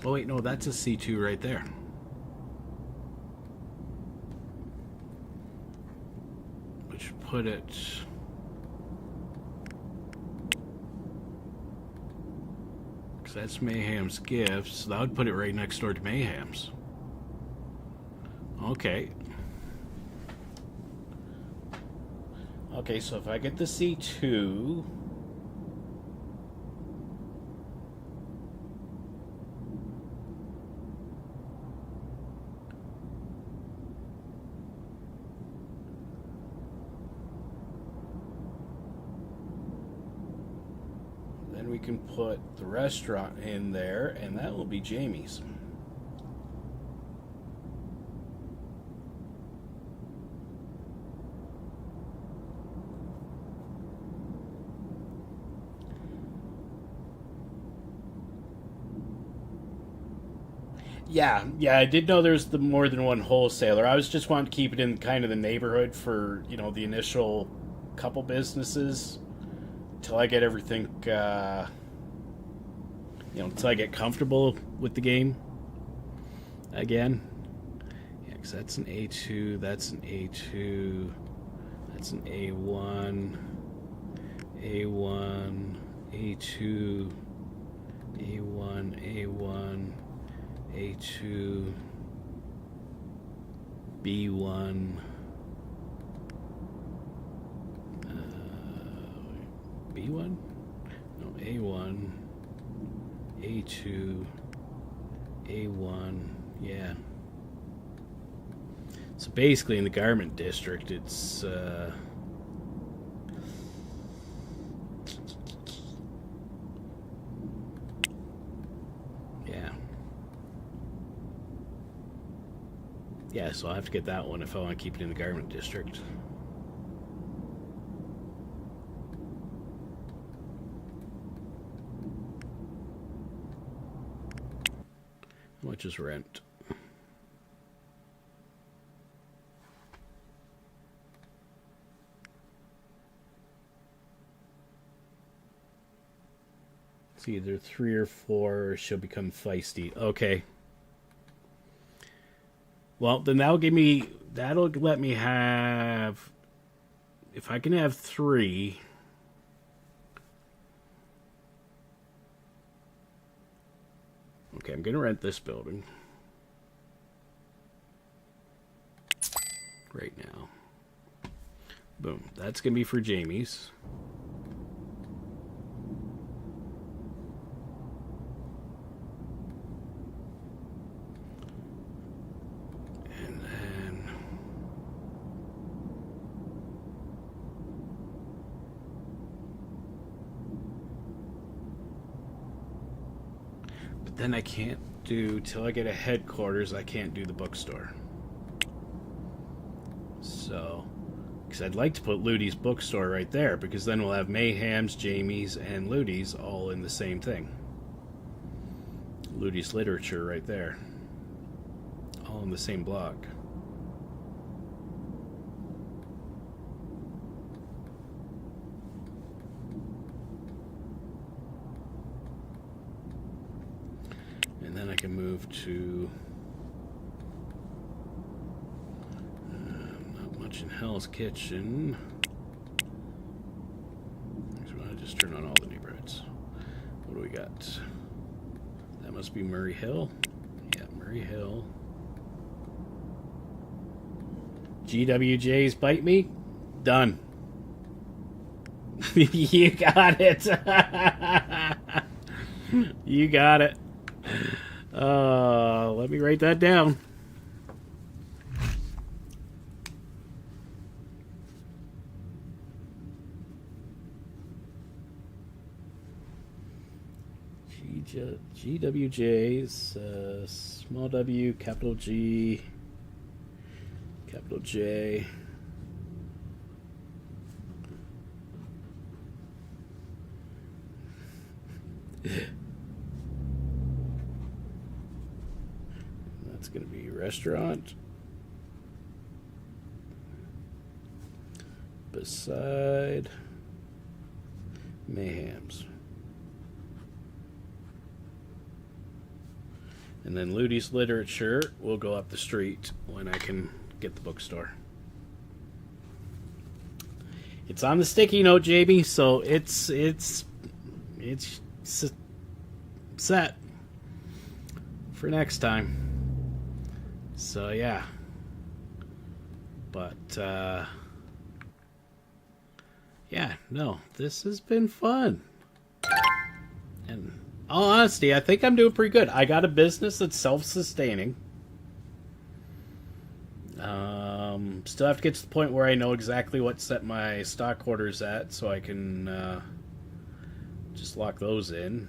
Oh wait, no, that's a C2 right there. Which would put it... because that's Mayhem's Gifts. So that would put it right next door to Mayhem's. Okay. Okay, so if I get the C2... then we can put the restaurant in there, and that will be Jamie's. Yeah, I did know there's more than one wholesaler. I was just wanting to keep it in kind of the neighborhood for, the initial couple businesses till I get everything, till I get comfortable with the game again. Yeah, because that's an A2, that's an A2, that's an A1, A1, A2, A1, A1, A2, B1, B1? No, A1, A2, A1, yeah. So basically in the garment district, it's, yeah, so I'll have to get that one if I want to keep it in the garment district. How much is rent? It's either 3 or 4, or she'll become feisty. Okay. Well, then that'll let me have, if I can have 3. Okay, I'm going to rent this building right now. Boom. That's going to be for Jamie's. And then then I can't do, till I get a headquarters, I can't do the bookstore. So, because I'd like to put Ludi's bookstore right there, because then we'll have Mayhem's, Jamie's, and Ludi's all in the same thing. Ludi's literature right there. All in the same block. And then I can move to not much in Hell's Kitchen. I want to just turn on all the neighborhoods. What do we got? That must be Murray Hill. Yeah, Murray Hill. GWJ's Bite Me? Done. You got it. You got it. Let me write that down. GWJ's, small W, capital G, capital J. That's going to be restaurant. Beside Mayhem's. And then Ludi's literature will go up the street when I can get the bookstore. It's on the sticky note, Jamie, so it's set for next time. So yeah. But yeah, no, this has been fun. And all honesty, I think I'm doing pretty good. I got a business that's self-sustaining. Still have to get to the point where I know exactly what set my stock orders at, so I can just lock those in.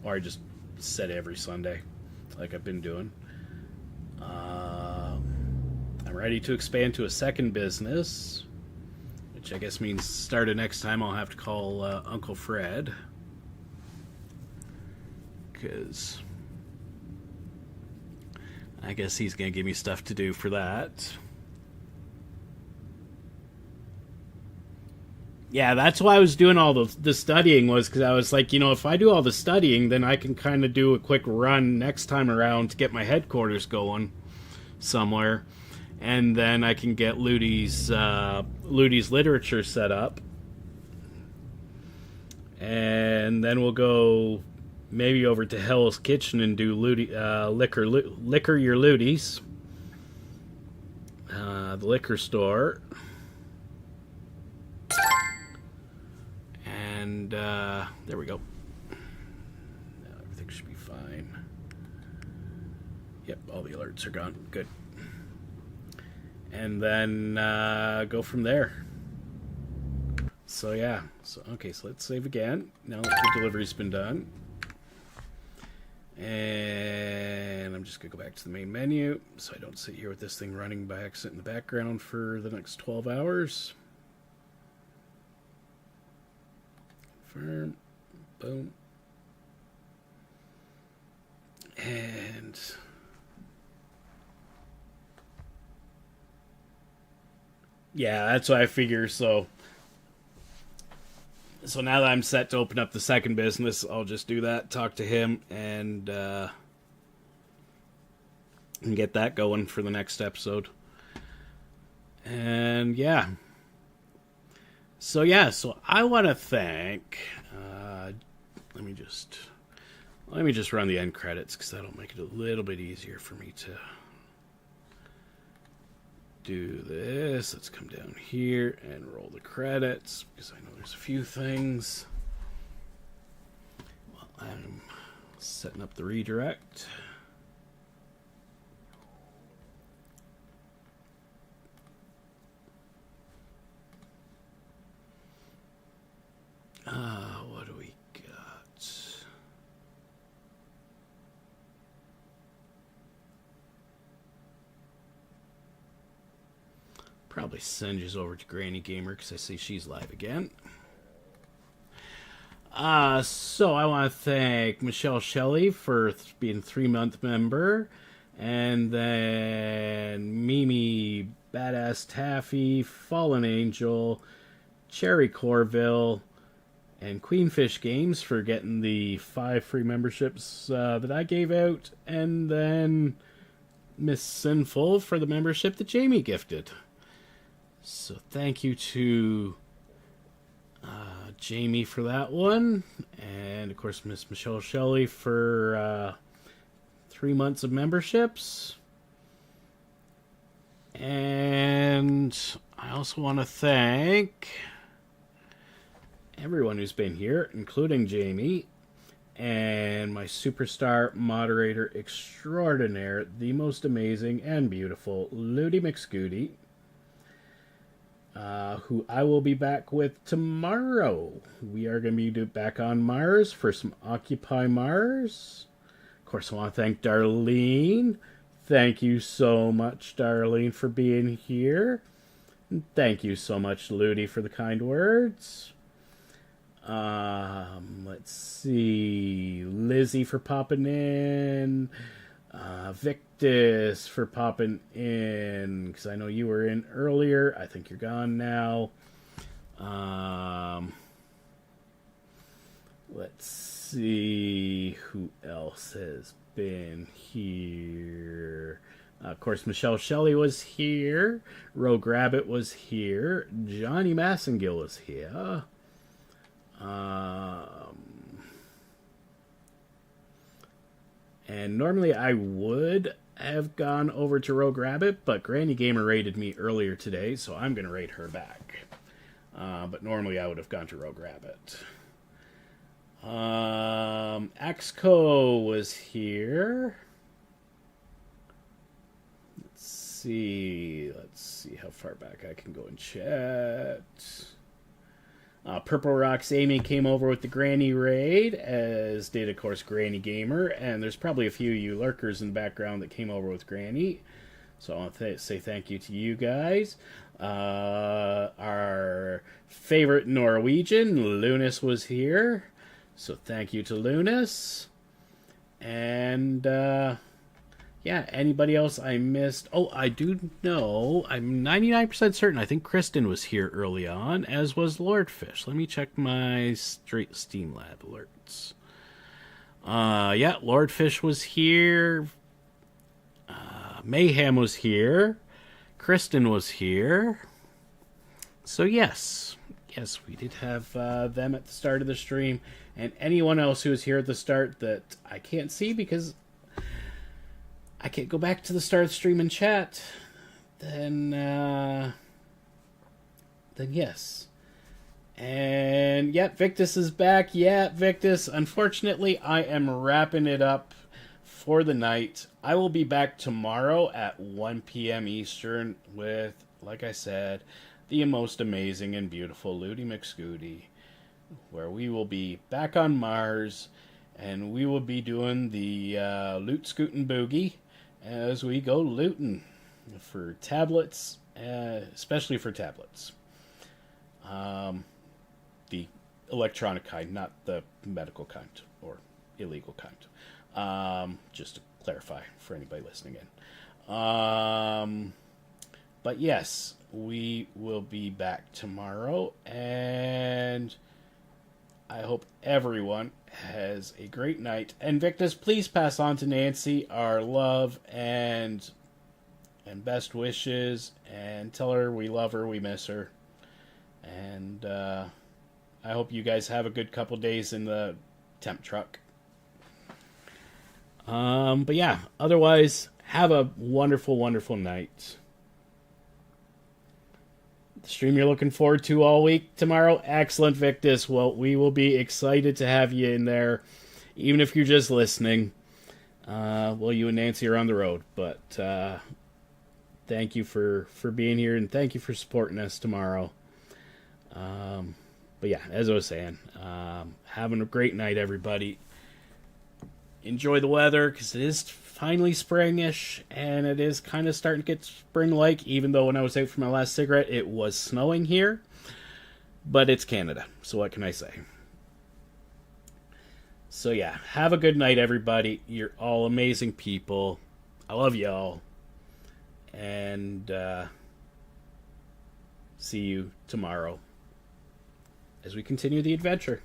Or I just set every Sunday, like I've been doing. I'm ready to expand to a second business, which I guess means starting next time I'll have to call Uncle Fred. Because I guess he's going to give me stuff to do for that. Yeah, that's why I was doing all the studying, was because I was like, if I do all the studying, then I can kind of do a quick run next time around to get my headquarters going somewhere. And then I can get Ludi's literature set up. And then we'll go maybe over to Hell's Kitchen and do liquor your Ludi's. The liquor store. And there we go. Now everything should be fine. Yep, all the alerts are gone. Good. And then go from there. So yeah. Okay, so let's save again. Now that the delivery's been done. And I'm just going to go back to the main menu so I don't sit here with this thing running by accident in the background for the next 12 hours. Confirm. Boom. And yeah, that's what I figure. So now that I'm set to open up the second business, I'll just do that, talk to him, and get that going for the next episode. And yeah. So I want to thank. Let me just run the end credits, because that'll make it a little bit easier for me to do this. Let's come down here and roll the credits, because I know there's a few things. Well, I'm setting up the redirect. What do we got? probably send you over to Granny Gamer because I see she's live again. So I want to thank Michelle Shelley for being a 3-month member. And then Mimi, Badass Taffy, Fallen Angel, Cherry Corville, and Queenfish Games for getting the 5 free memberships that I gave out. And then Miss Sinful for the membership that Jamie gifted. So thank you to Jamie for that one. And of course Miss Michelle Shelley for 3 months of memberships. And I also want to thank everyone who's been here, including Jamie, and my superstar moderator extraordinaire, the most amazing and beautiful Ludi McScooty, who I will be back with tomorrow. We are going to be back on Mars for some Occupy Mars. Of course, I want to thank Darlene. Thank you so much, Darlene, for being here. And thank you so much, Ludi, for the kind words. Let's see. Lizzie for popping in. Victus for popping in, because I know you were in earlier. I think you're gone now. Let's see who else has been here. Of course, Michelle Shelley was here. Rogue Rabbit was here. Johnny Massengill was here. And normally I would have gone over to Rogue Rabbit, but Granny Gamer raided me earlier today, so I'm going to raid her back. But normally I would have gone to Rogue Rabbit. Axco was here. Let's see how far back I can go in chat. Purple Rocks Amy came over with the Granny Raid, as did, of course, Granny Gamer. And there's probably a few of you lurkers in the background that came over with Granny. So I want to say thank you to you guys. Our favorite Norwegian, Lunas, was here. So thank you to Lunas. And, yeah, anybody else I missed? Oh, I do know. I'm 99% certain. I think Kristen was here early on, as was Lordfish. Let me check my Steam Lab alerts. Yeah, Lordfish was here. Mayhem was here. Kristen was here. So, yes, we did have them at the start of the stream. And anyone else who was here at the start that I can't see because I can't go back to the start of the stream and chat, then yes. And, yeah, Victus is back. Yeah, Victus, unfortunately, I am wrapping it up for the night. I will be back tomorrow at 1 p.m. Eastern with, like I said, the most amazing and beautiful Ludi McScooty, where we will be back on Mars, and we will be doing the Loot Scootin' Boogie as we go looting for tablets, especially for tablets. The electronic kind, not the medical kind or illegal kind. Just to clarify for anybody listening in. But yes, we will be back tomorrow, and I hope everyone has a great night. And Victus, please pass on to Nancy our love and best wishes, and tell her we love her, we miss her. And I hope you guys have a good couple days in the temp truck. But yeah, otherwise, have a wonderful, wonderful night. The stream you're looking forward to all week tomorrow? Excellent, Victus. Well, we will be excited to have you in there, even if you're just listening. Well, you and Nancy are on the road, but thank you for being here, and thank you for supporting us tomorrow. But yeah, as I was saying, having a great night, everybody. Enjoy the weather, because it is finally springish, and it is kind of starting to get spring-like, even though when I was out for my last cigarette, it was snowing here. But it's Canada, so what can I say? So yeah, have a good night, everybody. You're all amazing people. I love y'all. And see you tomorrow as we continue the adventure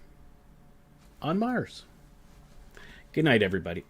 on Mars. Good night, everybody.